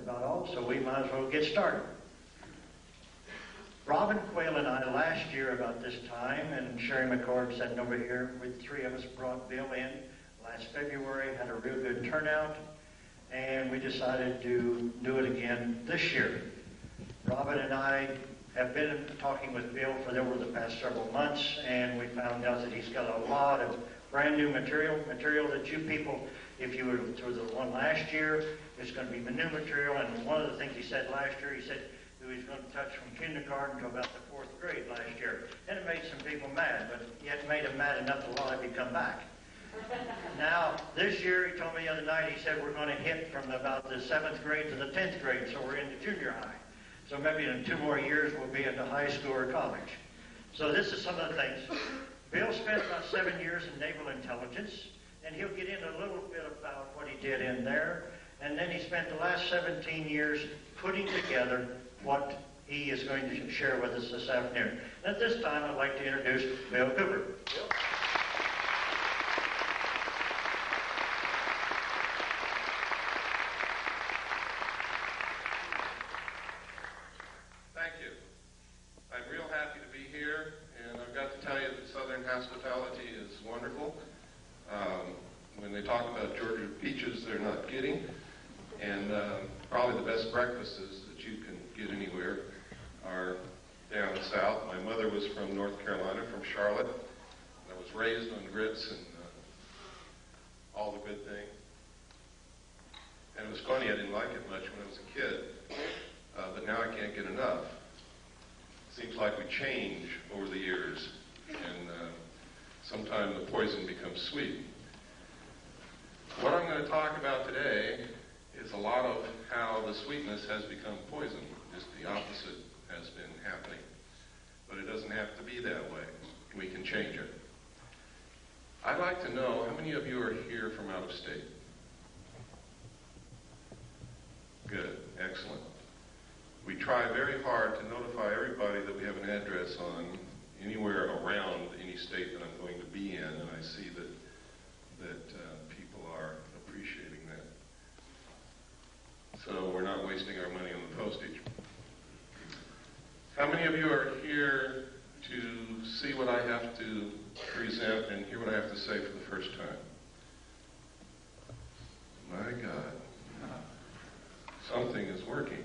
about all, so we might as well get started. Robin Quayle and I last year about this time, and Sherry McCord sitting over here, with three of us brought Bill in last February, had a real good turnout, and we decided to do it again this year. Robin and I have been talking with Bill for over the past several months, and we found out that he's got a lot of brand new material that you people, if you were to the one last year, it's going to be new material. And one of the things he said last year, he said he was going to touch from kindergarten to about the 4th grade last year. And it made some people mad, but yet made them mad enough to want to come back. Now, this year, he told me the other night, he said we're going to hit from about the 7th grade to the 10th grade, so we're into junior high. So maybe in 2 more years, we'll be into high school or college. So this is some of the things. Bill spent about 7 years in naval intelligence, and he'll get into a little bit about what he did in there. And then he spent the last 17 years putting together what he is going to share with us this afternoon. And at this time, I'd like to introduce Bill Cooper. Bill? Thank you. I'm real happy to be here, and I've got to tell you that Southern hospitality is wonderful. When they talk about Georgia peaches, they're not kidding. And probably the best breakfasts that you can get anywhere are down south. My mother was from North Carolina, from Charlotte. And I was raised on grits and all the good things. And it was funny, I didn't like it much when I was a kid. But now I can't get enough. Seems like we change over the years. And sometimes the poison becomes sweet. What I'm going to talk about today is a lot of how the sweetness has become poison. Just the opposite has been happening. But it doesn't have to be that way. We can change it. I'd like to know, how many of you are here from out of state? Good, excellent. We try very hard to notify everybody that we have an address on anywhere around any state that I'm going to be in, and I see that people are appreciating that. So we're not wasting our money on the postage. How many of you are here to see what I have to present and hear what I have to say for the first time? My God. Something is working.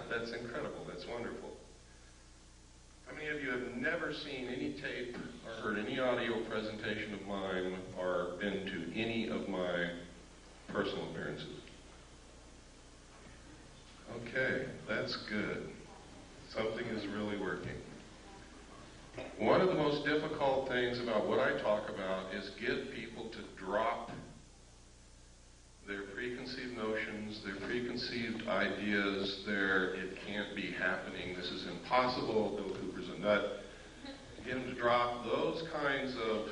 That's incredible. That's wonderful. How many of you have never seen any tape or heard any audio presentation of mine or been to any of my personal appearances? Okay, that's good. Something is really working. One of the most difficult things about what I talk about is get people to drop their preconceived notions, their preconceived ideas, it can't be happening, this is impossible, Bill Cooper's a nut. Get them to drop those kinds of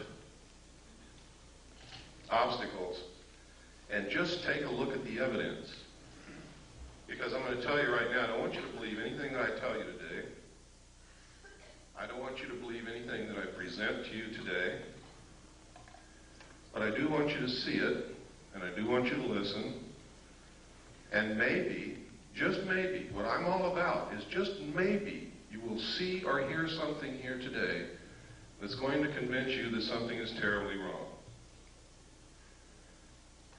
obstacles and just take a look at the evidence. Because I'm going to tell you right now, I don't want you to believe anything that I tell you today. I don't want you to believe anything that I present to you today. But I do want you to see it. And I do want you to listen, and maybe, just maybe, what I'm all about is just maybe you will see or hear something here today that's going to convince you that something is terribly wrong.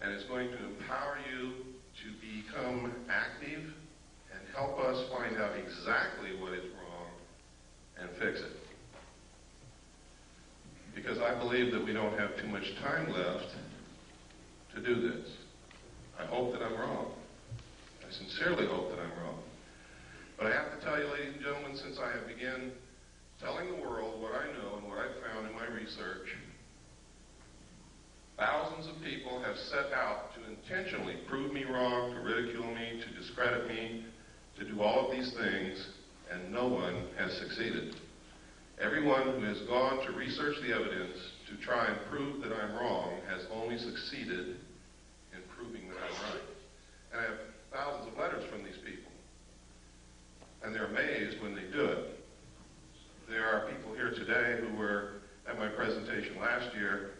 And it's going to empower you to become active and help us find out exactly what is wrong and fix it. Because I believe that we don't have too much time left to do this. I hope that I'm wrong. I sincerely hope that I'm wrong. But I have to tell you, ladies and gentlemen, since I have begun telling the world what I know and what I've found in my research, thousands of people have set out to intentionally prove me wrong, to ridicule me, to discredit me, to do all of these things, and no one has succeeded. Everyone who has gone to research the evidence to try and prove that I'm wrong has only succeeded in proving that I'm right. And I have thousands of letters from these people. And they're amazed when they do it. There are people here today who were at my presentation last year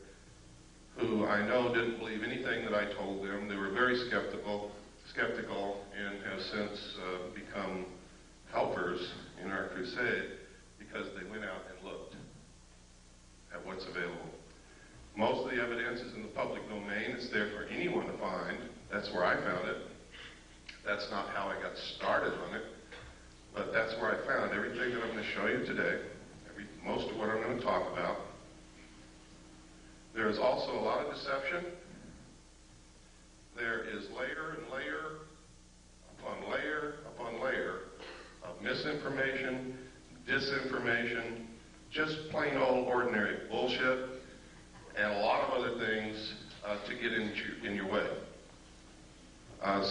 who I know didn't believe anything that I told them. They were very skeptical. skeptical and have since become helpers in our crusade because they went out and looked at what's available. Most of the evidence is in the public domain. It's there for anyone to find. That's where I found it. That's not how I got started on it, but that's where I found everything that I'm going to show you today, most of what I'm going to talk about. There is also a lot of deception. There is layer and layer upon layer upon layer of misinformation, disinformation, just plain old ordinary bullshit, and a lot of other things to get in your way.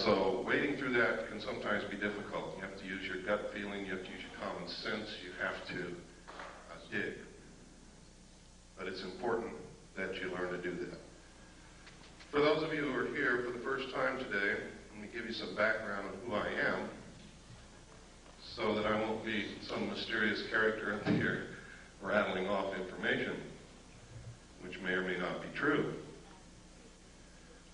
So wading through that can sometimes be difficult. You have to use your gut feeling, you have to use your common sense, you have to dig. But it's important that you learn to do that. For those of you who are here for the first time today, let me give you some background on who I am so that I won't be some mysterious character up here rattling off information which may or may not be true.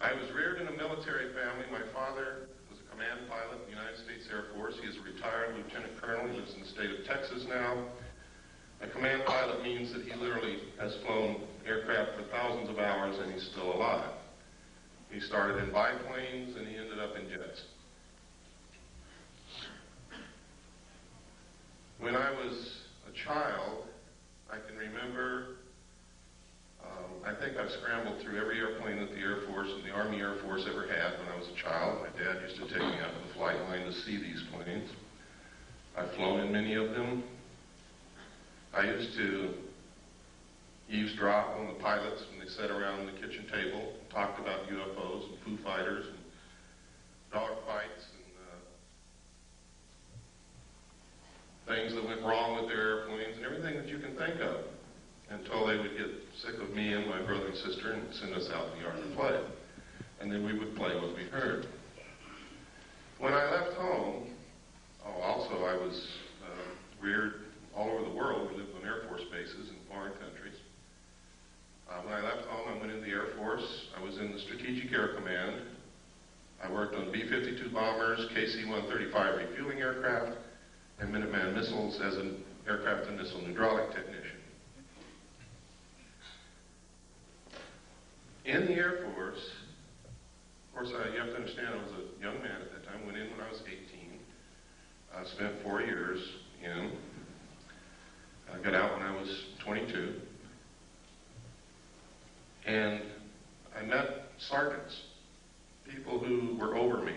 I was reared in a military family. My father was a command pilot in the United States Air Force. He is a retired lieutenant colonel. He lives in the state of Texas now. A command pilot means that he literally has flown aircraft for thousands of hours and he's still alive. He started in biplanes and he ended up in jets. When I was a child, I can remember, I think I've scrambled through every airplane that the Air Force and the Army Air Force ever had when I was a child. My dad used to take me out to the flight line to see these planes. I've flown in many of them. I used to eavesdrop on the pilots when they sat around the kitchen table and talked about UFOs and Foo Fighters and dogfights and things that went wrong with their airplanes and everything that you can think of, until they would get sick of me and my brother and sister and send us out in the yard to play. And then we would play what we heard. When I left home, also I was reared all over the world. We lived on Air Force bases in foreign countries. When I left home, I went into the Air Force. I was in the Strategic Air Command. I worked on B-52 bombers, KC-135 refueling aircraft, and Minuteman missiles as an aircraft and missile hydraulic technician. In the Air Force, of course, you have to understand I was a young man at that time. Went in when I was 18. I spent 4 years in. I got out when I was 22. And I met sergeants, people who were over me,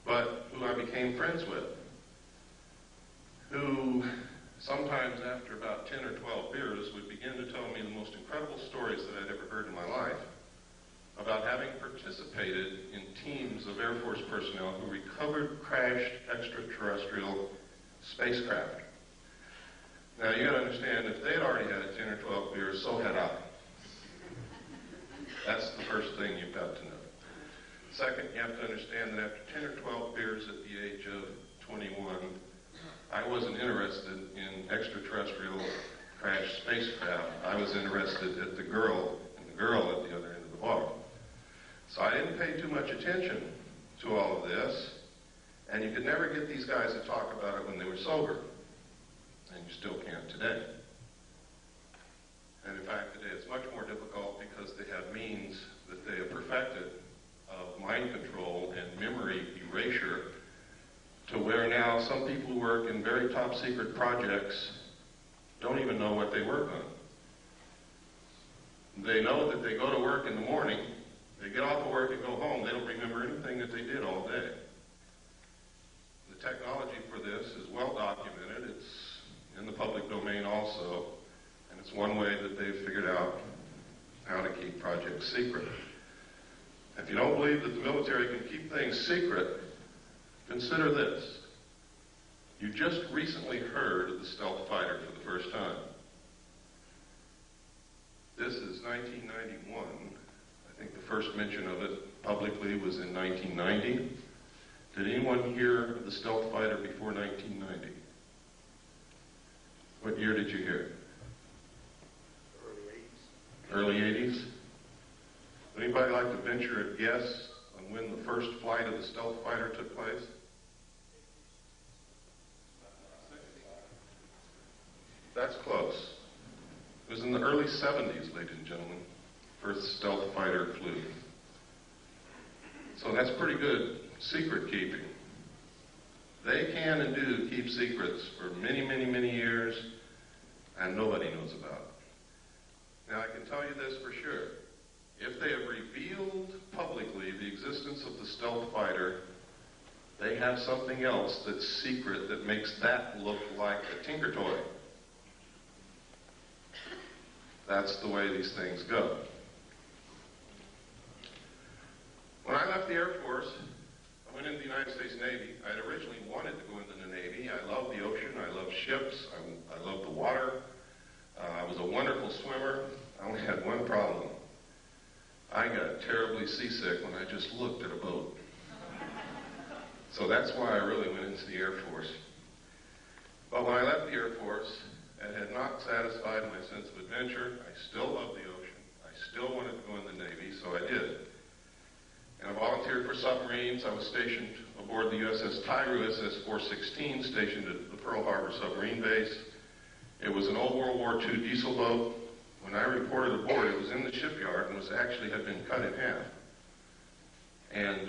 but who I became friends with, who sometimes after about 10 or 12 beers would begin to tell me the most incredible stories that I'd ever heard in my life about having participated in teams of Air Force personnel who recovered crashed extraterrestrial spacecraft. Now, you got to understand, if they'd already had 10 or 12 beers, so had I. That's the first thing you've got to know. Second, you have to understand that after 10 or 12 beers at the age of 21, I wasn't interested in extraterrestrial crashed spacecraft. I was interested at the girl, and the girl at the other end of the bar. So I didn't pay too much attention to all of this, and you could never get these guys to talk about it when they were sober, and you still can't today. And in fact, today it's much more difficult because they have means that they have perfected of mind control and memory erasure, to where now some people who work in very top secret projects don't even know what they work on. They know that they go to work in the morning, they get off of work and go home, they don't remember anything that they did all day. The technology for this is well documented, it's in the public domain also, and it's one way that they've figured out how to keep projects secret. If you don't believe that the military can keep things secret, consider this. You just recently heard of the stealth fighter for the first time. This is 1991. I think the first mention of it publicly was in 1990. Did anyone hear of the stealth fighter before 1990? What year did you hear? Early 80s. Would anybody like to venture a guess on when the first flight of the stealth fighter took place? That's close. It was in the early 70s, ladies and gentlemen, first stealth fighter flew. So that's pretty good secret keeping. They can and do keep secrets for many, many, many years, and nobody knows about it. Now, I can tell you this for sure. If they have revealed publicly the existence of the stealth fighter, they have something else that's secret that makes that look like a Tinker Toy. That's the way these things go. When I left the Air Force, I went into the United States Navy. I had originally wanted to go into the Navy. I love the ocean. I love ships. I love the water. I was a wonderful swimmer. I only had one problem. I got terribly seasick when I just looked at a boat. So that's why I really went into the Air Force. But when I left the Air Force, it had not satisfied my sense of adventure. I still love the ocean. I still wanted to go in the Navy, so I did. And I volunteered for submarines. I was stationed aboard the USS Tyru, SS-416, stationed at the Pearl Harbor submarine base. It was an old World War II diesel boat. When I reported aboard, it was in the shipyard and had been cut in half. And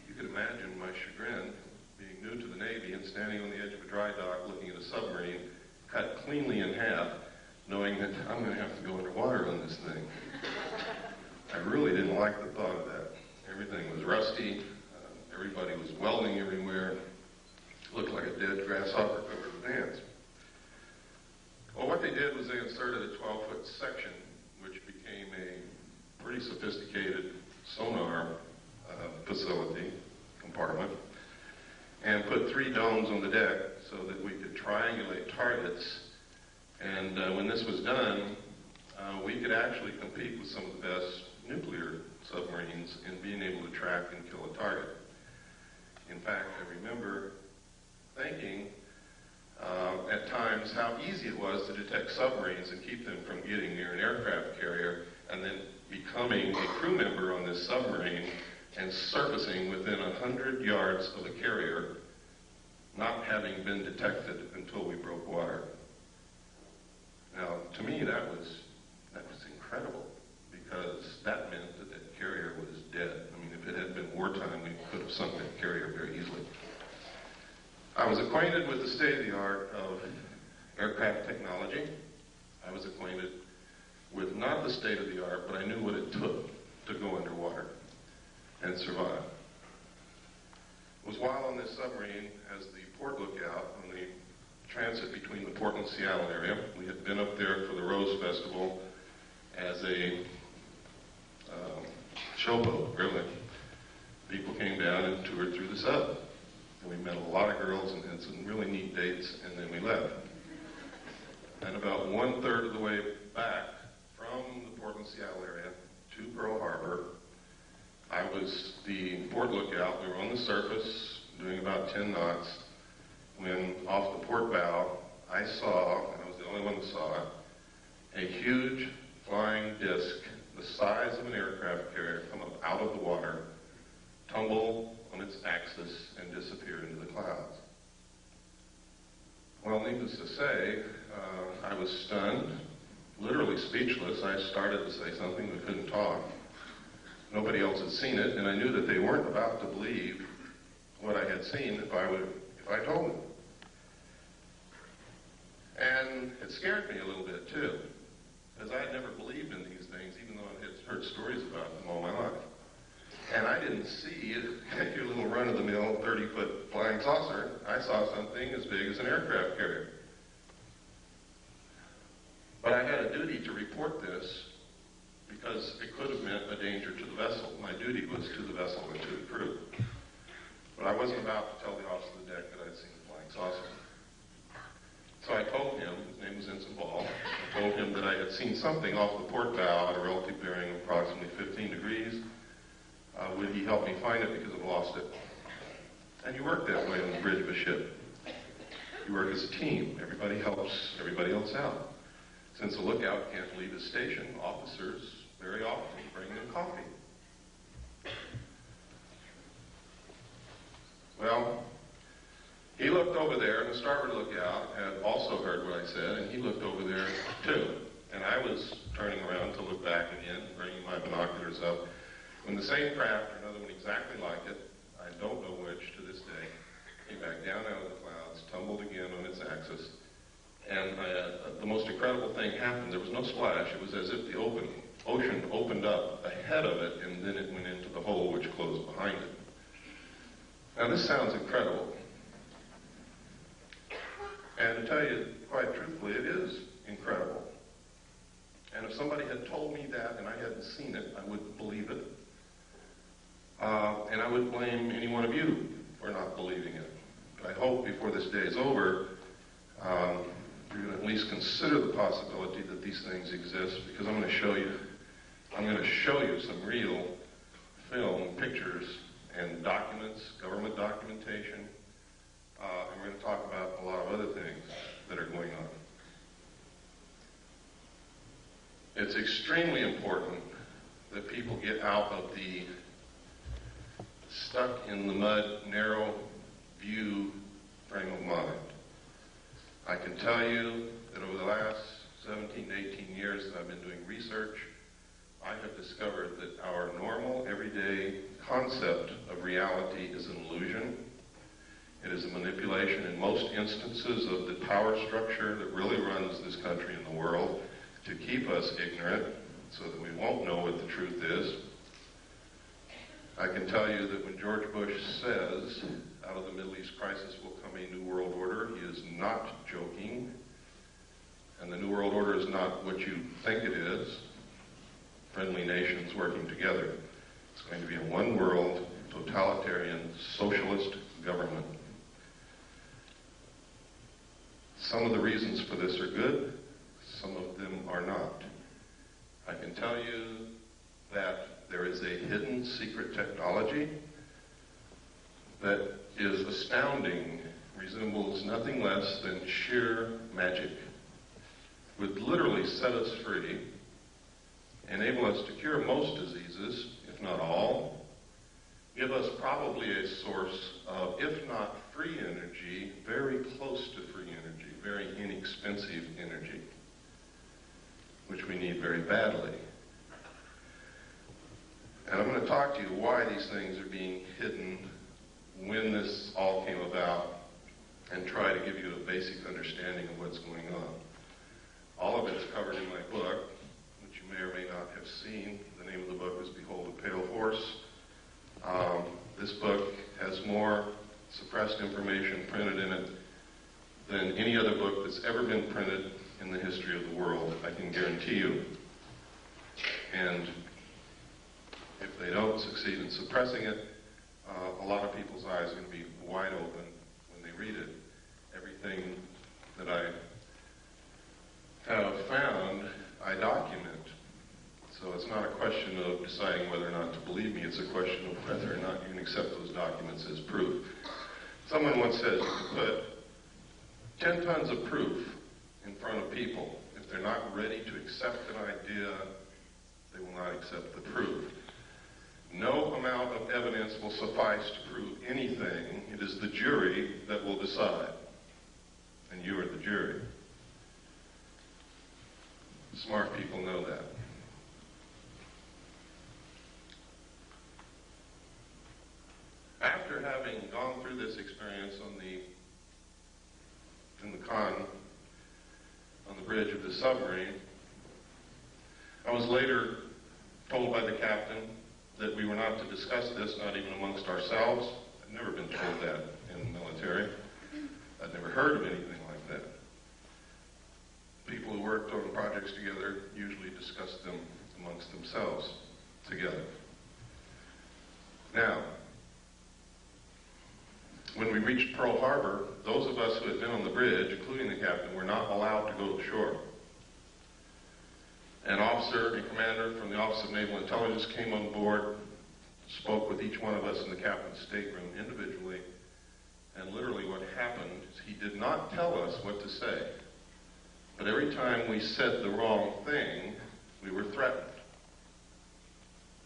you can imagine my chagrin, being new to the Navy and standing on the edge of a dry dock looking at a submarine cut cleanly in half, knowing that I'm going to have to go underwater on this thing. I really didn't like the thought of that. Everything was rusty. Everybody was welding everywhere. It looked like a dead grasshopper covered with ants. Well, what they did was they inserted a 12-foot section, which became a pretty sophisticated sonar facility, compartment, and put 3 domes on the deck so that we could triangulate targets. And when this was done, we could actually compete with some of the best nuclear submarines in being able to track and kill a target. In fact, I remember thinking at times how easy it was to detect submarines and keep them from getting near an aircraft carrier, and then becoming a crew member on this submarine and surfacing within 100 yards of a carrier, not having been detected until we broke water. Now, to me, that was incredible, because that meant that that carrier was dead. I mean, if it had been wartime, we could have sunk that carrier very easily. I was acquainted with the state-of-the-art of aircraft technology. I was acquainted with not the state-of-the-art, but I knew what it took to go underwater and survive. It was while on this submarine, as the port lookout on the transit between the Portland and Seattle area. We had been up there for the Rose Festival as a showboat, really. People came down and toured through the sub. And we met a lot of girls and had some really neat dates, and then we left. And about 1/3 of the way back from the Portland, Seattle area to Pearl Harbor, I was the port lookout. We were on the surface doing about 10 knots when off the port bow, I saw, and I was the only one that saw it, a huge flying disc the size of an aircraft carrier come up out of the water, tumble on its axis, and disappear into the clouds. Well, needless to say, I was stunned, literally speechless. I started to say something but couldn't talk. Nobody else had seen it, and I knew that they weren't about to believe what I had seen if I told them. And it scared me a little bit too, because I had never believed in these things, even though I had heard stories about them all my life. And I didn't see your little run-of-the-mill 30-foot flying saucer. I saw something as big as an aircraft carrier. But I had a duty to report this because it could have meant a danger to the vessel. My duty was to the vessel and to the crew. But I wasn't about to tell the officer of the deck that I'd seen the flying saucer. So I told him, his name was Ensign Ball, I told him that I had seen something off the port bow at a relative bearing of approximately 15 degrees. Would he help me find it because I've lost it? And you work that way on the bridge of a ship. You work as a team. Everybody helps everybody else out. Since the lookout can't leave his station, officers very often bring them coffee. over there in the starboard lookout had also heard what I said, and he looked over there too. And I was turning around to look back again, bringing my binoculars up, when the same craft, or another one exactly like it, I don't know which to this day, came back down out of the clouds, tumbled again on its axis, and the most incredible thing happened. There was no splash. It was as if the ocean opened up ahead of it, and then it went into the hole which closed behind it. Now this sounds incredible. And to tell you quite truthfully, it is incredible. And if somebody had told me that and I hadn't seen it, I wouldn't believe it. And I would blame any one of you for not believing it. But I hope before this day is over, you're going to at least consider the possibility that these things exist, because I'm going to show you some real film, pictures, and documents, government documentation, and we're going to talk about a lot of other things that are going on. It's extremely important that people get out of the stuck in the mud, narrow view frame of mind. I can tell you that over the last 17 to 18 years that I've been doing research, I have discovered that our normal, everyday concept of reality is an illusion. It is a manipulation in most instances of the power structure that really runs this country and the world to keep us ignorant so that we won't know what the truth is. I can tell you that when George Bush says, out of the Middle East crisis will come a new world order, he is not joking. And the new world order is not what you think it is. Friendly nations working together. It's going to be a one-world, totalitarian, socialist government. Some of the reasons for this are good, some of them are not. I can tell you that there is a hidden secret technology that is astounding, resembles nothing less than sheer magic, would literally set us free, enable us to cure most diseases, if not all, give us probably a source of, if not free energy, very close to free energy, very inexpensive energy, which we need very badly. And I'm going to talk to you why these things are being hidden, when this all came about, and try to give you a basic understanding of what's going on. All of it is covered in my book, which you may or may not have seen. The name of the book is Behold a Pale Horse. This book has more suppressed information printed in it than any other book that's ever been printed in the history of the world, I can guarantee you. And if they don't succeed in suppressing it, a lot of people's eyes are going to be wide open when they read it. Everything that I have found, I document. So it's not a question of deciding whether or not to believe me, it's a question of whether or not you can accept those documents as proof. Someone once said you can put 10 tons of proof in front of people. If they're not ready to accept an idea, they will not accept the proof. No amount of evidence will suffice to prove anything. It is the jury that will decide. And you are the jury. Smart people know that. After having gone through this experience in the con, on the bridge of the submarine, I was later told by the captain that we were not to discuss this, not even amongst ourselves. I'd never been told that in the military. I'd never heard of anything like that. People who worked on projects together usually discussed them amongst themselves together. Now, when we reached Pearl Harbor, those of us who had been on the bridge, including the captain, were not allowed to go to shore. An officer, a commander from the Office of Naval Intelligence came on board, spoke with each one of us in the captain's stateroom individually, and literally what happened is he did not tell us what to say. But every time we said the wrong thing, we were threatened.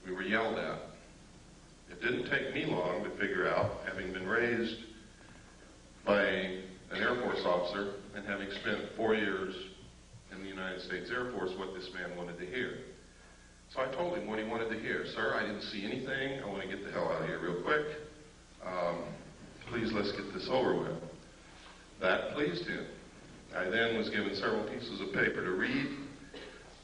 We were yelled at. It didn't take me long to figure out, having been raised by a having spent 4 years in the United States Air Force, what this man wanted to hear. So I told him what he wanted to hear. Sir, I didn't see anything. I want to get the hell out of here real quick. Please, let's get this over with. That pleased him. I then was given several pieces of paper to read,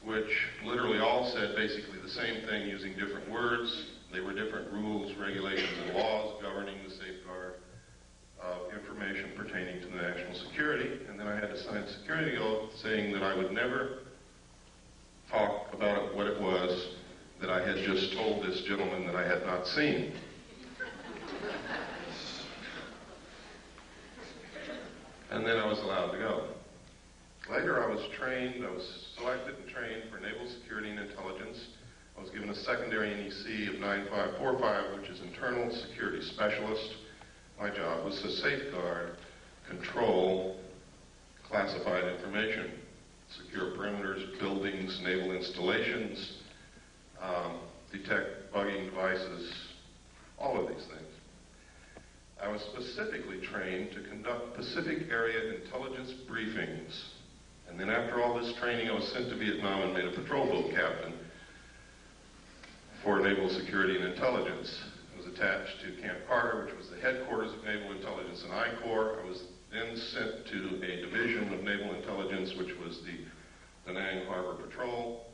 which literally all said basically the same thing using different words. They were different rules, regulations, and laws governing the safeguard of information pertaining to the national security. And then I had to sign a security oath saying that I would never talk about what it was that I had just told this gentleman that I had not seen. And then I was allowed to go. Later I was selected and trained for Naval Security and Intelligence. I was given a secondary NEC of 9545, which is Internal Security Specialist. My job was to safeguard, control classified information, secure perimeters, buildings, naval installations, detect bugging devices, all of these things. I was specifically trained to conduct Pacific Area intelligence briefings. And then after all this training, I was sent to Vietnam and made a patrol boat captain for Naval Security and Intelligence. I was attached to Camp Carter, which was the headquarters of Naval Intelligence and I Corps. I was then sent to a division of Naval Intelligence, which was the Da Nang Harbor Patrol.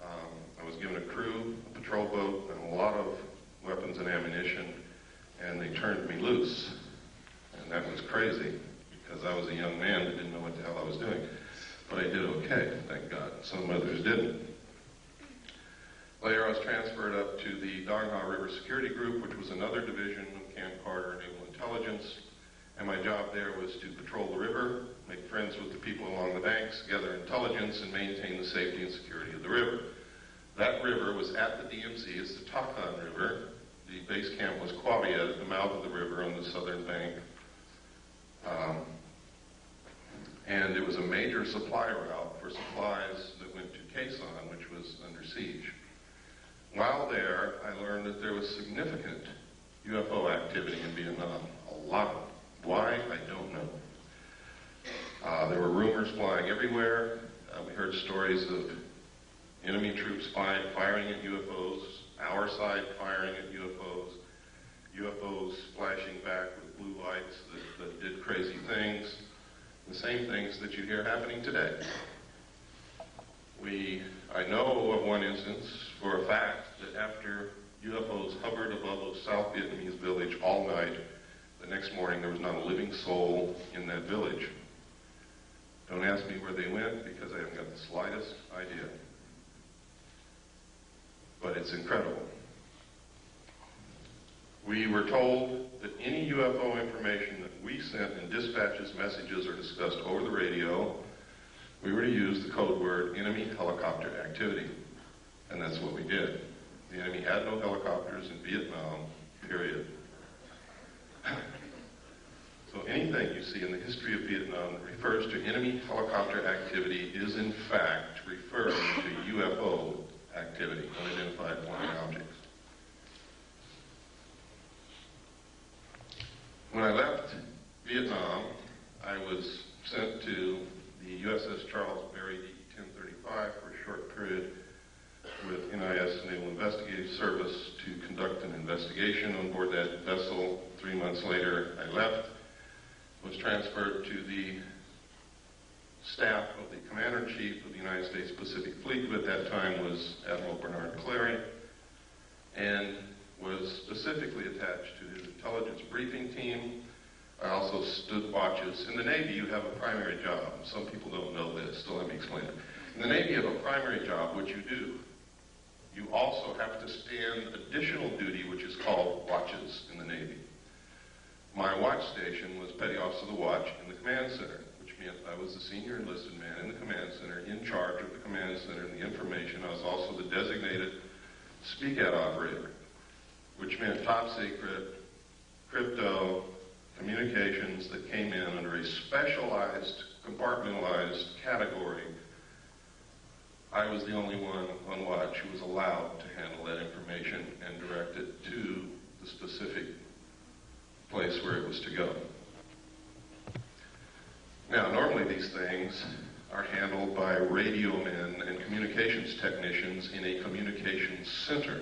I was given a crew, a patrol boat, and a lot of weapons and ammunition, and they turned me loose. And that was crazy, because I was a young man that didn't know what the hell I was doing. But I did okay, thank God. Some others didn't. Later, I was transferred up to the Dong Ha River Security Group, which was another division of Camp Carter Naval Intelligence. And my job there was to patrol the river, make friends with the people along the banks, gather intelligence, and maintain the safety and security of the river. That river was at the DMZ. It's the Takan River. The base camp was Qua Viet at the mouth of the river on the southern bank. And it was a major supply route for supplies that went to Khe Sanh, which was under siege. While there, I learned that there was significant UFO activity in Vietnam. A lot of it. Why? I don't know. There were rumors flying everywhere. We heard stories of enemy troops firing at UFOs, our side firing at UFOs, UFOs flashing back with blue lights that did crazy things, the same things that you hear happening today. I know of one instance for a fact that after UFOs hovered above a South Vietnamese village all night, the next morning there was not a living soul in that village. Don't ask me where they went, because I haven't got the slightest idea. But it's incredible. We were told that any UFO information that we sent in dispatches, messages, or discussed over the radio, we were to use the code word enemy helicopter activity. And that's what we did. The enemy had no helicopters in Vietnam, period. So anything you see in the history of Vietnam that refers to enemy helicopter activity is in fact referring to UFO activity, unidentified flying objects. When I left Vietnam, I was sent to the USS Charles Berry DE-1035 for a short period with NIS Naval Investigative Service to conduct an investigation on board that vessel. 3 months later, I left, was transferred to the staff of the Commander-in-Chief of the United States Pacific Fleet, who at that time was Admiral Bernard Clary, and was specifically attached to his intelligence briefing team. I also stood watches. In the Navy, you have a primary job. Some people don't know this, so let me explain it. In the Navy, you have a primary job, which you do. You also have to stand additional duty, which is called watches in the Navy. My watch station was Petty Officer of the Watch in the Command Center, which meant I was the senior enlisted man in the Command Center, in charge of the Command Center and the information. I was also the designated SPEACAT operator, which meant top secret, crypto, communications that came in under a specialized, compartmentalized category. I was the only one on watch who was allowed to handle that information and direct it to the specific place where it was to go. Now, normally these things are handled by radio men and communications technicians in a communications center.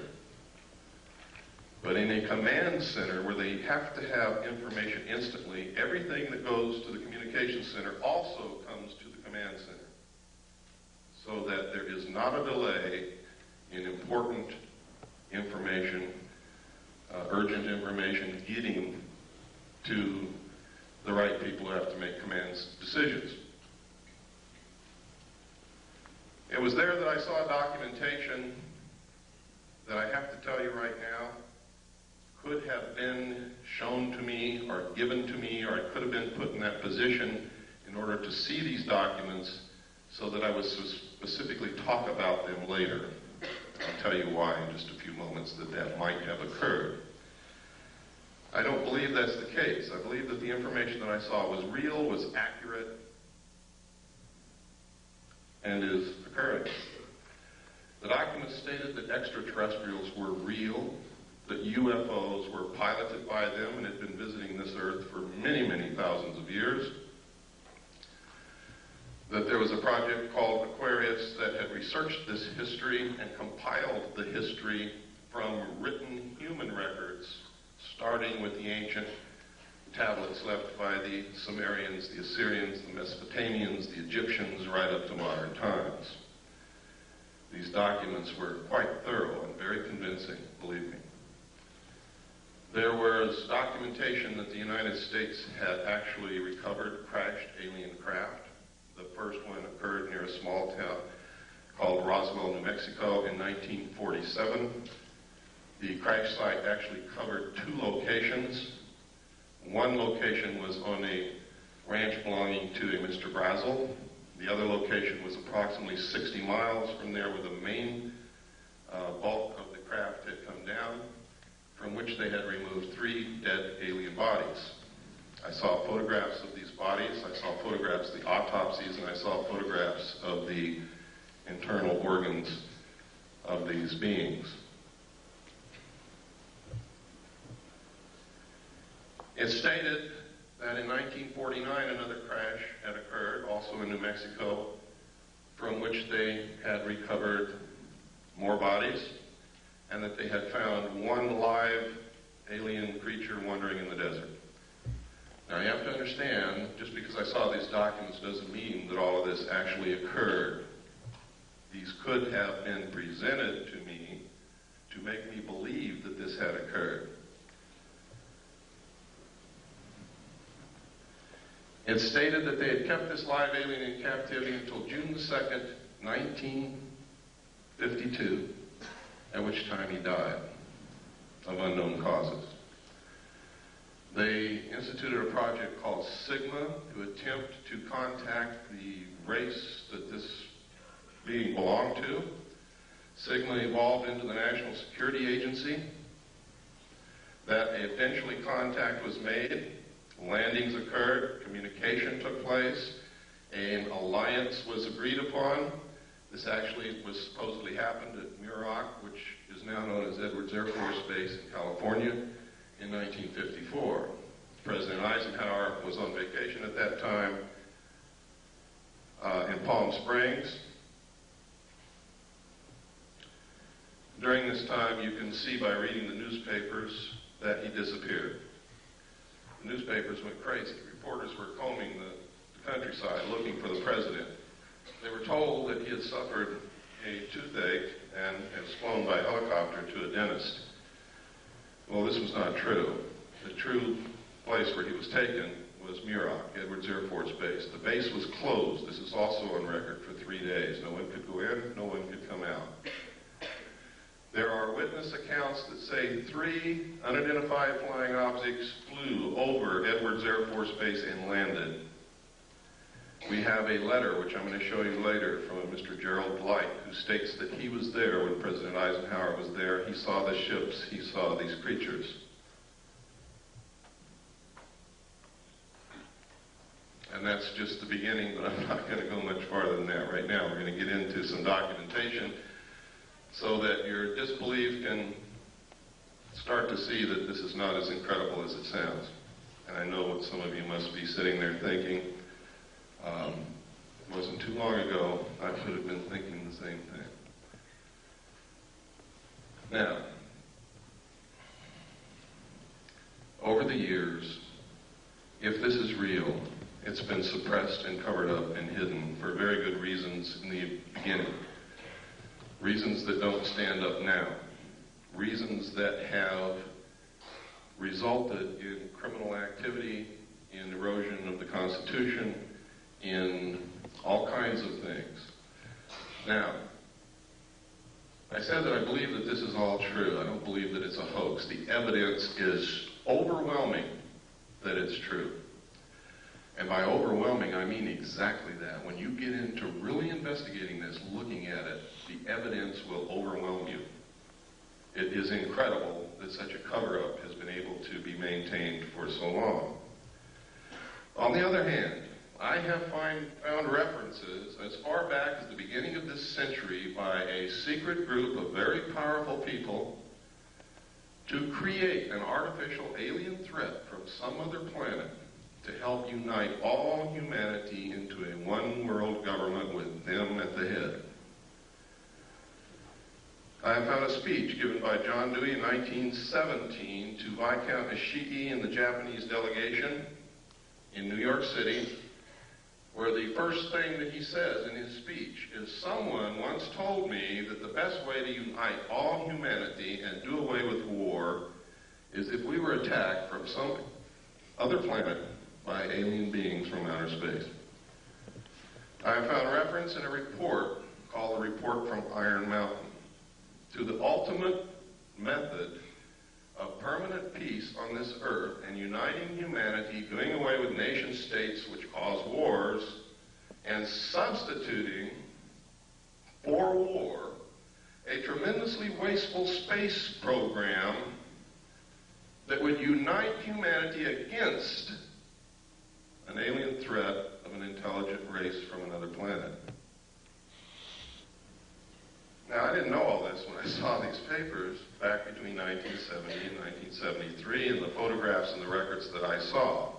But in a command center where they have to have information instantly, everything that goes to the communications center also comes to the command center, so that there is not a delay in important information, urgent information getting to the right people who have to make commands decisions. It was there that I saw documentation that I have to tell you right now could have been shown to me or given to me, or I could have been put in that position in order to see these documents so that I would specifically talk about them later. I'll tell you why in just a few moments that might have occurred. I don't believe that's the case. I believe that the information that I saw was real, was accurate, and is occurring. The documents stated that extraterrestrials were real, that UFOs were piloted by them and had been visiting this Earth for many, many thousands of years, that there was a project called Aquarius that had researched this history and compiled the history from written human records, starting with the ancient tablets left by the Sumerians, the Assyrians, the Mesopotamians, the Egyptians, right up to modern times. These documents were quite thorough and very convincing, believe me. There was documentation that the United States had actually recovered crashed alien craft. The first one occurred near a small town called Roswell, New Mexico in 1947. The crash site actually covered 2 locations. One location was on a ranch belonging to a Mr. Brazel. The other location was approximately 60 miles from there, where the main bulk of the craft had come down, from which they had removed 3 dead alien bodies. I saw photographs of these bodies, I saw photographs of the autopsies, and I saw photographs of the internal organs of these beings. It stated that in 1949 another crash had occurred, also in New Mexico, from which they had recovered more bodies, and that they had found 1 live alien creature wandering in the desert. Now you have to understand, just because I saw these documents doesn't mean that all of this actually occurred. These could have been presented to me to make me believe that this had occurred. It stated that they had kept this live alien in captivity until June the 2nd, 1952, at which time he died of unknown causes. They instituted a project called Sigma to attempt to contact the race that this being belonged to. Sigma evolved into the National Security Agency. That eventually contact was made. Landings occurred, communication took place, an alliance was agreed upon. This actually was supposedly happened at Muroc, which is now known as Edwards Air Force Base in California, in 1954. President Eisenhower was on vacation at that time in Palm Springs. During this time, you can see by reading the newspapers that he disappeared. The newspapers went crazy. Reporters were combing the countryside looking for the president. They were told that he had suffered a toothache and was flown by helicopter to a dentist. Well, this was not true. The true place where he was taken was Muroc, Edwards Air Force Base. The base was closed. This is also on record for 3 days. No one could go in, no one could come out. There are witness accounts that say 3 unidentified flying objects flew over Edwards Air Force Base and landed. We have a letter, which I'm going to show you later, from a Mr. Gerald Blight, who states that he was there when President Eisenhower was there. He saw the ships, he saw these creatures. And that's just the beginning, but I'm not going to go much farther than that right now. We're going to get into some documentation so that your disbelief can start to see that this is not as incredible as it sounds. And I know what some of you must be sitting there thinking. It wasn't too long ago I could have been thinking the same thing. Now, over the years, if this is real, it's been suppressed and covered up and hidden for very good reasons in the beginning. Reasons that don't stand up now. Reasons that have resulted in criminal activity, in erosion of the Constitution, in all kinds of things. Now, I said that I believe that this is all true. I don't believe that it's a hoax. The evidence is overwhelming that it's true. And by overwhelming, I mean exactly that. When you get into really investigating this, looking at it, the evidence will overwhelm you. It is incredible that such a cover-up has been able to be maintained for so long. On the other hand, I have found references as far back as the beginning of this century by a secret group of very powerful people to create an artificial alien threat from some other planet to help unite all humanity into a one-world government with them at the head. I have found a speech given by John Dewey in 1917 to Viscount Ishii and the Japanese delegation in New York City, where the first thing that he says in his speech is, "Someone once told me that the best way to unite all humanity and do away with war is if we were attacked from some other planet by alien beings from outer space." I have found reference in a report called the Report from Iron Mountain to the ultimate method of permanent peace on this earth and uniting humanity, doing away with nation states which cause wars, and substituting for war a tremendously wasteful space program that would unite humanity against an alien threat of an intelligent race from another planet. Now, I didn't know all this when I saw these papers back between 1970 and 1973 and the photographs and the records that I saw.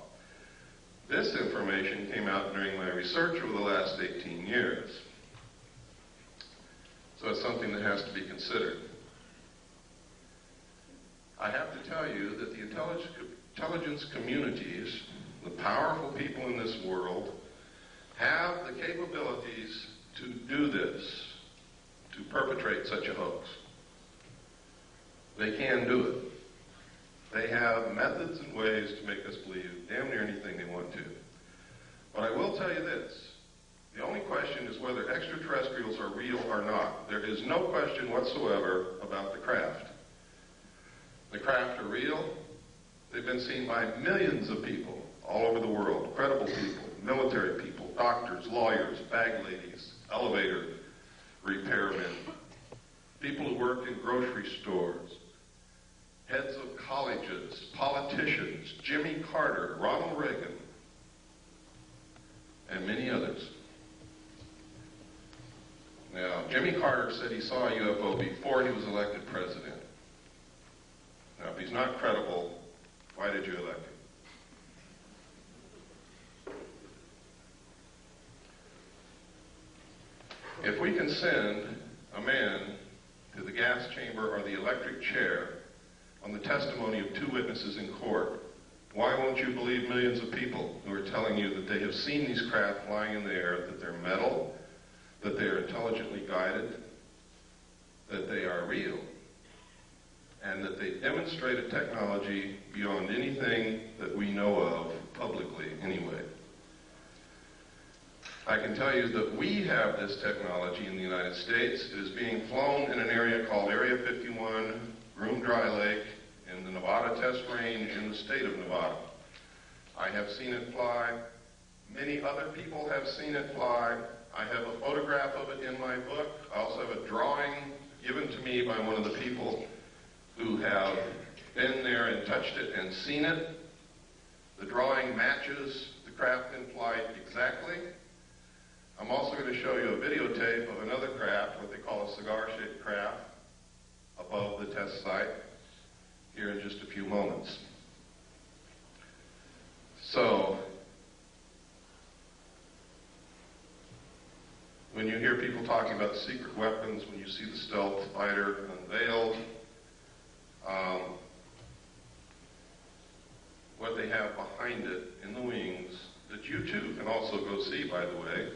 This information came out during my research over the last 18 years. So it's something that has to be considered. I have to tell you that the intelligence communities, the powerful people in this world, have the capabilities to do this, to perpetrate such a hoax. They can do it. They have methods and ways to make us believe damn near anything they want to. But I will tell you this. The only question is whether extraterrestrials are real or not. There is no question whatsoever about the craft. The craft are real. They've been seen by millions of people all over the world. Credible people, military people, doctors, lawyers, bag ladies, elevator repairmen, people who work in grocery stores, heads of colleges, politicians, Jimmy Carter, Ronald Reagan, and many others. Now, Jimmy Carter said he saw a UFO before he was elected president. Now, if he's not credible, why did you elect him? If we can send a man to the gas chamber or the electric chair on the testimony of 2 witnesses in court, why won't you believe millions of people who are telling you that they have seen these craft flying in the air, that they're metal, that they are intelligently guided, that they are real, and that they demonstrate a technology beyond anything that we know of publicly anyway? I can tell you that we have this technology in the United States. It is being flown in an area called Area 51, Groom Dry Lake, in the Nevada Test Range in the state of Nevada. I have seen it fly. Many other people have seen it fly. I have a photograph of it in my book. I also have a drawing given to me by one of the people who have been there and touched it and seen it. The drawing matches the craft in flight exactly. I'm also going to show you a videotape of another craft, what they call a cigar-shaped craft, above the test site here in just a few moments. So, when you hear people talking about secret weapons, when you see the stealth fighter unveiled, what they have behind it in the wings, that you too can also go see, by the way,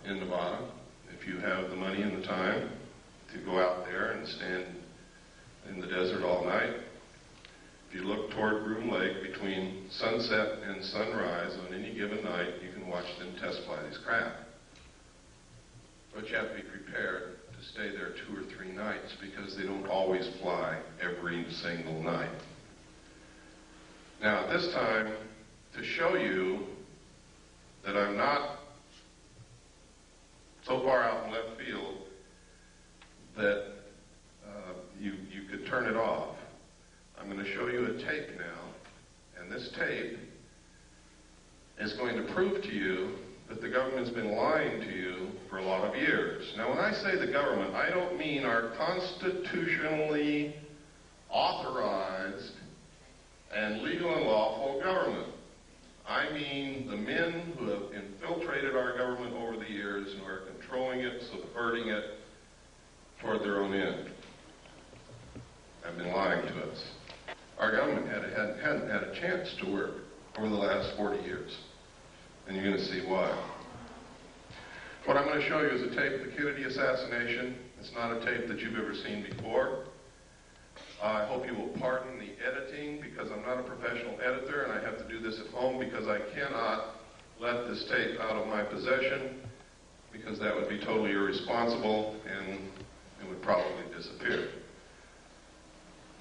in Nevada, if you have the money and the time to go out there and stand in the desert all night. If you look toward Groom Lake between sunset and sunrise on any given night, you can watch them test fly these craft. But you have to be prepared to stay there 2 or 3 nights because they don't always fly every single night. Now, at this time, to show you that I'm not so far out in left field that you could turn it off, I'm going to show you a tape now, and this tape is going to prove to you that the government's been lying to you for a lot of years. Now, when I say the government, I don't mean our constitutionally authorized and legal and lawful government. I mean the men who have infiltrated our government over the years and are controlling it, subverting it toward their own end. Have been lying to us. Our government hadn't had a chance to work over the last 40 years. And you're going to see why. What I'm going to show you is a tape of the Kennedy assassination. It's not a tape that you've ever seen before. I hope you will pardon the editing because I'm not a professional editor and I have to do this at home because I cannot let this tape out of my possession because that would be totally irresponsible and it would probably disappear.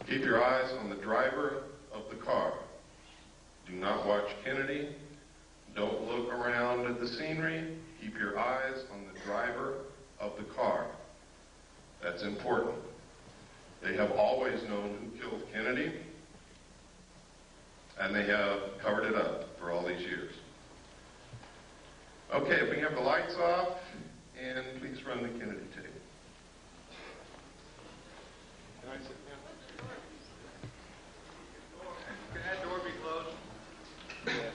Keep your eyes on the driver of the car. Do not watch Kennedy. Don't look around at the scenery. Keep your eyes on the driver of the car. That's important. They have always known who killed Kennedy, and they have covered it up for all these years. Okay, if we can have the lights off, and please run the Kennedy tape. Can I sit down? Can that door be closed? Yes.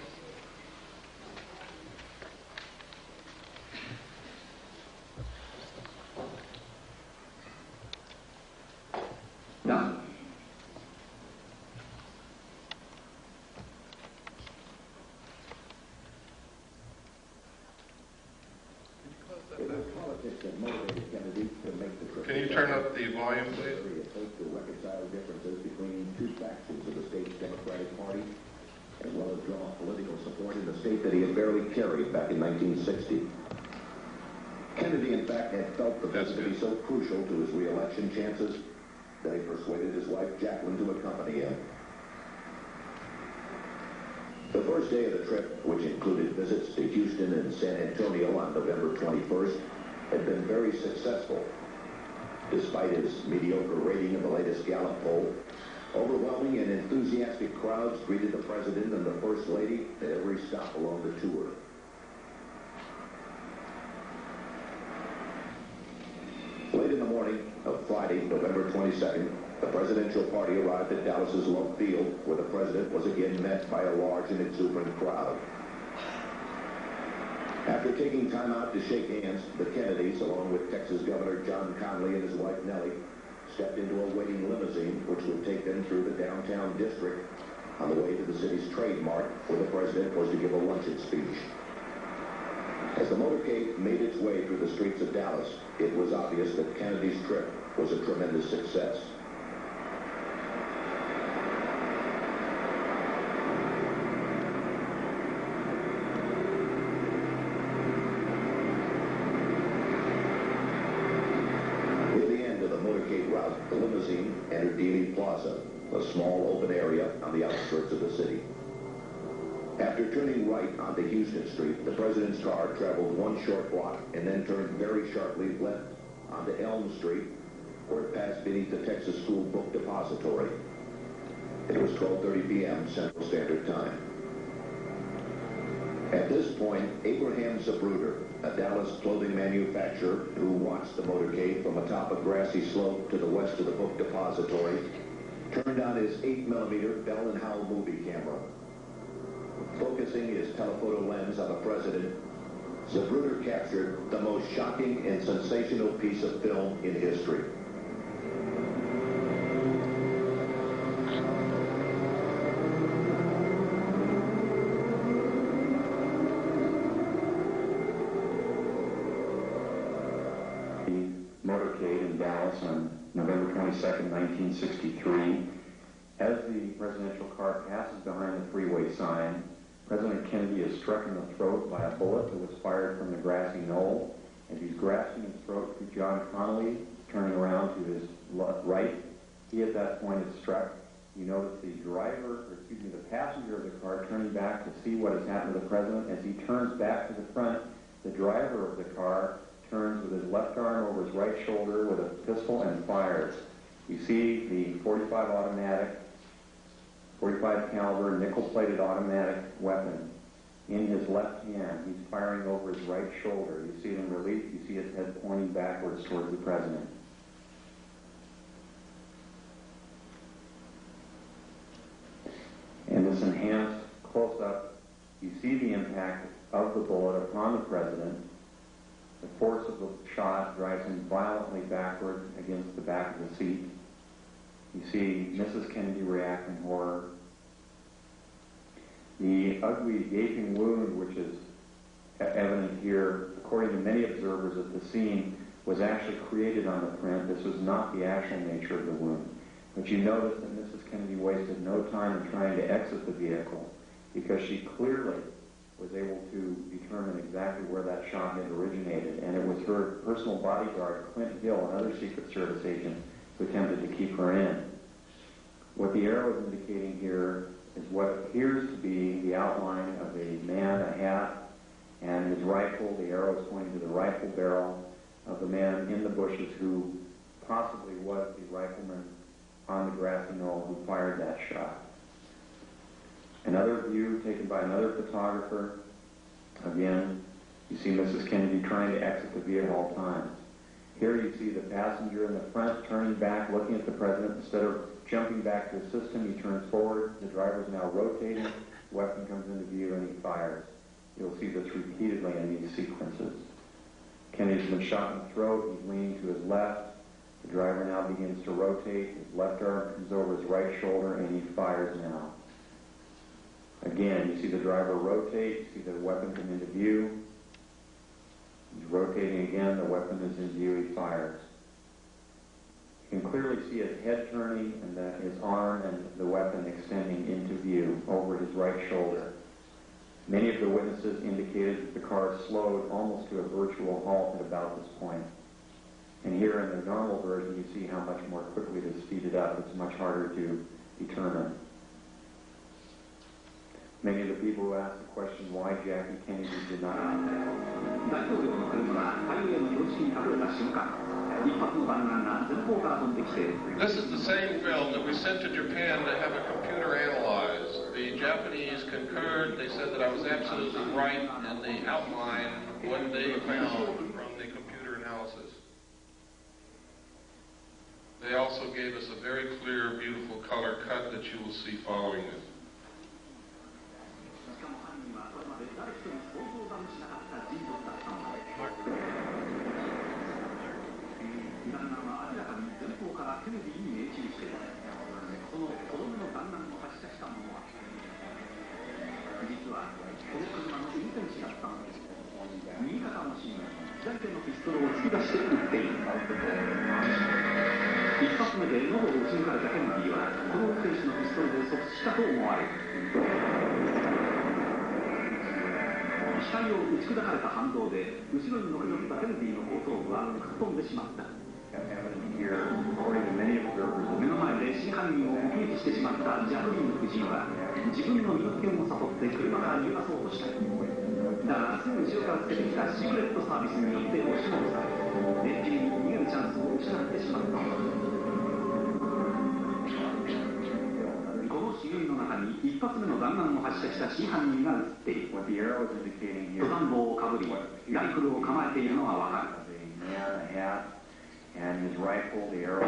None. It was politics that motivated Kennedy to make the trip. Can you turn up the volume, please? It takes to reconcile differences between two factions of the state's Democratic Party, as well as draw political support in the state that he had barely carried back in 1960. Kennedy, in fact, had felt the visit to be so crucial to his re-election chances that he persuaded his wife, Jacqueline, to accompany him. The first day of the trip, which included visits to Houston and San Antonio on November 21st, had been very successful. Despite his mediocre rating in the latest Gallup poll, overwhelming and enthusiastic crowds greeted the President and the First Lady at every stop along the tour. Late in the morning of Friday, November 22nd, the presidential party arrived at Dallas's Love Field, where the president was again met by a large and exuberant crowd. After taking time out to shake hands, the Kennedys, along with Texas Governor John Connally and his wife Nellie, stepped into a waiting limousine which would take them through the downtown district on the way to the city's Trade Mart, where the president was to give a luncheon speech. As the motorcade made its way through the streets of Dallas, it was obvious that Kennedy's trip was a tremendous success. Near the end of the motorcade route, the limousine entered Dealey Plaza, a small open area on the outskirts of the city. After turning right onto Houston Street, the president's car traveled one short block and then turned very sharply left onto Elm Street, where it passed beneath the Texas School Book Depository. It was 12:30 p.m. Central Standard Time. At this point, Abraham Zapruder, a Dallas clothing manufacturer who watched the motorcade from atop a grassy slope to the west of the Book Depository, turned on his 8mm Bell & Howell movie camera. Focusing his telephoto lens on the president, Zapruder captured the most shocking and sensational piece of film in history. The motorcade in Dallas on November 22nd, 1963. As the presidential car passes behind the freeway sign, President Kennedy is struck in the throat by a bullet that was fired from the grassy knoll. As he's grasping his throat to John Connolly, turning around to his right, he at that point is struck. You notice the the passenger of the car turning back to see what has happened to the president. As he turns back to the front, the driver of the car turns with his left arm over his right shoulder with a pistol and fires. You see the 45 caliber nickel-plated automatic weapon in his left hand. He's firing over his right shoulder. You see it in relief. You see his head pointing backwards towards the president. In this enhanced close-up, you see the impact of the bullet upon the president. The force of the shot drives him violently backward against the back of the seat. You see Mrs. Kennedy react in horror. The ugly gaping wound, which is evident here, according to many observers at the scene, was actually created on the print. This was not the actual nature of the wound. But you notice that Mrs. Kennedy wasted no time in trying to exit the vehicle because she clearly was able to determine exactly where that shot had originated. And it was her personal bodyguard, Clint Hill, another Secret Service agent, who attempted to keep her in. What the arrow is indicating here is what appears to be the outline of a man, a hat, and his rifle. The arrow is pointing to the rifle barrel of the man in the bushes who possibly was the rifleman on the grassy knoll who fired that shot. Another view taken by another photographer. Again, you see Mrs. Kennedy trying to exit the vehicle at all times. Here you see the passenger in the front turning back, looking at the president. Instead of jumping back to assist him, he turns forward. The driver is now rotating. The weapon comes into view and he fires. You'll see this repeatedly in these sequences. Kennedy's been shot in the throat. He's leaning to his left. The driver now begins to rotate. His left arm comes over his right shoulder and he fires now. Again, you see the driver rotate. You see the weapon come into view. He's rotating again. The weapon is in view. He fires. You can clearly see his head turning and his arm and the weapon extending into view over his right shoulder. Many of the witnesses indicated that the car slowed almost to a virtual halt at about this point. And here in the normal version, you see how much more quickly it is speeded up. It's much harder to determine. Many of the people who asked the question why Jackie Kennedy did not. This is the same film that we sent to Japan to have a computer analyzed. The Japanese concurred. They said that I was absolutely right in the outline what they found from the computer analysis. They also gave us a very clear, beautiful color cut that you will see following this. Here, according to many observers, 目の前で真犯人を目撃してしまったジャクリーン夫人は自分の身の危険を悟って車から逃がそうとした。だがすぐ後ろからつけてきたシークレットサービスによって押し戻され、電気に逃げるチャンスを失ってしまった。この茂みの中に一発目の弾丸を発射した真犯人が映っている。登山帽をかぶり、ライフルを構えているのがわかる。And his rifle, the arrow.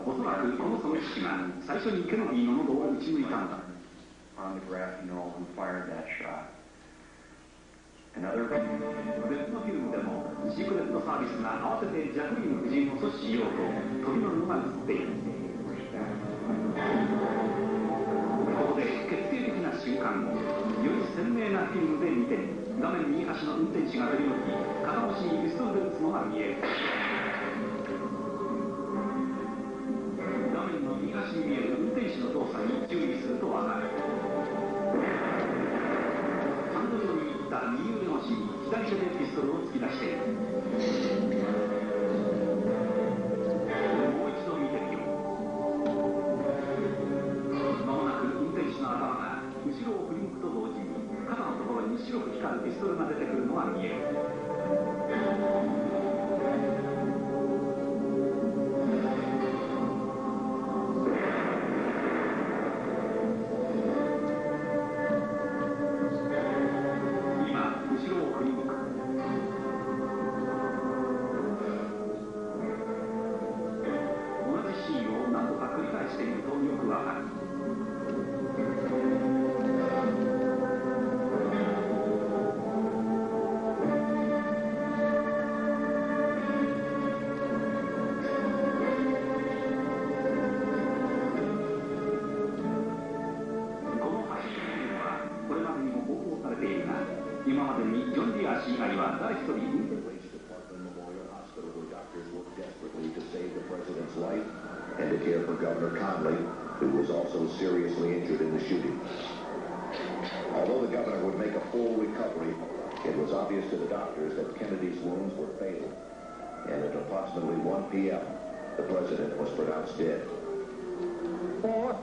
おそらくこの狙撃手が最初にケネディの喉を撃ち抜いたのだ。On the grassy knoll who fired that shot. Another 別のフィルムでもシークレットサービスが合わせてジャクリーン夫人を阻止しようと飛び乗るのが映っている。ここで決定的な瞬間をより鮮明なフィルムで見て画面右端の運転手が振り向き片押しにピストルで撃つのが見える。画面の右端に見える運転手の動作に注意するとわかる。ハンドルを握った右腕越しに左手でピストルを突き出している。もう一度見てみよう。間もなく運転手の頭が後ろを振り向くと同時に肩のところに白く光るピストルが出てくるのが見える。and to care for Governor Conley, who was also seriously injured in the shooting. Although the governor would make a full recovery, it was obvious to the doctors that Kennedy's wounds were fatal, and at approximately 1 p.m., the president was pronounced dead. Forth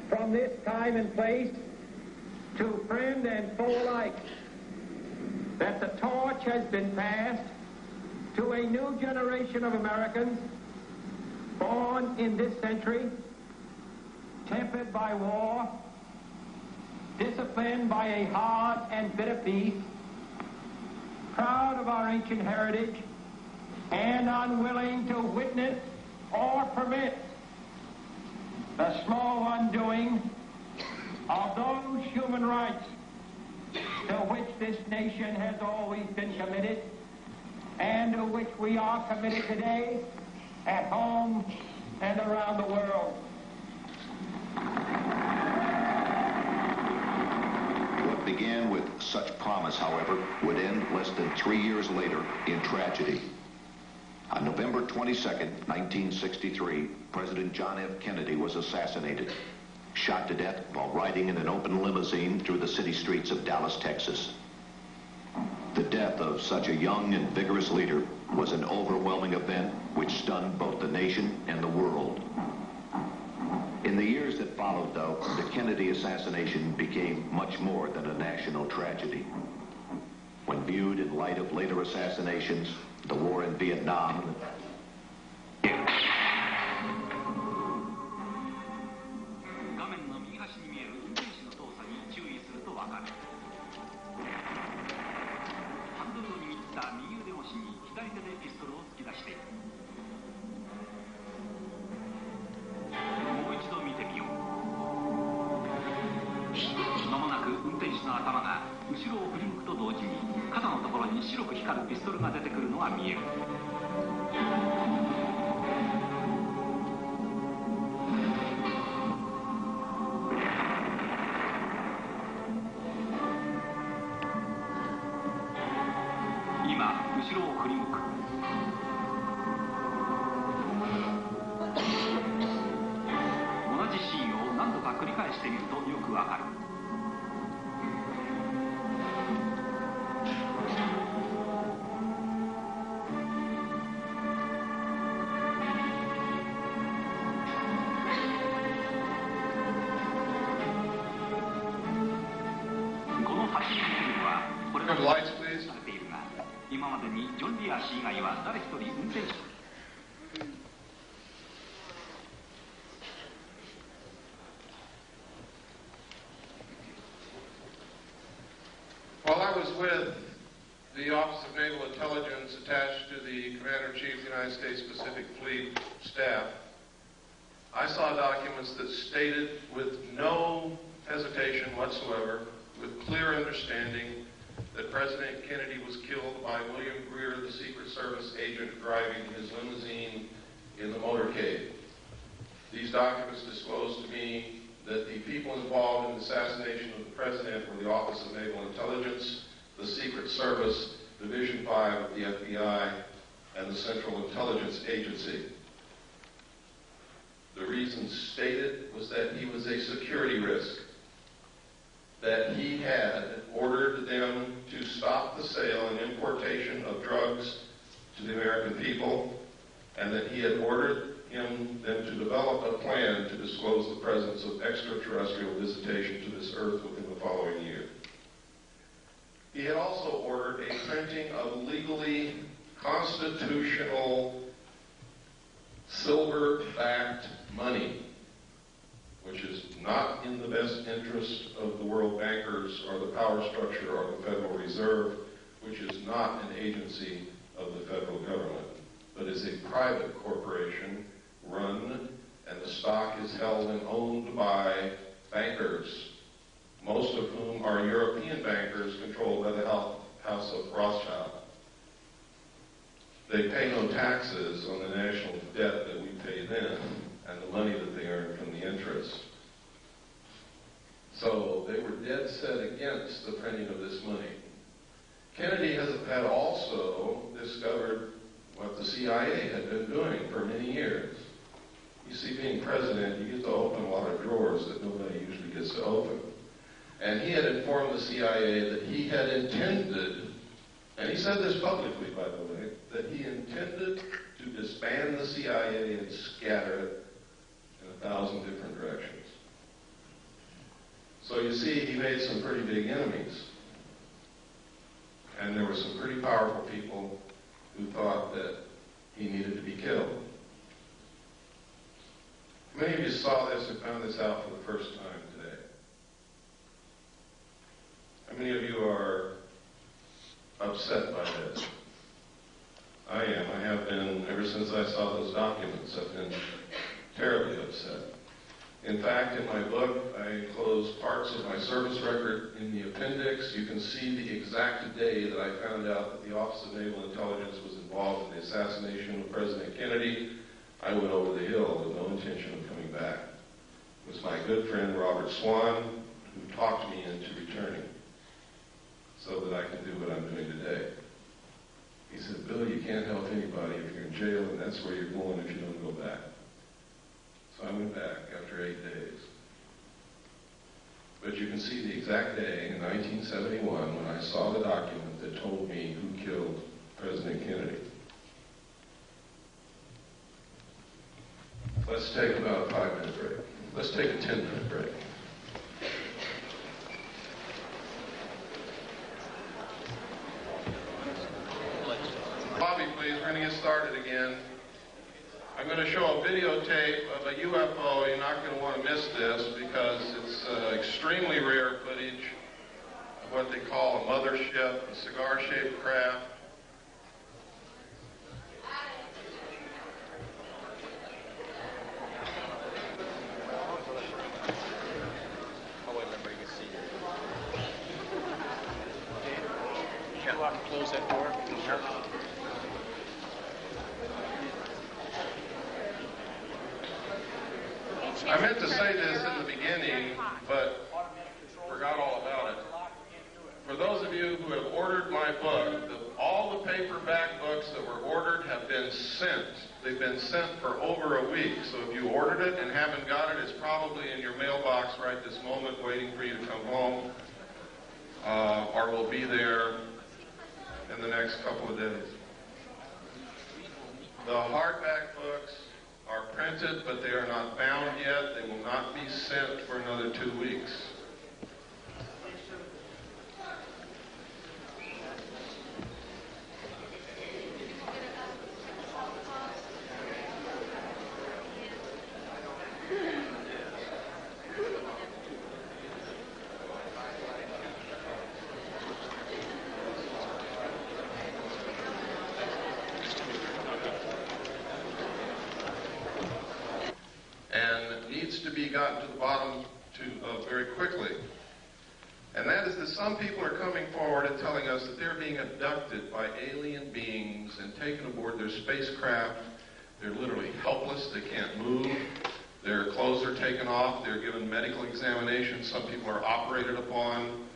from this time and place to friend and foe alike, that the torch has been passed to a new generation of Americans born in this century, tempered by war, disciplined by a hard and bitter peace, proud of our ancient heritage, and unwilling to witness or permit the slow undoing of those human rights to which this nation has always been committed and to which we are committed today at home and around the world. What began with such promise, however, would end less than 3 years later in tragedy. On November 22nd, 1963, President John F. Kennedy was assassinated, shot to death while riding in an open limousine through the city streets of Dallas, Texas. The death of such a young and vigorous leader was an overwhelming event which stunned both the nation and the world. In the years that followed, though, the Kennedy assassination became much more than a national tragedy. When viewed in light of later assassinations, the war in Vietnam, Lights, please. While I was with the Office of Naval Intelligence attached to the Commander-in-Chief United States Pacific Fleet staff, I saw documents that stated with no hesitation whatsoever, with clear understanding, that President Kennedy was killed by William Greer, the Secret Service agent driving his limousine in the motorcade. These documents disclosed to me that the people involved in the assassination of the President were the Office of Naval Intelligence, the Secret Service, Division 5 of the FBI, and the Central Intelligence Agency. The reason stated was that he was a security risk, that he had ordered them to stop the sale and importation of drugs to the American people, and that he had ordered them to develop a plan to disclose the presence of extraterrestrial visitation to this earth within the following year. He had also ordered a printing of legally constitutional silver-backed money, which is not in the best interest of the world bankers or the power structure or the Federal Reserve, which is not an agency of the federal government, but is a private corporation run, and the stock is held and owned by bankers, most of whom are European bankers controlled by the House of Rothschild. They pay no taxes on the national debt that we pay them and the money that they earn from the interest. So they were dead set against the printing of this money. Kennedy had also discovered what the CIA had been doing for many years. You see, being president, you get to open a lot of drawers that nobody usually gets to open. And he had informed the CIA that he had intended, and he said this publicly, by the way, that he intended to disband the CIA and scatter it in 1,000 different directions. So you see, he made some pretty big enemies. And there were some pretty powerful people who thought that he needed to be killed. Many of you saw this and found this out for the first time today. How many of you are upset by this? I am. I have been, ever since I saw those documents, I've been terribly upset. In fact, in my book, I enclosed parts of my service record in the appendix. You can see the exact day that I found out that the Office of Naval Intelligence was involved in the assassination of President Kennedy. I went over the hill with no intention of coming back. It was my good friend Robert Swan who talked me into returning so that I could do what I'm doing today. He said, "Bill, you can't help anybody if you're in jail, and that's where you're going if you don't go back." So I went back after 8 days. But you can see the exact day in 1971 when I saw the document that told me who killed President Kennedy. Let's take about a 5-minute break. Let's take a 10-minute break. Bobby, please, we're going to get started again. I'm going to show a videotape of a UFO. You're not going to want to miss this because it's extremely rare footage of what they call a mothership, a cigar-shaped craft. Close that door. I meant to say this in the beginning, but forgot all about it. For those of you who have ordered my book, all the paperback books that were ordered have been sent. They've been sent for over a week. So if you ordered it and haven't got it, it's probably in your mailbox right this moment waiting for you to come home, or will be there in the next couple of days. The hardback books are printed, but they are not bound yet. They will not be sent for another 2 weeks. To be gotten to the bottom very quickly. And that is that some people are coming forward and telling us that they're being abducted by alien beings and taken aboard their spacecraft. They're literally helpless. They can't move. Their clothes are taken off. They're given medical examinations. Some people are operated upon.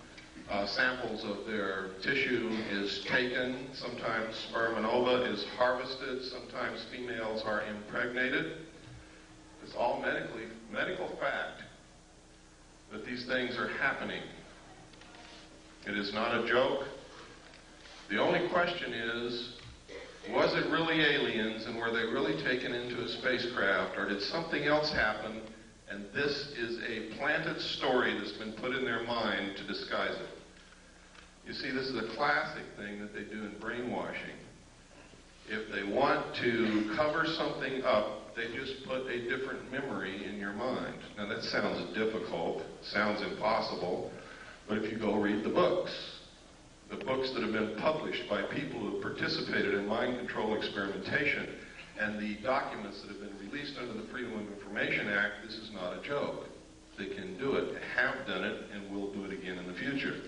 Samples of their tissue is taken. Sometimes sperm and ova is harvested. Sometimes females are impregnated. It's all medical fact that these things are happening. It is not a joke. The only question is, was it really aliens and were they really taken into a spacecraft, or did something else happen and this is a planted story that's been put in their mind to disguise it? You see, this is a classic thing that they do in brainwashing. If they want to cover something up, they just put a different memory in your mind. Now that sounds difficult, sounds impossible, but if you go read the books that have been published by people who have participated in mind control experimentation, and the documents that have been released under the Freedom of Information Act, this is not a joke. They can do it, have done it, and will do it again in the future.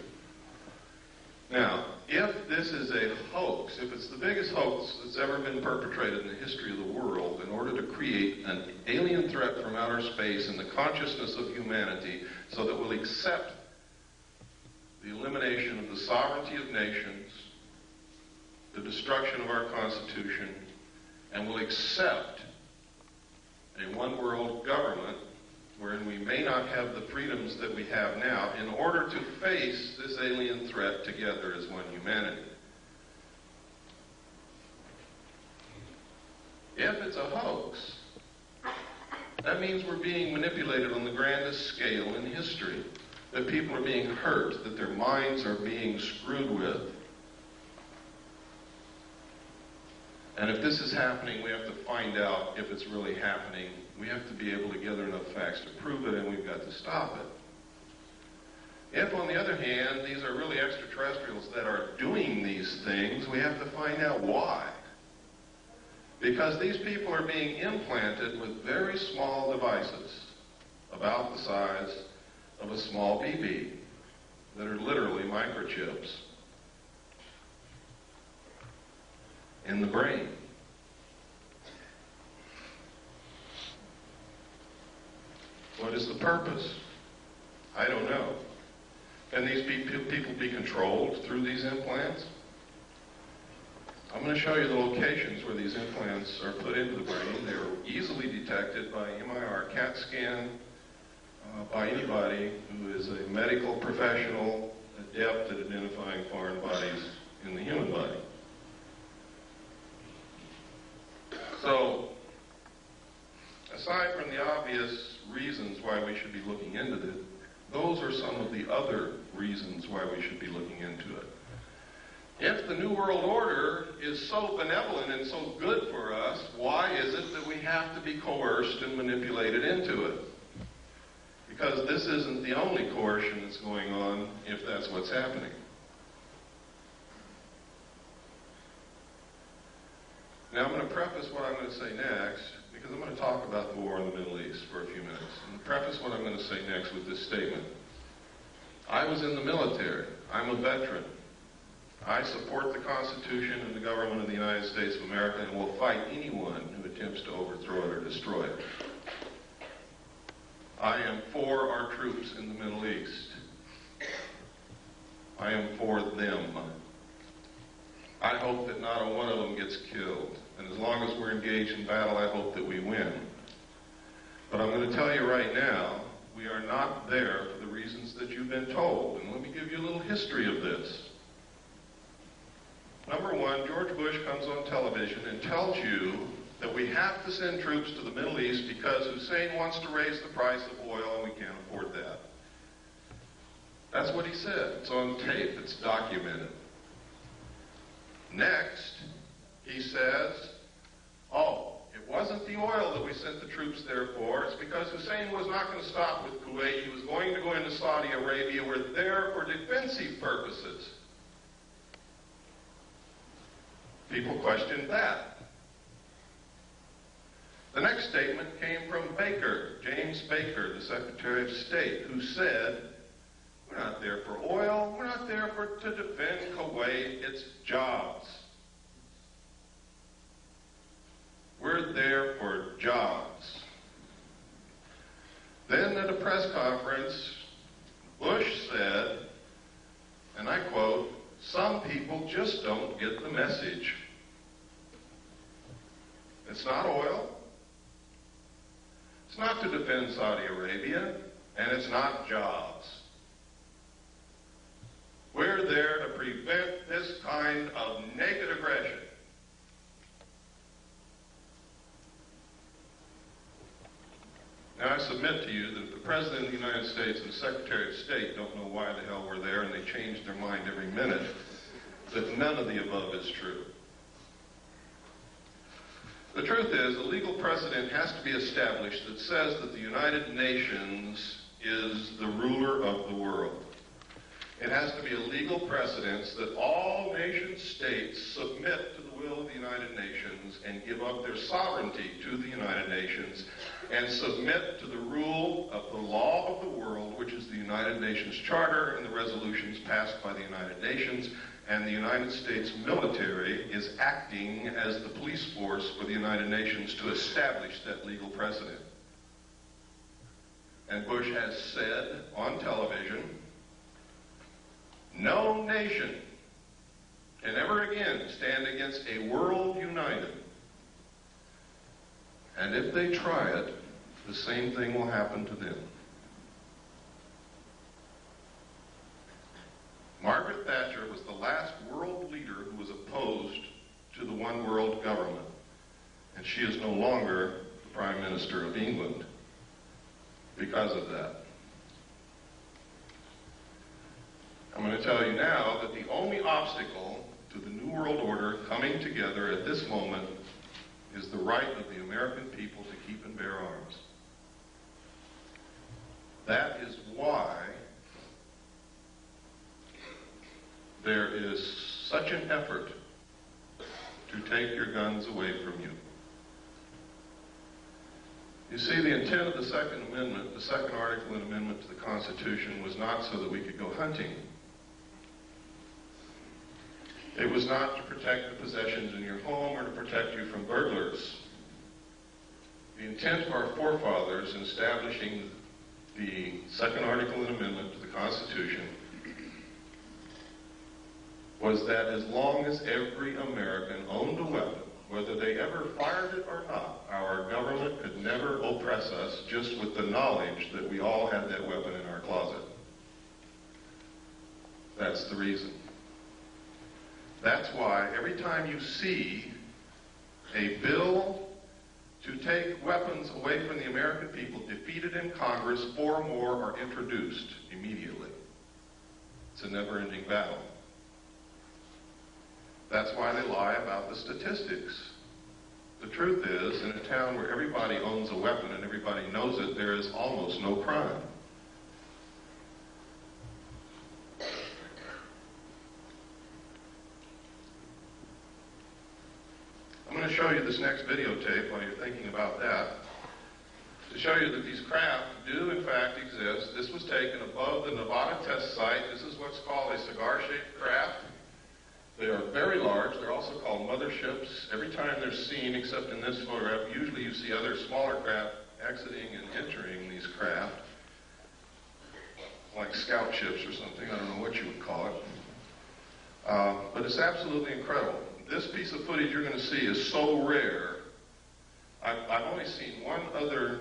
Now, if this is a hoax, if it's the biggest hoax that's ever been perpetrated in the history of the world in order to create an alien threat from outer space in the consciousness of humanity so that we'll accept the elimination of the sovereignty of nations, the destruction of our Constitution, and will accept a one-world government wherein we may not have the freedoms that we have now in order to face this alien threat together as one humanity. If it's a hoax, that means we're being manipulated on the grandest scale in history, that people are being hurt, that their minds are being screwed with. And if this is happening, we have to find out if it's really happening. We have to be able to gather enough facts to prove it, and we've got to stop it. If, on the other hand, these are really extraterrestrials that are doing these things, we have to find out why. Because these people are being implanted with very small devices, about the size of a small BB, that are literally microchips in the brain. What is the purpose? I don't know. Can these people be controlled through these implants? I'm going to show you the locations where these implants are put into the brain. They're easily detected by MIR CAT scan, by anybody who is a medical professional adept at identifying foreign bodies in the human body. So, aside from the obvious reasons why we should be looking into this, those are some of the other reasons why we should be looking into it. If the New World Order is so benevolent and so good for us, why is it that we have to be coerced and manipulated into it? Because this isn't the only coercion that's going on, if that's what's happening. Now I'm going to preface what I'm going to say next, because I'm going to talk about the war in the Middle East for a few minutes. And preface what I'm going to say next with this statement. I was in the military. I'm a veteran. I support the Constitution and the government of the United States of America and will fight anyone who attempts to overthrow it or destroy it. I am for our troops in the Middle East. I am for them. I hope that not a one of them gets killed. And as long as we're engaged in battle, I hope that we win. But I'm going to tell you right now, we are not there for the reasons that you've been told. And let me give you a little history of this. Number one, George Bush comes on television and tells you that we have to send troops to the Middle East because Hussein wants to raise the price of oil and we can't afford that. That's what he said. It's on tape. It's documented. Next, he says, oh, it wasn't the oil that we sent the troops there for. It's because Hussein was not going to stop with Kuwait. He was going to go into Saudi Arabia. We're there for defensive purposes. People questioned that. The next statement came from Baker, James Baker, the Secretary of State, who said, we're We're not there for oil. We're not there to defend Kuwait. It's jobs. We're there for jobs. Then at a press conference, Bush said, and I quote, "Some people just don't get the message. It's not oil. It's not to defend Saudi Arabia, and it's not jobs. We're there to prevent this kind of naked aggression." Now, I submit to you that if the President of the United States and the Secretary of State don't know why the hell we're there, and they change their mind every minute, that none of the above is true. The truth is, a legal precedent has to be established that says that the United Nations is the ruler of the world. It has to be a legal precedent that all nation states submit to the will of the United Nations and give up their sovereignty to the United Nations and submit to the rule of the law of the world, which is the United Nations Charter and the resolutions passed by the United Nations. And the United States military is acting as the police force for the United Nations to establish that legal precedent. And Bush has said on television, no nation can ever again stand against a world united. And if they try it, the same thing will happen to them. Margaret Thatcher was the last world leader who was opposed to the one world government. And she is no longer the Prime Minister of England because of that. I'm going to tell you now that the only obstacle to the New World Order coming together at this moment is the right of the American people to keep and bear arms. That is why there is such an effort to take your guns away from you. You see, the intent of the Second Amendment, the Second Article and Amendment to the Constitution, was not so that we could go hunting. It was not to protect the possessions in your home or to protect you from burglars. The intent of our forefathers in establishing the Second Article and Amendment to the Constitution was that as long as every American owned a weapon, whether they ever fired it or not, our government could never oppress us just with the knowledge that we all had that weapon in our closet. That's the reason. That's why every time you see a bill to take weapons away from the American people defeated in Congress, 4 more are introduced immediately. It's a never-ending battle. That's why they lie about the statistics. The truth is, in a town where everybody owns a weapon and everybody knows it, there is almost no crime. I'm going to show you this next videotape while you're thinking about that, to show you that these craft do in fact exist. This was taken above the Nevada test site. This is what's called a cigar-shaped craft. They are very large. They're also called motherships. Every time they're seen, except in this photograph, usually you see other smaller craft exiting and entering these craft, like scout ships or something. I don't know what you would call it. But it's absolutely incredible. This piece of footage you're going to see is so rare. I've only seen one other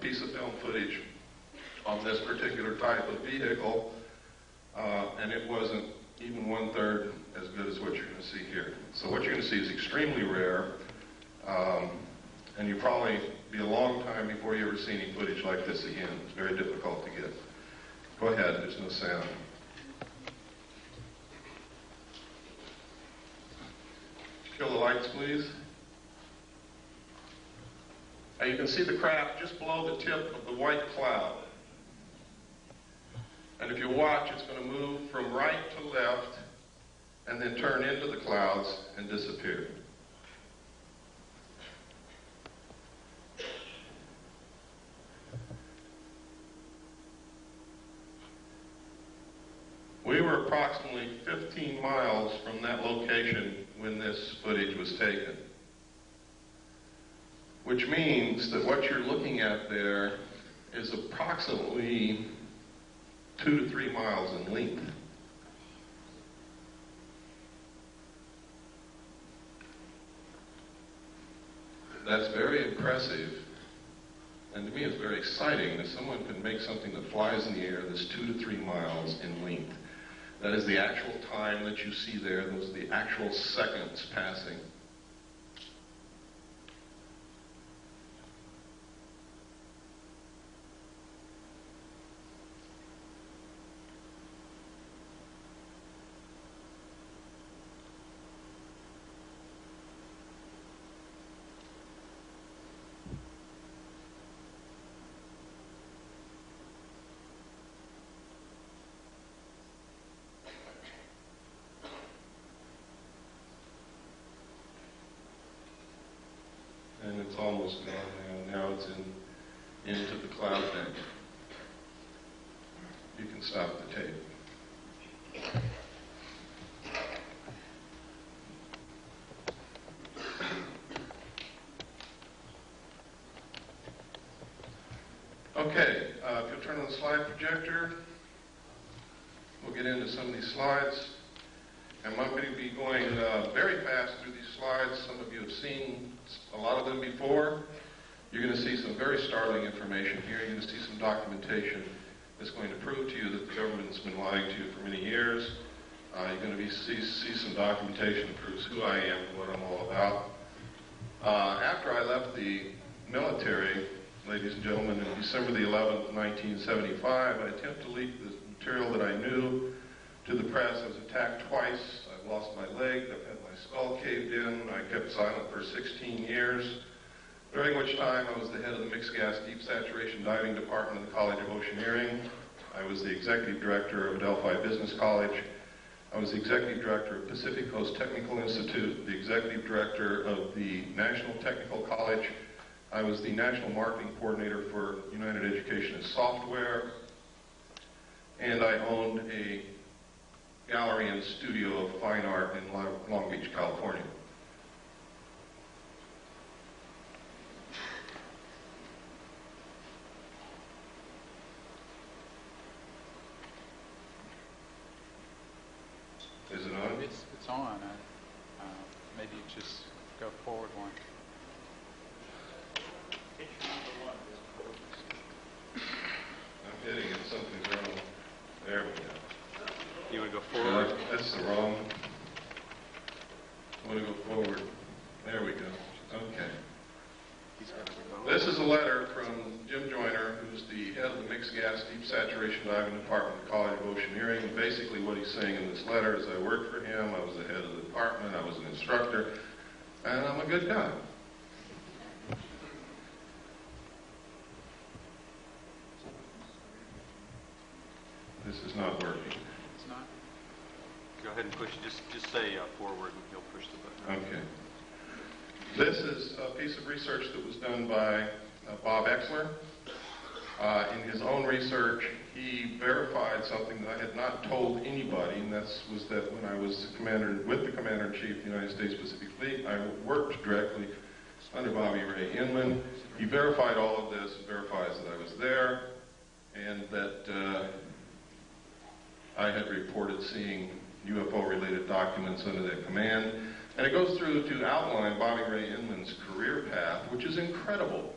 piece of film footage on this particular type of vehicle, and it wasn't even 1/3 as good as what you're going to see here. So what you're going to see is extremely rare, and you'll probably be a long time before you ever see any footage like this again. It's very difficult to get. Go ahead, there's no sound. Kill the lights, please. Now you can see the craft just below the tip of the white cloud. And if you watch, it's going to move from right to left and then turn into the clouds and disappear. were approximately 15 miles from that location when this footage was taken. Which means that what you're looking at there is approximately 2 to 3 miles in length. That's very impressive, and to me it's very exciting that someone can make something that flies in the air that's 2 to 3 miles in length. That is the actual time that you see there. Those are the actual seconds passing. And it's almost gone now. Now it's into the cloud bank. You can stop the tape. Okay, if you'll turn on the slide projector, we'll get into some of these slides. I'm not going to be going very fast through these slides. Some of you have seen a lot of them before. You're going to see some very startling information here. You're going to see some documentation that's going to prove to you that the government's been lying to you for many years. You're going to see some documentation that proves who I am and what I'm all about. After I left the military, ladies and gentlemen, in December the 11th, 1975, I attempted to leak the material that I knew to the press. I was attacked twice. I've lost my leg. I've had my skull caved in. I kept silent for 16 years, during which time I was the head of the Mixed Gas Deep Saturation Diving Department of the College of Oceaneering. I was the executive director of Adelphi Business College. I was the executive director of Pacific Coast Technical Institute, the executive director of the National Technical College. I was the national marketing coordinator for United Education and Software. And I owned a gallery and studio of fine art in Long Beach, California. Is it on? It's on. Maybe just go forward one. I'm hitting it. Something's wrong. There we go. You want to go forward? That's the wrong. I want to go forward. There we go. Okay. This is a letter from Jim Joyner, who's the head of the Mixed Gas Deep Saturation Diving Department of the College of Oceaneering. And basically what he's saying in this letter is I worked for him, I was the head of the department, I was an instructor, and I'm a good guy. This is not working. It's not? Go ahead and push. Just say forward and he'll push the button. Okay. This is a piece of research that was done by Bob Exler. In his own research, he verified something that I had not told anybody, and was that when I was with the Commander-in-Chief of the United States Pacific Fleet, I worked directly under Bobby Ray Inman. He verified all of this, verifies that I was there, and that I had reported seeing UFO-related documents under their command. And it goes through to outline Bobby Ray Inman's career path, which is incredible.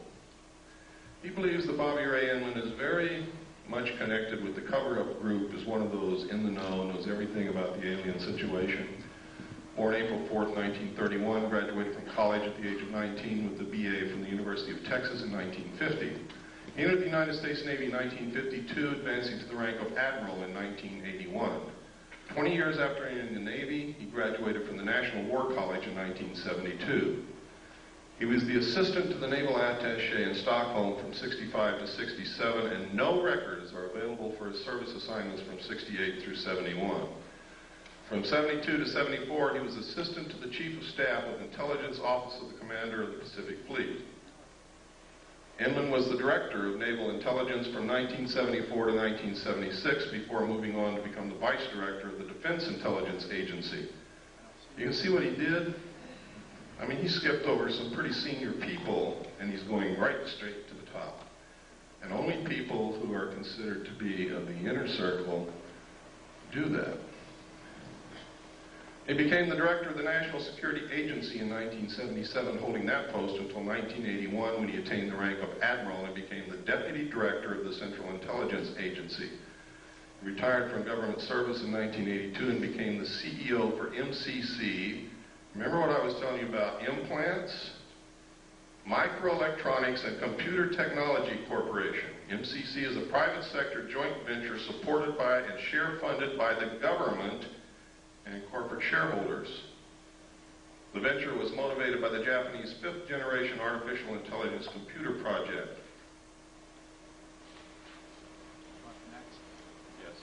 He believes that Bobby Ray Inman is very much connected with the cover-up group, is one of those in the know, knows everything about the alien situation. Born April 4th, 1931, graduated from college at the age of 19 with the BA from the University of Texas in 1950. He entered the United States Navy in 1952, advancing to the rank of Admiral in 1981. 20 years after entering the Navy, he graduated from the National War College in 1972. He was the assistant to the Naval Attaché in Stockholm from 65 to 67, and no records are available for his service assignments from 68 through 71. From 72 to 74, he was assistant to the Chief of Staff of Intelligence Office of the Commander of the Pacific Fleet. Inman was the director of naval intelligence from 1974 to 1976 before moving on to become the vice director of the Defense Intelligence Agency. You can see what he did? I mean, he skipped over some pretty senior people, and he's going right straight to the top. And only people who are considered to be of the inner circle do that. He became the director of the National Security Agency in 1977, holding that post until 1981 when he attained the rank of admiral and became the deputy director of the Central Intelligence Agency. He retired from government service in 1982 and became the CEO for MCC. Remember what I was telling you about implants? Microelectronics and Computer Technology Corporation. MCC is a private sector joint venture supported by and share funded by the government and corporate shareholders. The venture was motivated by the Japanese fifth generation artificial intelligence computer project. Yes,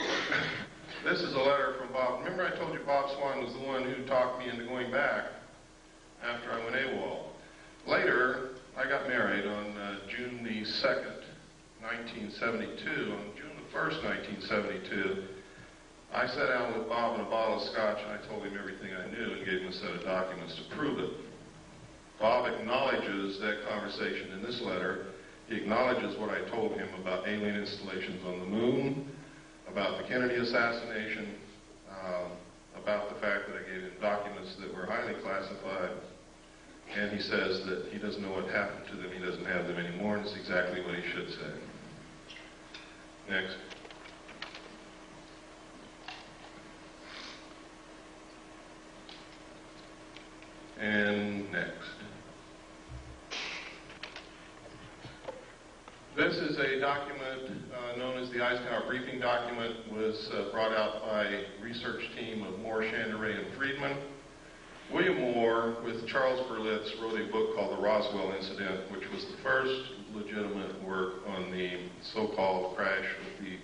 next. This is a letter from Bob. Remember I told you Bob Swan was the one who talked me into going back after I went AWOL. Later, I got married on June the 2nd, 1972. On June the 1st, 1972, I sat down with Bob and a bottle of scotch and I told him everything I knew and gave him a set of documents to prove it. Bob acknowledges that conversation in this letter. He acknowledges what I told him about alien installations on the moon, about the Kennedy assassination, about the fact that I gave him documents that were highly classified, and he says that he doesn't know what happened to them, he doesn't have them anymore, and it's exactly what he should say. Next. And next. This is a document known as the Eisenhower Briefing Document. Was brought out by a research team of Moore, Chandray, and Friedman. William Moore, with Charles Berlitz, wrote a book called The Roswell Incident, which was the first legitimate work on the so-called crash of the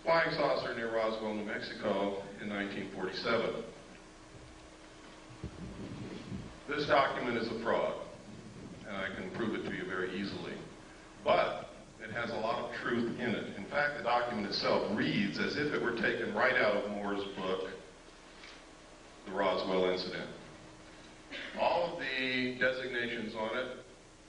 flying saucer near Roswell, New Mexico in 1947. This document is a fraud, and I can prove it to you very easily. But it has a lot of truth in it. In fact, the document itself reads as if it were taken right out of Moore's book, The Roswell Incident. All of the designations on it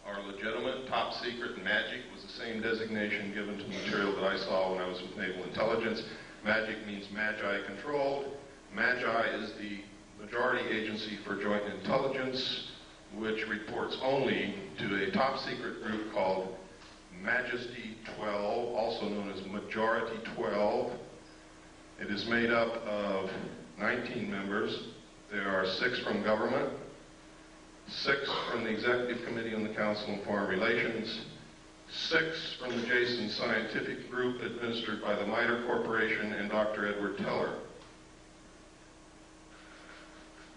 are legitimate. Top secret, magic was the same designation given to the material that I saw when I was with Naval Intelligence. Magic means Magi controlled. Magi is the majority agency for joint intelligence, which reports only to a top secret group called Majesty 12, also known as Majority 12. It is made up of 19 members. There are 6 from government, 6 from the Executive Committee on the Council on Foreign Relations, 6 from the Jason Scientific Group administered by the MITRE Corporation and Dr. Edward Teller.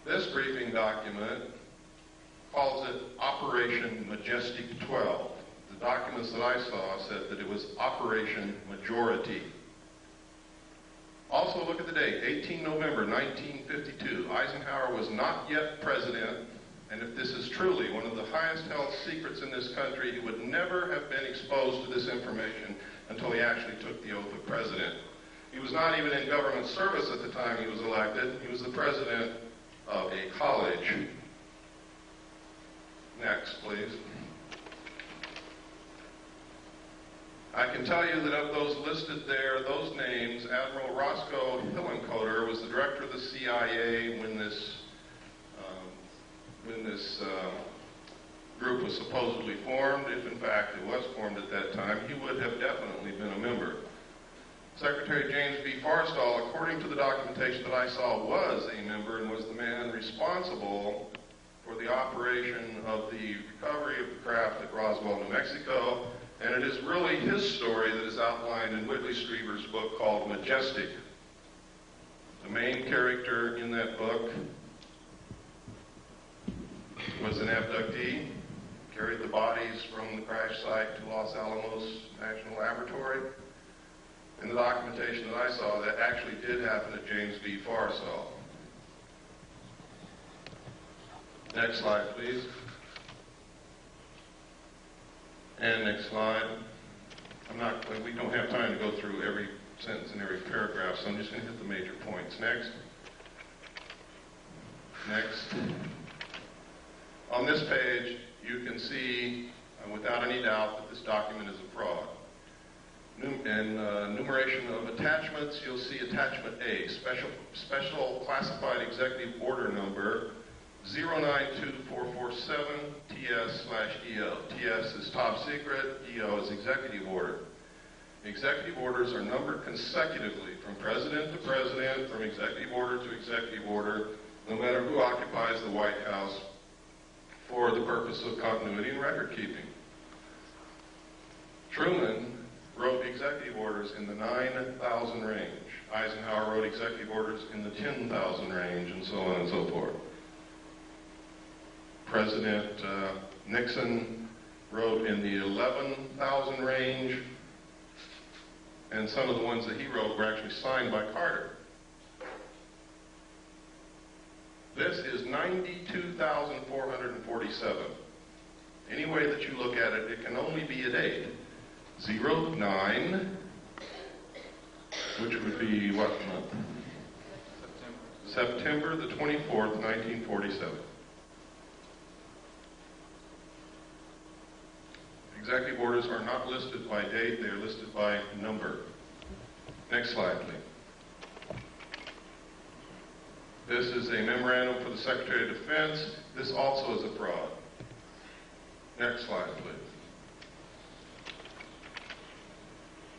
This briefing document calls it Operation Majestic 12. The documents that I saw said that it was Operation Majority. Also, look at the date, 18 November 1952. Eisenhower was not yet president, and if this is truly one of the highest held secrets in this country, he would never have been exposed to this information until he actually took the oath of president. He was not even in government service at the time he was elected. He was the president of a college. Next, please. I can tell you that of those listed there, those names, Admiral Roscoe Hillenkoetter was the director of the CIA when this group was supposedly formed. If in fact it was formed at that time, he would have definitely been a member. Secretary James B. Forrestal, according to the documentation that I saw, was a member and was the man responsible for the operation of the recovery of the craft at Roswell, New Mexico. And it is really his story that is outlined in Whitley Strieber's book called Majestic. The main character in that book was an abductee, carried the bodies from the crash site to Los Alamos National Laboratory. In the documentation that I saw, that actually did happen to James B. Forrestal. Next slide, please. And next slide. We don't have time to go through every sentence and every paragraph, so I'm just going to hit the major points. Next. Next. On this page, you can see, without any doubt, that this document is a fraud. In enumeration of attachments, you'll see attachment A, special classified executive order number 092447 TS/EO. TS is top secret, EO is executive order. Executive orders are numbered consecutively from president to president, from executive order to executive order, no matter who occupies the White House, for the purpose of continuity and record keeping. Truman wrote executive orders in the 9,000 range. Eisenhower wrote executive orders in the 10,000 range, and so on and so forth. President Nixon wrote in the 11,000 range, and some of the ones that he wrote were actually signed by Carter. This is 92,447. Any way that you look at it, it can only be a date. 09, which would be what month? September the 24th, 1947. Executive orders are not listed by date, they are listed by number. Next slide, please. This is a memorandum for the Secretary of Defense. This also is a fraud. Next slide, please.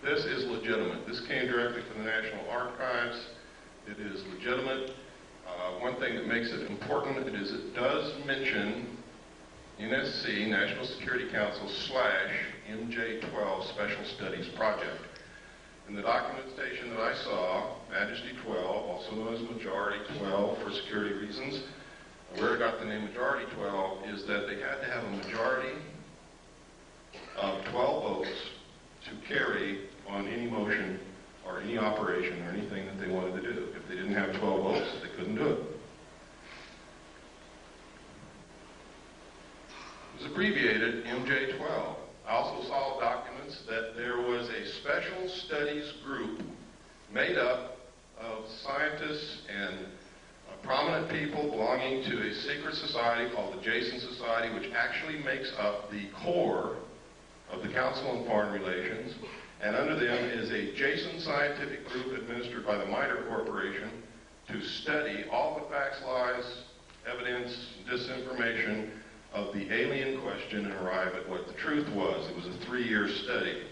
This is legitimate. This came directly from the National Archives. It is legitimate. One thing that makes it important is it does mention NSC, National Security Council / MJ-12 Special Studies Project. In the documentation that I saw, Majesty 12, also known as Majority 12 for security reasons, where it got the name Majority 12 is that they had to have a majority of 12 votes to carry on any motion or any operation or anything that they wanted to do. If they didn't have 12 votes, they couldn't do it. It was abbreviated MJ-12. I also saw documents that there was a special studies group made up of scientists and prominent people belonging to a secret society called the Jason Society, which actually makes up the core of the Council on Foreign Relations, and under them is a Jason scientific group administered by the MITRE Corporation to study all the facts, lies, evidence, disinformation of the alien question and arrive at what the truth was. It was a 3-year study.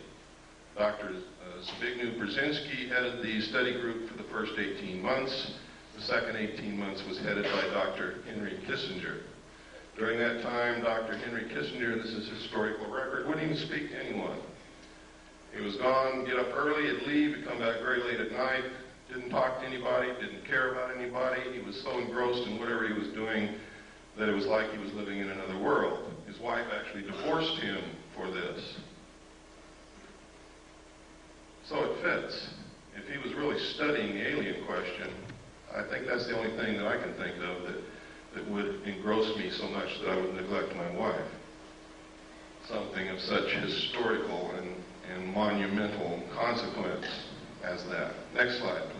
Dr. Zbigniew Brzezinski headed the study group for the first 18 months. The second 18 months was headed by Dr. Henry Kissinger. During that time, Dr. Henry Kissinger, this is historical record, wouldn't even speak to anyone. He was gone, get up early, he'd leave, he'd come back very late at night, didn't talk to anybody, didn't care about anybody. He was so engrossed in whatever he was doing that it was like he was living in another world. His wife actually divorced him for this. So it fits. If he was really studying the alien question, I think that's the only thing that I can think of that would engross me so much that I would neglect my wife. Something of such historical and monumental consequence as that. Next slide, please.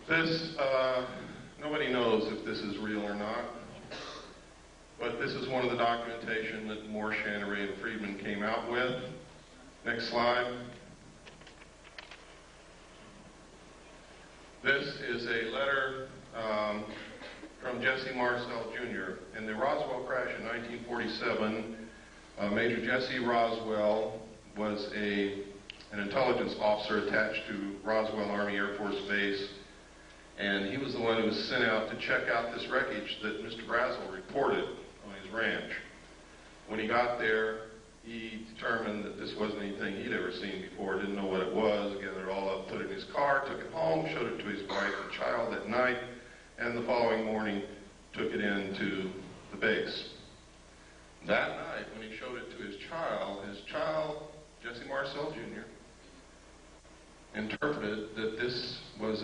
This, nobody knows if this is real or not, but this is one of the documentation that Moore, Channery, and Friedman came out with. Next slide. This is a letter from Jesse Marcel Jr. In the Roswell crash in 1947, Major Jesse Roswell was an intelligence officer attached to Roswell Army Air Force Base, and he was the one who was sent out to check out this wreckage that Mr. Brazel reported on his ranch. When he got there, he determined that this wasn't anything he'd ever seen before, didn't know what it was, gathered it all up, put it in his car, took it home, showed it to his wife and child that night, and the following morning took it into the base. That night, when he showed it to his child, Jesse Marcel Jr., interpreted that this was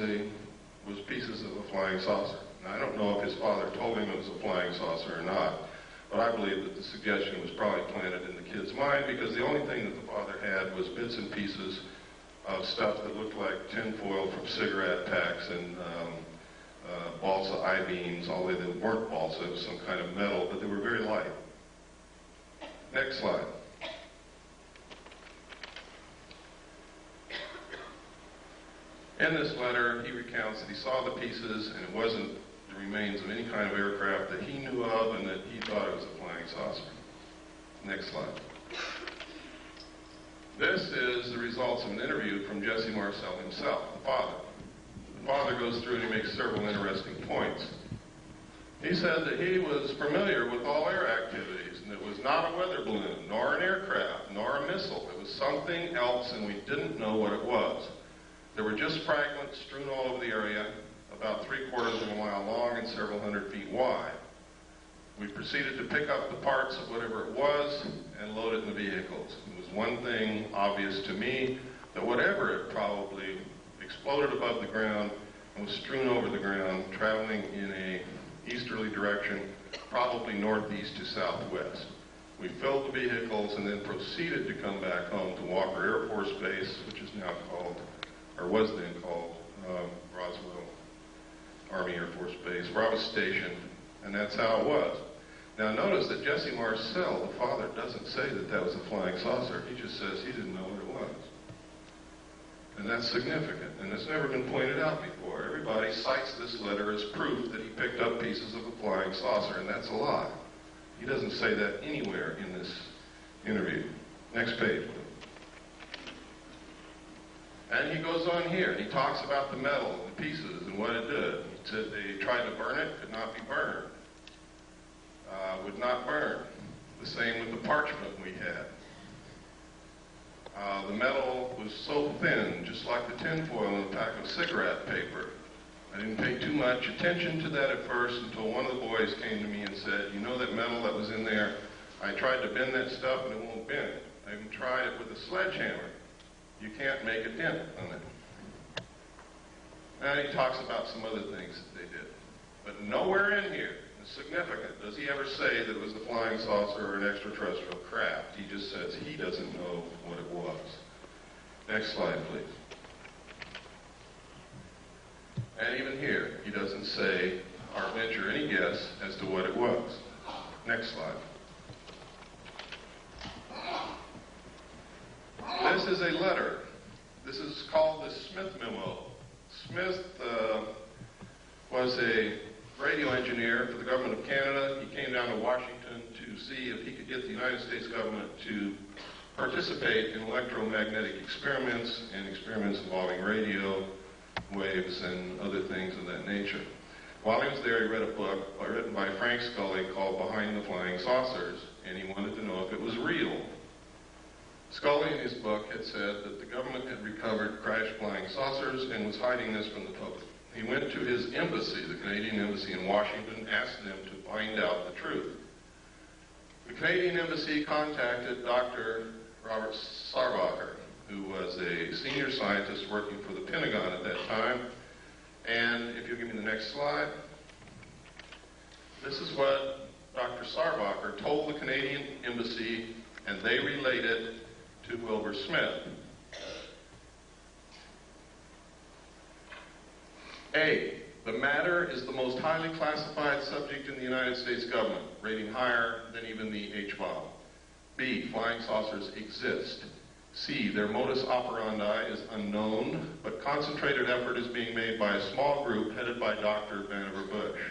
pieces of a flying saucer. And I don't know if his father told him it was a flying saucer or not, but I believe that the suggestion was probably planted in the kid's mind because the only thing that the father had was bits and pieces of stuff that looked like tinfoil from cigarette packs and balsa I-beams, although they weren't balsa, it was some kind of metal, but they were very light. Next slide. In this letter, he recounts that he saw the pieces and it wasn't the remains of any kind of aircraft that he knew of and that he thought it was a flying saucer. Next slide. This is the results of an interview from Jesse Marcel himself, the father. The father goes through and he makes several interesting points. He said that he was familiar with all air activities, and it was not a weather balloon, nor an aircraft, nor a missile. It was something else, and we didn't know what it was. There were just fragments strewn all over the area, about 3/4 of a mile long and several hundred feet wide. We proceeded to pick up the parts of whatever it was and load it in the vehicles. It was one thing obvious to me, that whatever it probably exploded above the ground and was strewn over the ground, traveling in a easterly direction, probably northeast to southwest. We filled the vehicles and then proceeded to come back home to Walker Air Force Base, which is now called, or was then called, Roswell Army Air Force Base, where I was stationed, and that's how it was. Now notice that Jesse Marcel, the father, doesn't say that that was a flying saucer. He just says he didn't know what it was. And that's significant, and it's never been pointed out before. Everybody cites this letter as proof that he picked up pieces of a flying saucer, and that's a lie. He doesn't say that anywhere in this interview. Next page. And he goes on here, and he talks about the metal and the pieces and what it did. He said they tried to burn it, could not be burned. Would not burn. The same with the parchment we had. The metal was so thin, just like the tinfoil in a pack of cigarette paper. I didn't pay too much attention to that at first until one of the boys came to me and said, you know that metal that was in there? I tried to bend that stuff and it won't bend. I even tried it with a sledgehammer. You can't make a dent on it. And he talks about some other things that they did. But nowhere in here is significant. Does he ever say that it was a flying saucer or an extraterrestrial craft? He just says he doesn't know what it was. Next slide, please. And even here, he doesn't say or venture any guess as to what it was. Next slide. This is a letter. This is called the Smith Memo. Smith was a radio engineer for the government of Canada. He came down to Washington to see if he could get the United States government to participate in electromagnetic experiments and experiments involving radio waves and other things of that nature. While he was there, he read a book written by Frank Scully called Behind the Flying Saucers, and he wanted to know if it was real. Scully in his book had said that the government had recovered crashed flying saucers and was hiding this from the public. He went to his embassy, the Canadian Embassy in Washington, asked them to find out the truth. The Canadian Embassy contacted Dr. Robert Sarbacher, who was a senior scientist working for the Pentagon at that time. And if you'll give me the next slide, this is what Dr. Sarbacher told the Canadian Embassy, and they relayed it to Wilbur Smith. A, the matter is the most highly classified subject in the United States government, rating higher than even the H-bomb. B, flying saucers exist. C, their modus operandi is unknown, but concentrated effort is being made by a small group headed by Dr. Vannevar Bush.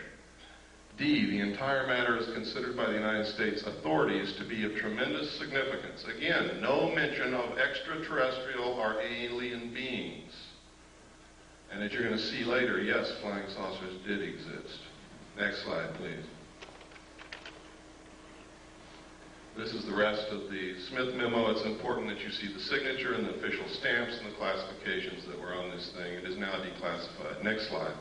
D, the entire matter is considered by the United States authorities to be of tremendous significance. Again, no mention of extraterrestrial or alien beings. And as you're going to see later, yes, flying saucers did exist. Next slide, please. This is the rest of the Smith Memo. It's important that you see the signature and the official stamps and the classifications that were on this thing. It is now declassified. Next slide.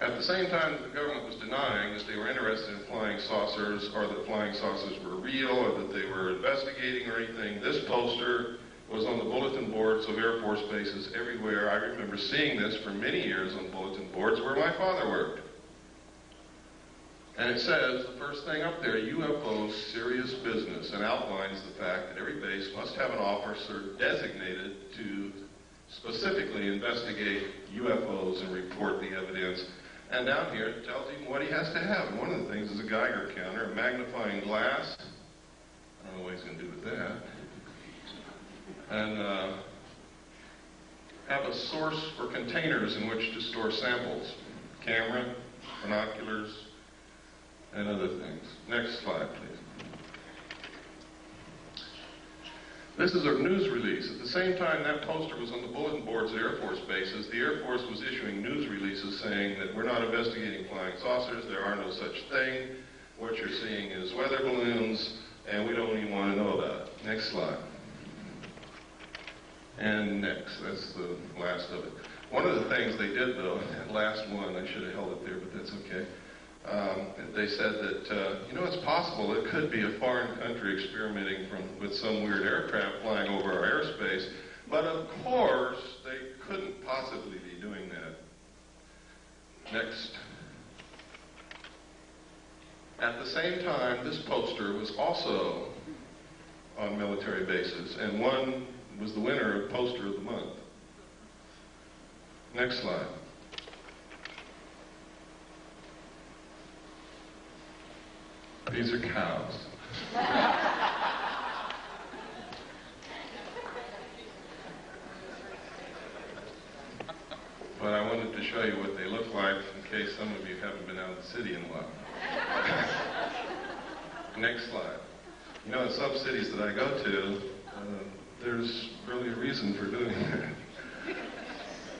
At the same time that the government was denying that they were interested in flying saucers or that flying saucers were real or that they were investigating or anything, this poster was on the bulletin boards of Air Force bases everywhere. I remember seeing this for many years on bulletin boards where my father worked. And it says, the first thing up there, UFOs, serious business, and outlines the fact that every base must have an officer designated to specifically investigate UFOs and report the evidence. And down here, it tells him what he has to have. And one of the things is a Geiger counter, a magnifying glass. I don't know what he's going to do with that. And have a source for containers in which to store samples. Camera, binoculars, and other things. Next slide, please. This is a news release. At the same time that poster was on the bulletin boards at Air Force bases, the Air Force was issuing news releases saying that we're not investigating flying saucers, there are no such thing, what you're seeing is weather balloons, and we don't even want to know about it. Next slide. And next, that's the last of it. One of the things they did, though, that last one, I should have held it there, but that's okay. They said that, it's possible it could be a foreign country experimenting with some weird aircraft flying over our airspace, but of course, they couldn't possibly be doing that. Next. At the same time, this poster was also on military bases, and one was the winner of Poster of the Month. Next slide. These are cows. But I wanted to show you what they look like in case some of you haven't been out of the city in a while. Next slide. In some cities that I go to, there's really a reason for doing that.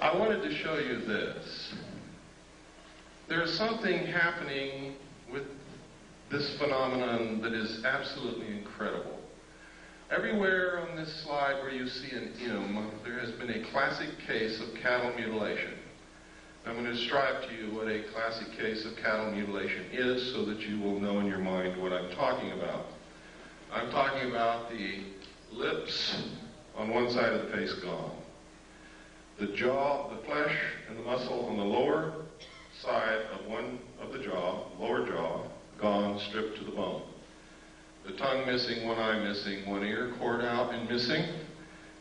I wanted to show you this. There's something happening with this phenomenon that is absolutely incredible. Everywhere on this slide where you see an M, there has been a classic case of cattle mutilation. I'm going to describe to you what a classic case of cattle mutilation is so that you will know in your mind what I'm talking about. I'm talking about the lips on one side of the face gone. The jaw, the flesh and the muscle on the lower side of one of the jaw, lower jaw, gone, stripped to the bone. The tongue missing, one eye missing, one ear cored out and missing.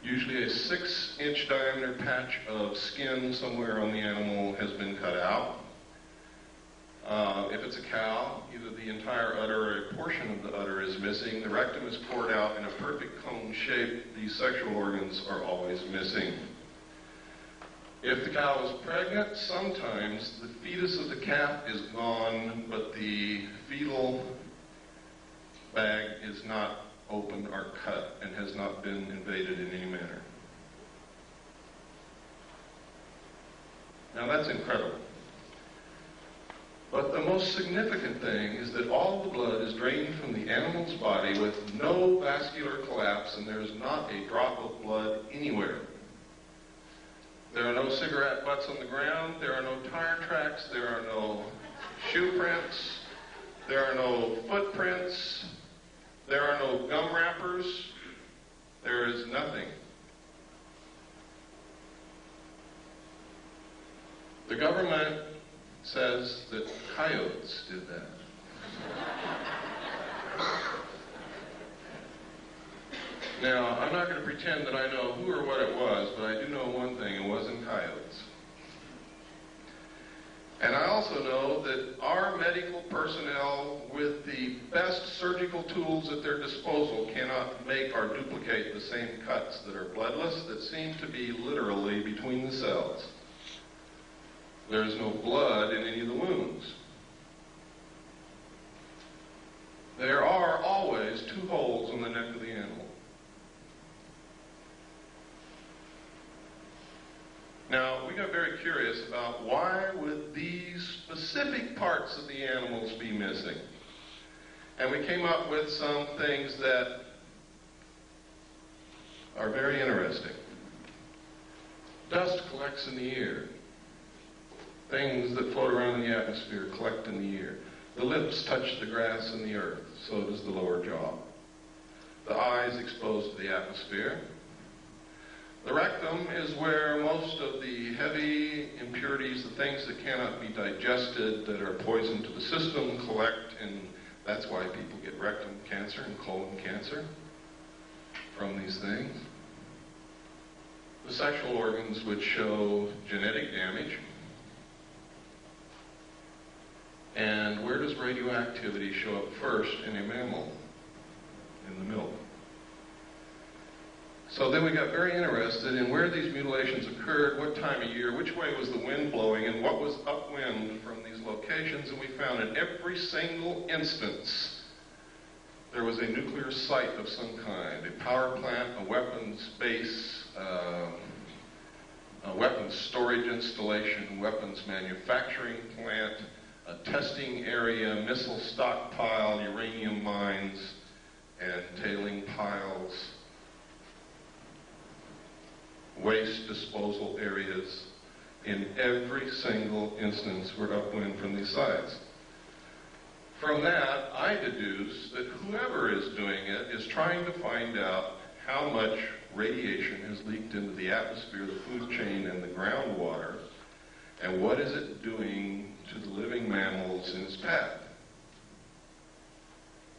Usually a 6-inch diameter patch of skin somewhere on the animal has been cut out. If it's a cow, either the entire udder or a portion of the udder is missing. The rectum is cored out in a perfect cone shape. These sexual organs are always missing. If the cow is pregnant, sometimes the fetus of the calf is gone, but the fetal bag is not opened or cut and has not been invaded in any manner. Now that's incredible. But the most significant thing is that all the blood is drained from the animal's body with no vascular collapse, and there's not a drop of blood anywhere. There are no cigarette butts on the ground, there are no tire tracks, there are no shoe prints, there are no footprints, there are no gum wrappers, there is nothing. The government says that coyotes did that. Now, I'm not going to pretend that I know who or what it was, but I do know one thing, it wasn't coyotes. And I also know that our medical personnel, with the best surgical tools at their disposal, cannot make or duplicate the same cuts that are bloodless, that seem to be literally between the cells. There is no blood in any of the wounds. There are always 2 holes on the neck of the animal. Now, we got very curious about why would these specific parts of the animals be missing? And we came up with some things that are very interesting. Dust collects in the ear. Things that float around in the atmosphere collect in the ear. The lips touch the grass and the earth, so does the lower jaw. The eyes exposed to the atmosphere. The rectum is where most of the heavy impurities, the things that cannot be digested, that are poison to the system, collect, and that's why people get rectum cancer and colon cancer from these things. The sexual organs which show genetic damage. And where does radioactivity show up first in a mammal? In the milk. So then we got very interested in where these mutilations occurred, what time of year, which way was the wind blowing, and what was upwind from these locations, and we found in every single instance there was a nuclear site of some kind, a power plant, a weapons base, a weapons storage installation, weapons manufacturing plant, a testing area, missile stockpile, uranium mines, and tailing piles, waste disposal areas. In every single instance were upwind from these sites. From that, I deduce that whoever is doing it is trying to find out how much radiation has leaked into the atmosphere, the food chain, and the groundwater, and what is it doing to the living mammals in its path.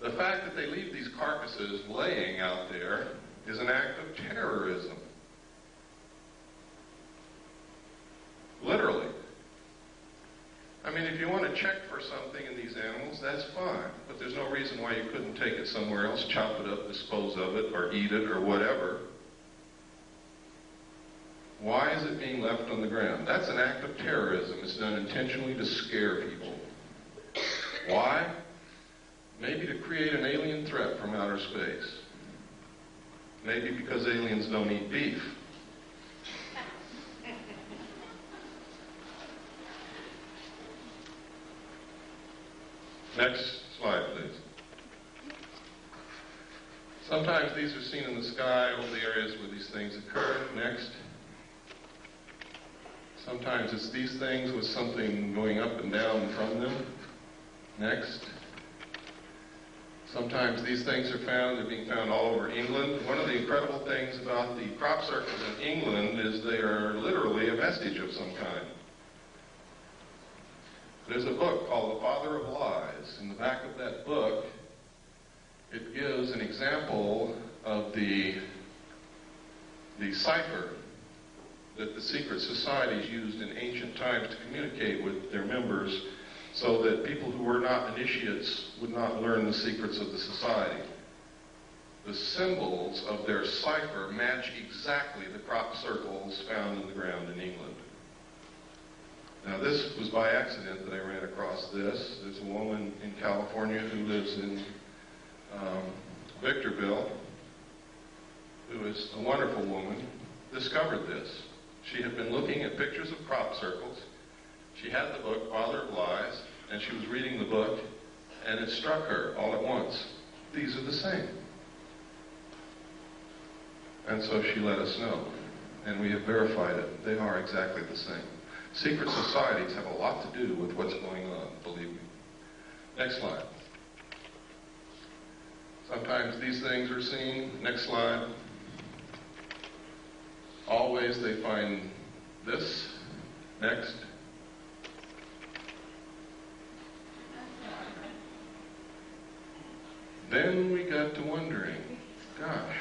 The fact that they leave these carcasses laying out there is an act of terrorism. Literally. I mean, if you want to check for something in these animals, that's fine. But there's no reason why you couldn't take it somewhere else, chop it up, dispose of it, or eat it, or whatever. Why is it being left on the ground? That's an act of terrorism. It's done intentionally to scare people. Why? Maybe to create an alien threat from outer space. Maybe because aliens don't eat beef. Next slide, please. Sometimes these are seen in the sky over the areas where these things occur. Next. Sometimes it's these things with something going up and down from them. Next. Sometimes these things are found, they're being found all over England. One of the incredible things about the crop circles in England is they are literally a vestige of some kind. There's a book called The Father of Lies. In the back of that book, it gives an example of the cipher that the secret societies used in ancient times to communicate with their members so that people who were not initiates would not learn the secrets of the society. The symbols of their cipher match exactly the crop circles found in the ground in England. Now, this was by accident that I ran across this. There's a woman in California who lives in Victorville, who is a wonderful woman, discovered this. She had been looking at pictures of crop circles. She had the book, Father of Lies, and she was reading the book, and it struck her all at once. These are the same. And so she let us know, and we have verified it. They are exactly the same. Secret societies have a lot to do with what's going on, believe me. Next slide. Sometimes these things are seen. Next slide. Always they find this. Next. Then we got to wondering, gosh,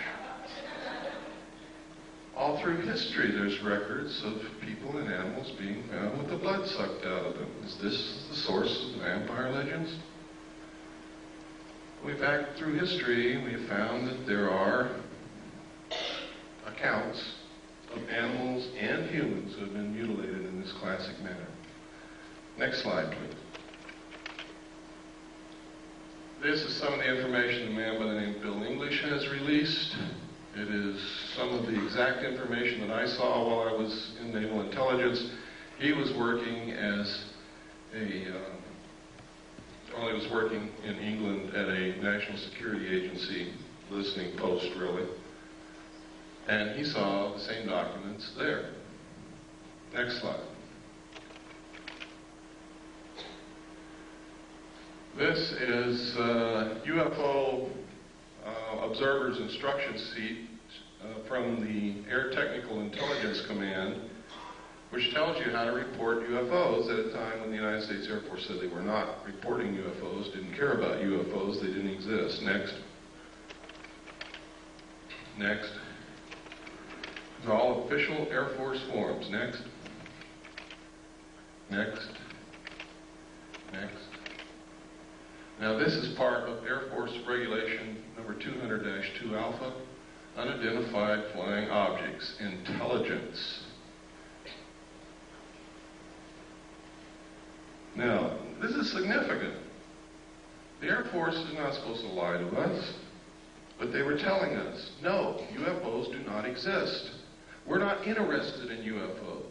all through history there's records of people and animals being found with the blood sucked out of them. Is this the source of the vampire legends? Back through history, we have found that there are accounts of animals and humans who have been mutilated in this classic manner. Next slide, please. This is some of the information a man by the name of Bill English has released. It is some of the exact information that I saw while I was in naval intelligence. He was working as he was working in England at a national security agency, listening post really, and he saw the same documents there. Next slide. This is UFO observer's instruction from the Air Technical Intelligence Command, which tells you how to report UFOs at a time when the United States Air Force said they were not reporting UFOs, didn't care about UFOs, they didn't exist. Next. Next. These are all official Air Force forms. Next. Next. Next. Now this is part of Air Force Regulation number 200-2 Alpha, unidentified flying objects, intelligence. Now, this is significant. The Air Force is not supposed to lie to us, but they were telling us, no, UFOs do not exist. We're not interested in UFOs.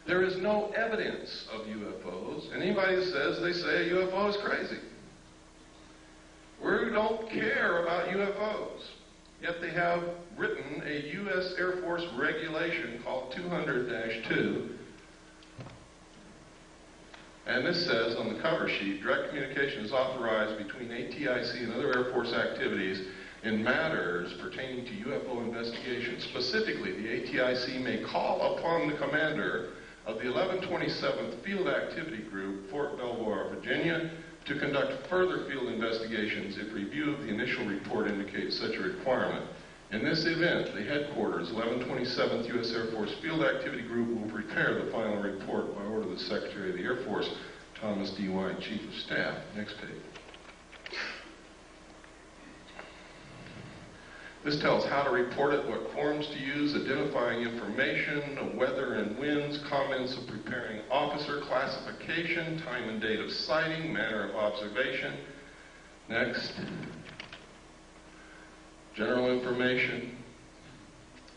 There is no evidence of UFOs, and anybody that says they say a UFO is crazy. We don't care about UFOs. Yet they have written a U.S. Air Force regulation called 200-2. And this says on the cover sheet, direct communication is authorized between ATIC and other Air Force activities in matters pertaining to UFO investigation. Specifically, the ATIC may call upon the commander of the 1127th Field Activity Group, Fort Belvoir, Virginia, to conduct further field investigations if review of the initial report indicates such a requirement. In this event, the headquarters, 1127th U.S. Air Force Field Activity Group, will prepare the final report by order of the Secretary of the Air Force, Thomas D. White, Chief of Staff. Next page. This tells how to report it, what forms to use, identifying information, weather and winds, comments of preparing officer, classification, time and date of sighting, manner of observation. Next. General information,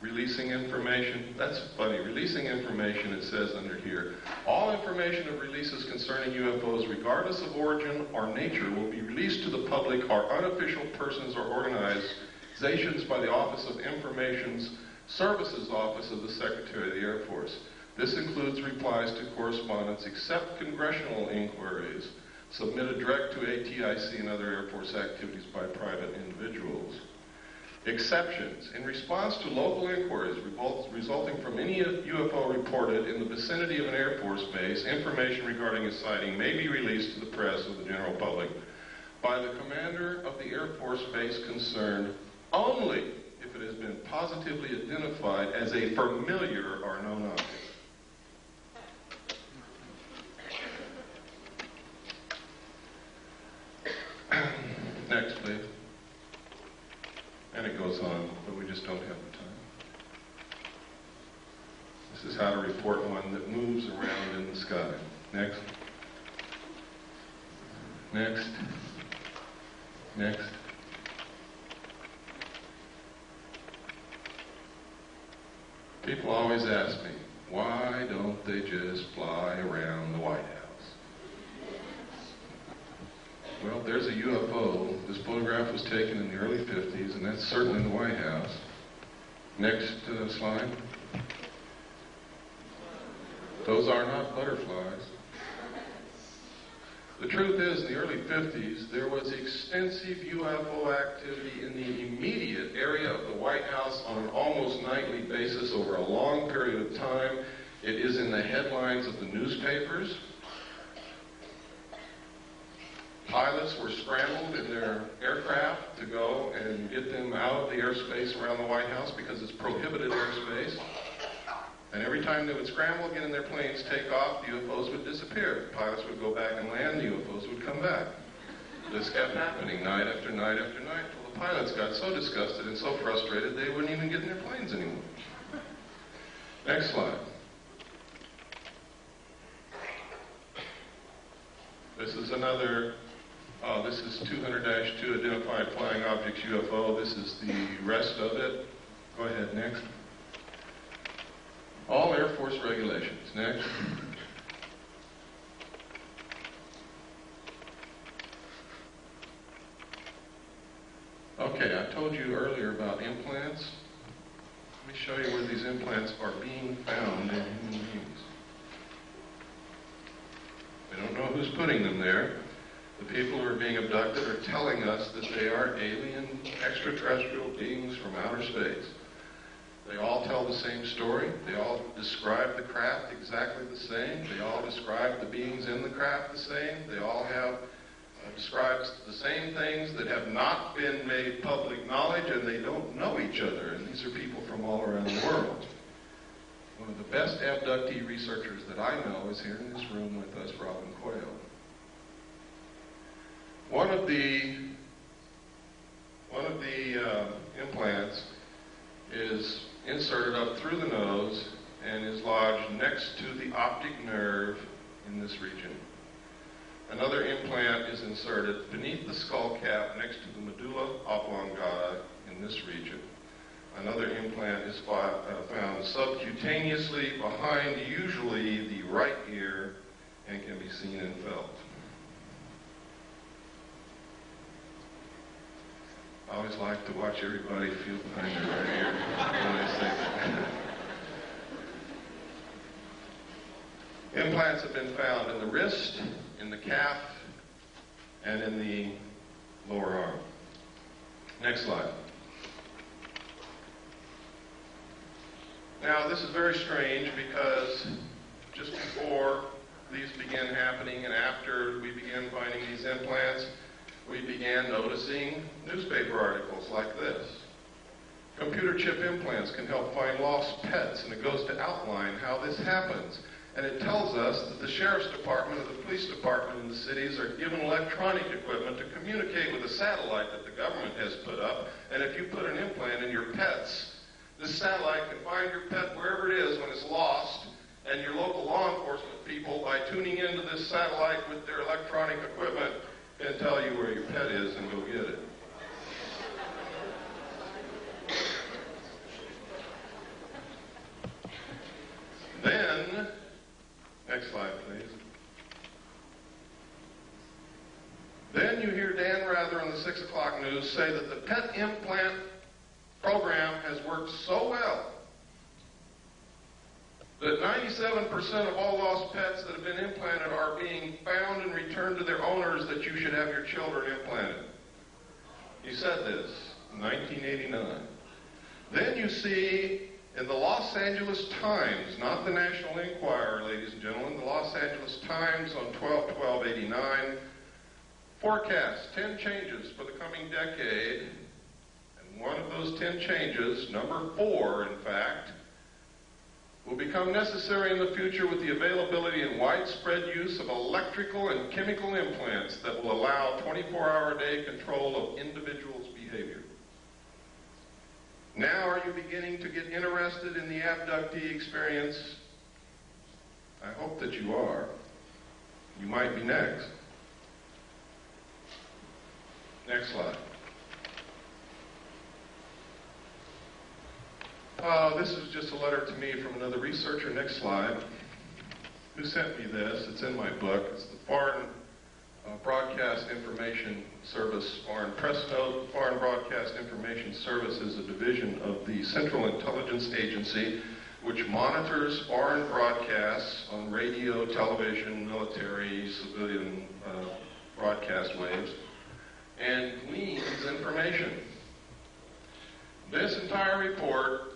releasing information. That's funny. Releasing information, it says under here. All information of releases concerning UFOs, regardless of origin or nature, will be released to the public or unofficial persons or organizations by the Office of Information Services Office of the Secretary of the Air Force. This includes replies to correspondence, except congressional inquiries, submitted direct to ATIC and other Air Force activities by private individuals. Exceptions. In response to local inquiries resulting from any UFO reported in the vicinity of an Air Force base, information regarding a sighting may be released to the press or the general public by the commander of the Air Force base concerned only if it has been positively identified as a familiar or known object. Next, please. And it goes on, but we just don't have the time. This is how to report one that moves around in the sky. Next. Next. Next. People always ask me, why don't they just fly around the White House? Well, there's a UFO. This photograph was taken in the early 50s, and that's certainly the White House. Next slide. Those are not butterflies. The truth is, in the early 50s, there was extensive UFO activity in the immediate area of the White House on an almost nightly basis over a long period of time. It is in the headlines of the newspapers. Pilots were scrambled in their aircraft to go and get them out of the airspace around the White House because it's prohibited airspace. And every time they would scramble, get in their planes, take off, the UFOs would disappear. The pilots would go back and land, the UFOs would come back. This kept happening night after night after night until the pilots got so disgusted and so frustrated they wouldn't even get in their planes anymore. Next slide. This is another, this is 200-2 identified flying objects UFO. This is the rest of it. Go ahead, next. All Air Force regulations. Next. Okay, I told you earlier about implants. Let me show you where these implants are being found in human beings. We don't know who's putting them there. The people who are being abducted are telling us that they are alien extraterrestrial beings from outer space. They all tell the same story. They all describe the craft exactly the same. They all describe the beings in the craft the same. They all have describes the same things that have not been made public knowledge, and they don't know each other. And these are people from all around the world. One of the best abductee researchers that I know is here in this room with us, Robin Quayle. One of the implants is inserted up through the nose and is lodged next to the optic nerve in this region. Another implant is inserted beneath the skull cap next to the medulla oblongata in this region. Another implant is found subcutaneously behind usually the right ear and can be seen and felt. I always like to watch everybody feel behind their right ear when I say that. Implants have been found in the wrist, in the calf, and in the lower arm. Next slide. Now, this is very strange because just before these began happening and after we began finding these implants, we began noticing newspaper articles like this. Computer chip implants can help find lost pets, and it goes to outline how this happens. And it tells us that the sheriff's department or the police department in the cities are given electronic equipment to communicate with a satellite that the government has put up. And if you put an implant in your pets, this satellite can find your pet wherever it is when it's lost, and your local law enforcement people, by tuning into this satellite with their electronic equipment, can tell you where your pet is and go get it. Then, next slide, please. Then you hear Dan Rather on the 6 o'clock news say that the pet implant program has worked so well that 97% of all lost pets that have been implanted are being found and returned to their owners, that you should have your children implanted. He said this in 1989. Then you see in the Los Angeles Times, not the National Enquirer, ladies and gentlemen, the Los Angeles Times on 12/12/89, forecast 10 changes for the coming decade. And one of those 10 changes, number 4 in fact, will become necessary in the future with the availability and widespread use of electrical and chemical implants that will allow 24-hour-a-day control of individuals' behavior. Now, are you beginning to get interested in the abductee experience? I hope that you are. You might be next. Next slide. This is just a letter to me from another researcher. Next slide. Who sent me this? It's in my book. It's the Foreign Broadcast Information Service, Foreign Press Note. Foreign Broadcast Information Service is a division of the Central Intelligence Agency, which monitors foreign broadcasts on radio, television, military, civilian broadcast waves, and gleans information. This entire report,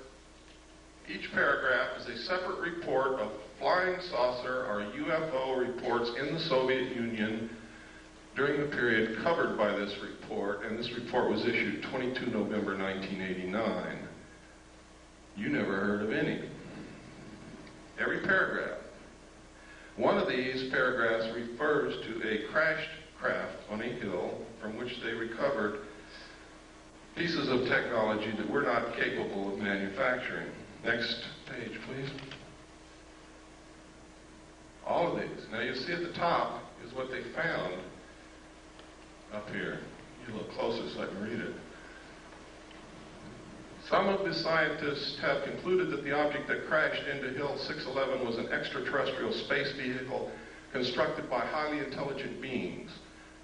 each paragraph is a separate report of flying saucer or UFO reports in the Soviet Union during the period covered by this report, and this report was issued 22 November 1989. You never heard of any. Every paragraph. One of these paragraphs refers to a crashed craft on a hill from which they recovered pieces of technology that we're not capable of manufacturing. Next page, please. All of these. Now you see at the top is what they found up here. You look closer so I can read it. Some of the scientists have concluded that the object that crashed into Hill 611 was an extraterrestrial space vehicle constructed by highly intelligent beings.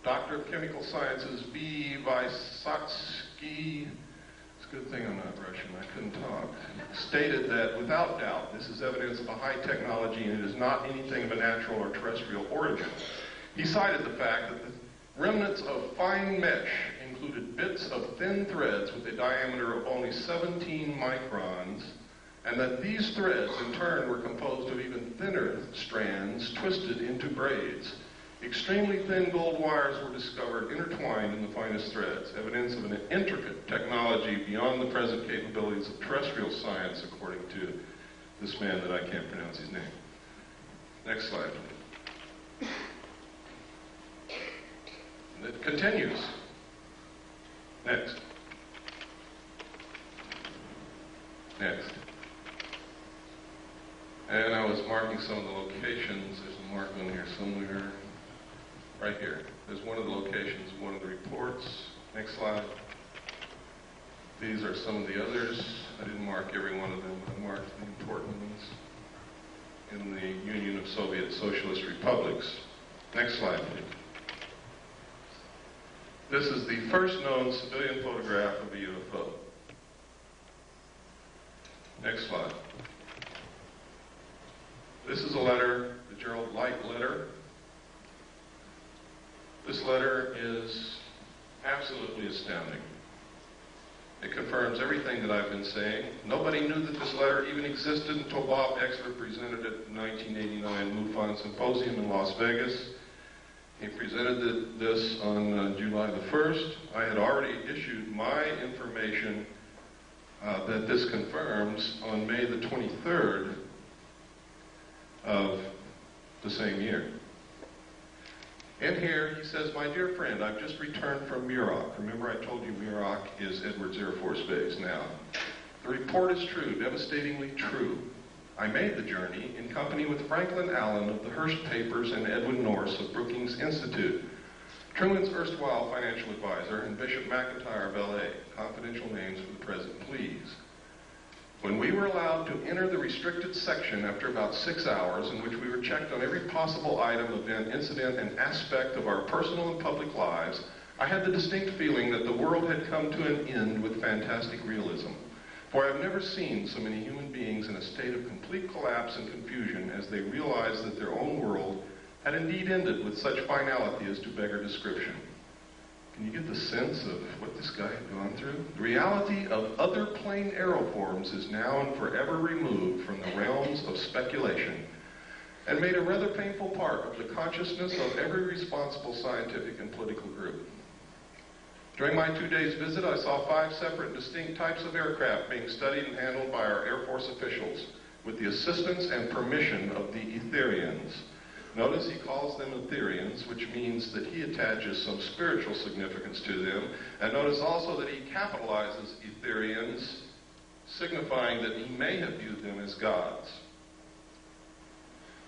Doctor of Chemical Sciences B. Vysotsky, it's a good thing I'm not Russian, I couldn't talk, stated that without doubt this is evidence of a high technology and it is not anything of a natural or terrestrial origin. He cited the fact that the remnants of fine mesh included bits of thin threads with a diameter of only 17 microns, and that these threads in turn were composed of even thinner strands twisted into braids. Extremely thin gold wires were discovered intertwined in the finest threads, evidence of an intricate technology beyond the present capabilities of terrestrial science, according to this man that I can't pronounce his name. Next slide, please. And it continues. Next. Next. And I was marking some of the locations. There's a mark on here somewhere. Right here. There's one of the locations, one of the reports. Next slide. These are some of the others. I didn't mark every one of them. I marked the important ones in the Union of Soviet Socialist Republics. Next slide, please. This is the first known civilian photograph of a UFO. Next slide. This is a letter, the Gerald Light letter. This letter is absolutely astounding. It confirms everything that I've been saying. Nobody knew that this letter even existed until Bob Exler presented it at the 1989 MUFON Symposium in Las Vegas. He presented this on July the 1st. I had already issued my information that this confirms on May the 23rd of the same year. In here, he says, "My dear friend, I've just returned from Muroc." Remember I told you Muroc is Edwards Air Force Base now. "The report is true, devastatingly true. I made the journey in company with Franklin Allen of the Hearst Papers and Edwin Norse of Brookings Institute, Truman's erstwhile financial advisor, and Bishop McIntyre of LA. Confidential names for the present, please. When we were allowed to enter the restricted section after about 6 hours, in which we were checked on every possible item, event, incident, and aspect of our personal and public lives, I had the distinct feeling that the world had come to an end with fantastic realism. For I have never seen so many human beings in a state of complete collapse and confusion as they realized that their own world had indeed ended with such finality as to beggar description." Can you get the sense of what this guy had gone through? "The reality of other plane aeroforms is now and forever removed from the realms of speculation and made a rather painful part of the consciousness of every responsible scientific and political group. During my 2 days visit, I saw 5 separate and distinct types of aircraft being studied and handled by our Air Force officials with the assistance and permission of the Etherians." Notice he calls them Etherians, which means that he attaches some spiritual significance to them. And notice also that he capitalizes Etherians, signifying that he may have viewed them as gods.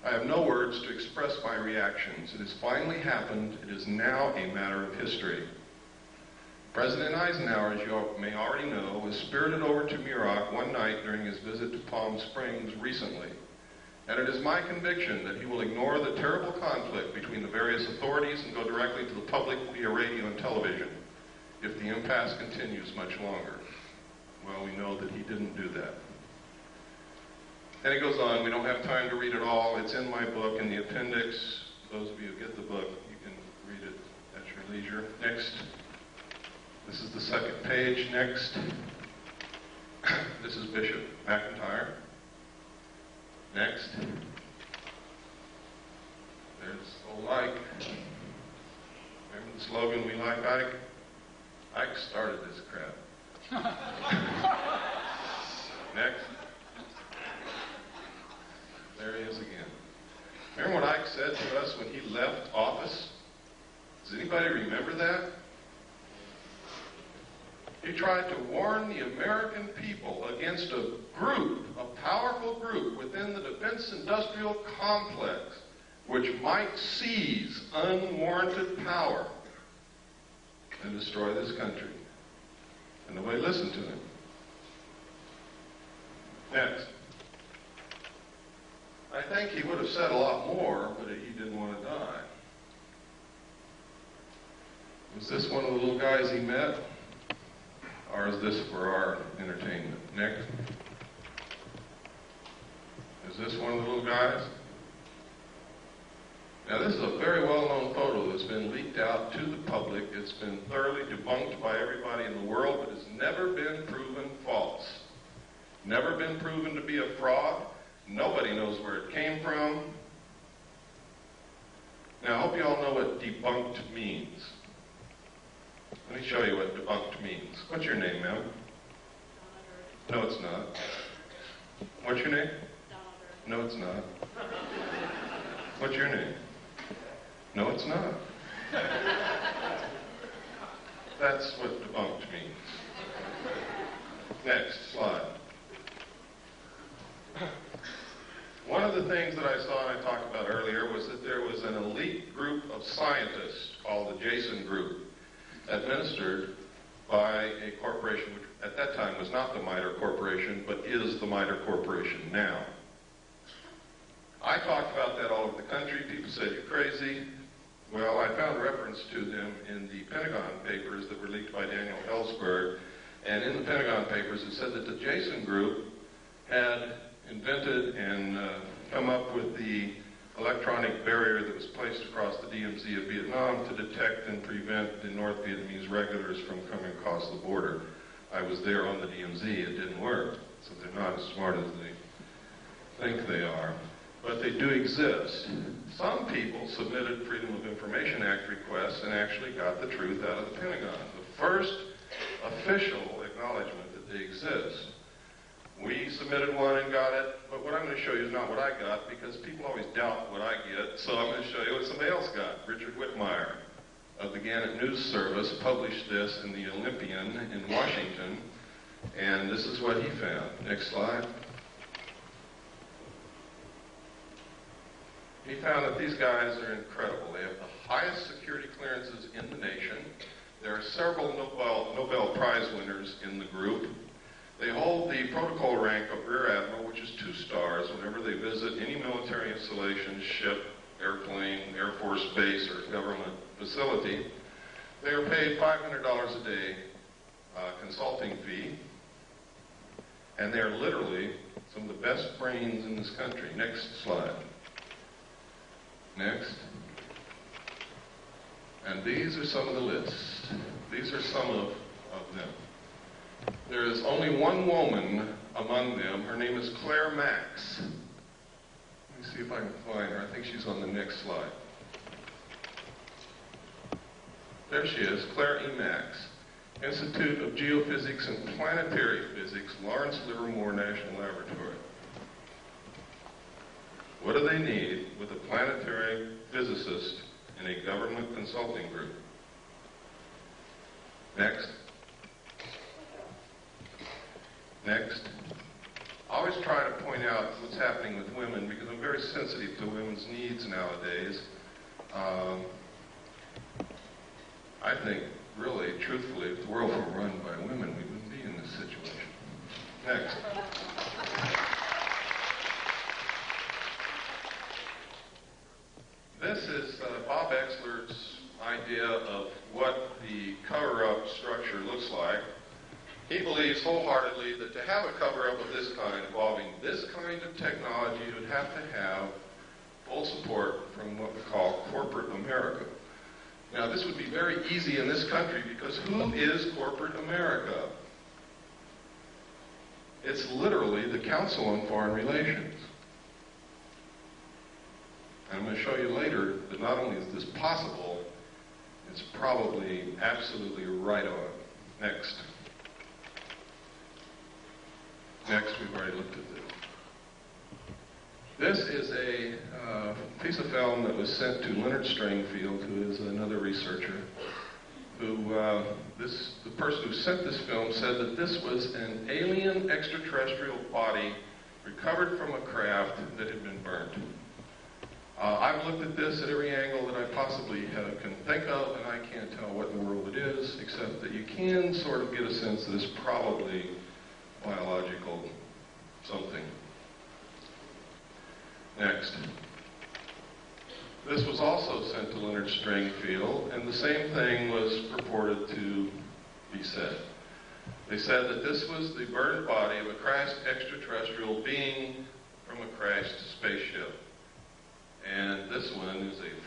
I have no words to express my reactions. It has finally happened. It is now a matter of history. President Eisenhower, as you may already know, was spirited over to Muroc one night during his visit to Palm Springs recently. And it is my conviction that he will ignore the terrible conflict between the various authorities and go directly to the public via radio and television if the impasse continues much longer. Well, we know that he didn't do that. And it goes on. We don't have time to read it all. It's in my book in the appendix. Those of you who get the book, you can read it at your leisure. Next. This is the second page. Next. This is Bishop McIntyre. Next. There's old Ike. Remember the slogan, "We like Ike"? Ike started this crap. Next. There he is again. Remember what Ike said to us when he left office? Does anybody remember that? He tried to warn the American people against a group, a powerful group within the defense industrial complex, which might seize unwarranted power and destroy this country. And nobody listened to him. Next. I think he would have said a lot more, but he didn't want to die. Was this one of the little guys he met? Or is this for our entertainment? Next. Is this one of the little guys? Now, this is a very well-known photo that's been leaked out to the public. It's been thoroughly debunked by everybody in the world, but it's never been proven false. Never been proven to be a fraud. Nobody knows where it came from. Now, I hope you all know what debunked means. Let me show you what debunked means. What's your name, ma'am? No, it's not. What's your name? No, it's not. What's your name? No, it's not. That's what debunked means. Next slide. One of the things that I saw and I talked about earlier was that there was an elite group of scientists called the Jason Group, administered by a corporation which at that time was not the MITRE Corporation, but is the MITRE Corporation now. I talked about that all over the country. People said, you're crazy. Well, I found reference to them in the Pentagon papers that were leaked by Daniel Ellsberg. And in the Pentagon papers, it said that the Jason Group had invented and come up with the electronic barrier that was placed across the DMZ of Vietnam to detect and prevent the North Vietnamese regulars from coming across the border. I was there on the DMZ. It didn't work. So they're not as smart as they think they are. But they do exist. Some people submitted Freedom of Information Act requests and actually got the truth out of the Pentagon. The first official acknowledgement that they exist. We submitted one and got it, but what I'm going to show you is not what I got, because people always doubt what I get, so I'm going to show you what somebody else got. Richard Whitmire of the Gannett News Service published this in the Olympian in Washington, and this is what he found. Next slide. He found that these guys are incredible. They have the highest security clearances in the nation. There are several Nobel Prize winners in the group. They hold the protocol rank of Rear Admiral, which is 2 stars whenever they visit any military installation, ship, airplane, Air Force base, or government facility. They are paid $500 a day consulting fee, and they are literally some of the best brains in this country. Next slide. Next. And these are some of the lists. These are some of them. There is only one woman among them. Her name is Claire Max. Let me see if I can find her. I think she's on the next slide. There she is, Claire E. Max. Institute of Geophysics and Planetary Physics, Lawrence Livermore National Laboratory. What do they need with a planetary physicist in a government consulting group? Next. Next. I always try to point out what's happening with women because I'm very sensitive to women's needs nowadays. I think, really, truthfully, if the world were run by women, we wouldn't be in this situation. Next. This is Bob Exler's idea of what the cover-up structure looks like. He believes wholeheartedly that to have a cover-up of this kind, involving this kind of technology, you would have to have full support from what we call corporate America. Now, this would be very easy in this country because who is corporate America? It's literally the Council on Foreign Relations. And I'm going to show you later that not only is this possible, it's probably absolutely right on. Next. Next, we've already looked at this. This is a piece of film that was sent to Leonard Stringfield, who is another researcher, who, the person who sent this film said that this was an alien extraterrestrial body recovered from a craft that had been burnt. I've looked at this at every angle that I possibly can think of, and I can't tell what in the world it is, except that you can sort of get a sense that it's probably biological something. Next. This was also sent to Leonard Stringfield, and the same thing was purported to be said. They said that this was the burned body of a crashed extraterrestrial being from a crashed spaceship. And this one is a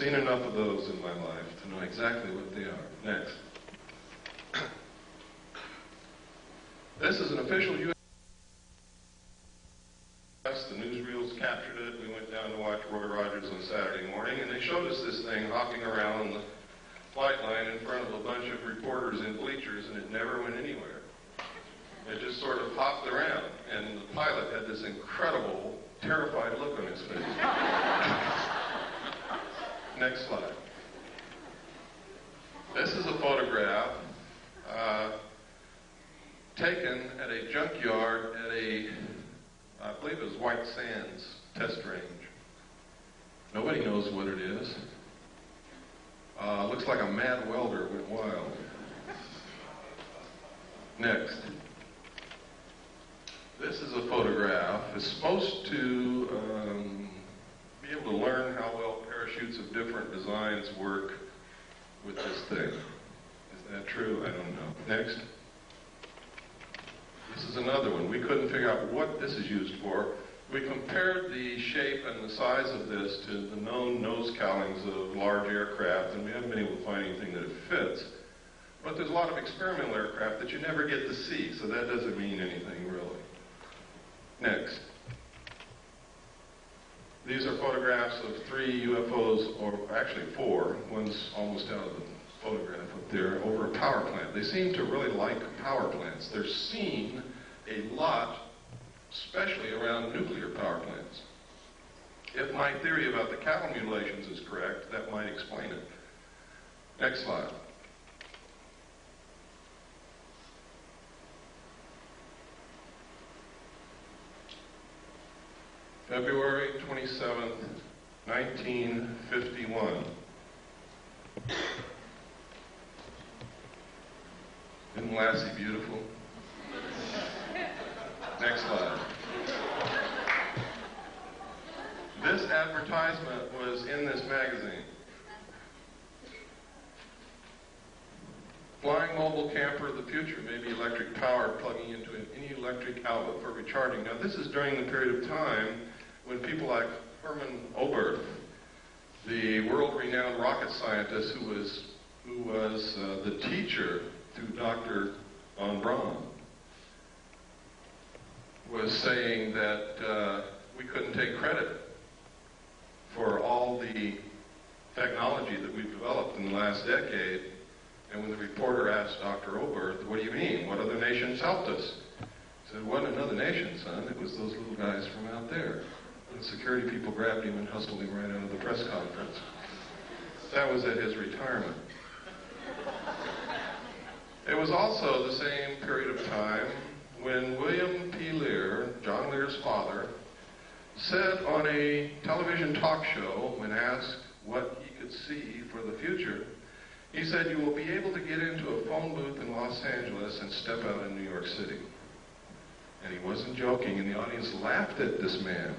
seen enough of those in my life to know exactly what they are. Next. This is an official U.S. The newsreels captured it. We went down to watch Roy Rogers on Saturday morning, and they showed us this thing hopping around the flight line in front of a bunch of reporters in bleachers, and it never went anywhere. It just sort of hopped around, and the pilot had this incredible, terrified look on his face. Next slide. This is a photograph taken at a junkyard at a, I believe it was White Sands test range. Nobody knows what it is. Looks like a mad welder went wild. Next. This is a photograph. It's supposed to be able to learn how well parachutes of different designs work with this thing. Is that true? I don't know. Next. This is another one. We couldn't figure out what this is used for. We compared the shape and the size of this to the known nose cowlings of large aircraft, and we haven't been able to find anything that it fits. But there's a lot of experimental aircraft that you never get to see, so that doesn't mean anything really. Next. These are photographs of 3 UFOs, or actually 4. One's almost out of the photograph up there, over a power plant. They seem to really like power plants. They're seen a lot, especially around nuclear power plants. If my theory about the cattle mutilations is correct, that might explain it. Next slide. February 27th, 1951. Isn't Lassie beautiful? Next slide. This advertisement was in this magazine. Flying mobile camper of the future may be electric powered, plugging into any electric outlet for recharging. Now this is during the period of time when people like Herman Oberth, the world-renowned rocket scientist who was the teacher to Dr. von Braun, was saying that we couldn't take credit for all the technology that we've developed in the last decade. And when the reporter asked Dr. Oberth, what do you mean? What other nations helped us? He said, it wasn't another nation, son. It was those little guys from out there. And the security people grabbed him and hustled him right out of the press conference. That was at his retirement. It was also the same period of time when William P. Lear, John Lear's father, said on a television talk show, when asked what he could see for the future, he said, you will be able to get into a phone booth in Los Angeles and step out in New York City. And he wasn't joking, and the audience laughed at this man.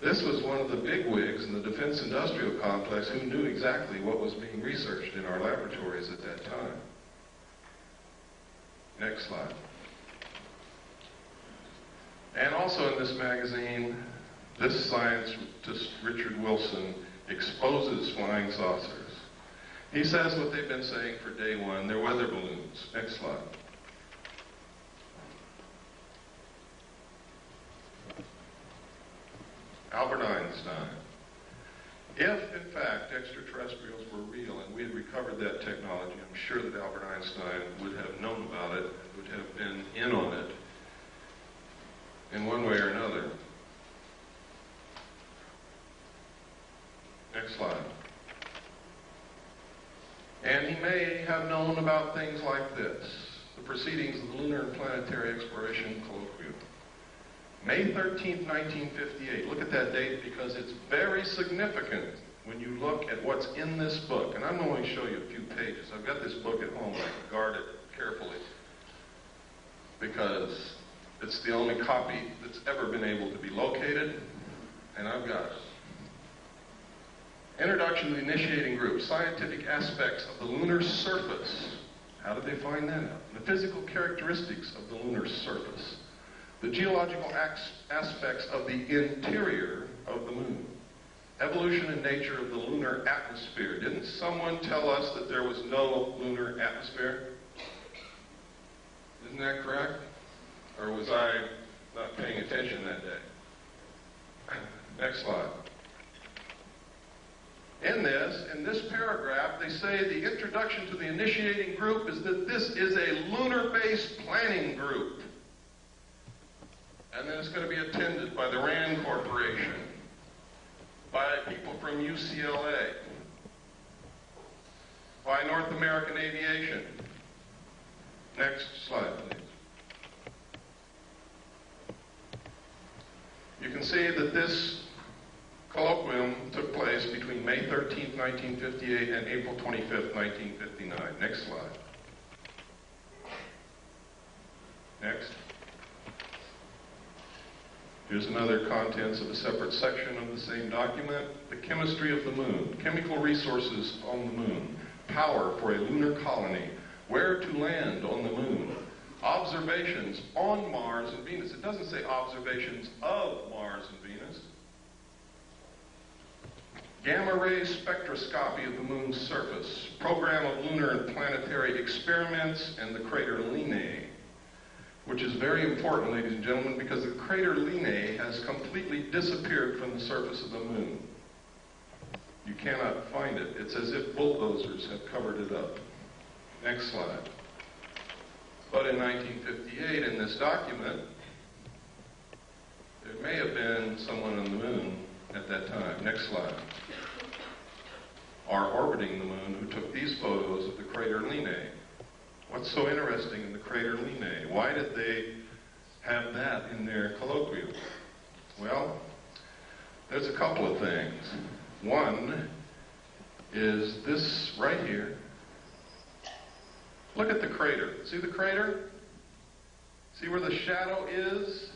This was one of the bigwigs in the defense industrial complex who knew exactly what was being researched in our laboratories at that time. Next slide. And also in this magazine, this scientist, Richard Wilson, exposes flying saucers. He says what they've been saying for day one, they're weather balloons. Next slide. Albert Einstein. If, in fact, extraterrestrials were real and we had recovered that technology, I'm sure that Albert Einstein would have known about it, would have been in on it in one way or another. Next slide. And he may have known about things like this, the proceedings of the Lunar and Planetary Exploration Colloquium. May 13th, 1958. Look at that date because it's very significant when you look at what's in this book. And I'm going to show you a few pages. I've got this book at home. I guard it carefully because it's the only copy that's ever been able to be located, and I've got it. Introduction to the Initiating Group, Scientific Aspects of the Lunar Surface. How did they find that out? The physical characteristics of the lunar surface. The geological aspects of the interior of the moon. Evolution and nature of the lunar atmosphere. Didn't someone tell us that there was no lunar atmosphere? Isn't that correct? Or was I not paying attention that day? Next slide. In this paragraph, they say the introduction to the initiating group is that this is a lunar-based planning group. And then it's going to be attended by the RAND Corporation, by people from UCLA, by North American Aviation. Next slide, please. You can see that this colloquium took place between May 13, 1958 and April 25, 1959. Next slide. Next. Here's another contents of a separate section of the same document. The chemistry of the moon, chemical resources on the moon, power for a lunar colony, where to land on the moon, observations on Mars and Venus. It doesn't say observations of Mars and Venus. Gamma ray spectroscopy of the moon's surface, program of lunar and planetary experiments, and the crater Linnae, which is very important, ladies and gentlemen, because the crater Linnae has completely disappeared from the surface of the moon. You cannot find it. It's as if bulldozers have covered it up. Next slide. But in 1958, in this document, there may have been someone on the moon at that time. Next slide. Are orbiting the moon who took these photos of the crater Linnae. What's so interesting in the crater Linnae? Why did they have that in their colloquium? Well, there's a couple of things. One is this right here. Look at the crater. See the crater? See where the shadow is?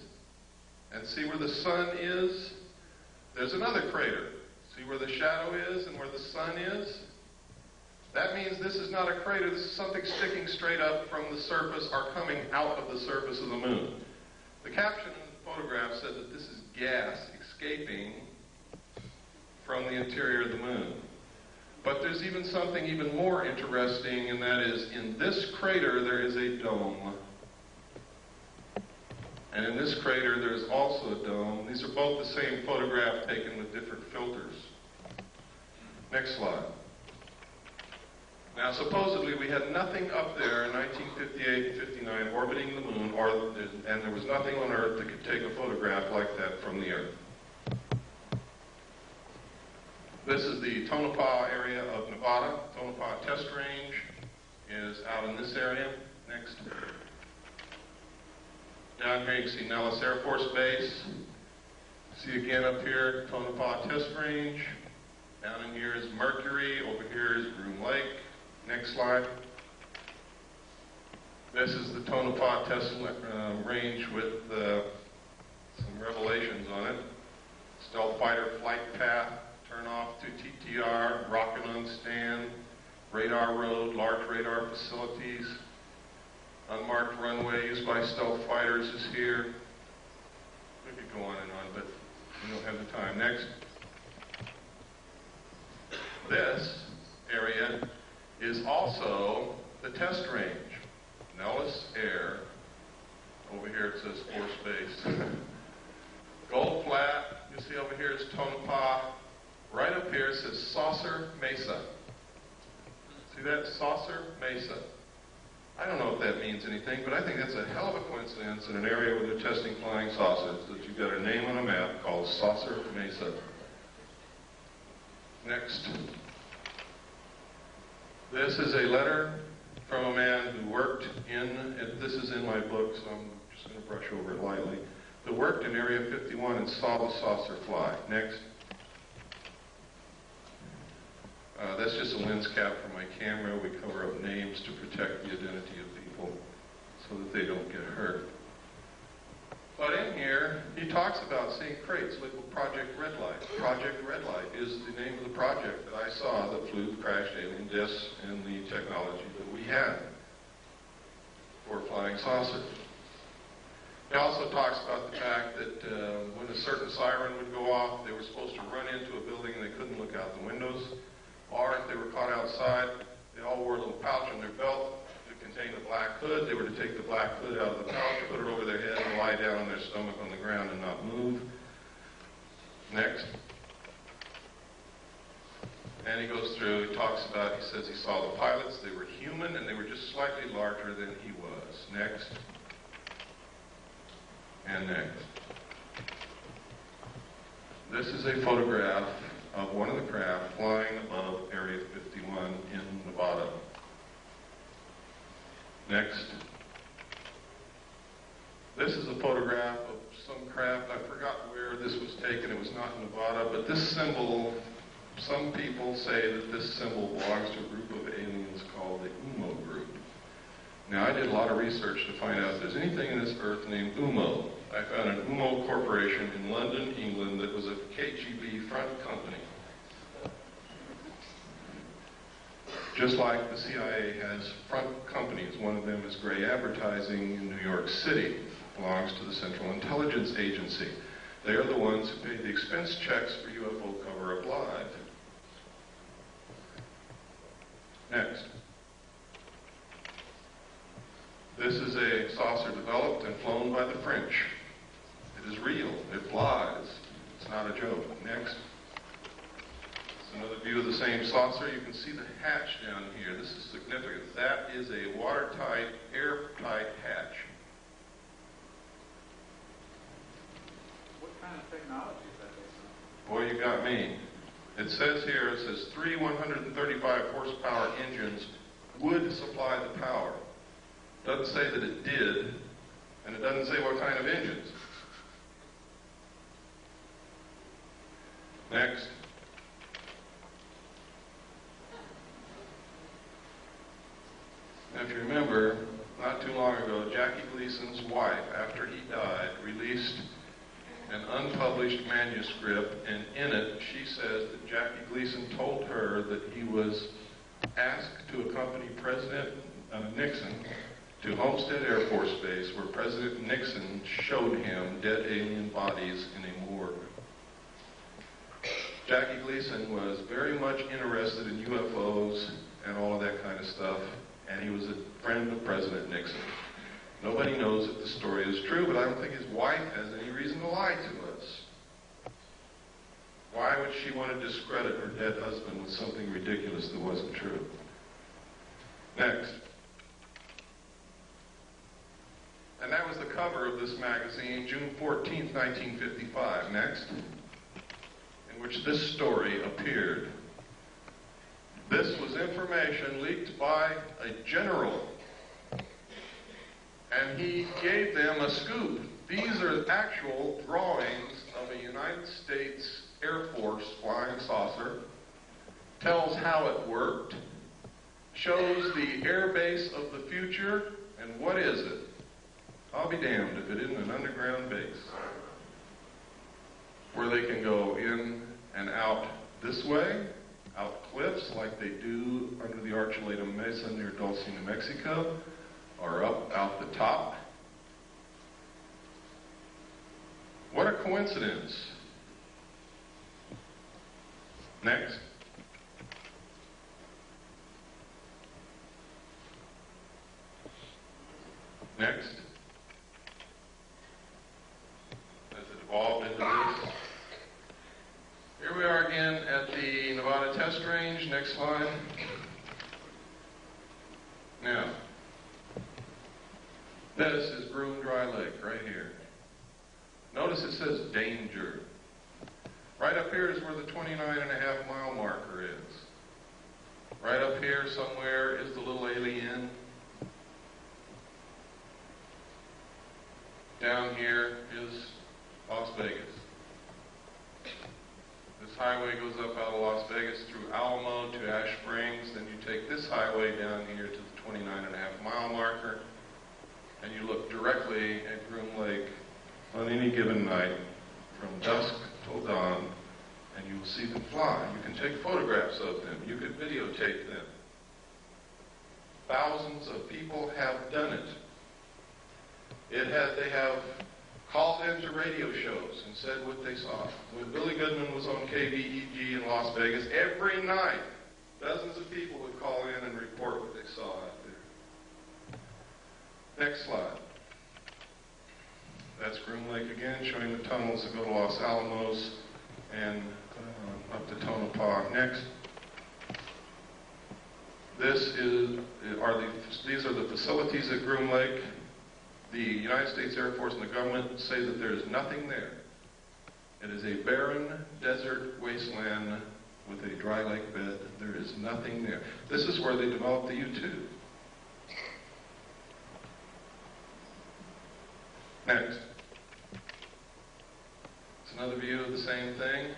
And see where the sun is? There's another crater. See where the shadow is and where the sun is? That means this is not a crater. This is something sticking straight up from the surface or coming out of the surface of the moon. The caption in the photograph said that this is gas escaping from the interior of the moon. But there's even something even more interesting, and that is in this crater there is a dome. And in this crater there is also a dome. These are both the same photograph taken with different filters. Next slide. Now, supposedly we had nothing up there in 1958 and 59 orbiting the moon, and there was nothing on Earth that could take a photograph like that from the Earth. This is the Tonopah area of Nevada. Tonopah Test Range is out in this area. Next. Down here you can see Nellis Air Force Base. See again up here, Tonopah Test Range. Down in here is Mercury. Over here is Groom Lake. Next slide. This is the Tonopah Test Range with some revelations on it. Stealth fighter flight path, turn off to TTR, rocket on stand, radar road, large radar facilities, unmarked runway used by stealth fighters is here. We could go on and on, but we don't have the time. Next. This area is also the test range. Nellis Air. Over here it says Force Base. Gold Flat. You see over here is Tonopah. Right up here it says Saucer Mesa. See that? Saucer Mesa. I don't know if that means anything, but I think that's a hell of a coincidence in an area where they're testing flying saucers, that you've got a name on a map called Saucer Mesa. Next. This is a letter from a man who worked this is in my book, so I'm just going to brush over it lightly, who worked in Area 51 and saw the saucer fly. Next. That's just a lens cap for my camera. We cover up names to protect the identity of people so that they don't get hurt. But in here, he talks about seeing crates labeled Project Red Light. Project Red Light is the name of the project that I saw that flew crashed alien discs and the technology that we had for flying saucers. He also talks about the fact that when a certain siren would go off, they were supposed to run into a building and they couldn't look out the windows. Or if they were caught outside, they all wore a little pouch on their belt that contained a black hood. They were to take the black hood out of the pouch, put it over their head, and lie down on their stomach on the ground and not move. Next. And he goes through, he talks about, he says he saw the pilots. They were human and they were just slightly larger than he was. Next. And next. This is a photograph of one of the craft flying above Area 51 in Nevada. Next. This is a photograph of some craft. I forgot where this was taken. It was not in Nevada, but this symbol, some people say that this symbol belongs to a group of aliens called the UMO group. Now, I did a lot of research to find out if there's anything in this earth named UMO. I found an UMO corporation in London, England, that was a KGB front company. Just like the CIA has front companies. One of them is Gray Advertising in New York City. Belongs to the Central Intelligence Agency. They are the ones who paid the expense checks for UFO Cover-Up Live. Next. This is a saucer developed and flown by the French. It is real. It flies. It's not a joke. Next. It's another view of the same saucer. You can see the hatch down here. This is significant. That is a watertight, airtight hatch. What kind of technology is that based on? Boy, you got me. It says here, it says 3 135 horsepower engines would supply the power. Doesn't say that it did, and it doesn't say what kind of engines. Next. Now, if you remember, not too long ago, Jackie Gleason's wife, after he died, released an unpublished manuscript, and in it she says that Jackie Gleason told her that he was asked to accompany President Nixon to Homestead Air Force Base, where President Nixon showed him dead alien bodies in a morgue. Jackie Gleason was very much interested in UFOs and all of that kind of stuff, and he was a friend of President Nixon. Nobody knows if the story is true, but I don't think his wife has any reason to lie to us. Why would she want to discredit her dead husband with something ridiculous that wasn't true? Next. And that was the cover of this magazine, June 14th, 1955. Next. In which this story appeared. This was information leaked by a general. And he gave them a scoop. These are actual drawings of a United States Air Force flying saucer. Tells how it worked. Shows the air base of the future. And what is it? I'll be damned if it isn't an underground base. Where they can go in and out this way, out cliffs like they do under the Archuleta Mesa near Dulce, New Mexico, or up out the top. What a coincidence. Next. Next. Has it evolved into this? Here we are again at the Nevada Test Range. Next slide. Now, this is Groom Dry Lake right here. Notice it says danger. Right up here is where the 29.5-mile marker is. Right up here somewhere is the little alien. Down here is Las Vegas. This highway goes up out of Las Vegas through Alamo to Ash Springs. Then you take this highway down here to the 29.5-mile marker, and you look directly at Groom Lake on any given night from dusk till dawn, and you will see them fly. You can take photographs of them. You can videotape them. Thousands of people have done it. They have called into radio shows and said what they saw. When Billy Goodman was on KVEG in Las Vegas, every night, dozens of people would call in and report what they saw out there. Next slide. That's Groom Lake again, showing the tunnels that go to Los Alamos and up to Tonopah. Next. These are the facilities at Groom Lake. The United States Air Force and the government say that there is nothing there. It is a barren desert wasteland with a dry lake bed. There is nothing there. This is where they developed the U-2. Next. It's another view of the same thing.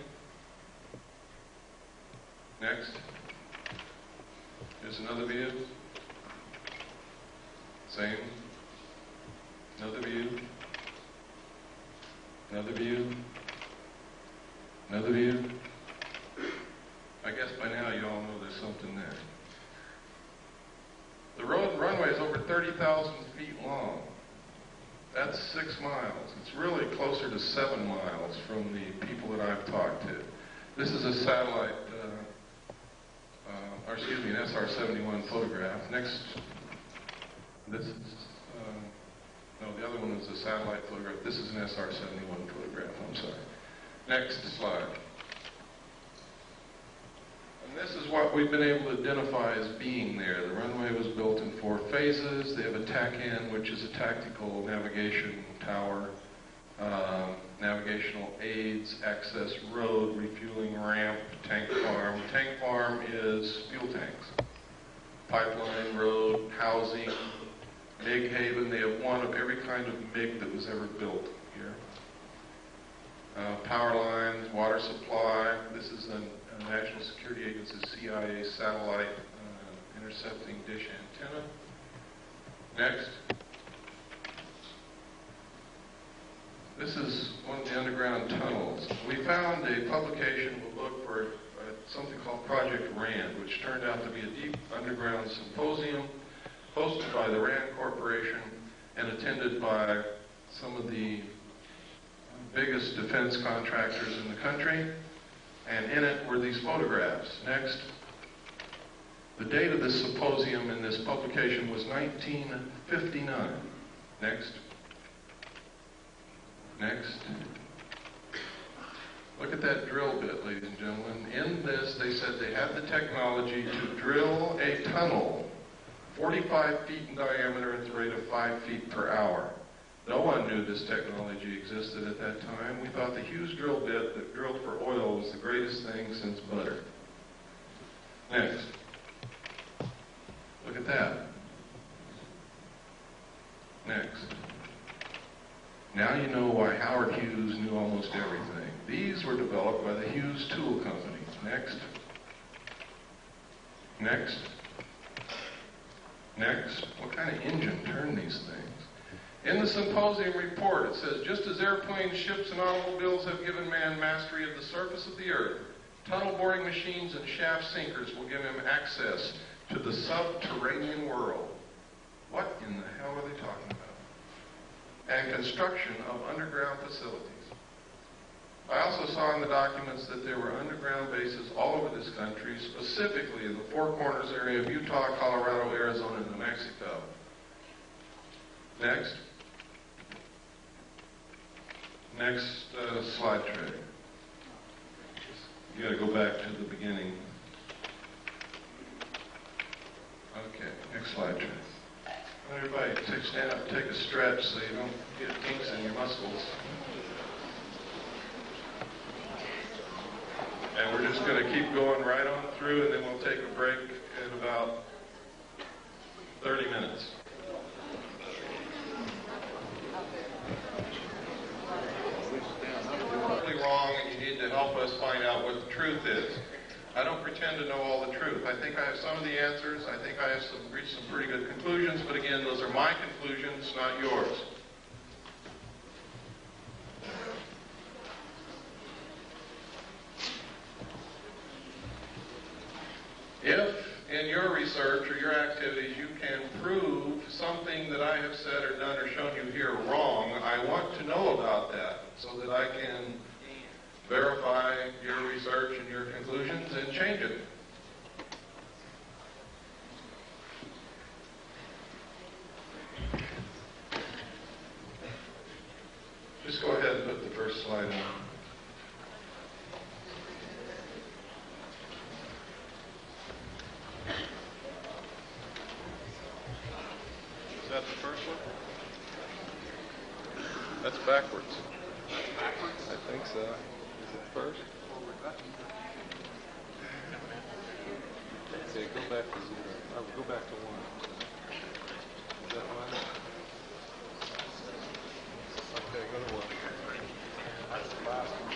Next. Here's another view. Same. Another view. Another view. Another view. I guess by now you all know there's something there. The runway is over 30,000 feet long. That's 6 miles. It's really closer to 7 miles from the people that I've talked to. This is a satellite, an SR-71 photograph. Next, this is, no, the other one was a satellite photograph. This is an SR-71 photograph, I'm sorry. Next slide. And this is what we've been able to identify as being there. The runway was built in 4 phases. They have a TACAN, which is a tactical navigation tower, navigational aids, access road, refueling ramp, tank farm. Tank farm is fuel tanks. Pipeline, road, housing, MiG haven. They have one of every kind of MiG that was ever built here. Power lines, water supply. This is a National Security Agency, CIA satellite intercepting dish antenna. Next. This is one of the underground tunnels. We found a publication, we'll look for something called Project RAND, which turned out to be a deep underground symposium hosted by the RAND Corporation and attended by some of the biggest defense contractors in the country. And in it were these photographs. Next. The date of this symposium in this publication was 1959. Next. Next. Look at that drill bit, ladies and gentlemen. In this, they said they had the technology to drill a tunnel 45 feet in diameter at the rate of 5 feet per hour. No one knew this technology existed at that time. We thought the Hughes drill bit that drilled for oil was the greatest thing since butter. Next. Look at that. Next. Now you know why Howard Hughes knew almost everything. These were developed by the Hughes Tool Company. Next. Next. Next. What kind of engine turned these things? In the symposium report, it says, just as airplanes, ships, and automobiles have given man mastery of the surface of the earth, tunnel boring machines and shaft sinkers will give him access to the subterranean world. What in the hell are they talking about? And construction of underground facilities. I also saw in the documents that there were underground bases all over this country, specifically in the Four Corners area of Utah, Colorado, Arizona, and New Mexico. Next. Next slide tray. You got to go back to the beginning. Okay, next slide tray. Everybody, stand up, take a stretch so you don't get kinks in your muscles. And we're just going to keep going right on through, and then we'll take a break in about 30 minutes. Wrong, and you need to help us find out what the truth is. I don't pretend to know all the truth. I think I have some of the answers. I think I have reached some pretty good conclusions, but again, those are my conclusions, not yours. If in your research or your activities you can prove something that I have said or done or shown you here wrong, I want to know about that so that I can verify your research and your conclusions and change it. Just go ahead and put the first slide on. Is that the first one? That's backwards. Backwards? I think so. Is it first? Forward button. Okay, go back to 0. Oh, go back to 1. Is that 1? Okay, go to 1. That's the last one.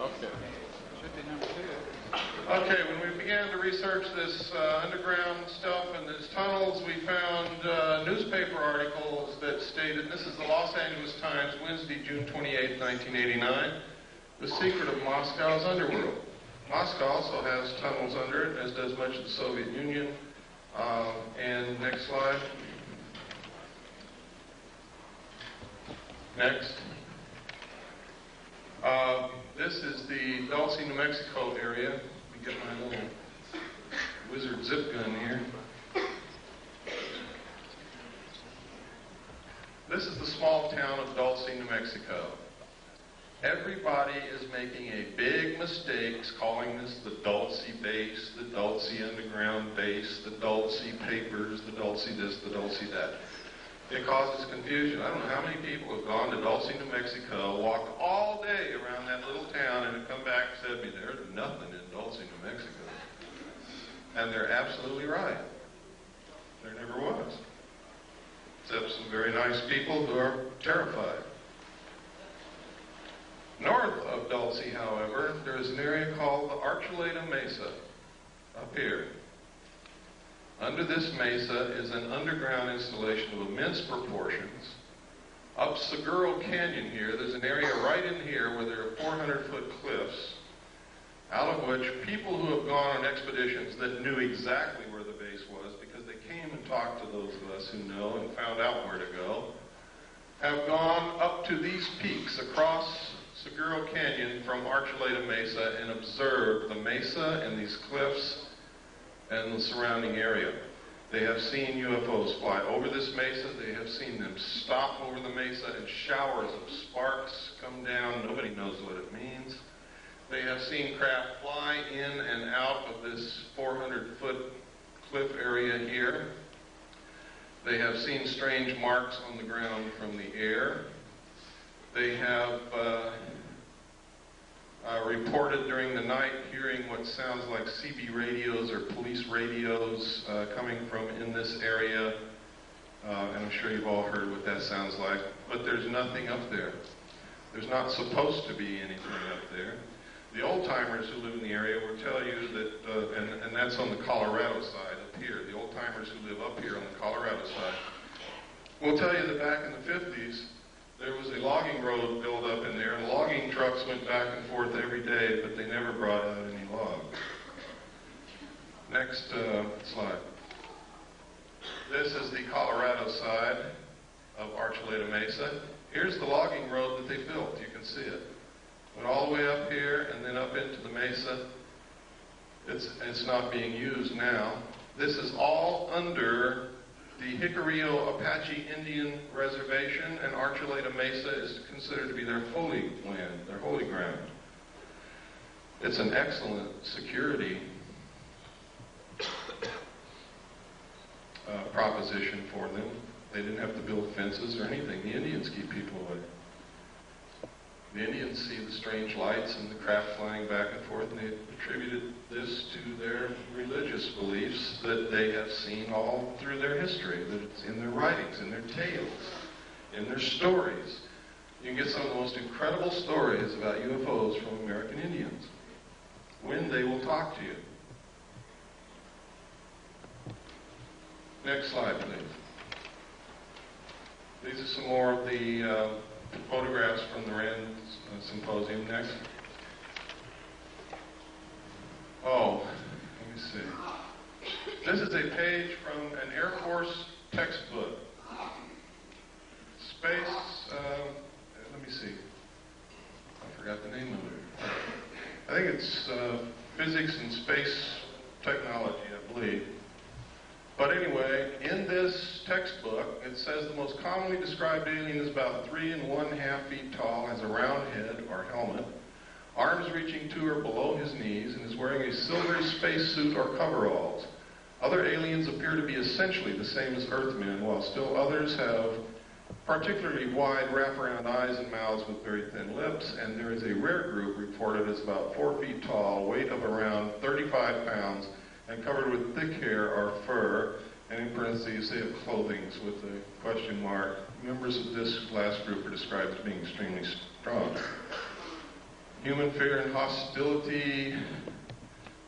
Okay. Should be number 2. Okay, when we began to research this underground stuff and these tunnels, we found newspaper articles that stated, this is the Los Angeles Times, Wednesday, June 28, 1989, the secret of Moscow's underworld. Moscow also has tunnels under it, as does much of the Soviet Union. And next slide. Next. This is the Dulce, New Mexico area. Let me get my little wizard zip gun here. This is the small town of Dulce, New Mexico. Everybody is making a big mistake calling this the Dulce base, the Dulce underground base, the Dulce papers, the Dulce this, the Dulce that. It causes confusion. I don't know how many people have gone to Dulce, New Mexico, walked all day around that little town, and have come back and said to me, there's nothing in Dulce, New Mexico. And they're absolutely right. There never was. Except some very nice people who are terrified. North of Dulce, however, there is an area called the Archuleta Mesa, up here. Under this mesa is an underground installation of immense proportions. Up Seguro Canyon here, there's an area right in here where there are 400-foot cliffs, out of which people who have gone on expeditions that knew exactly where the base was, because they came and talked to those of us who know and found out where to go, have gone up to these peaks across Seguro Canyon from Archuleta Mesa and observed the mesa and these cliffs and the surrounding area. They have seen UFOs fly over this mesa. They have seen them stop over the mesa and showers of sparks come down. Nobody knows what it means. They have seen craft fly in and out of this 400-foot cliff area here. They have seen strange marks on the ground from the air. They have reported during the night hearing what sounds like CB radios or police radios coming from in this area. And I'm sure you've all heard what that sounds like. But there's nothing up there. There's not supposed to be anything up there. The old-timers who live in the area will tell you that, and that's on the Colorado side up here, the old-timers who live up here on the Colorado side, will tell you that back in the 50s, there was a logging road built up in there, and logging trucks went back and forth every day, but they never brought out any logs. Next slide. This is the Colorado side of Archuleta Mesa. Here's the logging road that they built. You can see it. Went all the way up here and then up into the mesa. It's not being used now. This is all under the Jicarillo Apache Indian Reservation, and Archuleta Mesa is considered to be their holy land, their holy ground. It's an excellent security proposition for them. They didn't have to build fences or anything. The Indians keep people away. The Indians see the strange lights and the craft flying back and forth, and they attributed this to their religious beliefs that they have seen all through their history, that it's in their writings, in their tales, in their stories. You can get some of the most incredible stories about UFOs from American Indians, when they will talk to you. Next slide, please. These are some more of the photographs from the Rand Symposium. Next. Oh, This is a page from an Air Force textbook. Space, let me see. I forgot the name of it. I think it's Physics and Space Technology, I believe. But anyway, in this textbook, it says the most commonly described alien is about 3 1/2 feet tall, has a round head or helmet, arms reaching to or below his knees, and is wearing a silvery spacesuit or coveralls. Other aliens appear to be essentially the same as Earthmen, while still others have particularly wide wraparound eyes and mouths with very thin lips, and there is a rare group reported as about 4 feet tall, weight of around 35 pounds, and covered with thick hair or fur, and in parentheses they have clothing with a question mark. Members of this last group are described as being extremely strong. Human fear and hostility.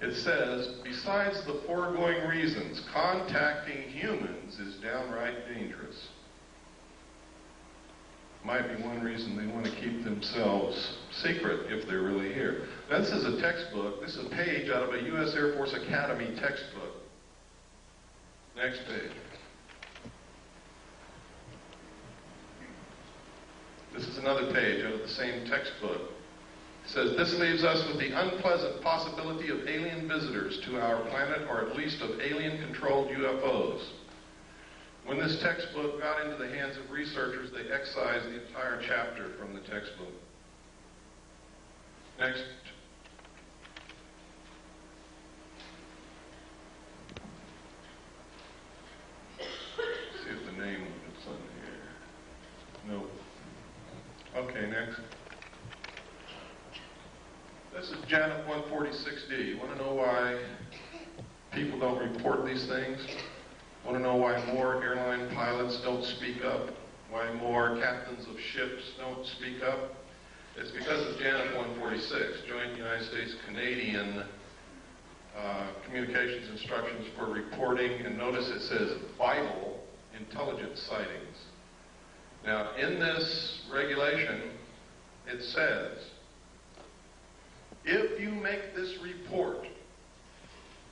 It says, besides the foregoing reasons, contacting humans is downright dangerous. Might be one reason they want to keep themselves secret if they're really here. Now, this is a textbook. This is a page out of a U.S. Air Force Academy textbook. Next page. This is another page out of the same textbook. It says, this leaves us with the unpleasant possibility of alien visitors to our planet, or at least of alien-controlled UFOs. When this textbook got into the hands of researchers, they excised the entire chapter from the textbook. Next. See if the name of it's on here. Nope. Okay, next. This is Janet 146D. You want to know why people don't report these things? Want to know why more airline pilots don't speak up? Why more captains of ships don't speak up? It's because of Janet 146, Joint United States-Canadian Communications Instructions for Reporting, and notice it says vital intelligence sightings. Now, in this regulation, it says, if you make this report,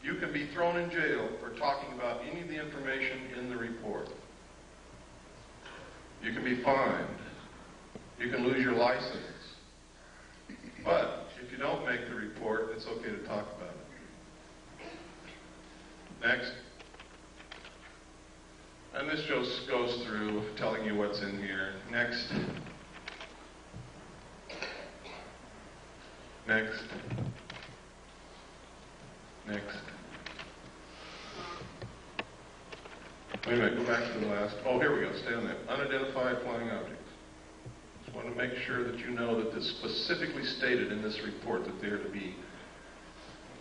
you can be thrown in jail for talking about any of the information in the report. You can be fined. You can lose your license. But if you don't make the report, it's okay to talk about it. Next. And this just goes through telling you what's in here. Next. Next. Next. Wait a minute, go back to the last. Oh, here we go. Stay on that. Unidentified flying objects. Just want to make sure that you know that it's specifically stated in this report that they're to be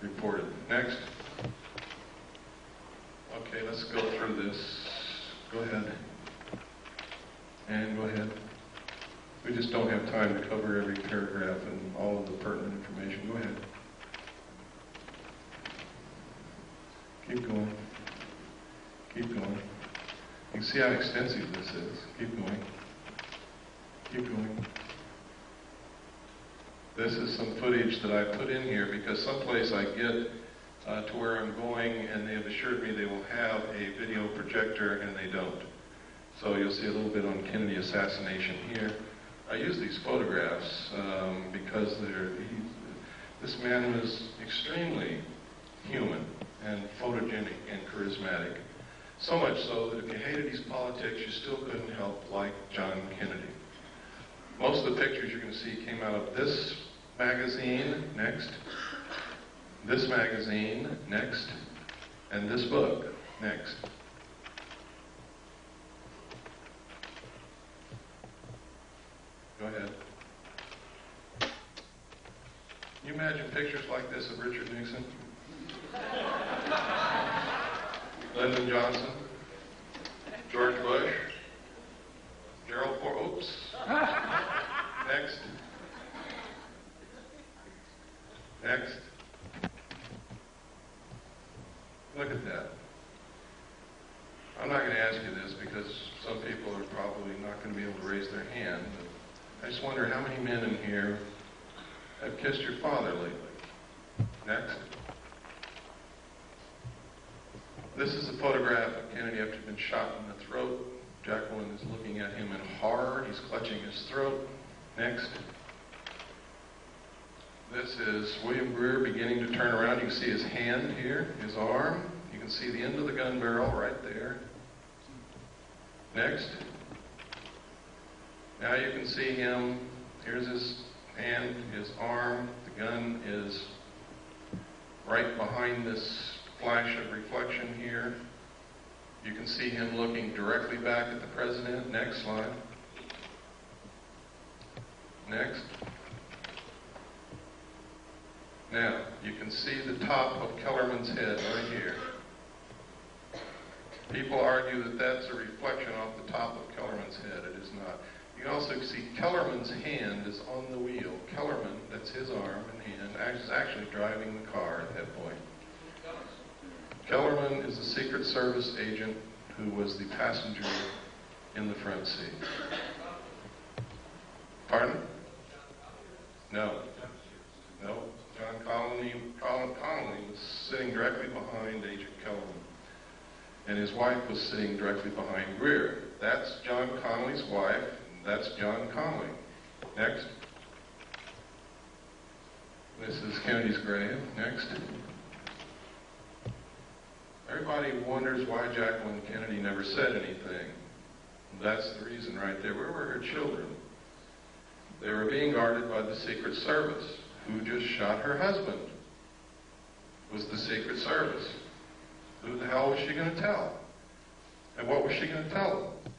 reported. Next. Okay, let's go through this. Go ahead. And go ahead. We just don't have time to cover every paragraph and all of the pertinent information. Go ahead. Keep going. Keep going. You can see how extensive this is. Keep going. Keep going. This is some footage that I put in here because someplace I get to where I'm going, and they have assured me they will have a video projector, and they don't. So you'll see a little bit on Kennedy assassination here. I use these photographs because this man was extremely human and photogenic and charismatic. So much so that if you hated his politics, you still couldn't help like John Kennedy. Most of the pictures you're going to see came out of this magazine, next, this magazine, next, and this book, next. Go ahead. Can you imagine pictures like this of Richard Nixon? Lyndon Johnson? George Bush? Gerald Ford? Oops. Next. Next. Look at that. I'm not going to ask you this because some people are probably not going to be able to raise their hand, but I just wonder how many men in here have kissed your father lately. Next. This is a photograph of Kennedy after he'd been shot in the throat. Jacqueline is looking at him in horror. He's clutching his throat. Next. This is William Greer beginning to turn around. You can see his hand here, his arm. You can see the end of the gun barrel right there. Next. Now you can see him. Here's his hand, his arm. The gun is right behind this flash of reflection here. You can see him looking directly back at the president. Next slide. Next. Now, you can see the top of Kellerman's head right here. People argue that that's a reflection off the top of Kellerman's head. It is not. You can also see Kellerman's hand is on the wheel. Kellerman, that's his arm and hand, is actually driving the car at that point. Kellerman is a Secret Service agent who was the passenger in the front seat. Pardon? No. No. John Connolly was sitting directly behind Agent Kellerman. And his wife was sitting directly behind Greer. That's John Connolly's wife. That's John Connolly. Next. This is Kennedy's grave. Next. Everybody wonders why Jacqueline Kennedy never said anything. That's the reason right there. Where were her children? They were being guarded by the Secret Service. Who just shot her husband? It was the Secret Service. Who the hell was she going to tell? And what was she going to tell them?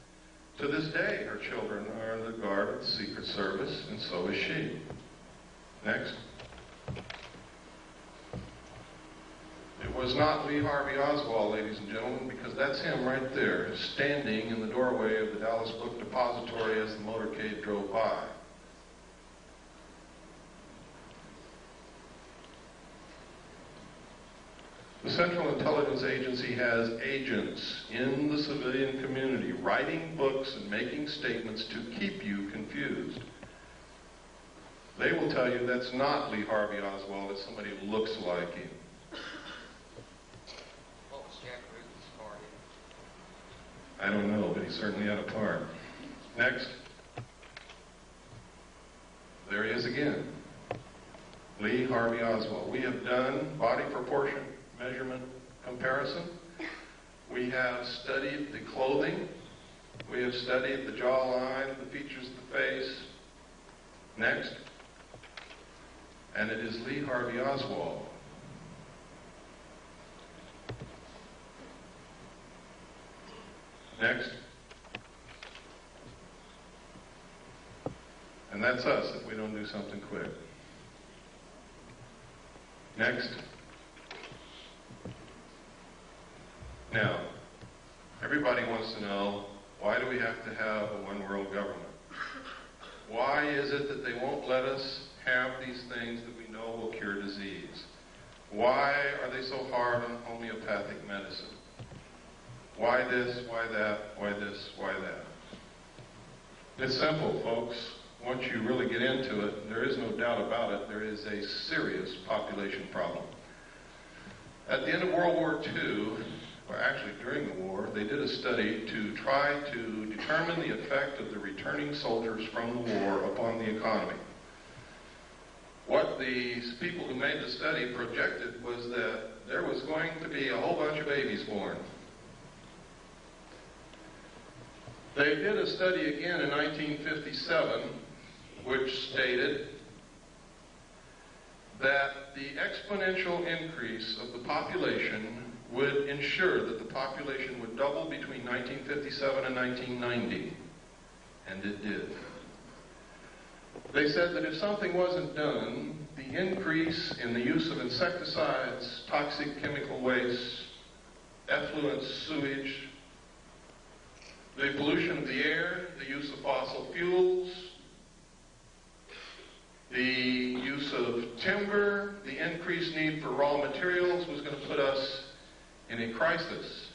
To this day, her children are in the guard of the Secret Service, and so is she. Next. It was not Lee Harvey Oswald, ladies and gentlemen, because that's him right there, standing in the doorway of the Dallas Book Depository as the motorcade drove by. The Central Intelligence Agency has agents in the civilian community writing books and making statements to keep you confused. They will tell you that's not Lee Harvey Oswald, it's somebody who looks like him. What was Jack Ruby's part in? I don't know, but he certainly had a part. Next. There he is again. Lee Harvey Oswald. We have done body proportion measurement comparison. We have studied the clothing. We have studied the jawline, the features of the face. Next. And it is Lee Harvey Oswald. Next. And that's us if we don't do something quick. Next. Now, everybody wants to know, why do we have to have a one-world government? Why is it that they won't let us have these things that we know will cure disease? Why are they so hard on homeopathic medicine? Why this, why that, why this, why that? It's simple, folks. Once you really get into it, there is no doubt about it, there is a serious population problem. At the end of World War II, or actually during the war, they did a study to try to determine the effect of the returning soldiers from the war upon the economy. What the people who made the study projected was that there was going to be a whole bunch of babies born. They did a study again in 1957, which stated that the exponential increase of the population would ensure that the population would double between 1957 and 1990, and it did. They said that if something wasn't done, the increase in the use of insecticides, toxic chemical waste, effluent sewage, the pollution of the air, the use of fossil fuels, the use of timber, the increased need for raw materials was going to put us in a crisis,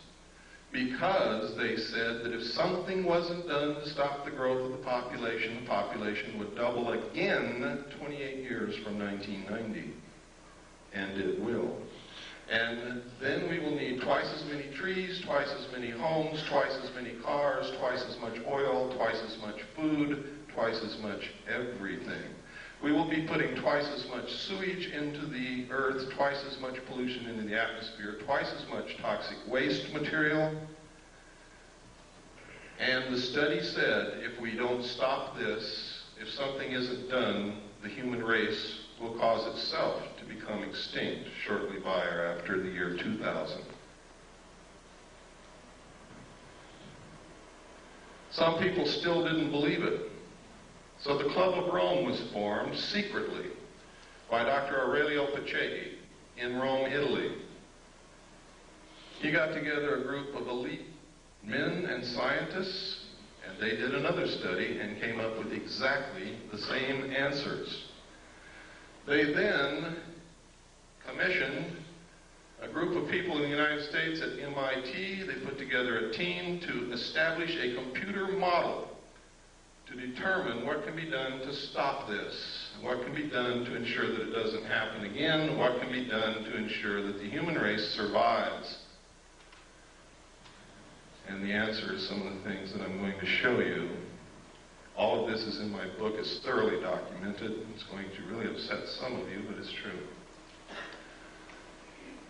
because they said that if something wasn't done to stop the growth of the population would double again 28 years from 1990. And it will. And then we will need twice as many trees, twice as many homes, twice as many cars, twice as much oil, twice as much food, twice as much everything. We will be putting twice as much sewage into the earth, twice as much pollution into the atmosphere, twice as much toxic waste material. And the study said if we don't stop this, if something isn't done, the human race will cause itself to become extinct shortly by or after the year 2000. Some people still didn't believe it. So the Club of Rome was formed secretly by Dr. Aurelio Pacheco in Rome, Italy. He got together a group of elite men and scientists, and they did another study and came up with exactly the same answers. They then commissioned a group of people in the United States at MIT. They put together a team to establish a computer model to determine what can be done to stop this, what can be done to ensure that it doesn't happen again, what can be done to ensure that the human race survives. And the answer is some of the things that I'm going to show you. All of this is in my book. It's thoroughly documented. It's going to really upset some of you, but it's true.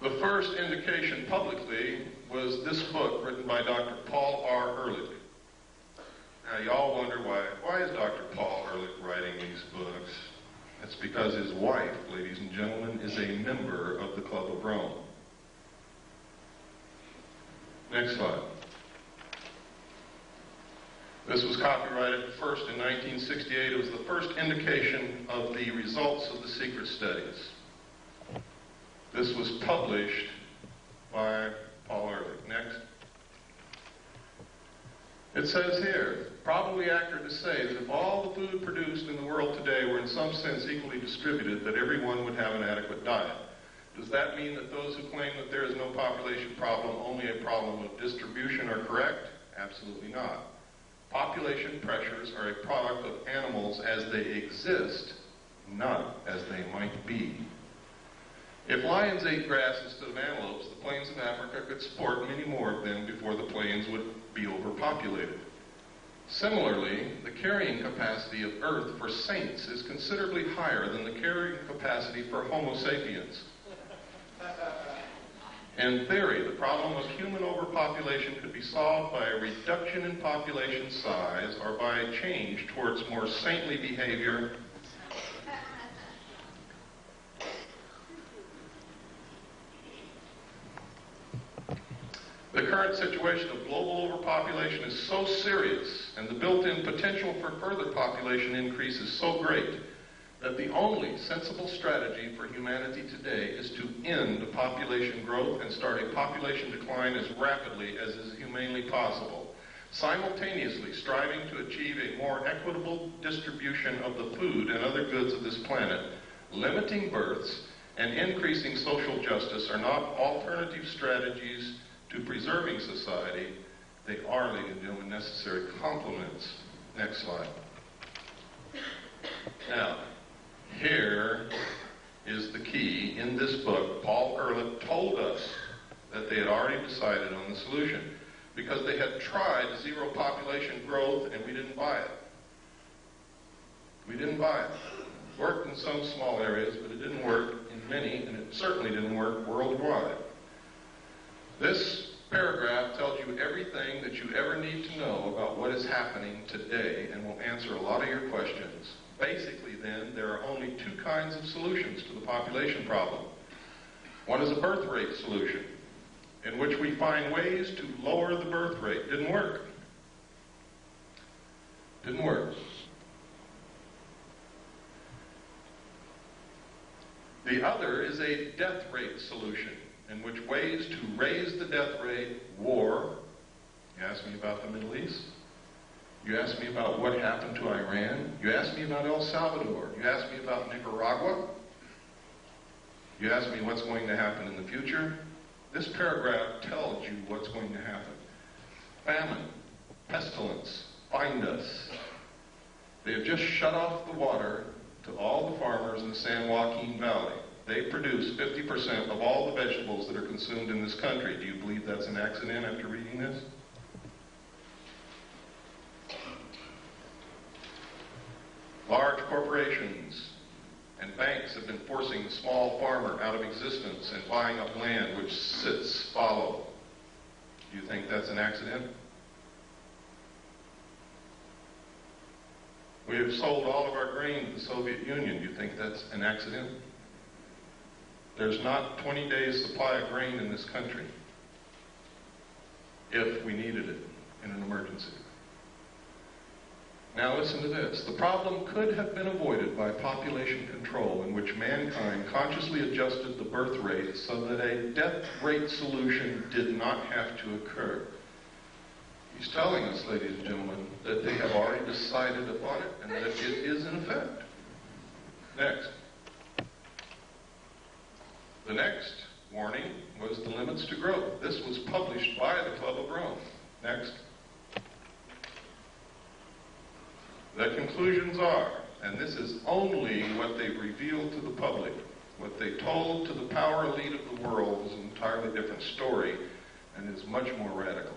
The first indication publicly was this book written by Dr. Paul R. Ehrlich. Now, y'all wonder why is Dr. Paul Ehrlich writing these books? It's because his wife, ladies and gentlemen, is a member of the Club of Rome. Next slide. This was copyrighted first in 1968. It was the first indication of the results of the secret studies. This was published by Paul Ehrlich. Next. It says here, probably accurate to say that if all the food produced in the world today were in some sense equally distributed, that everyone would have an adequate diet. Does that mean that those who claim that there is no population problem, only a problem of distribution, are correct? Absolutely not. Population pressures are a product of animals as they exist, not as they might be. If lions ate grass instead of antelopes, the plains of Africa could support many more of them before the plains would be overpopulated. Similarly, the carrying capacity of Earth for saints is considerably higher than the carrying capacity for Homo sapiens. In theory, the problem of human overpopulation could be solved by a reduction in population size or by a change towards more saintly behavior. The current situation of global overpopulation is so serious, and the built-in potential for further population increase is so great, that the only sensible strategy for humanity today is to end population growth and start a population decline as rapidly as is humanly possible, simultaneously striving to achieve a more equitable distribution of the food and other goods of this planet. Limiting births and increasing social justice are not alternative strategies to preserving society. They are, ladies and gentlemen, necessary complements. Next slide. Now, here is the key. In this book, Paul Ehrlich told us that they had already decided on the solution because they had tried zero population growth and we didn't buy it. We didn't buy it. It worked in some small areas, but it didn't work in many, and it certainly didn't work worldwide. This paragraph tells you everything that you ever need to know about what is happening today and will answer a lot of your questions. Basically, then, there are only two kinds of solutions to the population problem. One is a birth rate solution, in which we find ways to lower the birth rate. Didn't work. Didn't work. The other is a death rate solution, in which ways to raise the death rate, war. You asked me about the Middle East. You asked me about what happened to Iran. You asked me about El Salvador. You asked me about Nicaragua. You asked me what's going to happen in the future. This paragraph tells you what's going to happen. Famine, pestilence, find us. They have just shut off the water to all the farmers in the San Joaquin Valley. They produce 50% of all the vegetables that are consumed in this country. Do you believe that's an accident after reading this? Large corporations and banks have been forcing the small farmer out of existence and buying up land which sits fallow. Do you think that's an accident? We have sold all of our grain to the Soviet Union. Do you think that's an accident? There's not 20 days supply of grain in this country if we needed it in an emergency. Now listen to this. The problem could have been avoided by population control, in which mankind consciously adjusted the birth rate so that a death rate solution did not have to occur. He's telling us, ladies and gentlemen, that they have already decided upon it and that it is in effect. Next. The next warning was the limits to growth. This was published by the Club of Rome. Next. The conclusions are, and this is only what they've revealed to the public, what they told to the power elite of the world is an entirely different story and is much more radical.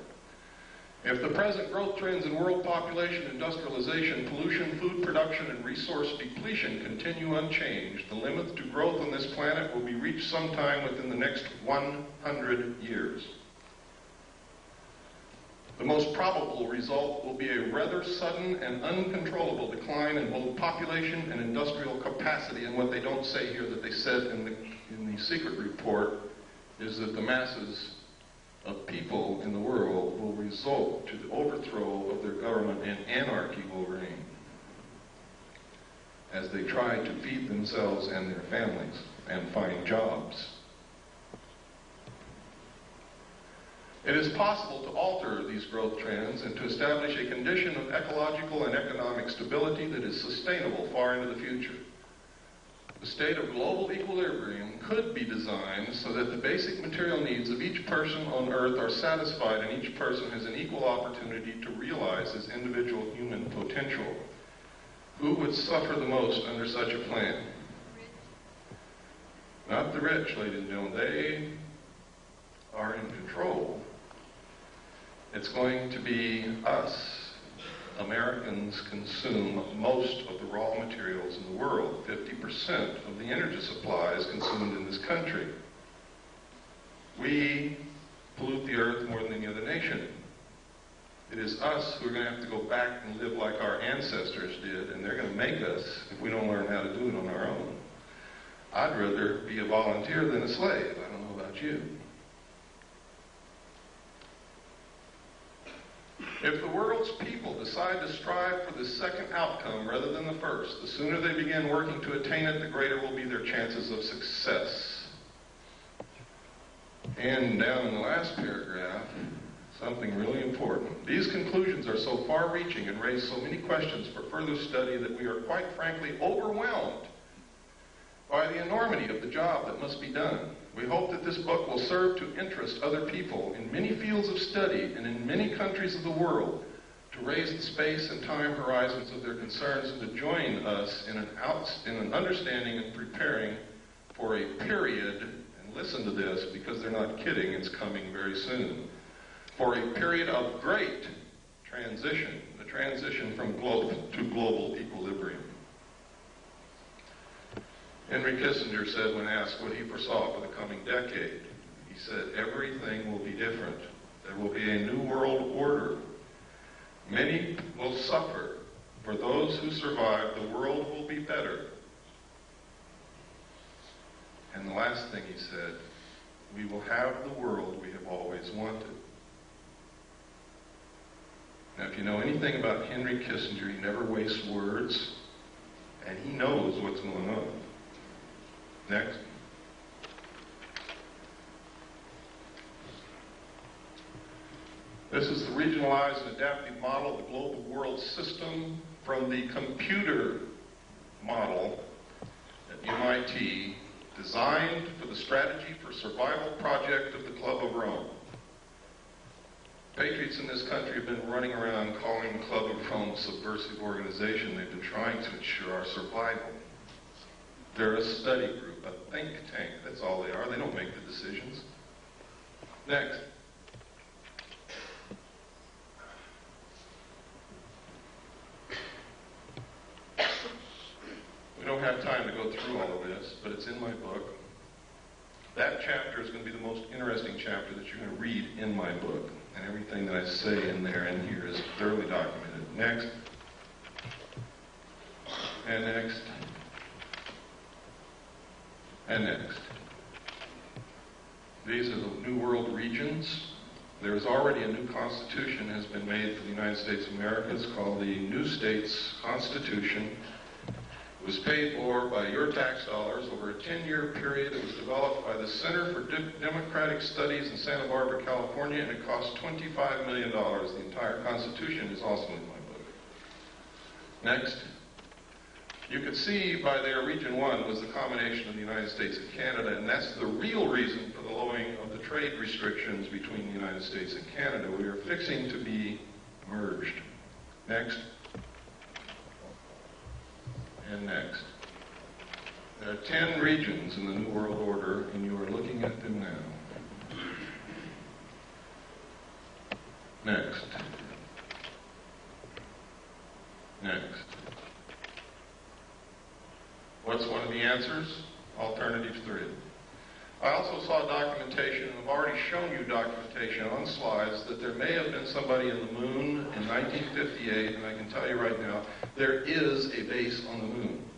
If the present growth trends in world population, industrialization, pollution, food production, and resource depletion continue unchanged, the limits to growth on this planet will be reached sometime within the next 100 years. The most probable result will be a rather sudden and uncontrollable decline in both population and industrial capacity. And what they don't say here that they said in the secret report is that the masses of people in the world will result to the overthrow of their government and anarchy will reign as they try to feed themselves and their families and find jobs. It is possible to alter these growth trends and to establish a condition of ecological and economic stability that is sustainable far into the future. The state of global equilibrium could be designed so that the basic material needs of each person on Earth are satisfied and each person has an equal opportunity to realize his individual human potential. Who would suffer the most under such a plan? Not the rich, ladies and gentlemen. They are in control. It's going to be us. Americans consume most of the raw materials in the world. 50% of the energy supply is consumed in this country. We pollute the earth more than any other nation. It is us who are going to have to go back and live like our ancestors did, and they're going to make us if we don't learn how to do it on our own. I'd rather be a volunteer than a slave. I don't know about you. If the world's people decide to strive for the second outcome rather than the first, the sooner they begin working to attain it, the greater will be their chances of success. And down in the last paragraph, something really important. These conclusions are so far-reaching and raise so many questions for further study that we are quite frankly overwhelmed by the enormity of the job that must be done. We hope that this book will serve to interest other people in many fields of study and in many countries of the world to raise the space and time horizons of their concerns and to join us in an understanding and preparing for a period, and listen to this because they're not kidding, it's coming very soon, for a period of great transition, the transition from global equilibrium. Henry Kissinger said when asked what he foresaw for the coming decade, he said, everything will be different. There will be a new world order. Many will suffer. For those who survive, the world will be better. And the last thing he said, we will have the world we have always wanted. Now, if you know anything about Henry Kissinger, he never wastes words, and he knows what's going on. Next. This is the regionalized and adaptive model of the global world system from the computer model at MIT, designed for the Strategy for Survival project of the Club of Rome. Patriots in this country have been running around calling the Club of Rome a subversive organization. They've been trying to ensure our survival. They're a study group, a think tank. That's all they are. They don't make the decisions. Next. We don't have time to go through all of this, but it's in my book. That chapter is going to be the most interesting chapter that you're going to read in my book. And everything that I say in there and here is thoroughly documented. Next. And next. And next. These are the New World regions. There is already a new constitution has been made for the United States of America. It's called the New States Constitution. It was paid for by your tax dollars over a 10-year period. It was developed by the Center for Democratic Studies in Santa Barbara, California, and it cost $25 million. The entire Constitution is also in my book. Next. You could see by there Region 1 was the combination of the United States and Canada, and that's the real reason for the lowering of the trade restrictions between the United States and Canada. We are fixing to be merged. Next. And next. There are 10 regions in the New World Order, and you are looking at them now. Next. Next. What's one of the answers? Alternative 3. I also saw documentation, and I've already shown you documentation on slides, that there may have been somebody in the moon in 1958, and I can tell you right now, there is a base on the moon.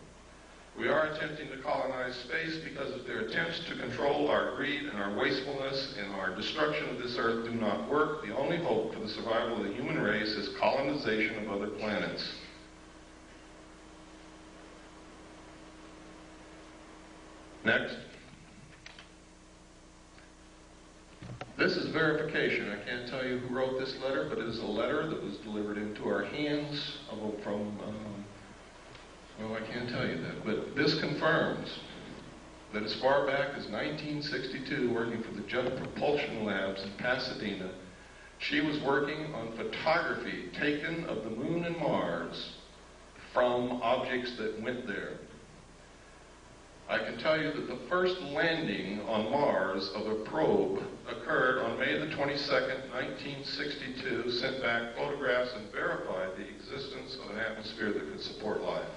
We are attempting to colonize space because of their attempts to control our greed and our wastefulness and our destruction of this earth do not work. The only hope for the survival of the human race is colonization of other planets. Next. This is verification. I can't tell you who wrote this letter, but it is a letter that was delivered into our hands from, well, I can't tell you that. But this confirms that as far back as 1962, working for the Jet Propulsion Labs in Pasadena, she was working on photography taken of the moon and Mars from objects that went there. I can tell you that the first landing on Mars of a probe occurred on May the 22nd, 1962, sent back photographs and verified the existence of an atmosphere that could support life.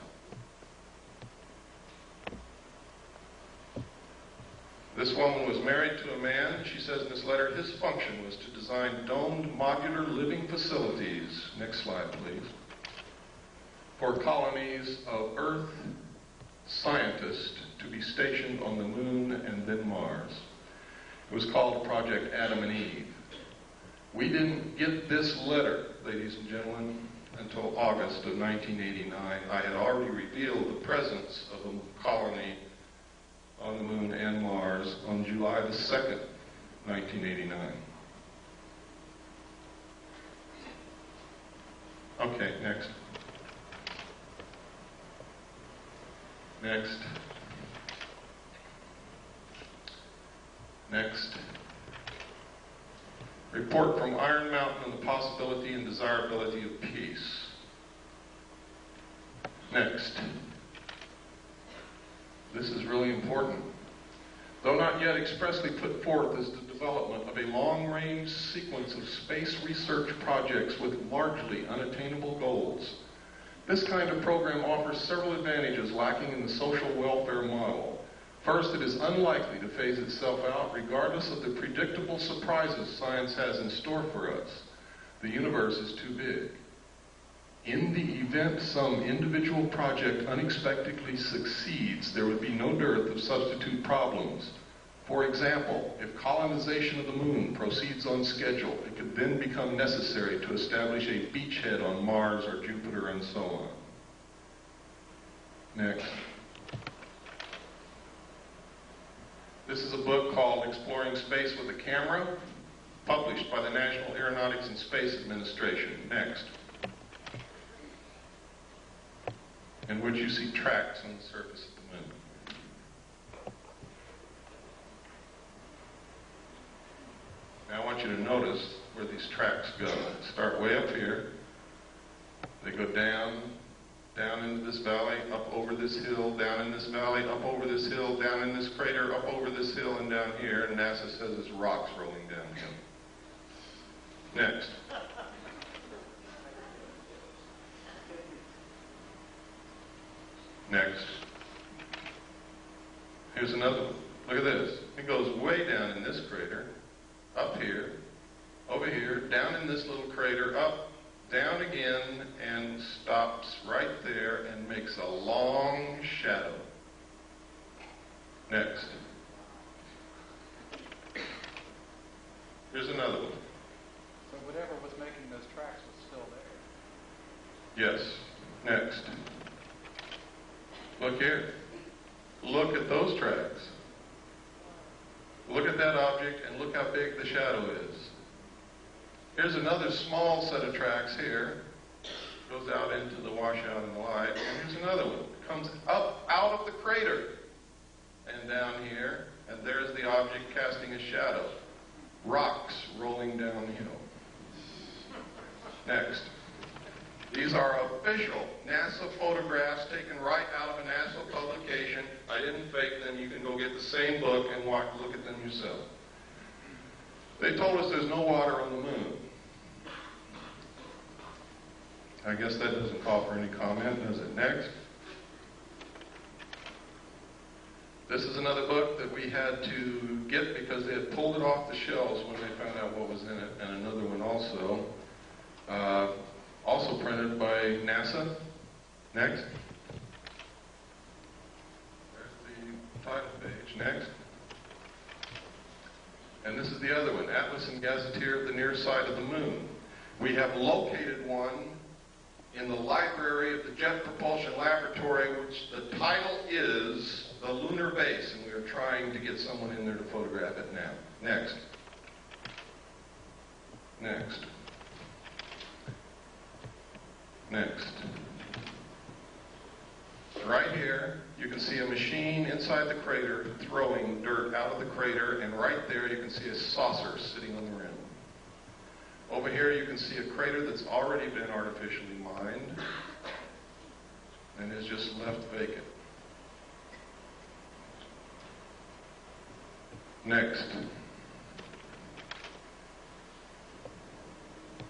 This woman was married to a man. She says in this letter, his function was to design domed modular living facilities, next slide please, for colonies of Earth scientists to be stationed on the moon and then Mars. It was called Project Adam and Eve. We didn't get this letter, ladies and gentlemen, until August of 1989. I had already revealed the presence of a colony on the moon and Mars on July the 2nd, 1989. Okay, next. Next. Next. Report from Iron Mountain on the possibility and desirability of peace. Next. This is really important. Though not yet expressly put forth as the development of a long-range sequence of space research projects with largely unattainable goals, this kind of program offers several advantages lacking in the social welfare model. First, it is unlikely to phase itself out regardless of the predictable surprises science has in store for us. The universe is too big. In the event some individual project unexpectedly succeeds, there would be no dearth of substitute problems. For example, if colonization of the moon proceeds on schedule, it could then become necessary to establish a beachhead on Mars or Jupiter and so on. Next. This is a book called Exploring Space with a Camera, published by the National Aeronautics and Space Administration. Next. In which you see tracks on the surface of the moon. Now I want you to notice where these tracks go. Start way up here. They go down, down into this valley, up over this hill, down in this valley, up over this hill, down in this crater, up over this hill, and down here, and NASA says it's rocks rolling downhill. Next. Next. Here's another one. Look at this. It goes way down in this crater, up here, over here, down in this little crater, up, down again, and stops right there and makes a long shadow. Next. Here's another one. So whatever was making those tracks was still there. Yes. Next. Look here. Look at those tracks. Look at that object and look how big the shadow is. Here's another small set of tracks here. Goes out into the washout in the light. And here's another one. Comes up out of the crater and down here. And there's the object casting a shadow. Rocks rolling downhill. Next. These are official NASA photographs taken right out of a NASA publication. I didn't fake them. You can go get the same book and look at them yourself. They told us there's no water on the moon. I guess that doesn't call for any comment, does it? Next. This is another book that we had to get because they had pulled it off the shelves when they found out what was in it, and another one also. Also printed by NASA. Next. There's the title page. Next. And this is the other one, Atlas and Gazetteer of the Near Side of the Moon. We have located one in the library of the Jet Propulsion Laboratory, which the title is The Lunar Base, and we are trying to get someone in there to photograph it now. Next. Next. Next. Right here, you can see a machine inside the crater throwing dirt out of the crater, and right there you can see a saucer sitting on the rim. Over here you can see a crater that's already been artificially mined and is just left vacant. Next.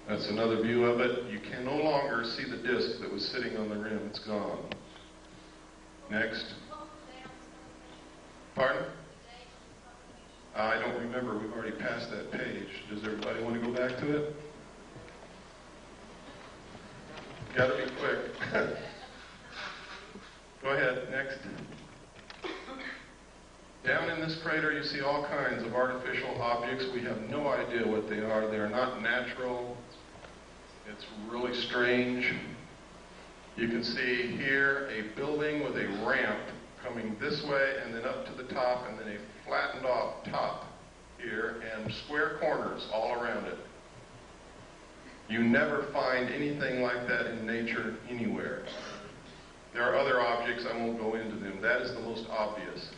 That's another view of it. You can no longer see the disk that was sitting on the rim. It's gone. Next. Pardon? I don't remember. We've already passed that page. Does everybody want to go back to it? Got to be quick. Go ahead. Next. Down in this crater, you see all kinds of artificial objects. We have no idea what they are. They are not natural. It's really strange. You can see here a building with a ramp coming this way and then up to the top, and then a flattened off top here and square corners all around it. You never find anything like that in nature anywhere. There are other objects, I won't go into them. That is the most obvious.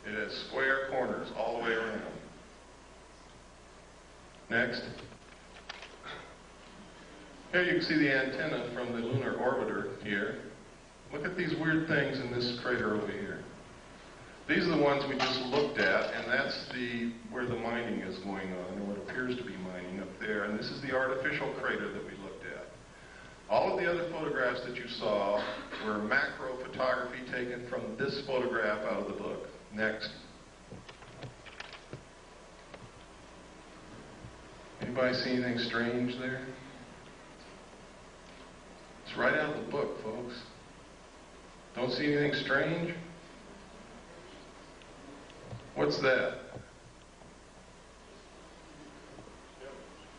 It has square corners all the way around. Next. Here you can see the antenna from the lunar orbiter here. Look at these weird things in this crater over here. These are the ones we just looked at, and that's where the mining is going on, or what appears to be mining up there. And this is the artificial crater that we looked at. All of the other photographs that you saw were macro photography taken from this photograph out of the book. Next. Anybody see anything strange there? It's right out of the book, folks. Don't see anything strange? What's that?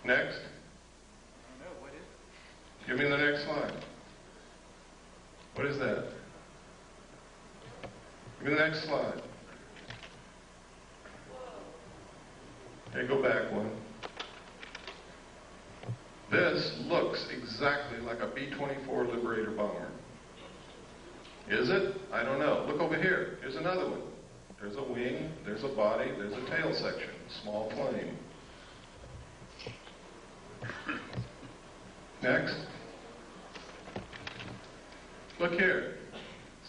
Next. I don't know. What is it? Give me the next slide. What is that? Give me the next slide. Okay, go back one. This looks exactly like a B-24 Liberator bomber. Is it? I don't know. Look over here. Here's another one. There's a wing, there's a body, there's a tail section. Small plane. Next. Look here.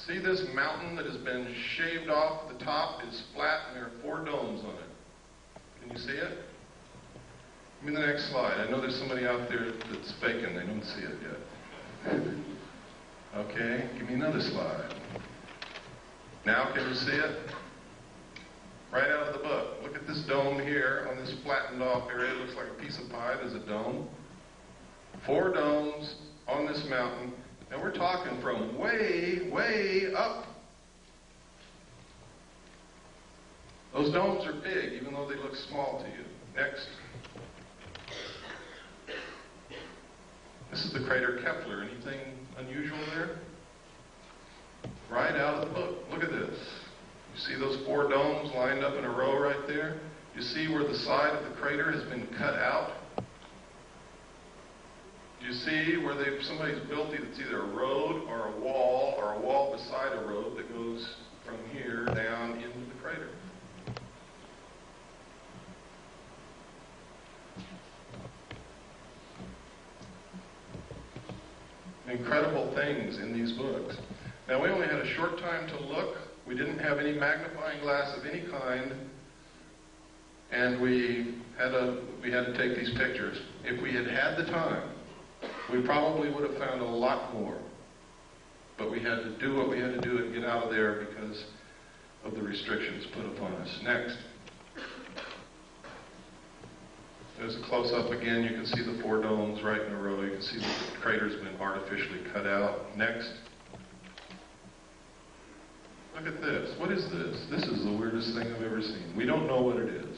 See this mountain that has been shaved off? The top is flat and there are 4 domes on it. Can you see it? Give me the next slide. I know there's somebody out there that's faking. They don't see it yet. Okay, give me another slide. Now can you see it? Right out of the book. Look at this dome here on this flattened off area. It looks like a piece of pie. There's a dome. 4 domes on this mountain. And we're talking from way, way up. Those domes are big, even though they look small to you. Next. This is the crater Kepler. Anything unusual there? Right out of the book. Look at this. You see those 4 domes lined up in a row right there? You see where the side of the crater has been cut out? You see where somebody's built it's either a road or a wall beside a road that goes from here down into the crater. Incredible things in these books. Now, we only had a short time to look. We didn't have any magnifying glass of any kind, and we had to take these pictures. If we had had the time, we probably would have found a lot more. But we had to do what we had to do and get out of there because of the restrictions put upon us. Next. There's a close-up again. You can see the 4 domes right in a row. You can see the crater's been artificially cut out. Next. Look at this. What is this? This is the weirdest thing I've ever seen. We don't know what it is,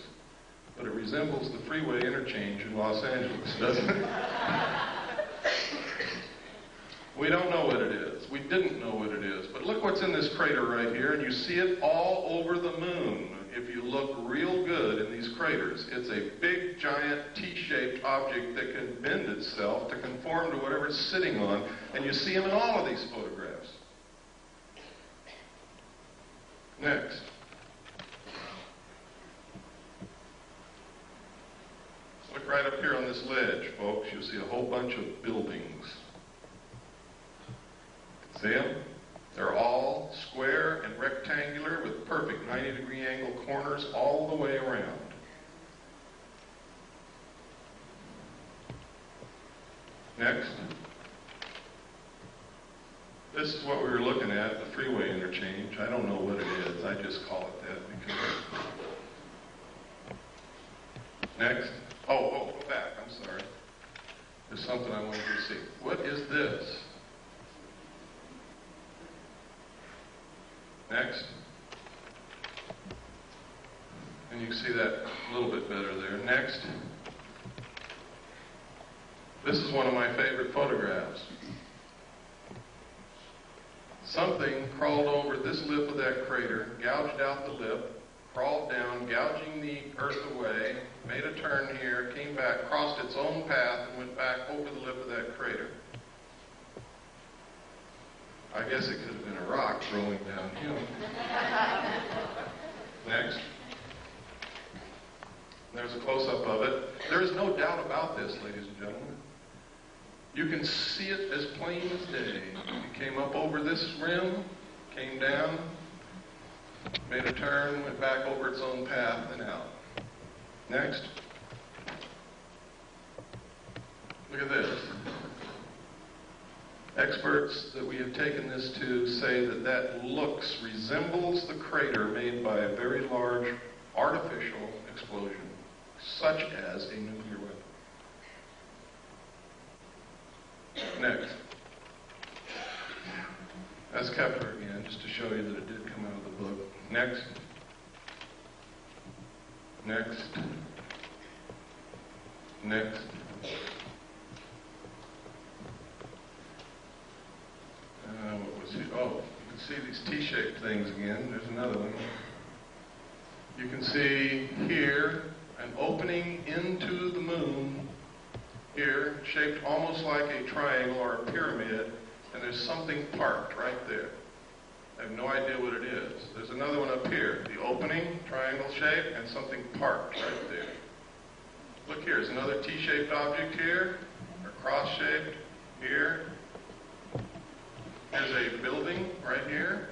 but it resembles the freeway interchange in Los Angeles, doesn't it? We don't know what it is. We didn't know what it is. But look what's in this crater right here, and you see it all over the moon. If you look real good in these craters, it's a big, giant, T-shaped object that can bend itself to conform to whatever it's sitting on, and you see them in all of these photographs. Next. Look right up here on this ledge, folks. You'll see a whole bunch of buildings. See them? They're all square and rectangular with perfect 90-degree angle corners all the way around. Next. This is what we were looking at, the freeway interchange. I don't know what it is. I just call it that because... Next. Oh, go back. I'm sorry. There's something I wanted you to see. What is this? Next. And you can see that a little bit better there. Next. This is one of my favorite photographs. Something crawled over this lip of that crater, gouged out the lip, crawled down, gouging the earth away, made a turn here, came back, crossed its own path, and went back over the lip of that crater. I guess it could have been a rock rolling downhill. Next. There's a close-up of it. There is no doubt about this, ladies and gentlemen. You can see it as plain as day. It came up over this rim, came down, made a turn, went back over its own path, and out. Next. Look at this. Experts that we have taken this to say that that resembles the crater made by a very large artificial explosion, such as a nuclear weapon. Next. That's Kepler again, just to show you that it did come out of the book. Next. Next. Next. What was it? Oh, you can see these T-shaped things again. There's another one. You can see here an opening into the moon here, shaped almost like a triangle or a pyramid, and there's something parked right there. I have no idea what it is. There's another one up here, the opening, triangle shape, and something parked right there. Look here, there's another T-shaped object here, or cross-shaped here. There's a building right here,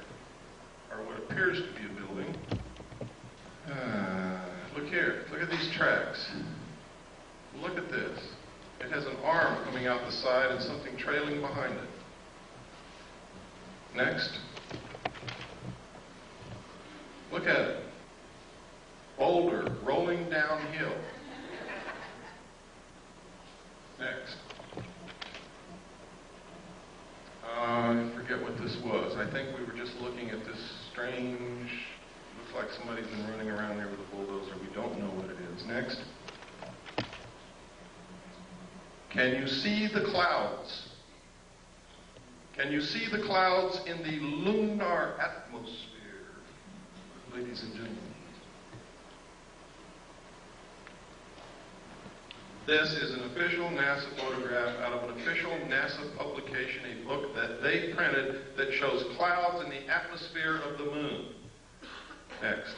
or what appears to be a building. Look here. Look at these tracks. Look at this. It has an arm coming out the side and something trailing behind it. Next. Look at it. Boulder rolling downhill. Next. I forget what this was. I think we were just looking at this strange, looks like somebody's been running around there with a bulldozer. We don't know what it is. Next. Can you see the clouds? Can you see the clouds in the lunar atmosphere, ladies and gentlemen? This is an official NASA photograph out of an official NASA publication, a book that they printed that shows clouds in the atmosphere of the moon. Next.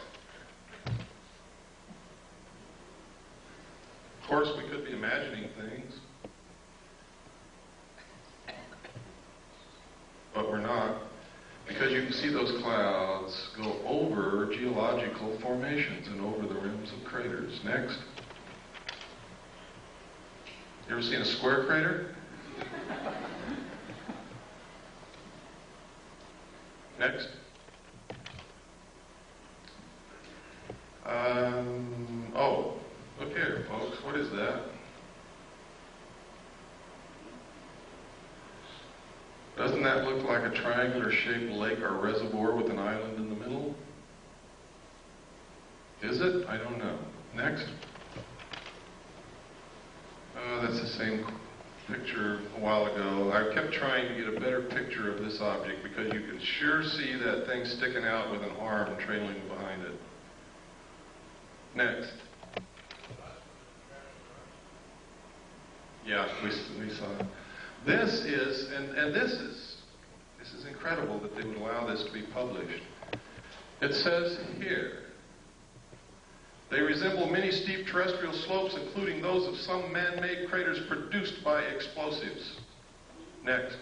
Of course, we could be imagining things, but we're not, because you can see those clouds go over geological formations and over the rims of craters. Next. You ever seen a square crater? Next. Oh, look here, folks. What is that? Doesn't that look like a triangular-shaped lake or reservoir with an island in the middle? Is it? I don't know. Next. That's the same picture a while ago. I kept trying to get a better picture of this object because you can sure see that thing sticking out with an arm trailing behind it. Next. Yeah, we saw it. This is, and this is incredible that they would allow this to be published. It says here, they resemble many steep terrestrial slopes, including those of some man-made craters produced by explosives. Next.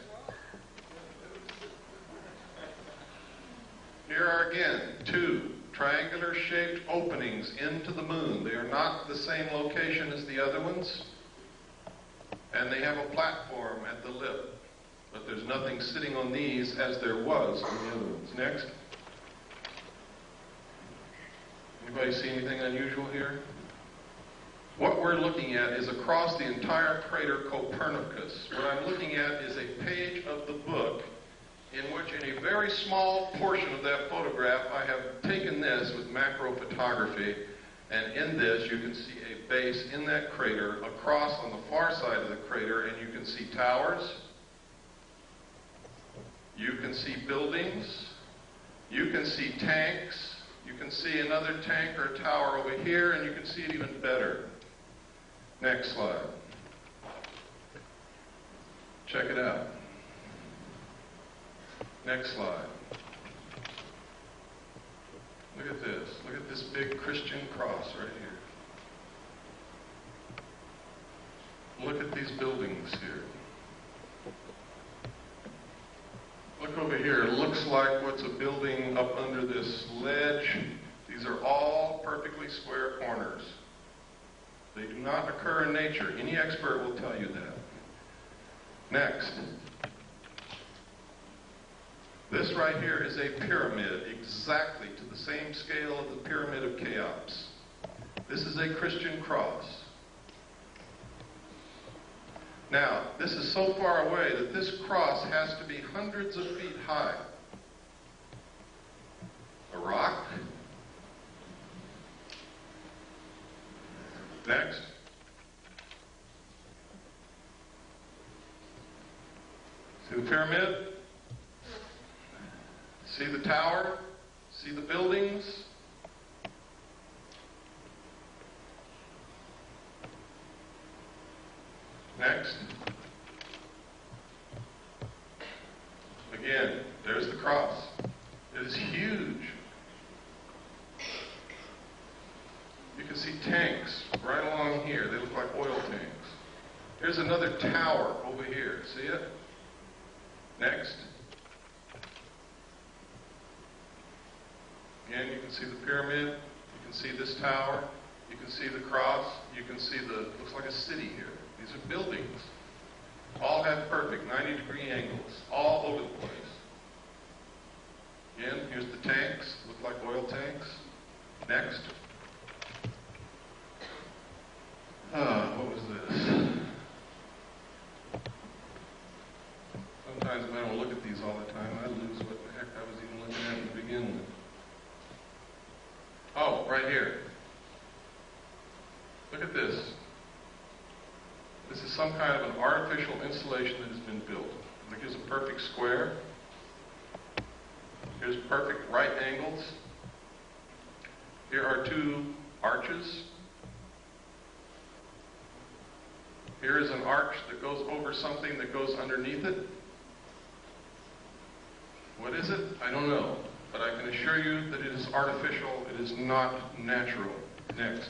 Here are again 2 triangular-shaped openings into the moon. They are not the same location as the other ones, and they have a platform at the lip, but there's nothing sitting on these as there was on the other ones. Next. Anybody see anything unusual here? What we're looking at is across the entire crater Copernicus. What I'm looking at is a page of the book in which, in a very small portion of that photograph, I have taken this with macro photography, and in this you can see a base in that crater across on the far side of the crater, and you can see towers, you can see buildings, you can see tanks, you can see another tank or tower over here, and you can see it even better. Next slide. Check it out. Next slide. Look at this. Look at this big Christian cross right here. Look at these buildings here. Look over here. It looks like what's a building up under this ledge. These are all perfectly square corners. They do not occur in nature. Any expert will tell you that. Next. This right here is a pyramid, exactly to the same scale of the Pyramid of Cheops. This is a Christian cross. Now, this is so far away that this cross has to be hundreds of feet high. A rock. Next. See the pyramid? See the tower? See the buildings? Next. Again, there's the cross. It is huge. You can see tanks right along here. They look like oil tanks. Here's another tower over here. See it? Next. Again, you can see the pyramid, you can see this tower, you can see the cross, you can see looks like a city here. These are buildings. All have perfect 90-degree angles, all over the place. Again, here's the tanks, look like oil tanks. Next. What was this? Sometimes when I don't look at these all the time, I lose what the heck I was even looking at to begin with. Oh, right here. Look at this. This is some kind of an artificial installation that has been built. Look, here's a perfect square. Here's perfect right angles. Here are two arches. Here is an arch that goes over something that goes underneath it. What is it? I don't know. But I can assure you that it is artificial. It is not natural. Next.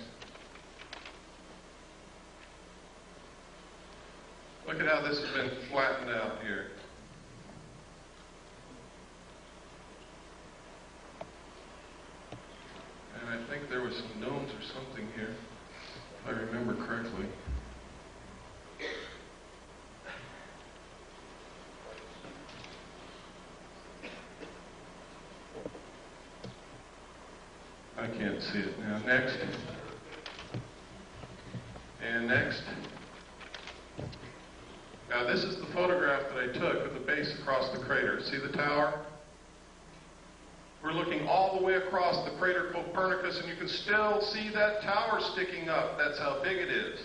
Look at how this has been flattened out here. And I think there was some domes or something here, if I remember correctly. I can't see it now. Next. And next. Now this is the photograph that I took of the base across the crater. See the tower? We're looking all the way across the crater Copernicus, and you can still see that tower sticking up. That's how big it is.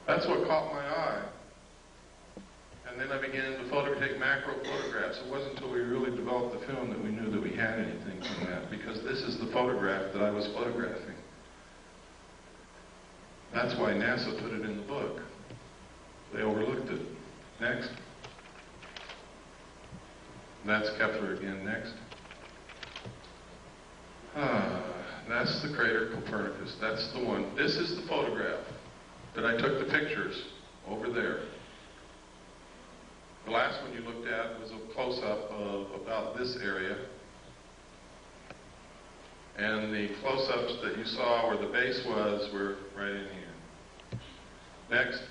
That's what caught my eye. And then I began to take macro photographs. It wasn't until we really developed the film that we knew that we had anything from that, because this is the photograph that I was photographing. That's why NASA put it in the book. They overlooked it. Next. That's Kepler again. Next. That's the crater Copernicus. That's the one. This is the photograph that I took the pictures over there. The last one you looked at was a close-up of about this area. And the close-ups that you saw where the base was were right in here. Next.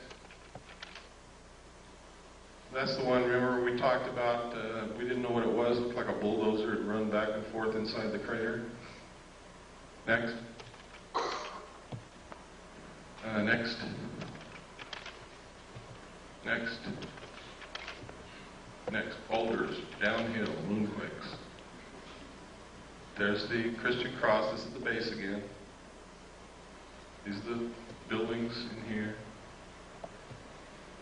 That's the one, remember, we talked about, we didn't know what it was. It looked like a bulldozer had run back and forth inside the crater. Next. Next. Next. Next. Boulders, downhill, moonquakes. There's the Christian cross. This is the base again. These are the buildings in here.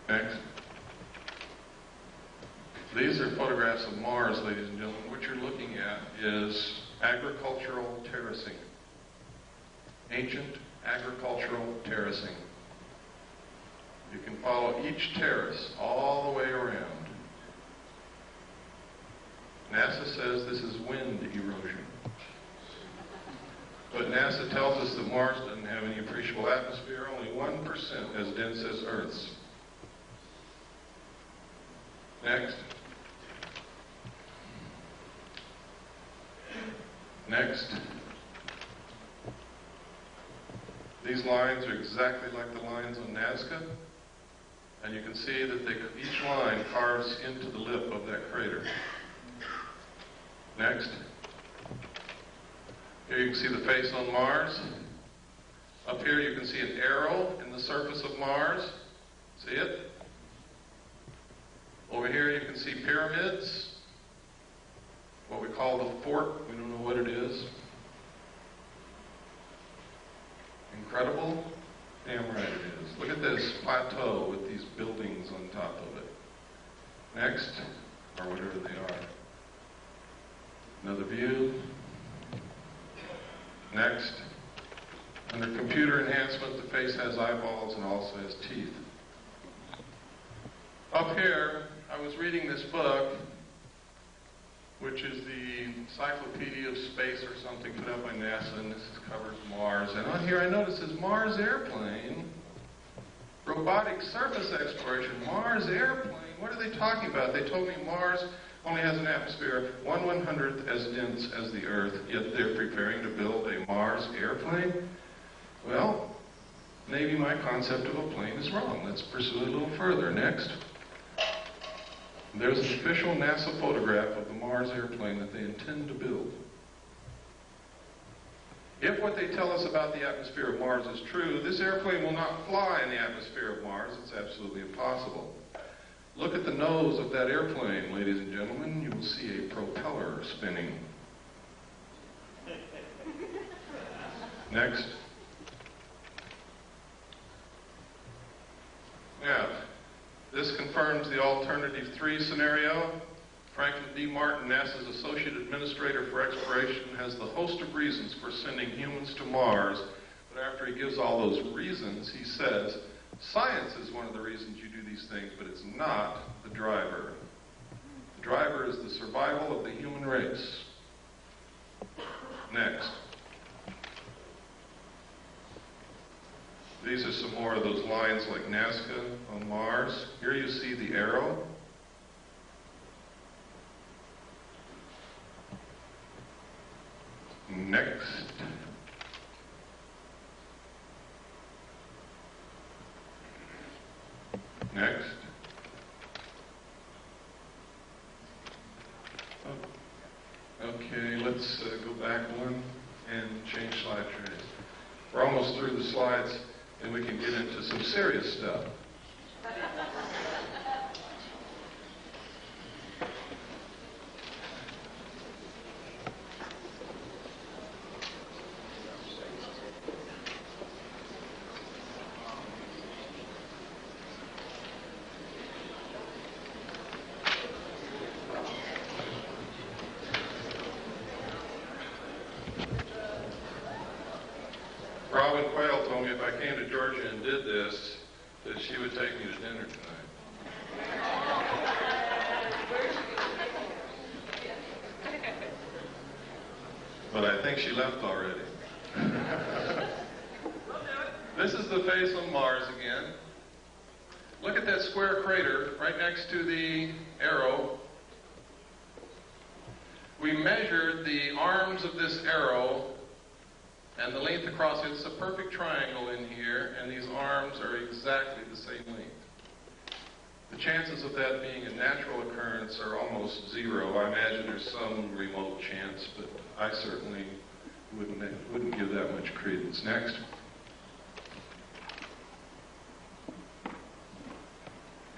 Next. These are photographs of Mars, ladies and gentlemen. What you're looking at is agricultural terracing. Ancient agricultural terracing. You can follow each terrace all the way around. NASA says this is wind erosion. But NASA tells us that Mars doesn't have any appreciable atmosphere, only 1% as dense as Earth's. Next. Next. These lines are exactly like the lines on Nazca, and you can see that each line carves into the lip of that crater. Next. Here you can see the face on Mars. Up here you can see an arrow in the surface of Mars. See it? Over here you can see pyramids. What we call the fort. We don't know what it is. Incredible? Damn right it is. Look at this plateau with these buildings on top of it. Next, or whatever they are. Another view. Next. Under computer enhancement, the face has eyeballs and also has teeth. Up here, I was reading this book, which is the Encyclopedia of Space or something put out by NASA, and this covers Mars. And on here I notice it says Mars Airplane, Robotic Surface Exploration, Mars Airplane. What are they talking about? They told me Mars only has an atmosphere 1/100th as dense as the Earth, yet they're preparing to build a Mars airplane? Well, maybe my concept of a plane is wrong. Let's pursue it a little further. Next. There's an official NASA photograph of the Mars airplane that they intend to build. If what they tell us about the atmosphere of Mars is true, this airplane will not fly in the atmosphere of Mars. It's absolutely impossible. Look at the nose of that airplane, ladies and gentlemen. You will see a propeller spinning. Next. Yeah, this confirms the alternative 3 scenario. Franklin D. Martin, NASA's Associate Administrator for Exploration, has the host of reasons for sending humans to Mars, but after he gives all those reasons, he says, science is one of the reasons you do these things, but it's not the driver. The driver is the survival of the human race. Next. These are some more of those lines like Nazca on Mars. Here you see the arrow. Next. Next. Oh. Okay, let's go back one and change slide trays. We're almost through the slides and we can get into some serious stuff. Robin Quayle told me if I came to Georgia and did this, that she would take me to dinner tonight. But I think she left already. This is the face on Mars again. Look at that square crater right next to the arrow. We measured the arms of this arrow and the length across it. It's a perfect triangle in here, and these arms are exactly the same length. The chances of that being a natural occurrence are almost zero. I imagine there's some remote chance, but I certainly wouldn't give that much credence. Next.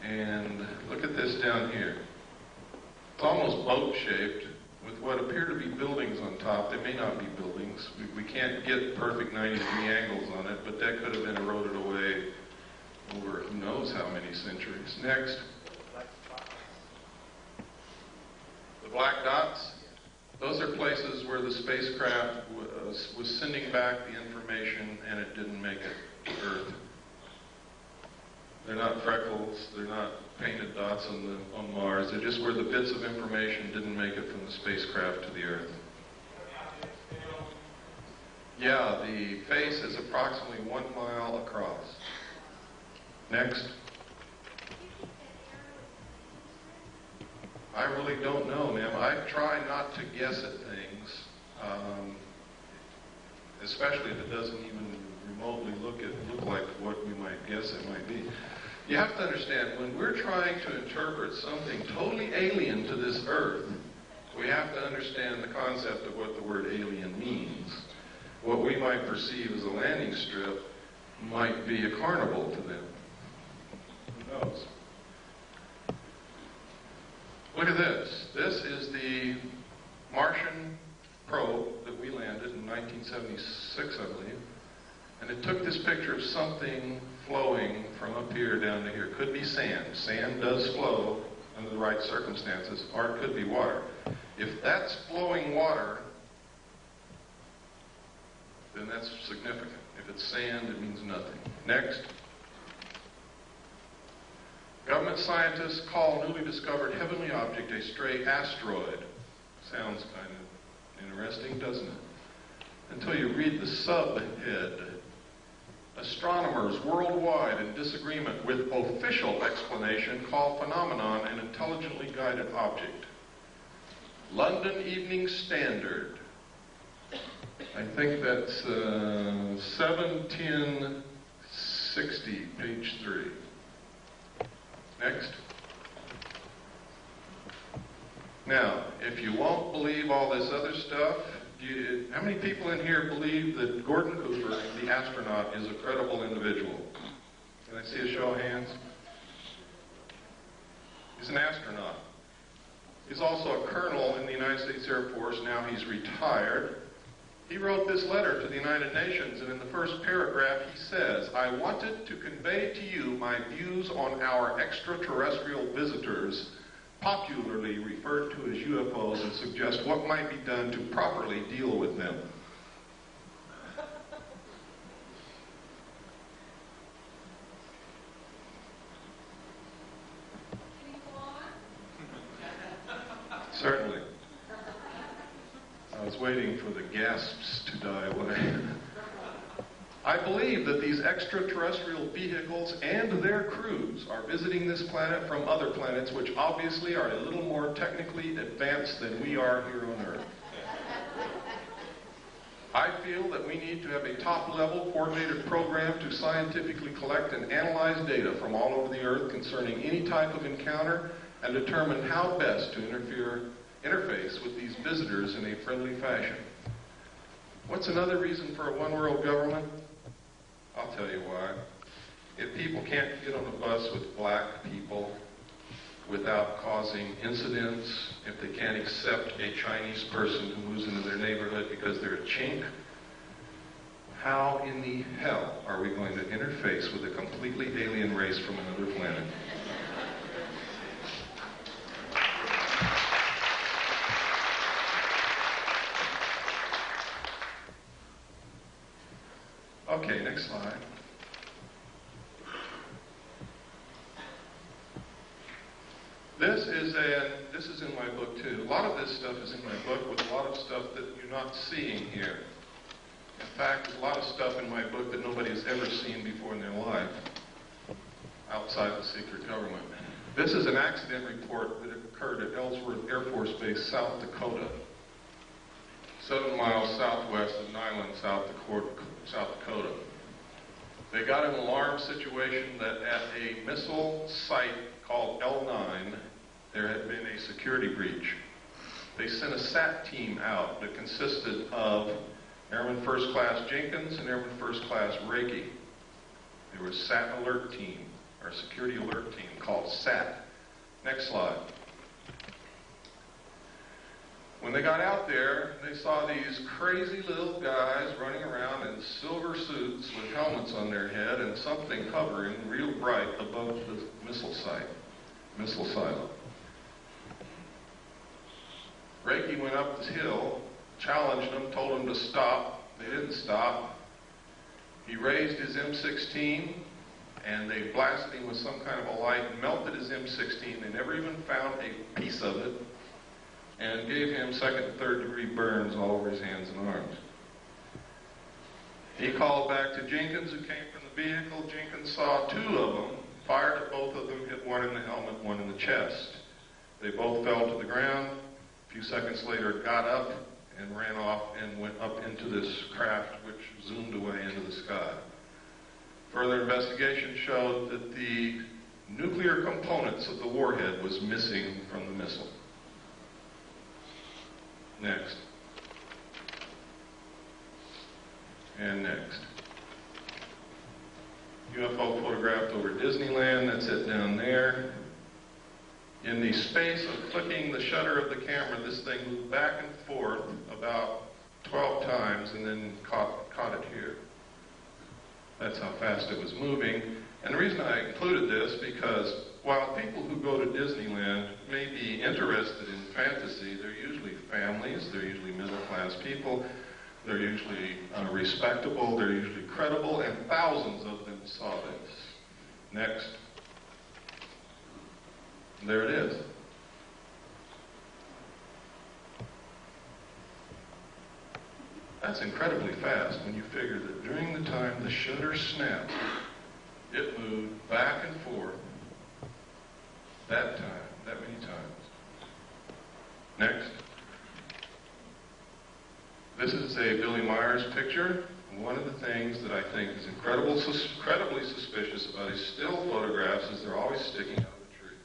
And look at this down here. It's almost boat-shaped with what appear to be buildings on top. They may not be buildings. We can't get perfect 90-degree angles on it, but that could have been eroded away over who knows how many centuries. Next. The black dots. Those are places where the spacecraft was sending back the information and it didn't make it to Earth. They're not freckles, they're not painted dots on Mars, they're just where the bits of information didn't make it from the spacecraft to the Earth. Yeah, the face is approximately 1 mile across. Next. I really don't know, ma'am. I try not to guess at things, especially if it doesn't even remotely look like what we might guess it might be. You have to understand, when we're trying to interpret something totally alien to this Earth, we have to understand the concept of what the word alien means. What we might perceive as a landing strip might be a carnival to them. Who knows? Look at this. This is the Martian probe that we landed in 1976, I believe. And it took this picture of something flowing from up here down to here. Could be sand. Sand does flow under the right circumstances, or it could be water. If that's flowing water, then that's significant. If it's sand, it means nothing. Next. Government scientists call newly discovered heavenly object a stray asteroid. Sounds kind of interesting, doesn't it? Until you read the subhead. Astronomers worldwide in disagreement with official explanation call phenomenon an intelligently guided object. London Evening Standard. I think that's 7/10/60, page 3. Next. Now, if you won't believe all this other stuff, how many people in here believe that Gordon Cooper, the astronaut, is a credible individual? Can I see a show of hands? He's an astronaut. He's also a colonel in the United States Air Force. Now he's retired. He wrote this letter to the United Nations, and in the first paragraph he says, "I wanted to convey to you my views on our extraterrestrial visitors, popularly referred to as UFOs, and suggest what might be done to properly deal with them." Certainly. I was waiting for the gasps to die away. I believe that these extraterrestrial vehicles and their crews are visiting this planet from other planets, which obviously are a little more technically advanced than we are here on Earth. I feel that we need to have a top-level coordinated program to scientifically collect and analyze data from all over the Earth concerning any type of encounter and determine how best to interface with these visitors in a friendly fashion. What's another reason for a one-world government? I'll tell you why. If people can't get on a bus with black people without causing incidents, if they can't accept a Chinese person who moves into their neighborhood because they're a chink, how in the hell are we going to interface with a completely alien race from another planet? Okay, next slide. This is in my book too. A lot of this stuff is in my book, with a lot of stuff that you're not seeing here. In fact, there's a lot of stuff in my book that nobody has ever seen before in their life, outside the secret government. This is an accident report that occurred at Ellsworth Air Force Base, South Dakota, 7 miles southwest of Niland, South Dakota. They got an alarm situation that at a missile site called L9, there had been a security breach. They sent a SAT team out that consisted of Airman First Class Jenkins and Airman First Class Reiki. There was SAT alert team, or security alert team called SAT. Next slide. When they got out there, they saw these crazy little guys running around in silver suits with helmets on their head and something hovering real bright above the missile silo. Reiki went up the hill, challenged them, told them to stop. They didn't stop. He raised his M16, and they blasted him with some kind of a light and melted his M16. They never even found a piece of it, and gave him second and third degree burns all over his hands and arms. He called back to Jenkins, who came from the vehicle. Jenkins saw 2 of them, fired at both of them, hit one in the helmet, one in the chest. They both fell to the ground. A few seconds later, got up and ran off and went up into this craft, which zoomed away into the sky. Further investigation showed that the nuclear components of the warhead was missing from the missile. Next. And next. UFO photographed over Disneyland, that's it down there. In the space of clicking the shutter of the camera, this thing moved back and forth about 12 times and then caught it here. That's how fast it was moving. And the reason I included this, because while people who go to Disneyland may be interested in fantasy, they're usually families, they're usually middle-class people, they're usually respectable, they're usually credible, and thousands of them saw this. Next. There it is. That's incredibly fast when you figure that during the time the shutter snapped, it moved back and forth that many times. Next. This is a Billy Myers picture. One of the things that I think is incredibly suspicious about his still photographs is they're always sticking out of the tree.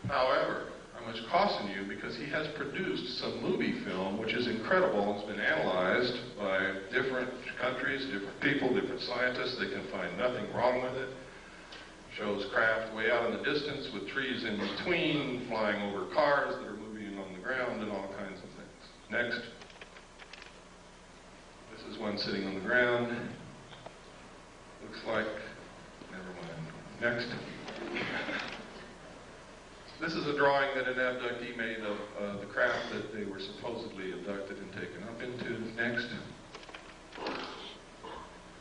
However, I must caution you because he has produced some movie film which is incredible and has been analyzed by different countries, different people, different scientists. They can find nothing wrong with it. Shows craft way out in the distance with trees in between, flying over cars that are moving on the ground and all kinds of things. Next. This is one sitting on the ground. Looks like, never mind. Next. This is a drawing that an abductee made of the craft that they were supposedly abducted and taken up into. Next.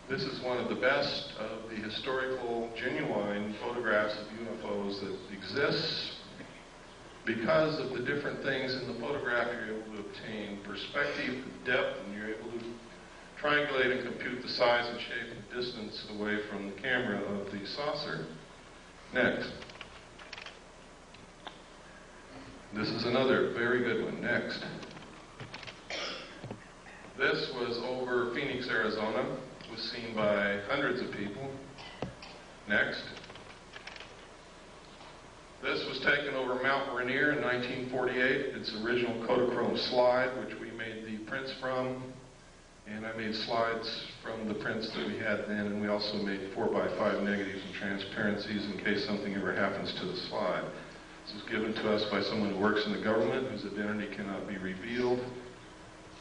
This is one of the best of the historical, genuine photographs of UFOs that exists. Because of the different things in the photograph, you're able to obtain perspective, depth, and you're able to triangulate and compute the size and shape and distance away from the camera of the saucer. Next. This is another very good one. Next. This was over Phoenix, Arizona. It was seen by hundreds of people. Next. This was taken over Mount Rainier in 1948. It's original Kodachrome slide, which we made the prints from. And I made slides from the prints that we had then, and we also made 4x5 negatives and transparencies in case something ever happens to the slide. This was given to us by someone who works in the government, whose identity cannot be revealed.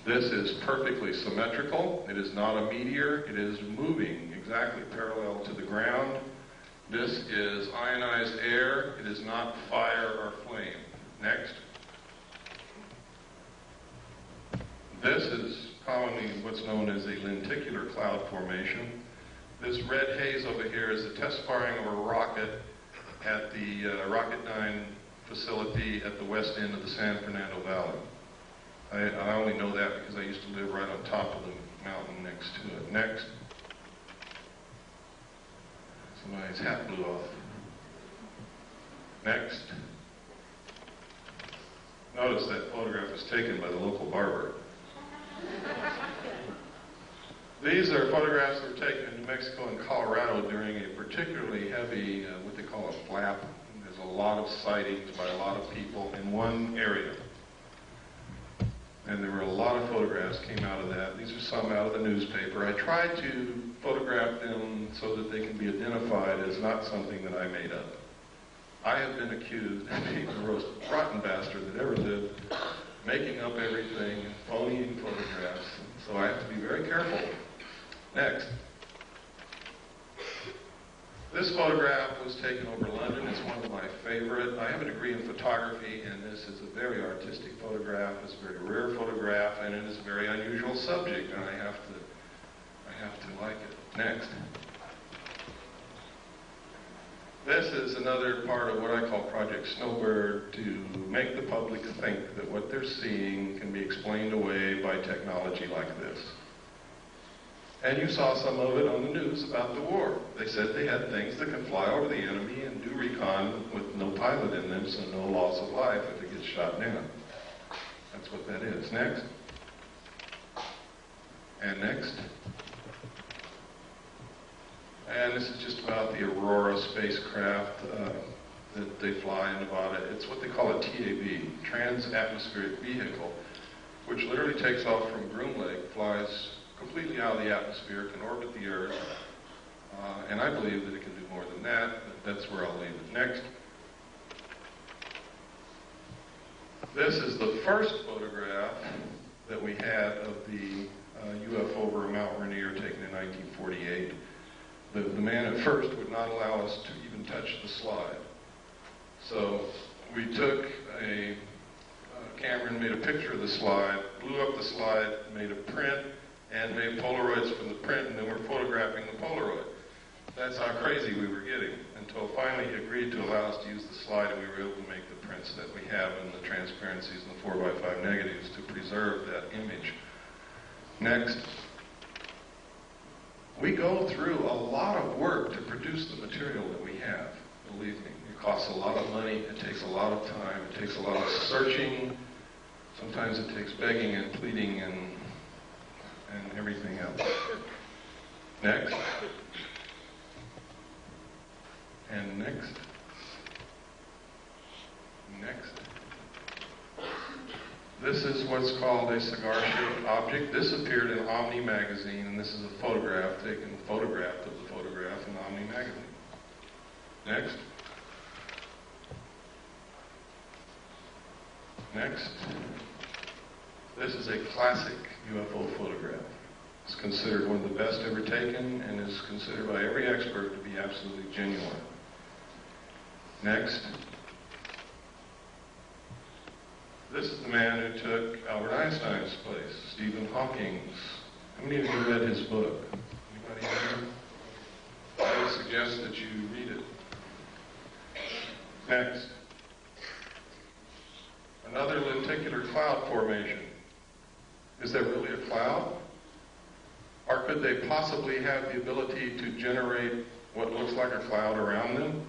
This is perfectly symmetrical. It is not a meteor. It is moving exactly parallel to the ground. This is ionized air. It is not fire or flame. Next. This is commonly what's known as a lenticular cloud formation. This red haze over here is the test firing of a rocket at the Rocket 9 facility at the west end of the San Fernando Valley. I only know that because I used to live right on top of the mountain next to it. Next. Somebody's hat blew off. Next. Notice that photograph was taken by the local barber. These are photographs that were taken in New Mexico and Colorado during a particularly heavy, what they call a flap. There's a lot of sightings by a lot of people in one area. And there were a lot of photographs came out of that. These are some out of the newspaper. I tried to photograph them so that they can be identified as not something that I made up. I have been accused of being the most rotten bastard that ever lived, making up everything, phoning photographs. So I have to be very careful. Next. This photograph was taken over London. It's one of my favorite. I have a degree in photography, and this is a very artistic photograph. It's a very rare photograph, and it is a very unusual subject, and I have to like it. Next. This is another part of what I call Project Snowbird, to make the public think that what they're seeing can be explained away by technology like this. And you saw some of it on the news about the war. They said they had things that can fly over the enemy and do recon with no pilot in them, so no loss of life if it gets shot down. That's what that is. Next. And next. And this is just about the Aurora spacecraft that they fly in Nevada. It's what they call a TAV, Trans-Atmospheric Vehicle, which literally takes off from Groom Lake, flies completely out of the atmosphere, can orbit the Earth, and I believe that it can do more than that, but that's where I'll leave it. Next. This is the first photograph that we had of the UFO over Mount Rainier taken in 1948. The man at first would not allow us to even touch the slide. So we took a camera and made a picture of the slide, blew up the slide, made a print, and made Polaroids from the print, and then we're photographing the Polaroid. That's how crazy we were getting, until finally he agreed to allow us to use the slide, and we were able to make the prints that we have and the transparencies and the 4x5 negatives to preserve that image. Next. We go through a lot of work to produce the material that we have, believe me. It costs a lot of money, it takes a lot of time, it takes a lot of searching, sometimes it takes begging and pleading and everything else. Next. And next. Next. This is what's called a cigar-shaped object. This appeared in Omni magazine, and this is a photograph taken, photographed of the photograph in Omni magazine. Next. Next. This is a classic UFO photograph. It's considered one of the best ever taken and is considered by every expert to be absolutely genuine. Next. This is the man who took Albert Einstein's place, Stephen Hawking's. How many of you read his book? Anybody here? I would suggest that you read it. Next. Another lenticular cloud formation. Is there really a cloud? Or could they possibly have the ability to generate what looks like a cloud around them?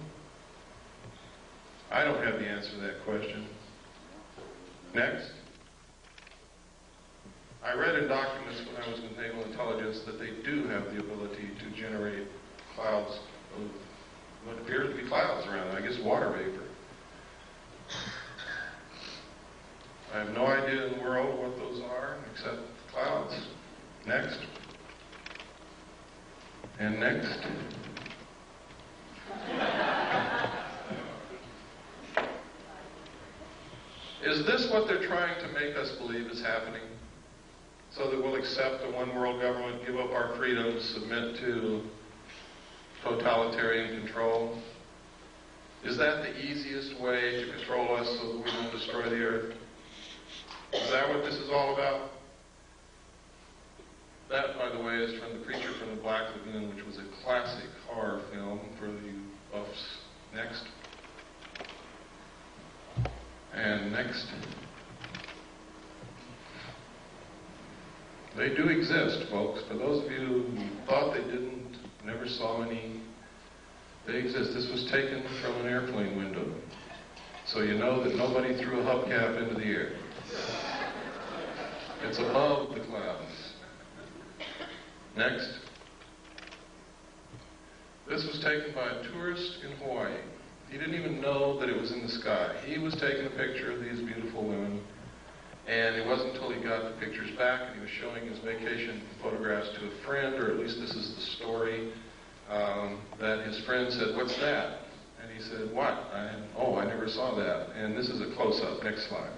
I don't have the answer to that question. Next. I read in documents when I was with Naval Intelligence that they do have the ability to generate clouds of what appears to be clouds around them. I guess water vapor. I have no idea in the world what those are except clouds. Next. And next. Is this what they're trying to make us believe is happening? So that we'll accept a one-world government, give up our freedoms, submit to totalitarian control? Is that the easiest way to control us so that we don't destroy the earth? Is that what this is all about? That, by the way, is from The Creature from the Black Lagoon, which was a classic horror film for the buffs. Next. And next. They do exist, folks. For those of you who thought they didn't, never saw any, they exist. This was taken from an airplane window. So you know that nobody threw a hubcap into the air. It's above the clouds. Next. This was taken by a tourist in Hawaii. He didn't even know that it was in the sky. He was taking a picture of these beautiful women, and it wasn't until he got the pictures back and he was showing his vacation photographs to a friend, or at least this is the story, that his friend said, "What's that?" And he said, "What?" I never saw that. And this is a close-up. Next slide.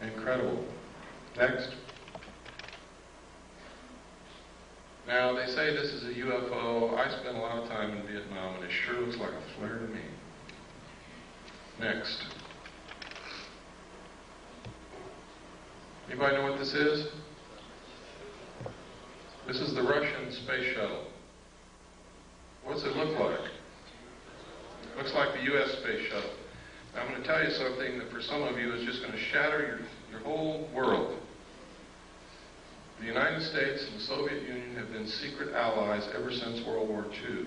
Incredible. Next. Now, they say this is a UFO. I spent a lot of time in Vietnam, and it sure looks like a flare to me. Next. Anybody know what this is? This is the Russian space shuttle. What's it look like? It looks like the U.S. space shuttle. Now, I'm going to tell you something that for some of you is just going to shatter your whole world. The United States and the Soviet Union have been secret allies ever since World War II.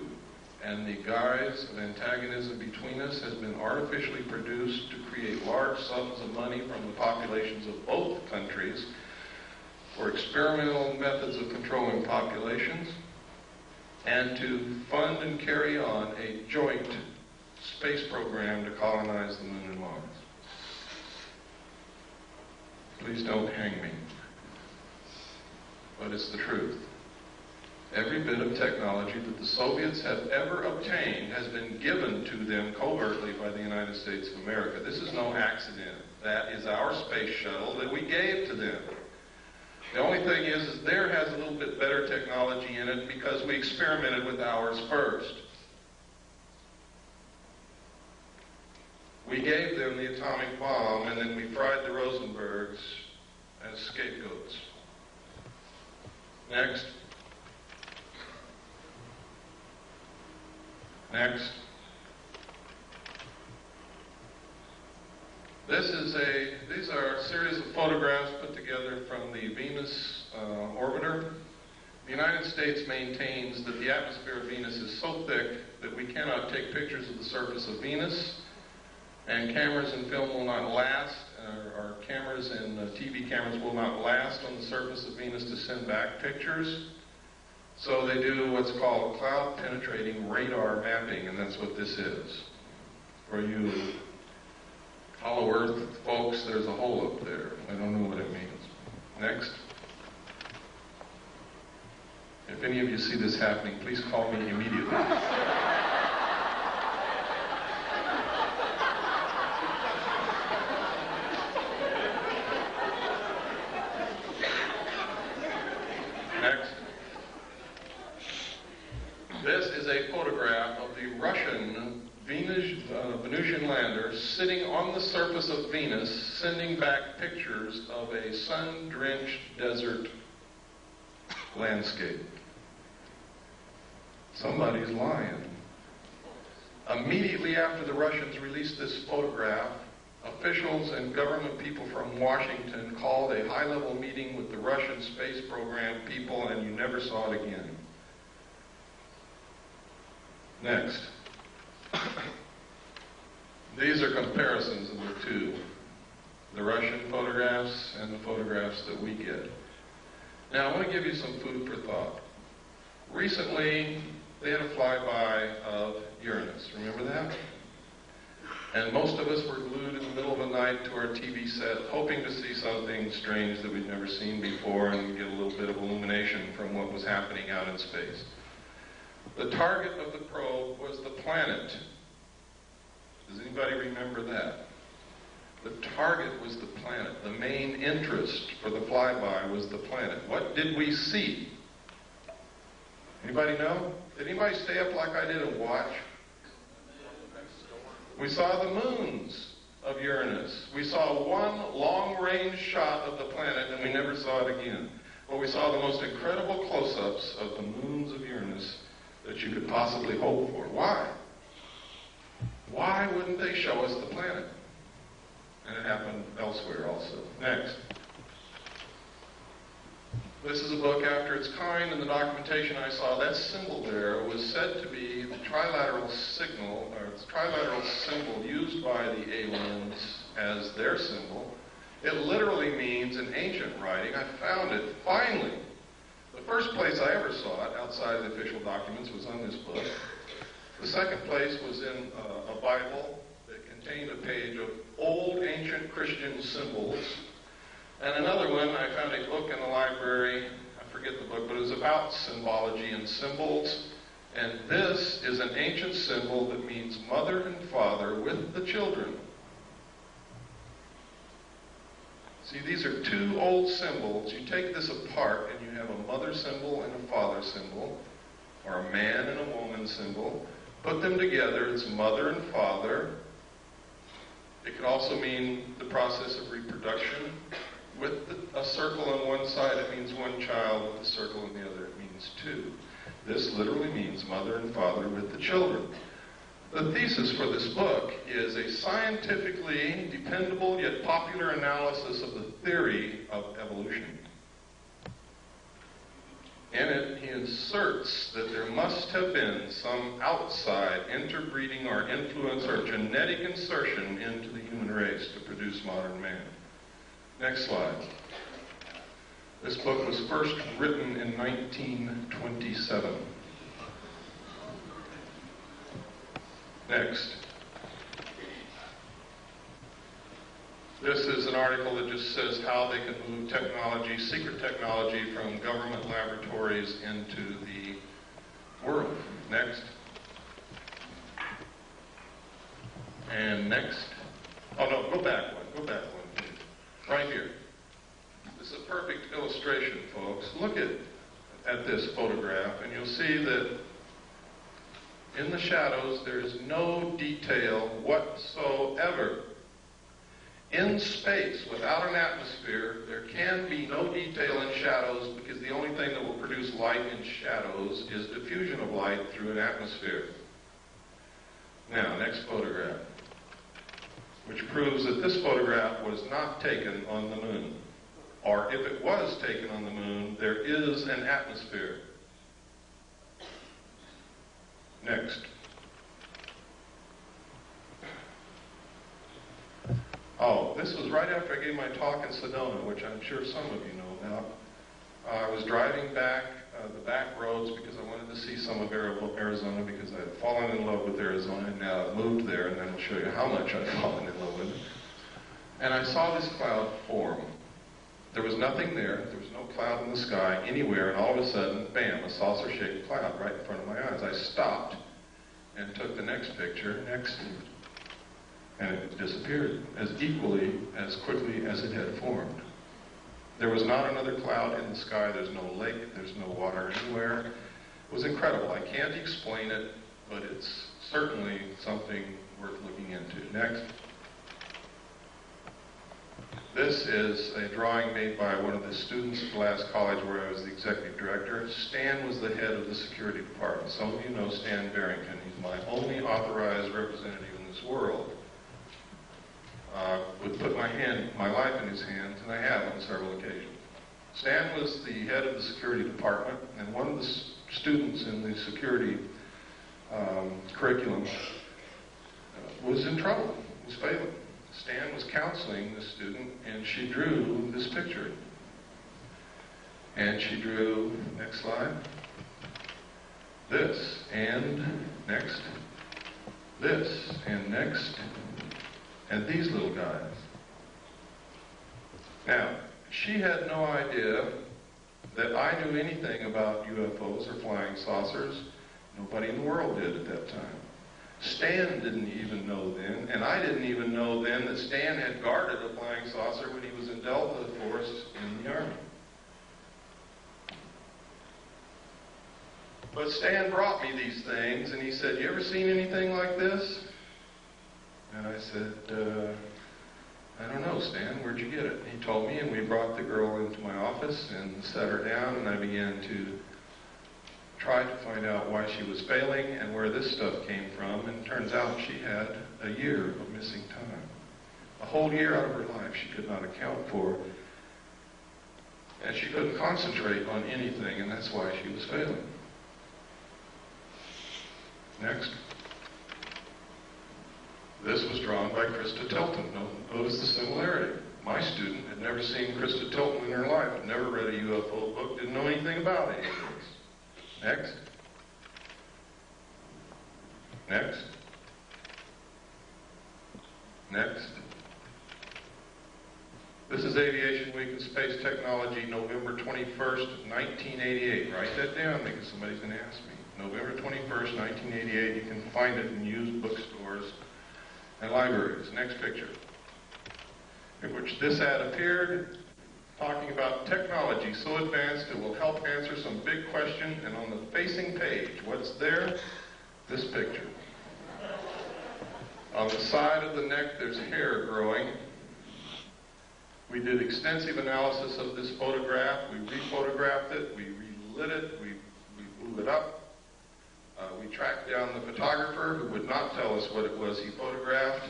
And the guise of antagonism between us has been artificially produced to create large sums of money from the populations of both countries for experimental methods of controlling populations and to fund and carry on a joint space program to colonize the moon and Mars. Please don't hang me. But it's the truth. Every bit of technology that the Soviets have ever obtained has been given to them covertly by the United States of America. This is no accident. That is our space shuttle that we gave to them. The only thing is theirs has a little bit better technology in it because we experimented with ours first. We gave them the atomic bomb, and then we fried the Rosenbergs as scapegoats. Next. Next. These are a series of photographs put together from the Venus orbiter. The United States maintains that the atmosphere of Venus is so thick that we cannot take pictures of the surface of Venus, and cameras and film will not last, or cameras and TV cameras will not last on the surface of Venus to send back pictures. So they do what's called cloud-penetrating radar mapping, and that's what this is. For you Hollow Earth folks, there's a hole up there. I don't know what it means. Next. If any of you see this happening, please call me immediately. Next. This is a photograph of the Russian Venusian lander sitting on the surface of Venus, sending back pictures of a sun-drenched desert landscape. Somebody's lying. Immediately after the Russians released this photograph, officials and government people from Washington called a high-level meeting with the Russian space program people, and you never saw it again. Next. These are comparisons of the two, the Russian photographs and the photographs that we get. Now, I want to give you some food for thought. Recently, they had a flyby of Uranus. Remember that? And most of us were glued in the middle of the night to our TV set, hoping to see something strange that we'd never seen before and get a little bit of illumination from what was happening out in space. The target of the probe was the planet. Does anybody remember that? The target was the planet. The main interest for the flyby was the planet. What did we see? Anybody know? Did anybody stay up like I did and watch? We saw the moons of Uranus. We saw one long-range shot of the planet, and we never saw it again. But we saw the most incredible close-ups of the moons of Uranus that you could possibly hope for. Why? Why wouldn't they show us the planet? And it happened elsewhere also. Next. This is a book after its kind, and the documentation I saw, that symbol there was said to be the trilateral signal, or the trilateral symbol used by the aliens as their symbol. It literally means, in ancient writing, I found it, finally. The first place I ever saw it, outside of the official documents, was on this book. The second place was in a Bible that contained a page of old ancient Christian symbols. And another one, I found a book in the library, I forget the book, but it was about symbology and symbols. And this is an ancient symbol that means mother and father with the children. See, these are two old symbols. You take this apart and you have a mother symbol and a father symbol, or a man and a woman symbol. Put them together, it's mother and father. It can also mean the process of reproduction. With a circle on one side, it means one child. With a circle on the other, it means two. This literally means mother and father with the children. The thesis for this book is a scientifically dependable yet popular analysis of the theory of evolution. In it, he asserts that there must have been some outside interbreeding or influence or genetic insertion into the human race to produce modern man. Next slide. This book was first written in 1927. Next. This is an article that just says how they can move technology, secret technology, from government laboratories into the world. Next. And next. Oh no, go back one. Go back one, please. Right here. This is a perfect illustration, folks. Look at this photograph, and you'll see that in the shadows there is no detail whatsoever. In space, without an atmosphere, there can be no detail in shadows because the only thing that will produce light in shadows is diffusion of light through an atmosphere. Now, next photograph. which proves that this photograph was not taken on the moon. Or if it was taken on the moon, there is an atmosphere. Next. Oh, this was right after I gave my talk in Sedona, which I'm sure some of you know about. I was driving back the back roads because I wanted to see some of Arizona because I had fallen in love with Arizona, and now I've moved there, and then I'll show you how much I've fallen in love with it. And I saw this cloud form. There was nothing there. There was no cloud in the sky anywhere, and all of a sudden, bam, a saucer-shaped cloud right in front of my eyes. I stopped and took the next picture, and it disappeared as quickly as it had formed. There was not another cloud in the sky. There's no lake. There's no water anywhere. It was incredible. I can't explain it, but it's certainly something worth looking into. Next. This is a drawing made by one of the students at Glass College where I was the executive director. Stan was the head of the security department. Some of you know Stan Barrington. He's my only authorized representative in this world. Would put my life in his hands, and I have on several occasions. Stan was the head of the security department, and one of the students in the security curriculum was in trouble, was failing. Stan was counseling the student, and she drew this picture. And she drew, next slide, this, and next, this, and next, and these little guys. Now, she had no idea that I knew anything about UFOs or flying saucers. Nobody in the world did at that time. Stan didn't even know then, and I didn't even know then that Stan had guarded a flying saucer when he was in Delta Force in the Army. But Stan brought me these things, and he said, "You ever seen anything like this?" And I said, "I don't know, Stan, where'd you get it?" He told me, and we brought the girl into my office and sat her down, and I began to try to find out why she was failing and where this stuff came from, and it turns out she had a year of missing time. A whole year out of her life she could not account for, and she couldn't concentrate on anything, and that's why she was failing. Next. This was drawn by Krista Tilton. Notice the similarity. My student had never seen Krista Tilton in her life, had never read a UFO book, didn't know anything about any of this. Next. Next. Next. This is Aviation Week in Space Technology, November 21st, 1988. Write that down because somebody's going to ask me. November 21st, 1988. You can find it in used bookstores and libraries. Next picture. In which this ad appeared, talking about technology so advanced it will help answer some big question, and on the facing page, what's there? This picture. On the side of the neck, there's hair growing. We did extensive analysis of this photograph. We rephotographed it. We relit it. We blew it up. We tracked down the photographer who would not tell us what it was he photographed.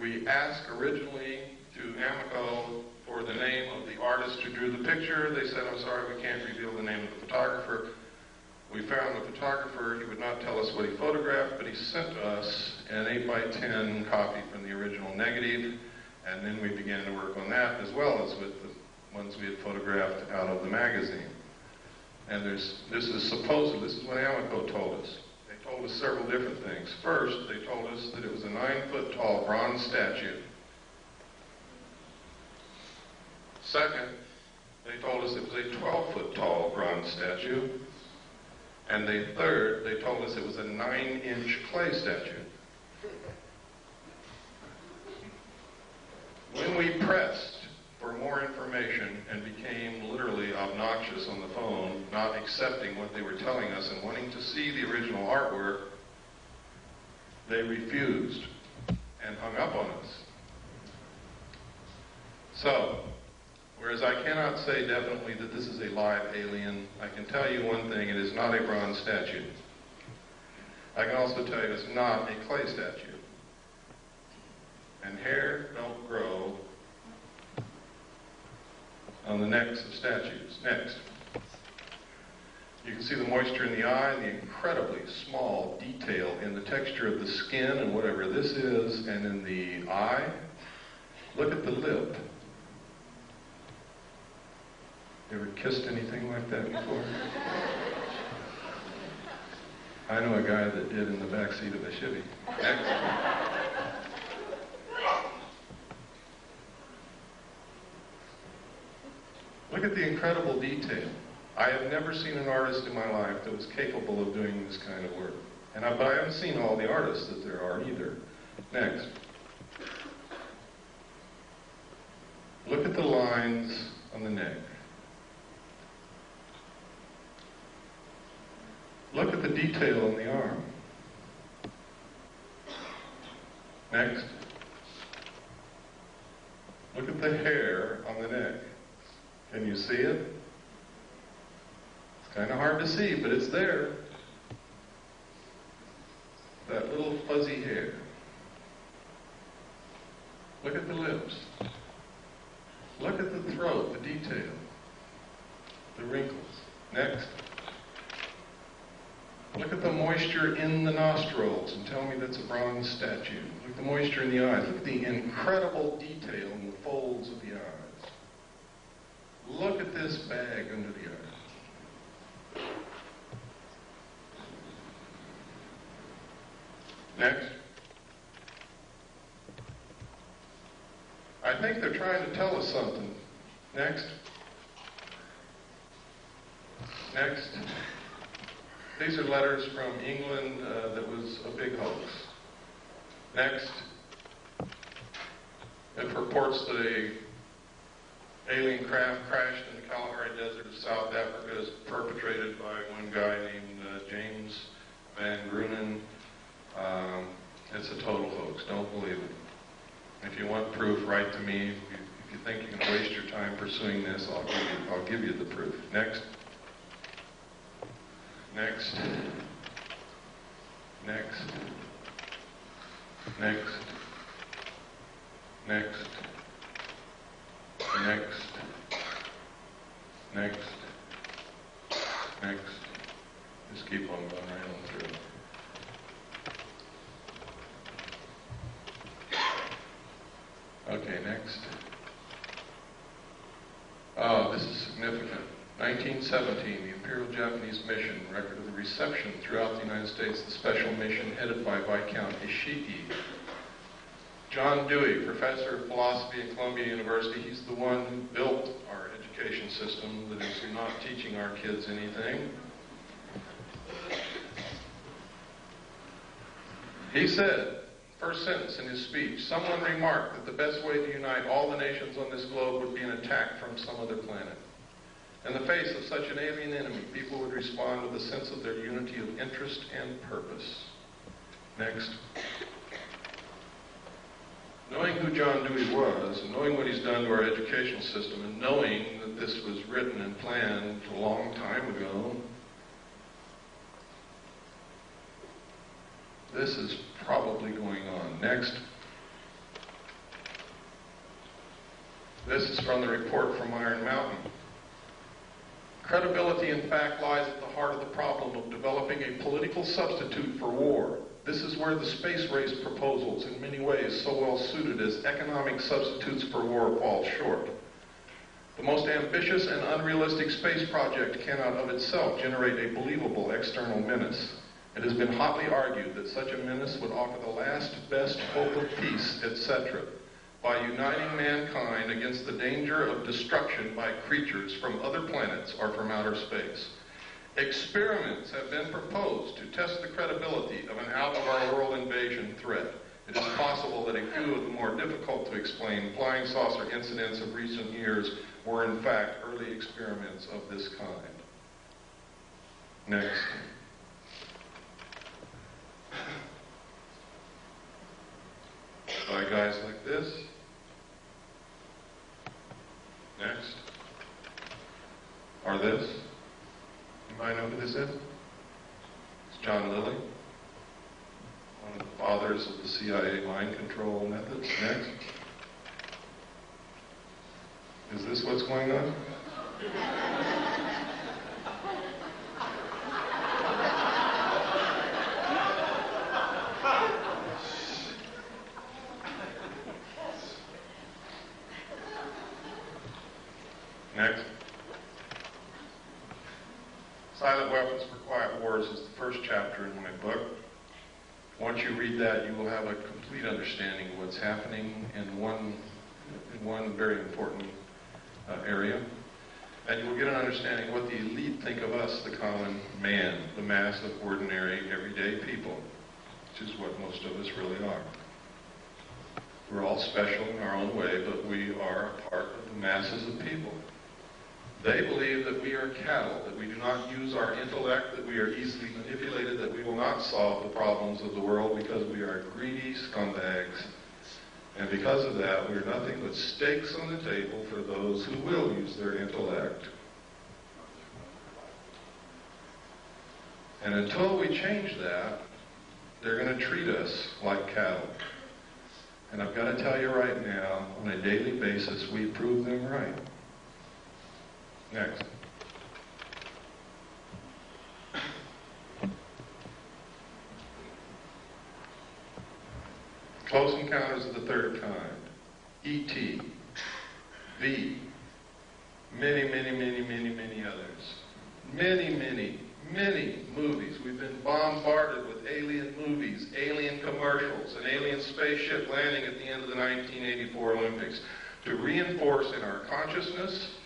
We asked originally to Amoco for the name of the artist who drew the picture. They said, "I'm sorry, we can't reveal the name of the photographer." We found the photographer. He would not tell us what he photographed, but he sent us an 8x10 copy from the original negative, and then we began to work on that as well as with the ones we had photographed out of the magazine. And this is what Amoco told us. They told us several different things. First, they told us that it was a 9-foot-tall bronze statue. Second, they told us it was a 12-foot-tall bronze statue. And third, they told us it was a 9-inch clay statue. When we pressed for more information and became literally obnoxious on the phone, not accepting what they were telling us and wanting to see the original artwork, they refused and hung up on us. So, whereas I cannot say definitely that this is a live alien, I can tell you one thing: it is not a bronze statue. I can also tell you it's not a clay statue. and hair don't grow on the necks of statues. Next. You can see the moisture in the eye, the incredibly small detail in the texture of the skin and whatever this is, and in the eye. Look at the lip. You ever kissed anything like that before? I know a guy that did in the back seat of a Chevy. Next. Look at the incredible detail. I have never seen an artist in my life that was capable of doing this kind of work. But I haven't seen all the artists that there are either. Next. Look at the lines on the neck. Look at the detail on the arm. Next. Look at the hair on the neck. Can you see it? It's kind of hard to see, but it's there. That little fuzzy hair. Look at the lips. Look at the throat, the detail. The wrinkles. Next. Look at the moisture in the nostrils and tell me that's a bronze statue. Look at the moisture in the eyes. Look at the incredible detail in the folds of the eyes. Look at this bag under the eye. Next. I think they're trying to tell us something. Next. Next. These are letters from England that was a big hoax. Next. It purports that a alien craft crashed in the Kalahari Desert of South Africa, is perpetrated by one guy named James Van Grunen. It's a total hoax. Don't believe it. If you want proof, write to me. If you think you're going to waste your time pursuing this, I'll give you the proof. Next. Next. Next. Next. Next. Next. Next. Next. Just keep on going right on through. Okay, next. Oh, this is significant. 1917, the Imperial Japanese Mission, record of the reception throughout the United States, the special mission headed by Viscount Ishiki. John Dewey, professor of philosophy at Columbia University, he's the one who built our education system that is not teaching our kids anything. He said, first sentence in his speech, someone remarked that the best way to unite all the nations on this globe would be an attack from some other planet. In the face of such an alien enemy, people would respond with a sense of their unity of interest and purpose. Next. Knowing who John Dewey was, and knowing what he's done to our educational system, and knowing that this was written and planned a long time ago, this is probably going on. Next. This is from the report from Iron Mountain. Credibility, in fact, lies at the heart of the problem of developing a political substitute for war. This is where the space race proposals, in many ways so well suited as economic substitutes for war, fall short. The most ambitious and unrealistic space project cannot of itself generate a believable external menace. It has been hotly argued that such a menace would offer the last best hope of peace, etc., by uniting mankind against the danger of destruction by creatures from other planets or from outer space. Experiments have been proposed to test the credibility of an out-of-our-world invasion threat. It is possible that a few of the more difficult to explain flying saucer incidents of recent years were in fact early experiments of this kind. Next. By guys like this. Next. Or this. Anybody know who this is? It's John Lilly. one of the fathers of the CIA mind control methods. Next. Is this what's going on? Next. Silent Weapons for Quiet Wars is the first chapter in my book. Once you read that, you will have a complete understanding of what's happening in one very important area. And you will get an understanding of what the elite think of us, the common man, the mass of ordinary, everyday people, which is what most of us really are. We're all special in our own way, but we are a part of the masses of people. They believe that we are cattle, that we do not use our intellect, that we are easily manipulated, that we will not solve the problems of the world because we are greedy scumbags. And because of that, we are nothing but stakes on the table for those who will use their intellect. And until we change that, they're going to treat us like cattle. And I've got to tell you right now, on a daily basis, we prove them right. Next. Close Encounters of the Third Kind, E.T., V, many others. Many movies. We've been bombarded with alien movies, alien commercials, an alien spaceship landing at the end of the 1984 Olympics to reinforce in our consciousness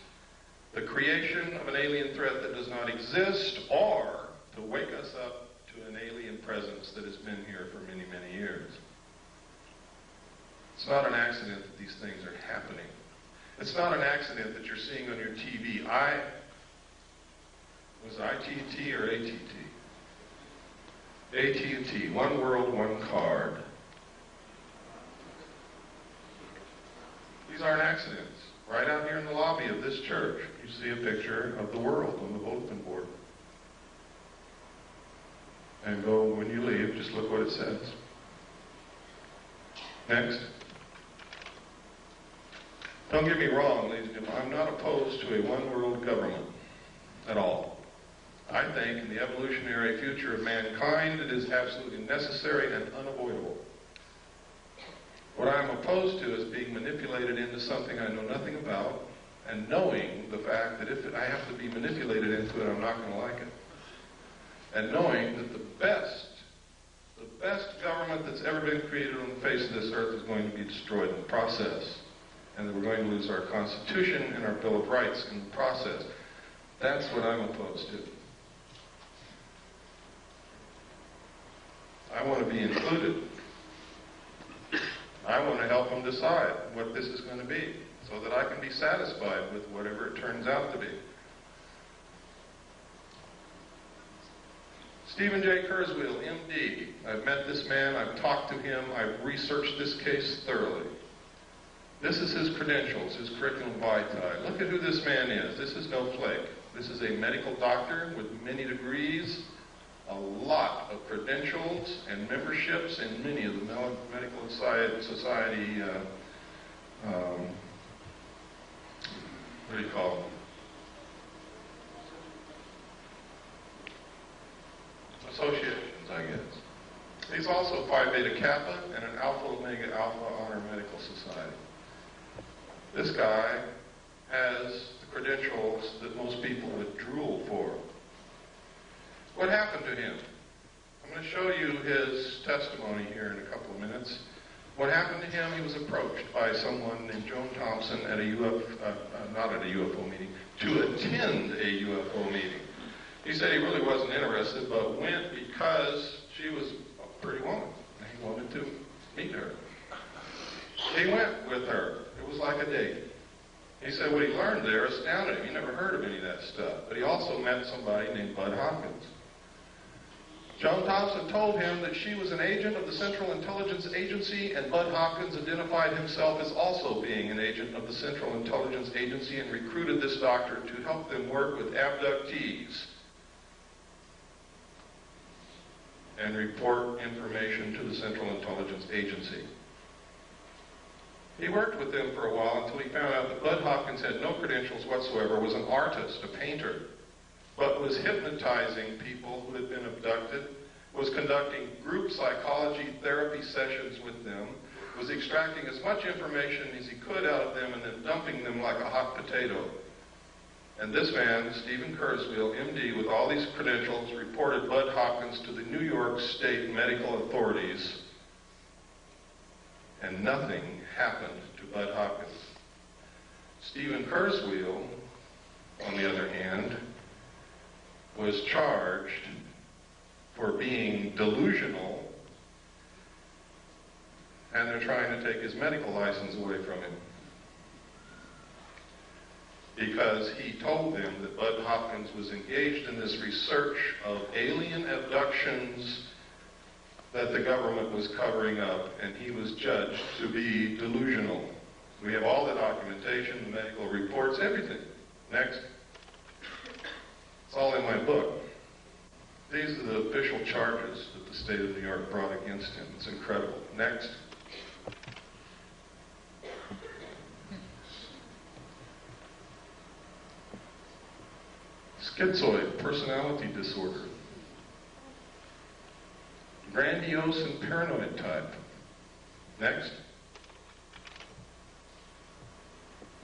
the creation of an alien threat that does not exist, or to wake us up to an alien presence that has been here for many years. It's not an accident that these things are happening. It's not an accident that you're seeing on your TV. Was ITT or ATT? AT&T, one world, one card. These aren't accidents. Right out here in the lobby of this church, you see a picture of the world on the bulletin board. And go, when you leave, just look what it says. Next. Don't get me wrong, ladies and gentlemen, I'm not opposed to a one-world government at all. I think in the evolutionary future of mankind, it is absolutely necessary and unavoidable. What I'm opposed to is being manipulated into something I know nothing about, and knowing the fact that if I have to be manipulated into it, I'm not going to like it. And knowing that the best government that's ever been created on the face of this earth is going to be destroyed in the process. And that we're going to lose our Constitution and our Bill of Rights in the process. That's what I'm opposed to. I want to be included. I want to help them decide what this is going to be so that I can be satisfied with whatever it turns out to be. Stephen J. Kurzweil, MD. I've met this man, I've talked to him, I've researched this case thoroughly. This is his credentials, his curriculum vitae. Look at who this man is. This is no flake. This is a medical doctor with many degrees, a lot of credentials and memberships in many of the medical society, what do you call them? Associations, I guess. He's also Phi Beta Kappa and an Alpha Omega Alpha Honor Medical Society. This guy has the credentials that most people would drool for. What happened to him? I'm going to show you his testimony here in a couple of minutes. What happened to him, he was approached by someone named Joan Thompson at not at a UFO meeting, to attend a UFO meeting. He said he really wasn't interested, but went because she was a pretty woman, and he wanted to meet her. He went with her. It was like a date. He said what he learned there astounded him. He never heard of any of that stuff. But he also met somebody named Bud Hopkins. Joan Thompson told him that she was an agent of the Central Intelligence Agency, and Bud Hopkins identified himself as also being an agent of the Central Intelligence Agency and recruited this doctor to help them work with abductees. and report information to the Central Intelligence Agency. He worked with them for a while until he found out that Bud Hopkins had no credentials whatsoever, was an artist, a painter, but was hypnotizing people who had been abducted, was conducting group psychology therapy sessions with them, was extracting as much information as he could out of them and then dumping them like a hot potato. And this man, Stephen Kurzweil, MD, with all these credentials, reported Bud Hopkins to the New York State medical authorities, and nothing happened to Bud Hopkins. Stephen Kurzweil, on the other hand, was charged for being delusional, and they're trying to take his medical license away from him because he told them that Bud Hopkins was engaged in this research of alien abductions that the government was covering up, and he was judged to be delusional. We have all the documentation, the medical reports, everything. Next. It's all in my book. These are the official charges that the state of New York brought against him. It's incredible. Next. Schizoid personality disorder. Grandiose and paranoid type. Next.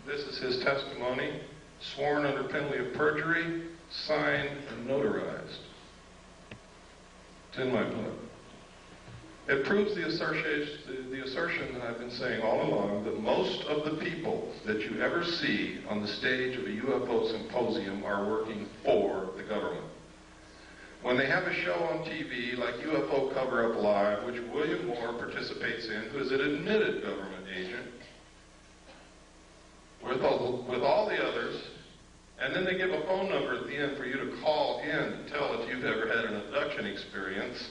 This is his testimony, sworn under penalty of perjury, signed and notarized. It's in my book. It proves the assertion that I've been saying all along, that most of the people that you ever see on the stage of a UFO symposium are working for the government. When they have a show on TV like UFO Cover-Up Live, which William Moore participates in, who is an admitted government agent, with all the others, and then they give a phone number at the end for you to call in to tell if you've ever had an abduction experience,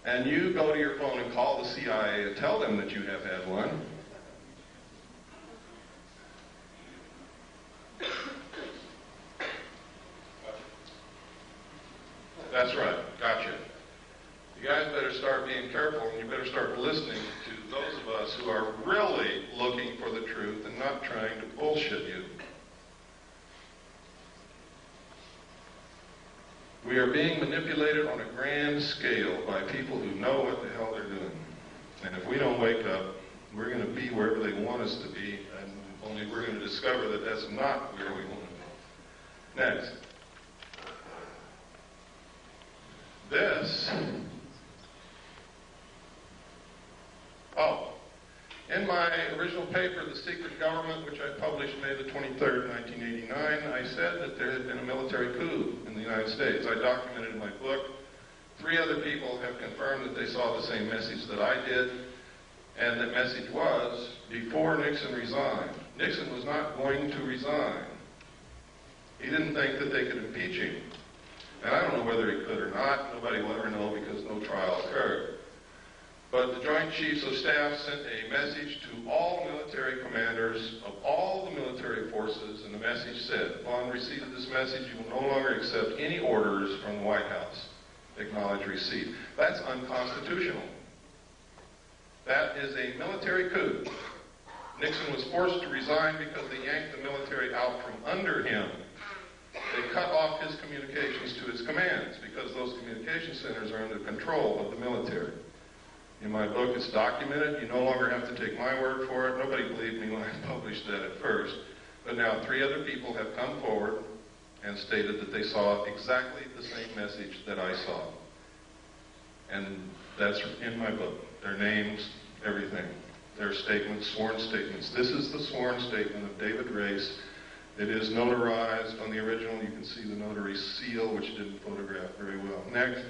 and you go to your phone and call the CIA and tell them that you have had one. That's right, gotcha. You guys better start being careful, and you better start listening to those of us who are really looking for the truth and not trying to bullshit you. We are being manipulated on a grand scale by people who know what the hell they're doing. And if we don't wake up, we're going to be wherever they want us to be, and only we're going to discover that that's not where we want to be. Next. This. Oh. In my original paper, The Secret Government, which I published May the 23rd, 1989, I said that there had been a military coup in the United States. I documented in my book. 3 other people have confirmed that they saw the same message that I did, and that message was before Nixon resigned. Nixon was not going to resign. He didn't think that they could impeach him. And I don't know whether he could or not. Nobody will ever know because no trial occurred. But the Joint Chiefs of Staff sent a message to all military commanders of all the military forces, and the message said, upon receipt of this message, you will no longer accept any orders from the White House. Acknowledge receipt. That's unconstitutional. That is a military coup. Nixon was forced to resign because they yanked the military out from under him. They cut off his communications to his commands because those communication centers are under control of the military. In my book, it's documented. You no longer have to take my word for it. Nobody believed me when I published that at first. But now 3 other people have come forward and stated that they saw exactly the same message that I saw. And that's in my book. Their names, everything. Their statements, sworn statements. This is the sworn statement of David Race. It is notarized on the original. You can see the notary seal, which didn't photograph very well. Next.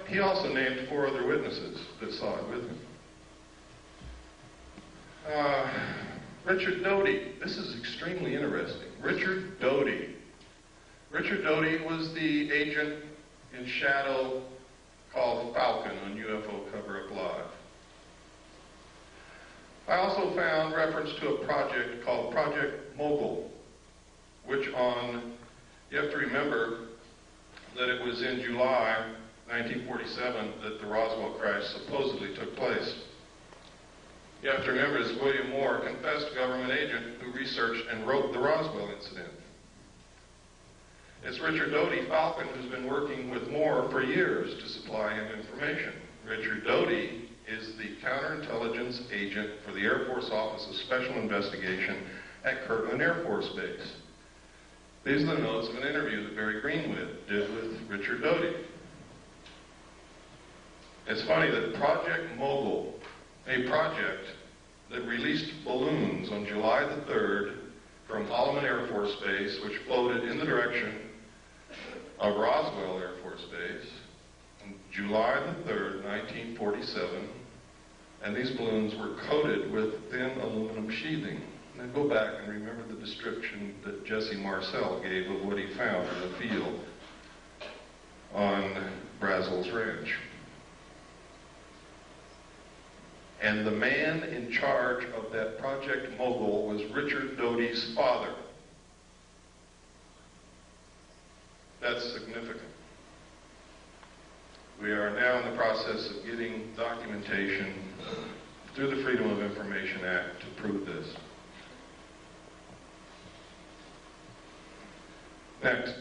He also named 4 other witnesses that saw it with him. Richard Doty. This is extremely interesting. Richard Doty. Richard Doty was the agent in shadow called Falcon on UFO Cover-Up Live. I also found reference to a project called Project Mogul, which you have to remember that it was in July 1947, that the Roswell crash supposedly took place. You have to remember, this William Moore, confessed government agent who researched and wrote the Roswell incident. It's Richard Doty Falcon who's been working with Moore for years to supply him information. Richard Doty is the counterintelligence agent for the Air Force Office of Special Investigation at Kirtland Air Force Base. These are the notes of an interview that Barry Greenwood did with Richard Doty. It's funny that Project Mogul, a project that released balloons on July the 3rd from Holloman Air Force Base, which floated in the direction of Roswell Air Force Base, on July the 3rd, 1947, and these balloons were coated with thin aluminum sheathing. Now go back and remember the description that Jesse Marcel gave of what he found in the field on Brazel's Ranch. And the man in charge of that Project Mogul was Richard Doty's father. That's significant. We are now in the process of getting documentation through the Freedom of Information Act to prove this. Next.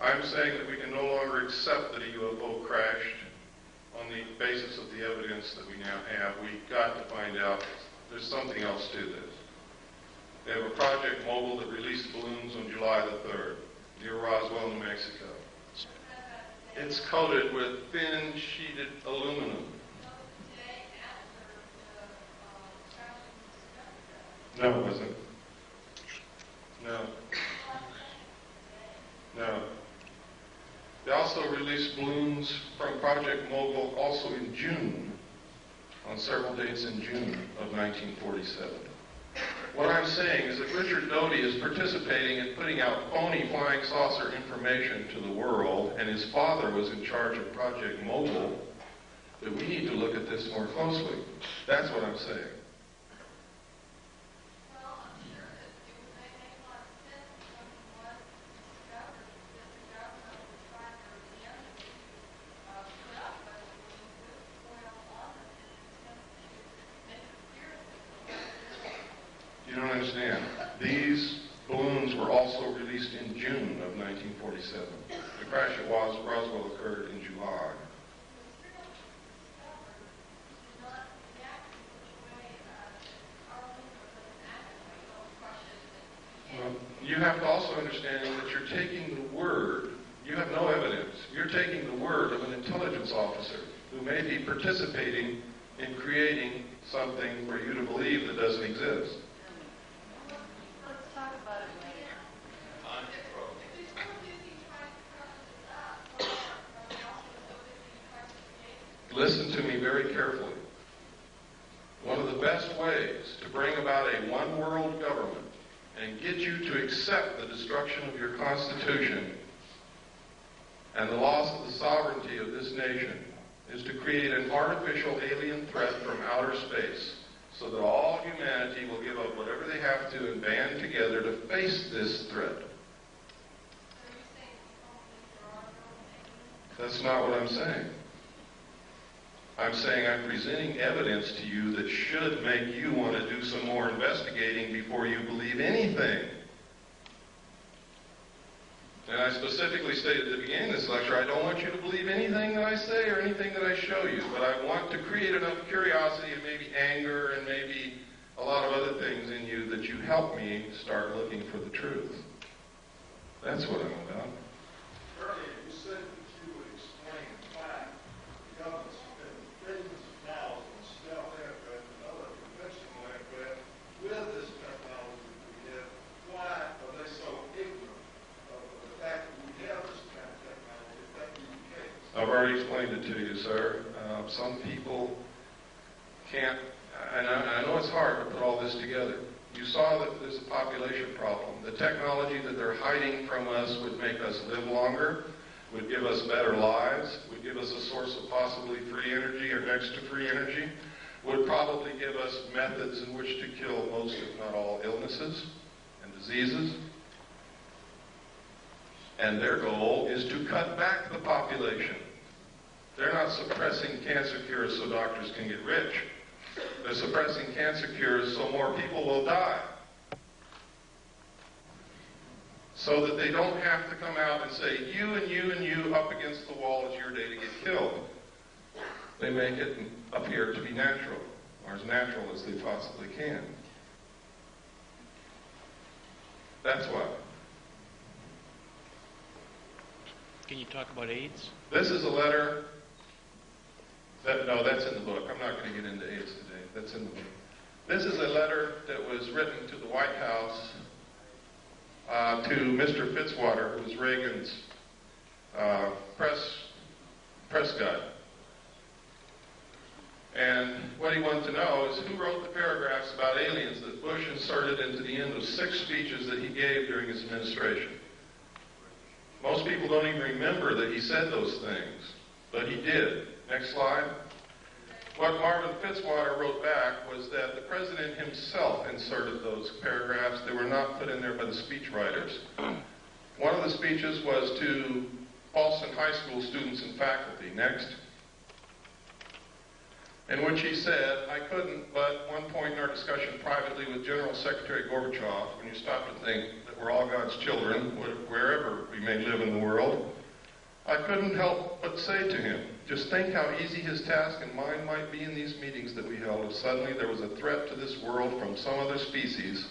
I'm saying that we can no longer accept that a UFO crashed on the basis of the evidence that we now have. We've got to find out there's something else to this. They have a Project Mogul that released balloons on July the 3rd near Roswell, New Mexico. It's coated with thin sheeted aluminum. No, it wasn't. No. No. They also released balloons from Project Mogul also in June, on several dates in June of 1947. What I'm saying is that Richard Doty is participating in putting out phony flying saucer information to the world, and his father was in charge of Project Mogul, that we need to look at this more closely. That's what I'm saying. You don't understand. These balloons were also released in June of 1947. The crash at Roswell occurred in July. Well, you have to also understand that you're taking the word, you have no evidence, you're taking the word of an intelligence officer who may be participating in creating something for you to believe that doesn't exist. Listen to me very carefully. One of the best ways to bring about a one-world government and get you to accept the destruction of your Constitution and the loss of the sovereignty of this nation is to create an artificial alien threat from outer space so that all humanity will give up whatever they have to and band together to face this threat. That's not what I'm saying. I'm saying I'm presenting evidence to you that should make you want to do some more investigating before you believe anything. And I specifically stated at the beginning of this lecture, I don't want you to believe anything that I say or anything that I show you, but I want to create enough curiosity and maybe anger and maybe a lot of other things in you that you help me start looking for the truth. That's what I'm about. Earlier, you said that you would explain why the government's spending billions of dollars on stealth aircraft and other conventional aircraft with this technology that we have. Why are they so ignorant of the fact that we have this kind of technology? If that be the case. I've already explained it to you, sir. Some people can't, and I know it's hard to put all this together. You saw that there's a population problem. The technology that they're hiding from us would make us live longer, would give us better lives, would give us a source of possibly free energy or next to free energy. would probably give us methods in which to kill most, if not all, illnesses and diseases. And their goal is to cut back the population. They're not suppressing cancer cures so doctors can get rich. They're suppressing cancer cures so more people will die. So that they don't have to come out and say, you and you and you up against the wall, it's your day to get killed. They make it appear to be natural, or as natural as they possibly can. That's why. Can you talk about AIDS? This is a letter no, that's in the book. I'm not going to get into AIDS today. That's in the book. This is a letter that was written to the White House to Mr. Fitzwater, who was Reagan's press guy. And what he wanted to know is who wrote the paragraphs about aliens that Bush inserted into the end of 6 speeches that he gave during his administration. Most people don't even remember that he said those things, but he did. Next slide. What Marvin Fitzwater wrote back was that the president himself inserted those paragraphs. They were not put in there by the speechwriters. One of the speeches was to Boston High School students and faculty. Next. In which he said, I couldn't, but one point in our discussion privately with General Secretary Gorbachev, when you stop to think that we're all God's children, wherever we may live in the world, I couldn't help but say to him, just think how easy his task and mine might be in these meetings that we held if suddenly there was a threat to this world from some other species,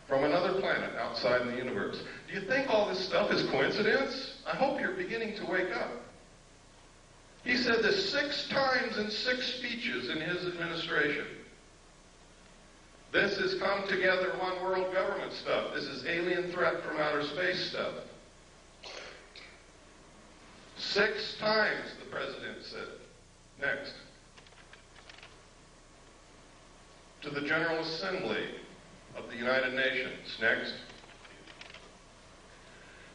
from another planet outside in the universe. Do you think all this stuff is coincidence? I hope you're beginning to wake up. He said this 6 times in 6 speeches in his administration. This is come together one world government stuff. This is alien threat from outer space stuff. 6 times, the president said. Next. To the General Assembly of the United Nations. Next.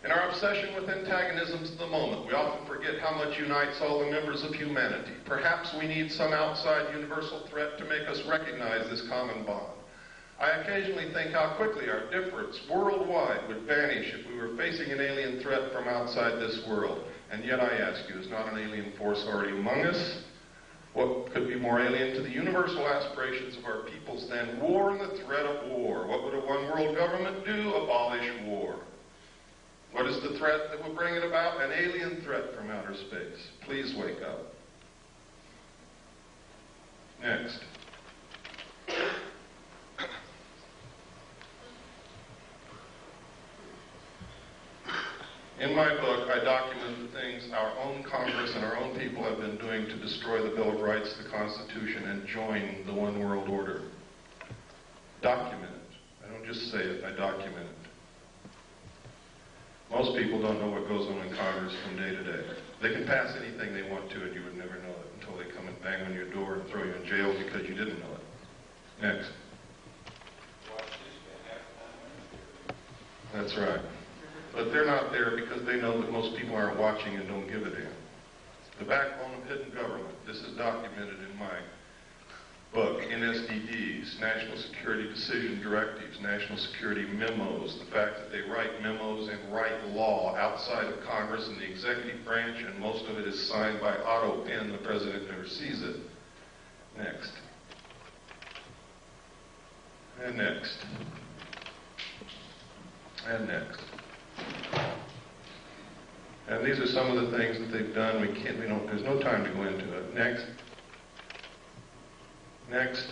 In our obsession with antagonisms of the moment, we often forget how much unites all the members of humanity. Perhaps we need some outside universal threat to make us recognize this common bond. I occasionally think how quickly our difference worldwide would vanish if we were facing an alien threat from outside this world. And yet I ask you, is not an alien force already among us? What could be more alien to the universal aspirations of our peoples than war and the threat of war? What would a one-world government do? Abolish war. What is the threat that will bring it about? An alien threat from outer space. Please wake up. Next. In my book, I document the things our own Congress and our own people have been doing to destroy the Bill of Rights, the Constitution, and join the one world order. Document it. I don't just say it, I document it. Most people don't know what goes on in Congress from day to day. They can pass anything they want to and you would never know it until they come and bang on your door and throw you in jail because you didn't know it. Next. That's right. But they're not there because they know that most people aren't watching and don't give a damn. The backbone of hidden government. This is documented in my book, NSDDs, National Security Decision Directives, National Security Memos, the fact that they write memos and write law outside of Congress and the executive branch, and most of it is signed by auto pen. The president never sees it. Next. And next. And next. And these are some of the things that they've done. There's no time to go into it. Next. Next.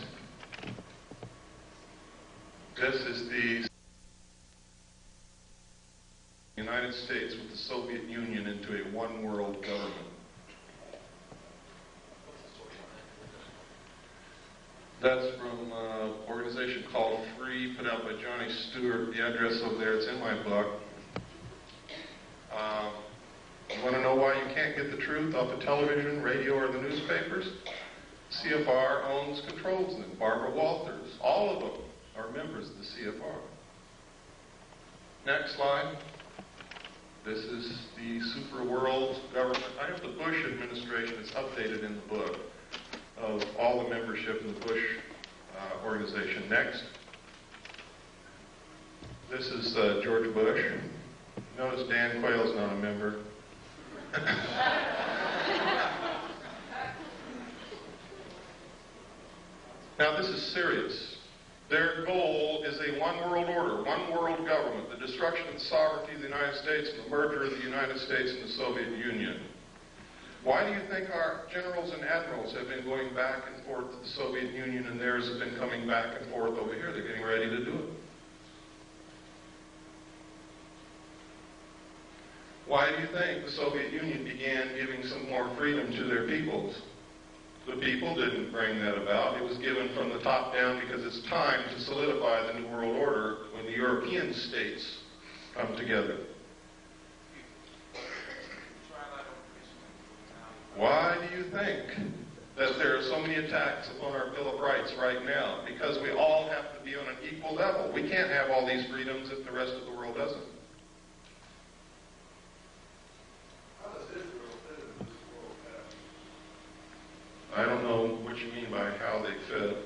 This is the United States with the Soviet Union into a one-world government. That's from an organization called Free, put out by Johnny Stewart. The address over there, it's in my book. You want to know why you can't get the truth off of television, radio, or the newspapers? CFR owns, controls them. Barbara Walters, all of them are members of the CFR. Next slide. This is the super world government. I have the Bush administration. It's updated in the book. of all the membership in the Bush organization. Next. This is George Bush. Notice Dan Quayle's not a member. Now this is serious. Their goal is a one world order, one world government, the destruction of the sovereignty of the United States and the merger of the United States and the Soviet Union. Why do you think our generals and admirals have been going back and forth to the Soviet Union and theirs have been coming back and forth over here? They're getting ready to do it. Why do you think the Soviet Union began giving some more freedom to their peoples? The people didn't bring that about. It was given from the top down because it's time to solidify the New World Order when the European states come together. Why do you think that there are so many attacks upon our Bill of Rights right now? Because we all have to be on an equal level. We can't have all these freedoms if the rest of the world doesn't. I don't know what you mean by how they fit.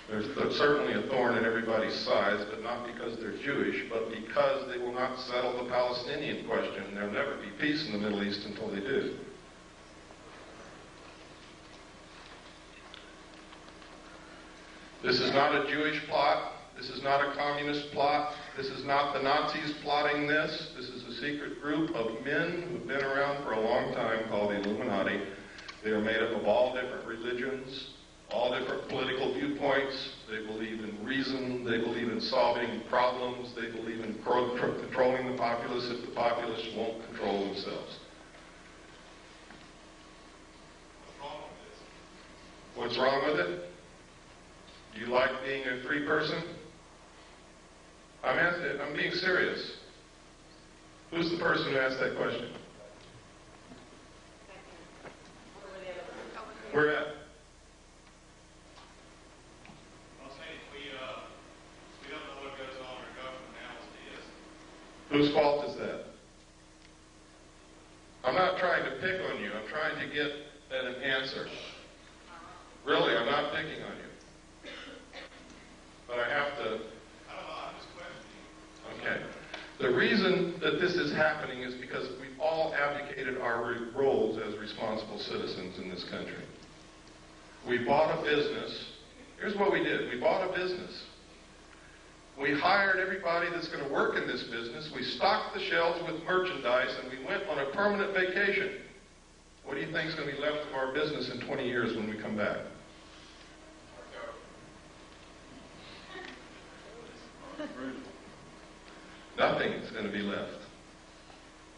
There's certainly a thorn in everybody's sides, but not because they're Jewish, but because they will not settle the Palestinian question. There'll never be peace in the Middle East until they do. This is not a Jewish plot. This is not a communist plot. This is not the Nazis plotting this. This is a secret group of men who've been around for a long time called the Illuminati. They are made up of all different religions, all different political viewpoints. They believe in reason. They believe in solving problems. They believe in controlling the populace if the populace won't control themselves. What's wrong with it? Do you like being a free person? I'm being serious. Who's the person who asked that question? Where at? I'm saying we don't know what goes on in our government now as it is. Whose fault is that? I'm not trying to pick on you. I'm trying to get at an answer. Really, I'm not picking on you. But I have to... I don't know, I'm just questioning. Okay. The reason that this is happening is because we've all abdicated our roles as responsible citizens in this country. We bought a business. Here's what we did. We bought a business. We hired everybody that's going to work in this business. We stocked the shelves with merchandise, and we went on a permanent vacation. What do you think is going to be left of our business in 20 years when we come back? Nothing is going to be left.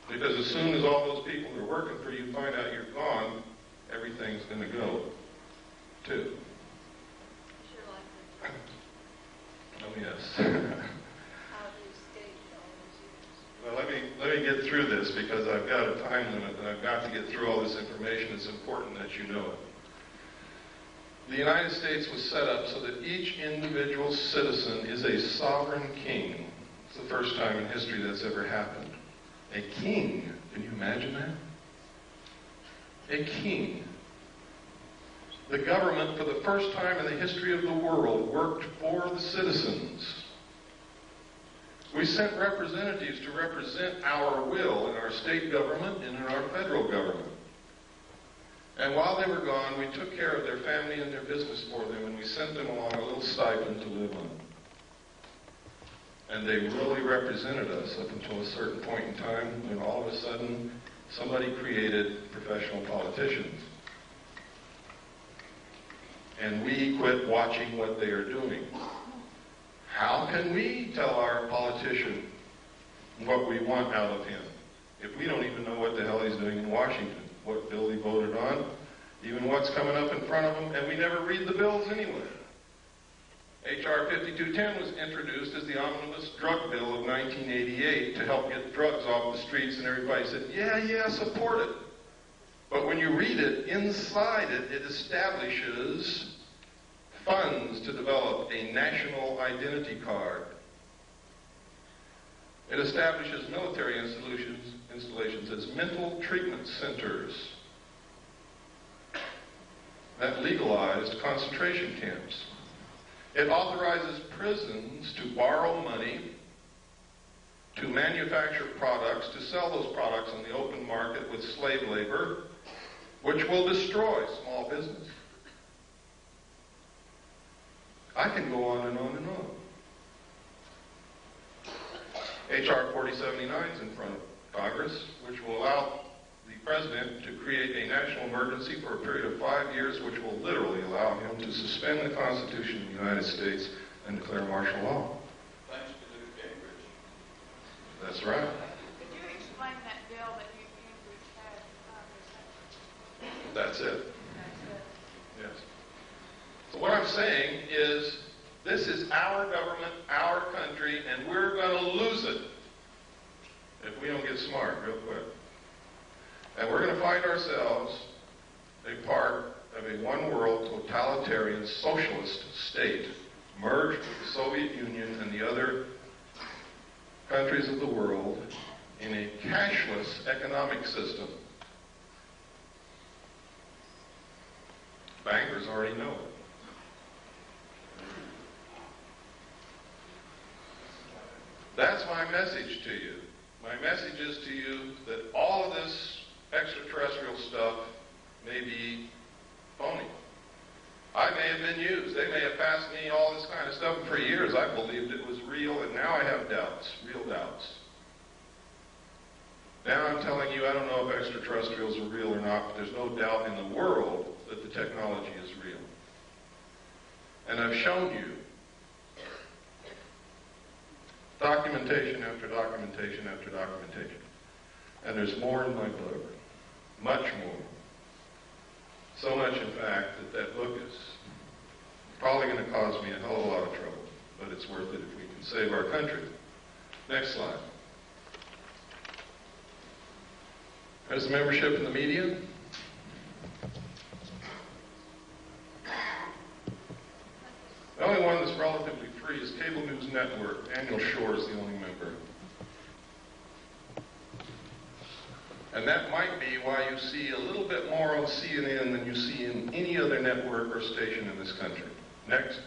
Because as soon as all those people who are working for you find out you're gone, everything's going to go, too. Oh, yes. Well, let me get through this because I've got a time limit and I've got to get through all this information. It's important that you know it. The United States was set up so that each individual citizen is a sovereign king. It's the first time in history that's ever happened. A king. Can you imagine that? A king. The government, for the first time in the history of the world, worked for the citizens. We sent representatives to represent our will in our state government and in our federal government. And while they were gone, we took care of their family and their business for them, and we sent them along a little stipend to live on. And they really represented us up until a certain point in time when all of a sudden somebody created professional politicians. And we quit watching what they are doing. How can we tell our politician what we want out of him if we don't even know what the hell he's doing in Washington, what bill he voted on, even what's coming up in front of him, and we never read the bills anyway. H.R. 5210 was introduced as the omnibus drug bill of 1988 to help get drugs off the streets, and everybody said, yeah, support it. But when you read it, inside it, it establishes funds to develop a national identity card. It establishes military installations as mental treatment centers. that legalized concentration camps. It authorizes prisons to borrow money to manufacture products, to sell those products on the open market with slave labor, which will destroy small business. I can go on and on and on. H.R. 4079 is in front of Congress, which will allow the President to create a national emergency for a period of 5 years, which will literally allow him to suspend the Constitution of the United States and declare martial law. Thanks to Newt Gingrich. That's right. Could you explain that bill that Newt Gingrich had in Congress? That's it. That's it. Yes. So what I'm saying is, this is our government, our country, and we're going to lose it if we don't get smart real quick. And we're going to find ourselves a part of a one-world totalitarian socialist state merged with the Soviet Union and the other countries of the world in a cashless economic system. Bankers already know it. That's my message to you. My message is to you that all of this extraterrestrial stuff may be phony. I may have been used. They may have passed me all this kind of stuff. And for years I believed it was real, and now I have doubts, real doubts. Now I'm telling you, I don't know if extraterrestrials are real or not, but there's no doubt in the world that the technology is real. And I've shown you documentation after documentation after documentation. And there's more in my book. Much more. So much, in fact, that book is probably going to cause me a hell of a lot of trouble. But it's worth it if we can save our country. Next slide. There's the membership in the media. The only one that's relatively free is Cable News Network. Daniel Shore is the only member. And that might be why you see a little bit more on CNN than you see in any other network or station in this country. Next.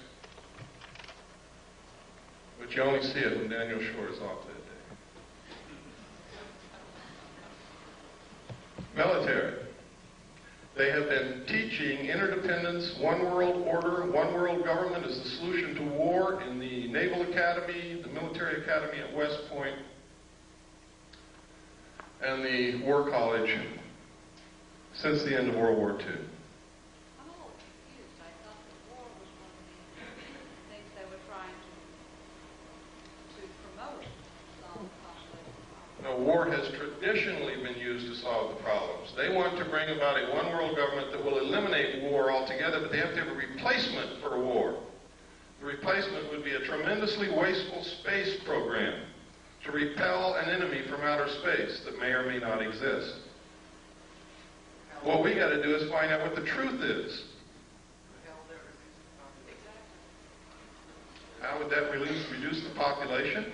But you only see it when Daniel Shore is off that day. Military. They have been teaching interdependence, one world order, one world government is the solution to war in the Naval Academy, the Military Academy at West Point, and the War College since the end of World War II. I'm a little confused. I thought the war was one of the things they were trying to promote to solve the conflict. No, war has traditionally been used to solve the problems. They want to bring about a one-world government that will eliminate war altogether, but they have to have a replacement for war. The replacement would be a tremendously wasteful space program to repel an enemy from outer space that may or may not exist. What we got to do is find out what the truth is. How would that reduce the population?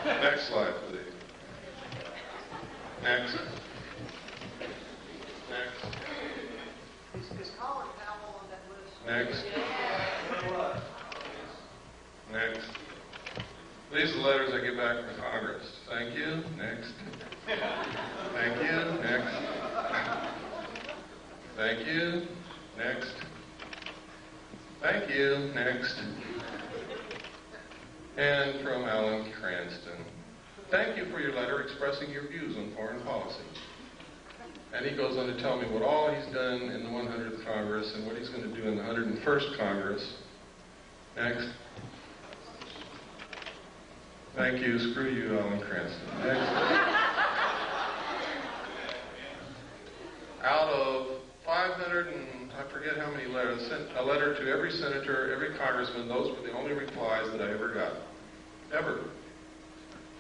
Next slide, please. Next. Next. Is Colin Powell on that list? Next. Next. These are the letters I get back from Congress. Thank you. Next. Thank you. Next. Thank you. Next. Thank you. Next. And from Alan Cranston. Thank you for your letter expressing your views on foreign policy. And he goes on to tell me what all he's done in the 100th Congress and what he's going to do in the 101st Congress. Next. Thank you. Screw you, Alan Cranston. Next. Out of 500 and I forget how many letters, I sent a letter to every senator, every congressman. Those were the only replies that I ever got. Ever.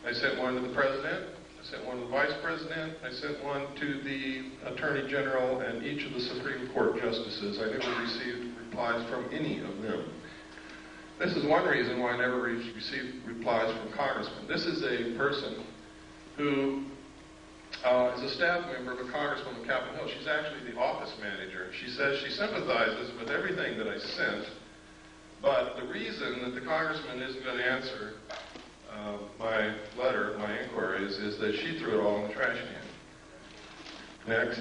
I sent one to the president. I sent one to the vice president. I sent one to the attorney general and each of the Supreme Court justices. I never received replies from any of them. This is one reason why I never received replies from congressmen. This is a person who is a staff member of a congressman of Capitol Hill. She's actually the office manager. She says she sympathizes with everything that I sent, but the reason that the congressman isn't going to answer my letter, my inquiries, is that she threw it all in the trash can. Next.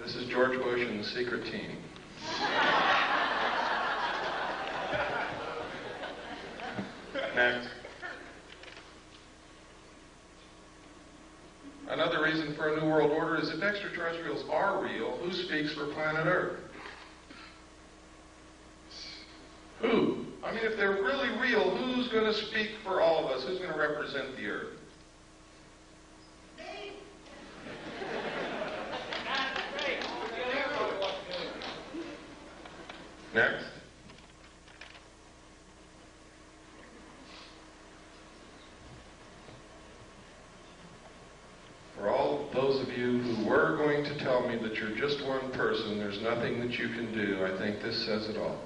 This is George Bush and the secret team. Next. Another reason for a new world order is if extraterrestrials are real, who speaks for planet Earth? Who? I mean, if they're really real, who's going to speak for all of us? Who's going to represent the Earth? Next. For all those of you who were going to tell me that you're just one person, there's nothing that you can do, I think this says it all.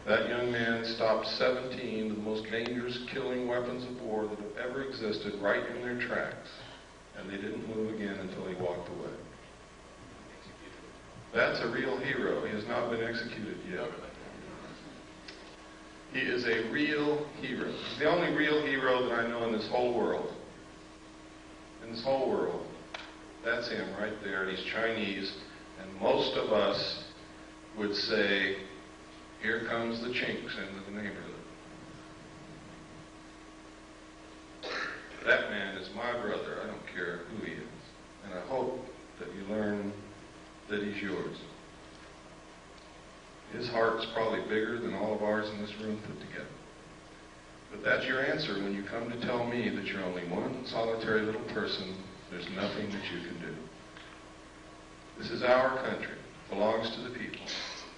That young man stopped 17 of the most dangerous killing weapons of war that have ever existed right in their tracks, and they didn't move again until he walked away. That's a real hero. He has not been executed yet. He is a real hero. He's the only real hero that I know in this whole world. In this whole world. That's him right there, and he's Chinese, and most of us would say, here comes the chinks into the neighborhood. That man is my brother. I don't care who he is. And I hope that you learn that he's yours. His heart's probably bigger than all of ours in this room put together. But that's your answer when you come to tell me that you're only one solitary little person. There's nothing that you can do. This is our country. It belongs to the people.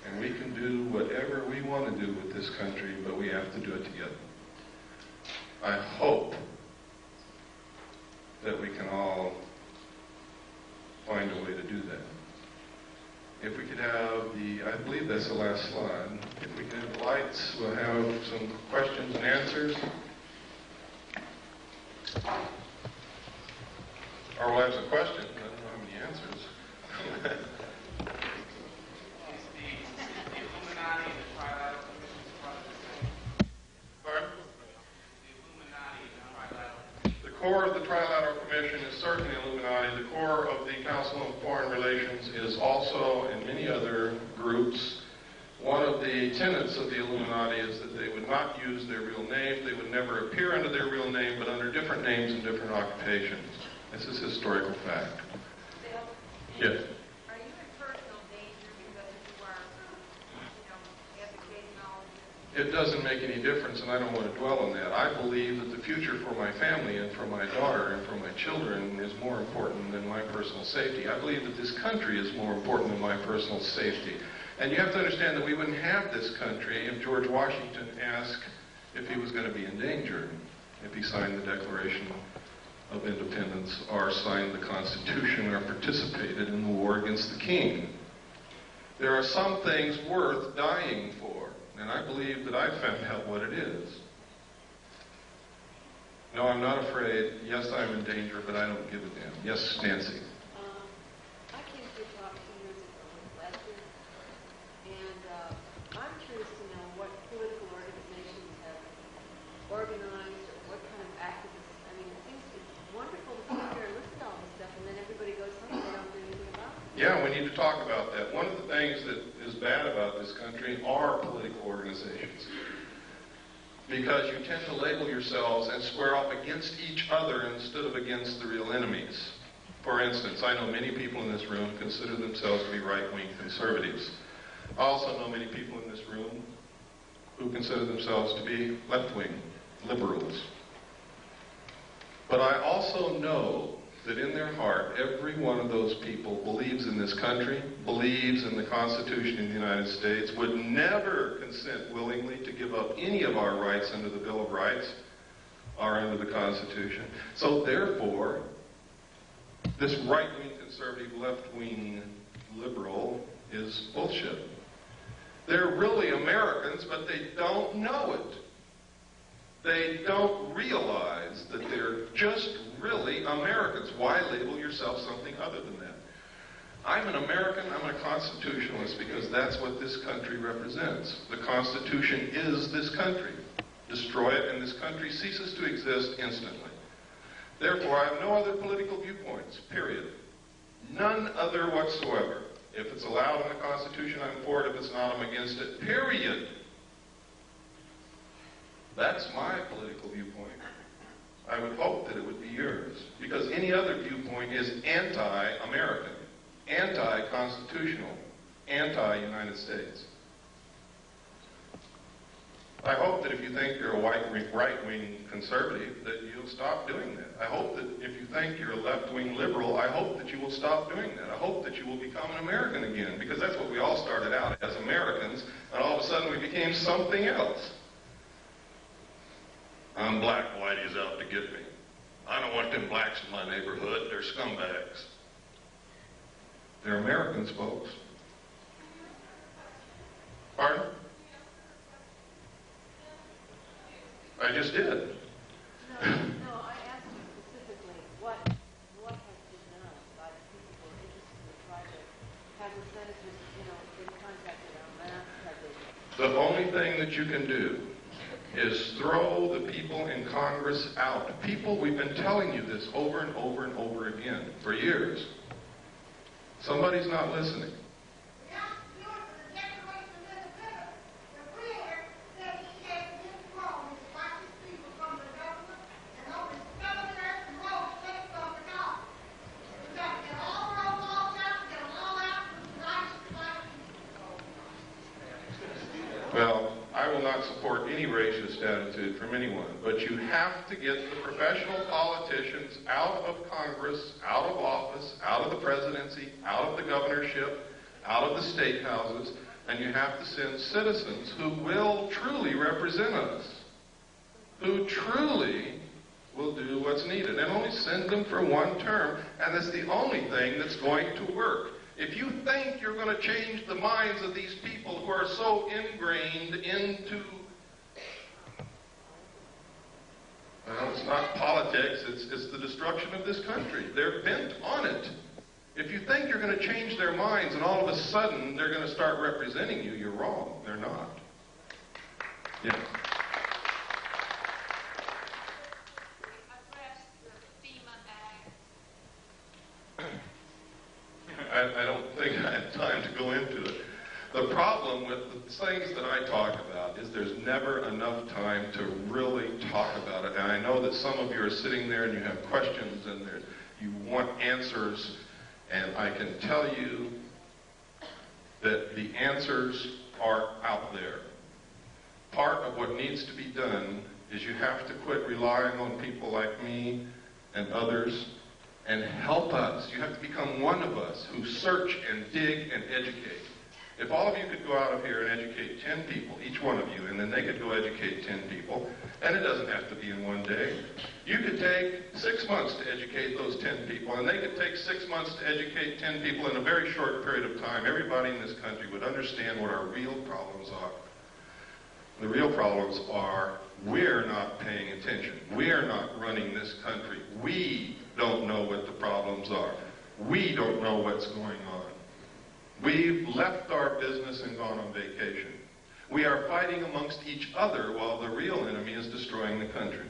And we can do whatever we want to do with this country, but we have to do it together. I hope that we can all find a way to do that. If we could have I believe that's the last slide. If we could have the lights, we'll have some questions and answers. Or we'll have some questions, I don't know how many answers. The core of the Trilateral Commission is certainly Illuminati. The core of the Council on Foreign Relations is also, in many other groups, one of the tenets of the Illuminati is that they would not use their real name. They would never appear under their real name, but under different names and different occupations. This is historical fact. Bill? Yes. Are you in personal danger because you are, advocating all of this? It doesn't make any difference, and I don't want to dwell on that. I believe that the future for my family and for my daughter and for my children is more important than my personal safety. I believe that this country is more important than my personal safety. And you have to understand that we wouldn't have this country if George Washington asked if he was going to be in danger, if he signed the Declaration of Independence or signed the Constitution or participated in the war against the king. There are some things worth dying for, and I believe that I've found out what it is. No, I'm not afraid. Yes, I'm in danger, but I don't give a damn. Yes, Nancy. I came to your talk 2 years ago with Lester, and I'm curious to know what political organizations have organized or what kind of activists. I mean, it seems wonderful to sit here and listen to all this stuff, and then everybody goes home and they don't do anything about it. Yeah, we need to talk about that. One of the things that is bad about this country are political organizations. Because you tend to label yourselves and square up against each other instead of against the real enemies. For instance, I know many people in this room consider themselves to be right-wing conservatives. I also know many people in this room who consider themselves to be left-wing liberals. But I also know that in their heart, every one of those people believes in this country, believes in the Constitution of the United States, would never consent willingly to give up any of our rights under the Bill of Rights or under the Constitution. So therefore, this right-wing conservative, left-wing liberal is bullshit. They're really Americans, but they don't know it. They don't realize that they're just really Americans. Why label yourself something other than that? I'm an American, I'm a constitutionalist because that's what this country represents. The Constitution is this country. Destroy it and this country ceases to exist instantly. Therefore, I have no other political viewpoints, period. None other whatsoever. If it's allowed in the Constitution, I'm for it. If it's not, I'm against it, period. That's my political viewpoint. I would hope that it would be yours, because any other viewpoint is anti-American, anti-constitutional, anti-United States. I hope that if you think you're a right-wing conservative, that you'll stop doing that. I hope that if you think you're a left-wing liberal, I hope that you will stop doing that. I hope that you will become an American again, because that's what we all started out as, Americans, and all of a sudden we became something else. I'm black, Whitey's out to get me. I don't want them blacks in my neighborhood. They're scumbags. They're Americans, folks. Pardon? I just did. No, I asked you specifically what has been done by the people who are interested in the project. Have the senators, been contacted on that? The only thing that you can do is throw the people in Congress out. People, we've been telling you this over and over and over again for years. Somebody's not listening. Well, I will not support any racist attitude from anyone, but you have to get the professional politicians out of Congress, out of office, out of the presidency, out of the governorship, out of the state houses, and you have to send citizens who will truly represent us, who truly will do what's needed, and only send them for one term, and that's the only thing that's going to work. If you think you're going to change the minds of these people who are so ingrained into, well, it's not politics, it's the destruction of this country. They're bent on it. If you think you're going to change their minds and all of a sudden they're going to start representing you, you're wrong. They're not. Yeah. I don't think I have time to go into it. The problem with the things that I talk about is there's never enough time to really talk about it. And I know that some of you are sitting there and you have questions and you want answers. And I can tell you that the answers are out there. Part of what needs to be done is you have to quit relying on people like me and others and help us. You have to become one of us who search and dig and educate. If all of you could go out of here and educate 10 people, each one of you, and then they could go educate 10 people, and it doesn't have to be in one day. You could take 6 months to educate those 10 people, and they could take 6 months to educate 10 people in a very short period of time. Everybody in this country would understand what our real problems are. The real problems are we're not paying attention. We're not running this country. We don't know what the problems are. We don't know what's going on. We've left our business and gone on vacation. We are fighting amongst each other while the real enemy is destroying the country.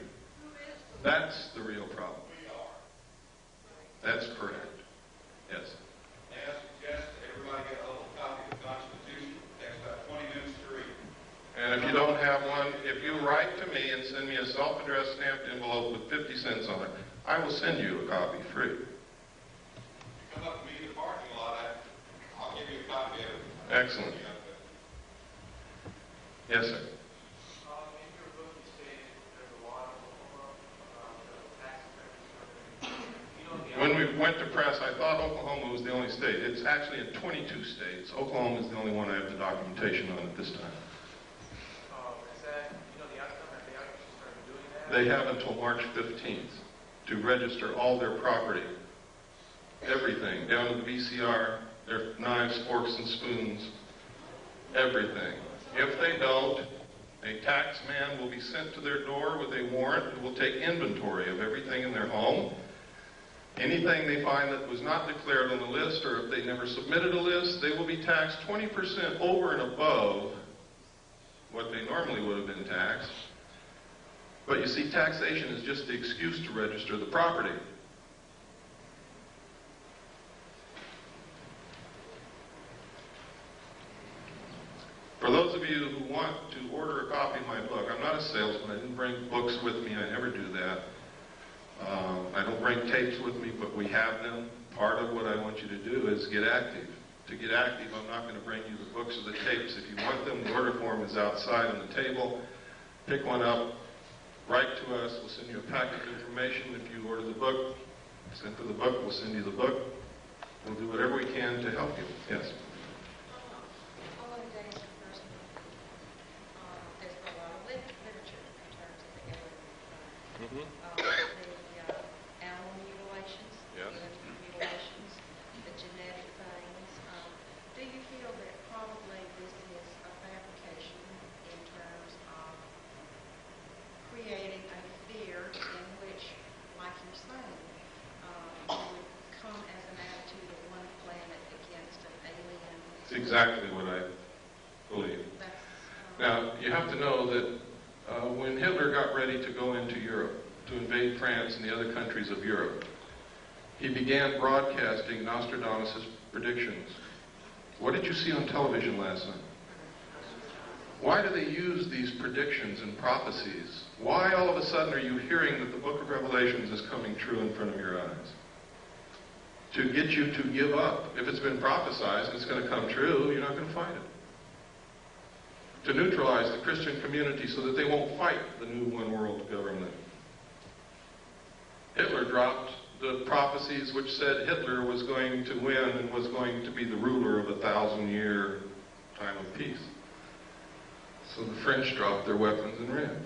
That's the real problem. That's correct. Yes. May I suggest that everybody get a little copy of the Constitution? It takes about 20 minutes to read. And if you don't have one, if you write to me and send me a self-addressed stamped envelope with 50 cents on it, I will send you a copy free. Come up to me in the parking lot, I'll give you a copy of it. Excellent. Yes, sir. In your book, you stated there's a lot of tax effects. When we went to press, I thought Oklahoma was the only state. It's actually in 22 states. Oklahoma is the only one I have the documentation on at this time. Is that, the outcome? Have they actually started doing that? They have until March 15th to register all their property, everything, down to the VCR, their knives, forks, and spoons, everything. If they don't, A tax man will be sent to their door with a warrant who will take inventory of everything in their home. Anything they find that was not declared on the list, or if they never submitted a list, they will be taxed 20% over and above what they normally would have been taxed. But you see, taxation is just the excuse to register the property. For those of you who want to order a copy of my book, I'm not a salesman. I didn't bring books with me. I never do that. I don't bring tapes with me, but we have them. Part of what I want you to do is get active. To get active, I'm not going to bring you the books or the tapes. If you want them, the order form is outside on the table. Pick one up, write to us. We'll send you a packet of information. If you order the book, send for the book, we'll send you the book. We'll do whatever we can to help you. Yes? Animal mutilations, human mutilations, the genetic things. Do you feel that probably this is a fabrication in terms of creating a fear in which, like you're saying, would come as an attitude of one planet against an alien? It's exactly what I believe. Now, you have to know that when Hitler got ready to go into Europe, to invade France and the other countries of Europe, he began broadcasting Nostradamus' predictions. What did you see on television last night? Why do they use these predictions and prophecies? Why all of a sudden are you hearing that the book of Revelations is coming true in front of your eyes? To get you to give up. If it's been prophesied and it's going to come true, you're not going to fight it. To neutralize the Christian community so that they won't fight the new one world government. Hitler dropped the prophecies which said Hitler was going to win and was going to be the ruler of a 1,000-year time of peace. So the French dropped their weapons and ran.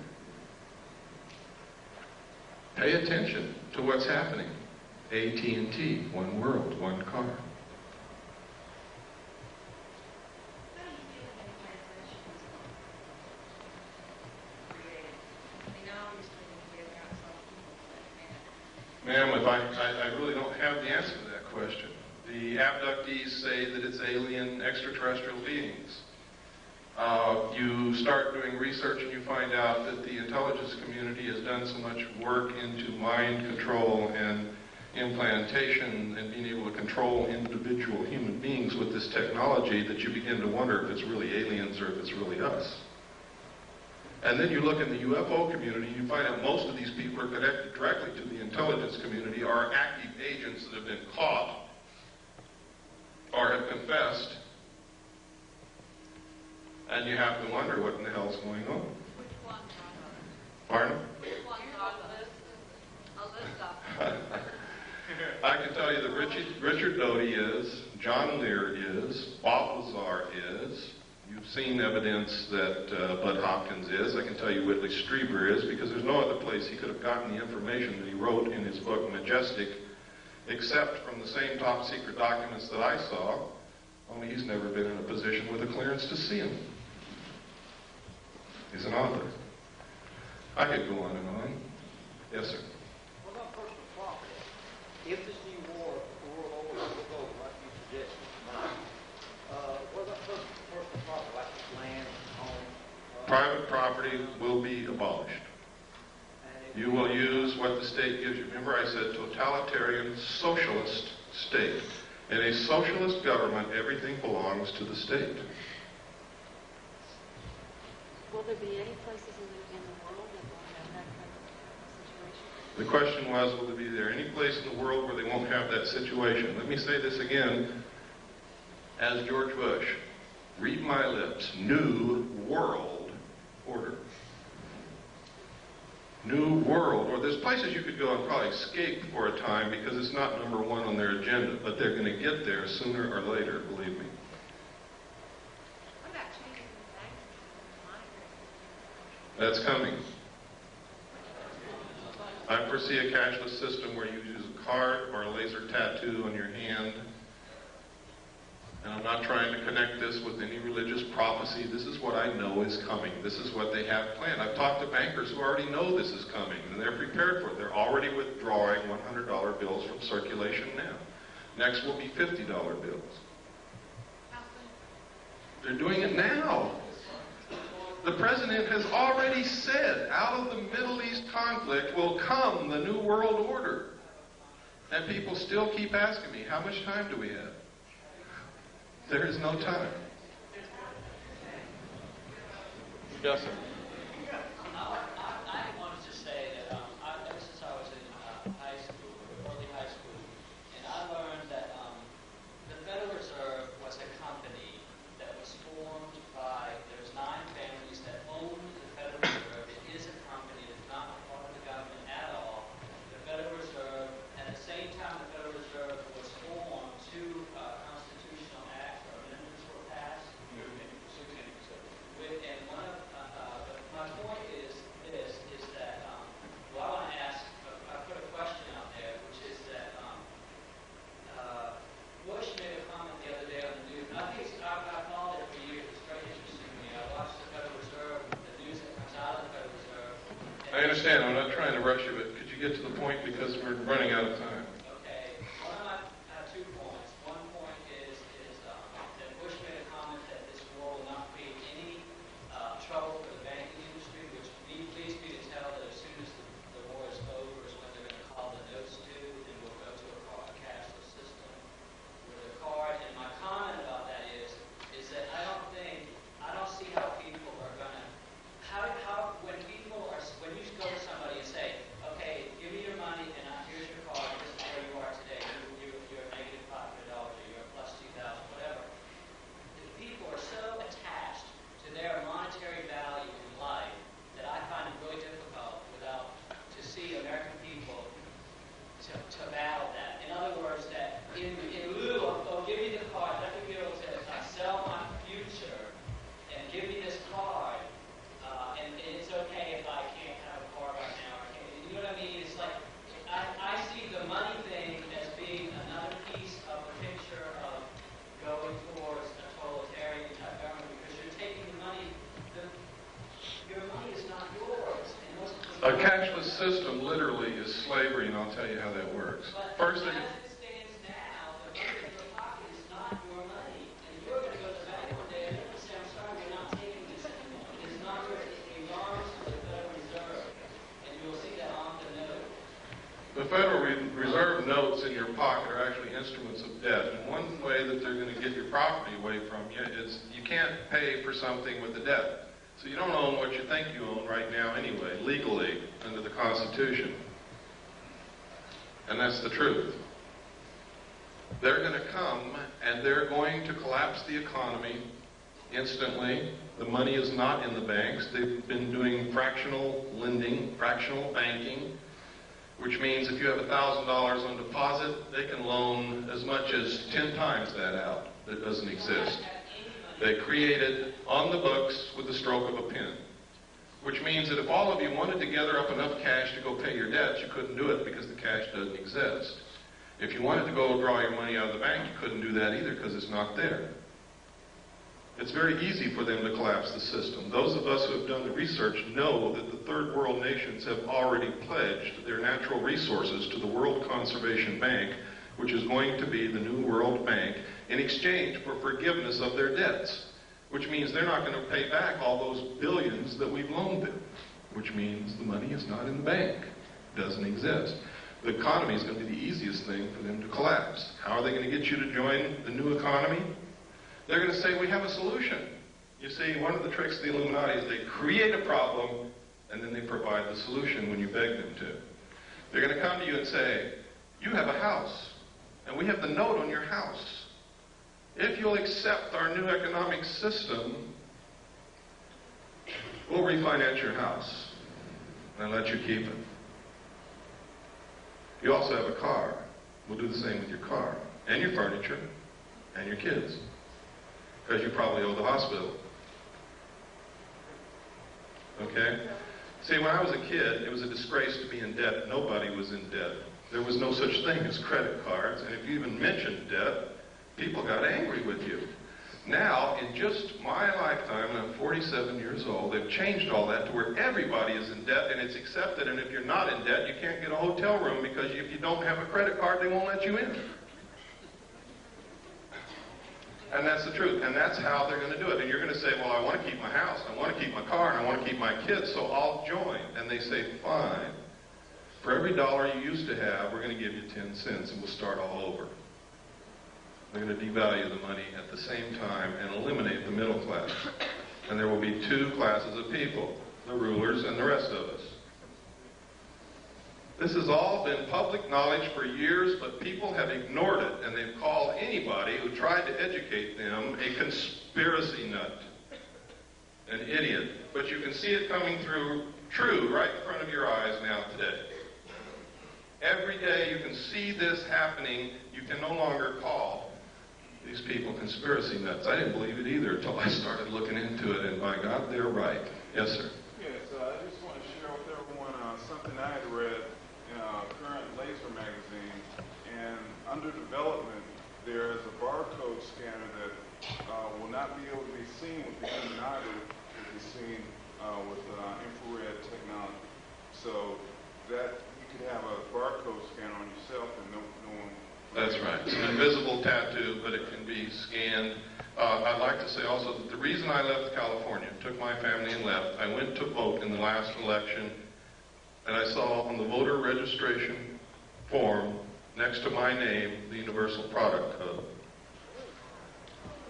Pay attention to what's happening. AT&T, one world, one car. Ma'am, I really don't have the answer to that question. The abductees say that it's alien extraterrestrial beings. You start doing research and you find out that the intelligence community has done so much work into mind control and implantation and being able to control individual human beings with this technology that you begin to wonder if it's really aliens or if it's really us. And then you look in the UFO community, and you find out most of these people are connected directly to the intelligence community, are active agents that have been caught or have confessed. And you have to wonder what in the hell's going on. Which ones are those? Pardon? Which ones are those? A list of them. I can tell you that Richard Doty is, John Lear is, Bob Lazar is. You've seen evidence that Bud Hopkins is. I can tell you Whitley Strieber is, because there's no other place he could have gotten the information that he wrote in his book, Majestic, except from the same top secret documents that I saw, only he's never been in a position with a clearance to see them. He's an author. I could go on and on. Yes, sir. What about personal property? If this new war, the world over, will go like you suggested tonight, what about personal property, like land, home? Private property will be abolished. You will use what the state gives you. Remember I said totalitarian socialist state. In a socialist government, everything belongs to the state. Will there be any places in the world that will have that kind of situation? The question was, will there be any place in the world where they won't have that situation? Let me say this again, as George Bush. Read my lips. New world order. New world order. There's places you could go and probably escape for a time because it's not number one on their agenda, but they're going to get there sooner or later, believe me. What about changing the bank? That's coming. I foresee a cashless system where you use a card or a laser tattoo on your hand And I'm not trying to connect this with any religious prophecy. This is what I know is coming. This is what they have planned. I've talked to bankers who already know this is coming, and they're prepared for it. They're already withdrawing $100 bills from circulation now. Next will be $50 bills. They're doing it now. The president has already said, out of the Middle East conflict will come the New World Order. And people still keep asking me, how much time do we have? There is no time. Yes, sir. I wanted to say that ever since I was in high school, early high school, and I learned that the Federal Reserve was a company that was formed by, there's 9 families that owned the Federal Reserve. It is a company. It's not a part of the government at all. The Federal Reserve, at the same time the Federal Reserve was formed, 2 constitutional acts or amendments were passed. And one of, my point is this, is that, well, I want to ask, I put a question out there, which is that Bush made a comment the other day on the news, and I think I've followed it for years. It's very interesting to me. I watch the Federal Reserve, the news that comes out of the Federal Reserve. I understand. I'm not trying to rush you, but could you get to the point because we're running out of time? Okay. One of my 2 points. One point is that Bush made a comment that this war will not create any trouble for the banking industry, which leads me to tell that as soon as the war is over is when they're going to call the notes due, and we'll go to a cashless system with a card. And my comment about that is that I don't see how people are going to, when you go to somebody and say, okay, give me your money and here's your card, this is where you are today, you're negative $500, or you're plus 2,000, whatever. The people are so attached to their monetary value in life that I find it really difficult to see American people to battle that. In other words, that in lieu of, oh, give me the card, let me be able to sell my future and give me this card, and it's okay if I can't have a card right now. You know what I mean? It's like, I see the money thing as being another piece of the picture of going towards a totalitarian type government, because you're taking the money, your money is not yours. And most of A cashless system literally is slavery, and I'll tell you how that works. First, as it stands now, the money in your pocket is not your money. And you're going to go to the bank one day and they're going to say, I'm sorry, we're not taking this anymore. It's not yours. It belongs to the Federal Reserve. And you'll see that on the note. the Federal Reserve notes in your pocket are actually instruments of debt. And one way that they're going to get your property away from you is you can't pay for something with the debt. So you don't own what you think you own right now anyway, legally, under the Constitution. And that's the truth. They're going to come and they're going to collapse the economy instantly. The money is not in the banks. They've been doing fractional lending, fractional banking, which means if you have $1,000 on deposit, they can loan as much as 10 times that out. That doesn't exist. They created on the books with the stroke of a pen, which means that if all of you wanted to gather up enough cash to go pay your debts, you couldn't do it because the cash doesn't exist. If you wanted to go draw your money out of the bank, you couldn't do that either because it's not there. It's very easy for them to collapse the system. Those of us who have done the research know that the third world nations have already pledged their natural resources to the World Conservation Bank, which is going to be the new World Bank, in exchange for forgiveness of their debts, which means they're not going to pay back all those billions that we've loaned them, which means the money is not in the bank. It doesn't exist. The economy is going to be the easiest thing for them to collapse. How are they going to get you to join the new economy? They're going to say, we have a solution. You see, one of the tricks of the Illuminati is they create a problem, and then they provide the solution when you beg them to. They're going to come to you and say, you have a house, and we have the note on your house. If you'll accept our new economic system, we'll refinance your house and let you keep it. You also have a car. We'll do the same with your car, and your furniture, and your kids, because you probably owe the hospital. Okay? See, when I was a kid, it was a disgrace to be in debt. Nobody was in debt. There was no such thing as credit cards, and if you even mentioned debt, People got angry with you. Now, in just my lifetime, and I'm 47 years old, they've changed all that to where everybody is in debt and it's accepted, and if you're not in debt, you can't get a hotel room because if you don't have a credit card, they won't let you in. And that's the truth, and that's how they're going to do it. And you're going to say, well, I want to keep my house, I want to keep my car, and I want to keep my kids, so I'll join. And they say, fine. For every dollar you used to have, we're going to give you 10 cents, and we'll start all over. They're going to devalue the money at the same time and eliminate the middle class. And there will be two classes of people, the rulers and the rest of us. This has all been public knowledge for years, but people have ignored it, and they've called anybody who tried to educate them a conspiracy nut, an idiot. But you can see it coming through true right in front of your eyes now today. Every day you can see this happening. You can no longer call these people conspiracy nuts. I didn't believe it either until I started looking into it, and by God, they're right. Yes, sir. Yes, I just want to share with everyone something I had read in Current Laser magazine, and under development, there is a barcode scanner that will not be able to be seen with the human eye, but will be seen with infrared technology. So that you could have a barcode scanner on yourself and no one. That's right. It's an invisible tattoo, but it can be scanned. I'd like to say also that the reason I left California, took my family and left, I went to vote in the last election, and I saw on the voter registration form, next to my name, the Universal Product Code.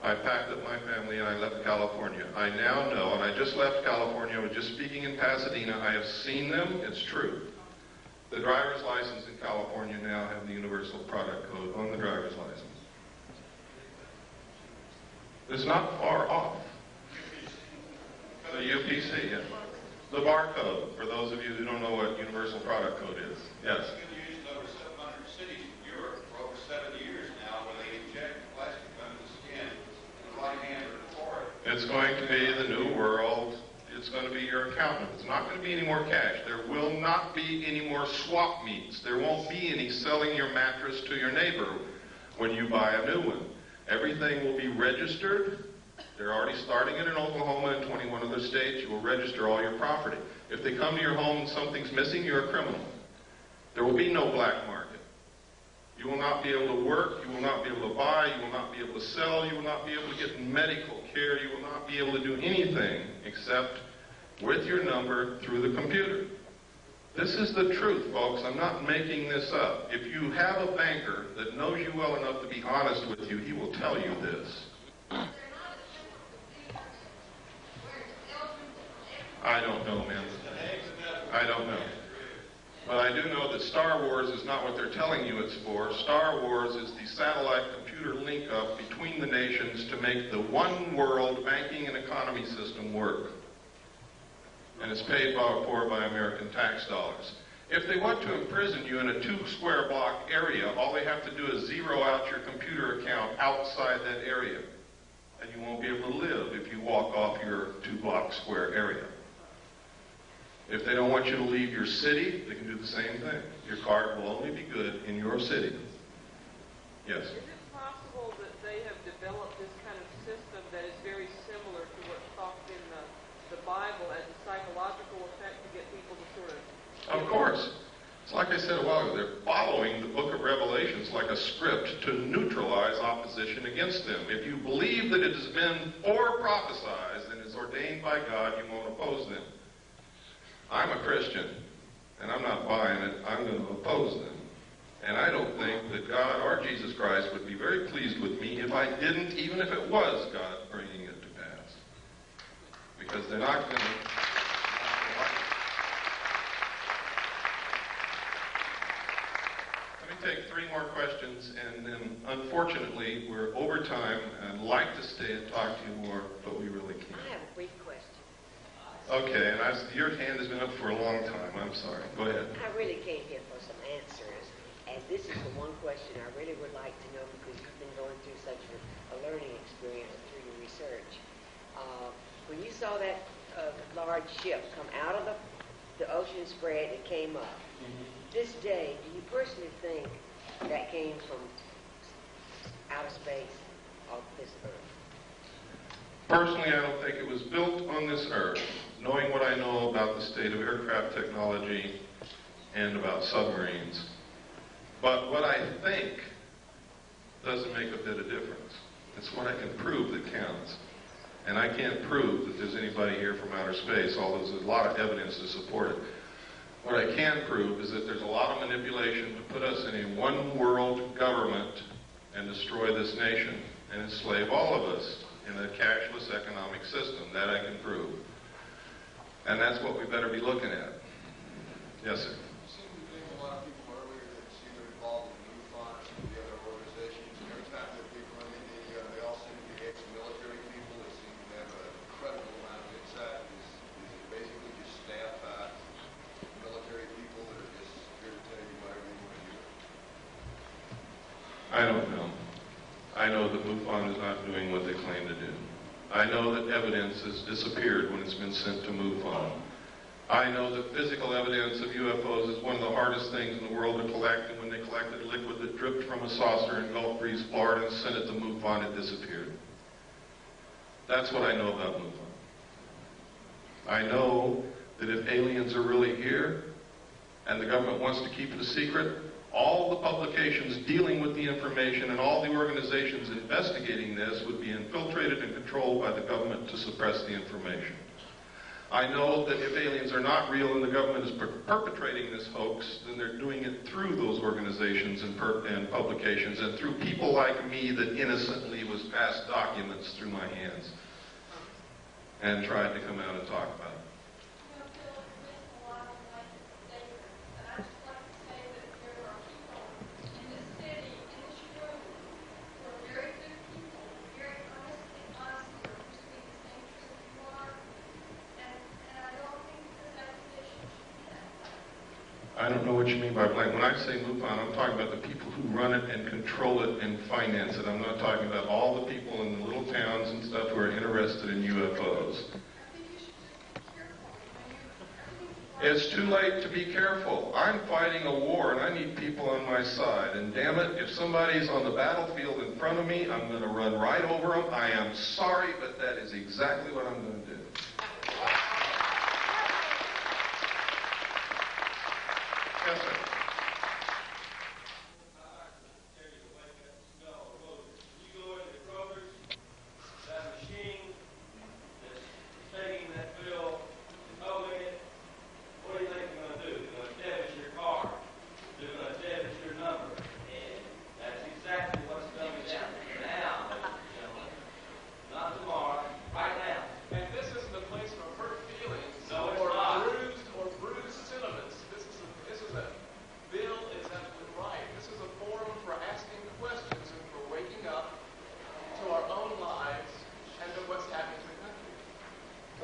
I packed up my family and I left California. I now know, and I just left California, I was just speaking in Pasadena, I have seen them, it's true. The driver's license in California now have the Universal Product Code on the driver's license. It's not far off. The UPC, yes. The barcode, for those of you who don't know what Universal Product Code is. Yes. It's been used in over 700 cities in Europe for over 70 years now, where they inject plastic under the skin in the right hand or the forehead. It's going to be the new world. It's going to be your accountant. It's not going to be any more cash. There will not be any more swap meets. There won't be any selling your mattress to your neighbor when you buy a new one. Everything will be registered. They're already starting it in Oklahoma and 21 other states. You will register all your property. If they come to your home and something's missing, you're a criminal. There will be no black market. You will not be able to work. You will not be able to buy. You will not be able to sell. You will not be able to get medical care. You will not be able to do anything except with your number through the computer. This is the truth, folks. I'm not making this up. If you have a banker that knows you well enough to be honest with you, he will tell you this. I don't know, man. I don't know. But I do know that Star Wars is not what they're telling you it's for. Star Wars is the satellite computer link-up between the nations to make the one world banking and economy system work. And it's paid for by American tax dollars. If they want to imprison you in a 2-square block area, all they have to do is zero out your computer account outside that area. And you won't be able to live if you walk off your 2-block square area. If they don't want you to leave your city, they can do the same thing. Your card will only be good in your city. Yes? Is it possible that they have developed this kind of system that is very similar to what's talked in the Bible as a psychological effect to get people to sort of... Of course. It's like I said a while ago, they're following the book of Revelations like a script to neutralize opposition against them. If you believe that it has been prophesied and is ordained by God, you won't oppose them. I'm a Christian, and I'm not buying it. I'm going to oppose them. And I don't think that God or Jesus Christ would be very pleased with me if I didn't, even if it was God bringing it to pass. Because they're not going to like it. Let me take 3 more questions, and then unfortunately we're over time. I'd like to stay and talk to you more, but we really can't. I have a brief question. Okay, and your hand has been up for a long time. I'm sorry. Go ahead. I really came here for some answers, and this is the one question I really would like to know because you've been going through such a learning experience through your research. When you saw that large ship come out of the ocean spread, it came up. This day, do you personally think that came from outer space of this earth? Personally, I don't think it was built on this earth. Knowing what I know about the state of aircraft technology and about submarines. But what I think doesn't make a bit of difference. It's what I can prove that counts. And I can't prove that there's anybody here from outer space, although there's a lot of evidence to support it. What I can prove is that there's a lot of manipulation to put us in a one-world government and destroy this nation and enslave all of us in a cashless economic system. That I can prove. And that's what we better be looking at. Yes, sir. You seem to be doing a lot of people earlier that seem to be involved in MUFON and some of the other organizations. And every time that people in India, they all seem to be ex-military people. They seem to have an incredible amount of insight. Is it basically just staff military people that are just here to tell you whatever you want to hear? I don't know. I know that MUFON is not doing what they claim to do. I know that evidence has disappeared when it's been sent to MUFON. I know that physical evidence of UFOs is one of the hardest things in the world to collect, and when they collected liquid that dripped from a saucer in Gulf Breeze, Florida, and sent it to MUFON, it disappeared. That's what I know about MUFON. I know that if aliens are really here, and the government wants to keep it a secret, all the publications dealing with the information and all the organizations investigating this would be infiltrated and controlled by the government to suppress the information. I know that if aliens are not real and the government is perpetrating this hoax, then they're doing it through those organizations and publications and through people like me that innocently was passed documents through my hands and tried to come out and talk about it. I don't know what you mean by blank. When I say MUFON, I'm talking about the people who run it and control it and finance it. I'm not talking about all the people in the little towns and stuff who are interested in UFOs. It's too late to be careful. I'm fighting a war and I need people on my side. And damn it, if somebody's on the battlefield in front of me, I'm going to run right over them. I am sorry, but that is exactly what I'm going to do. Yes, sir.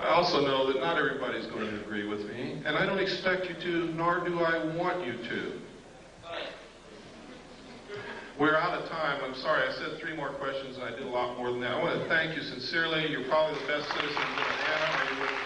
I also know that not everybody's going to agree with me, and I don't expect you to, nor do I want you to. We're out of time. I'm sorry, I said 3 more questions, and I did a lot more than that. I want to thank you sincerely. You're probably the best citizens in Atlanta, or you wouldn't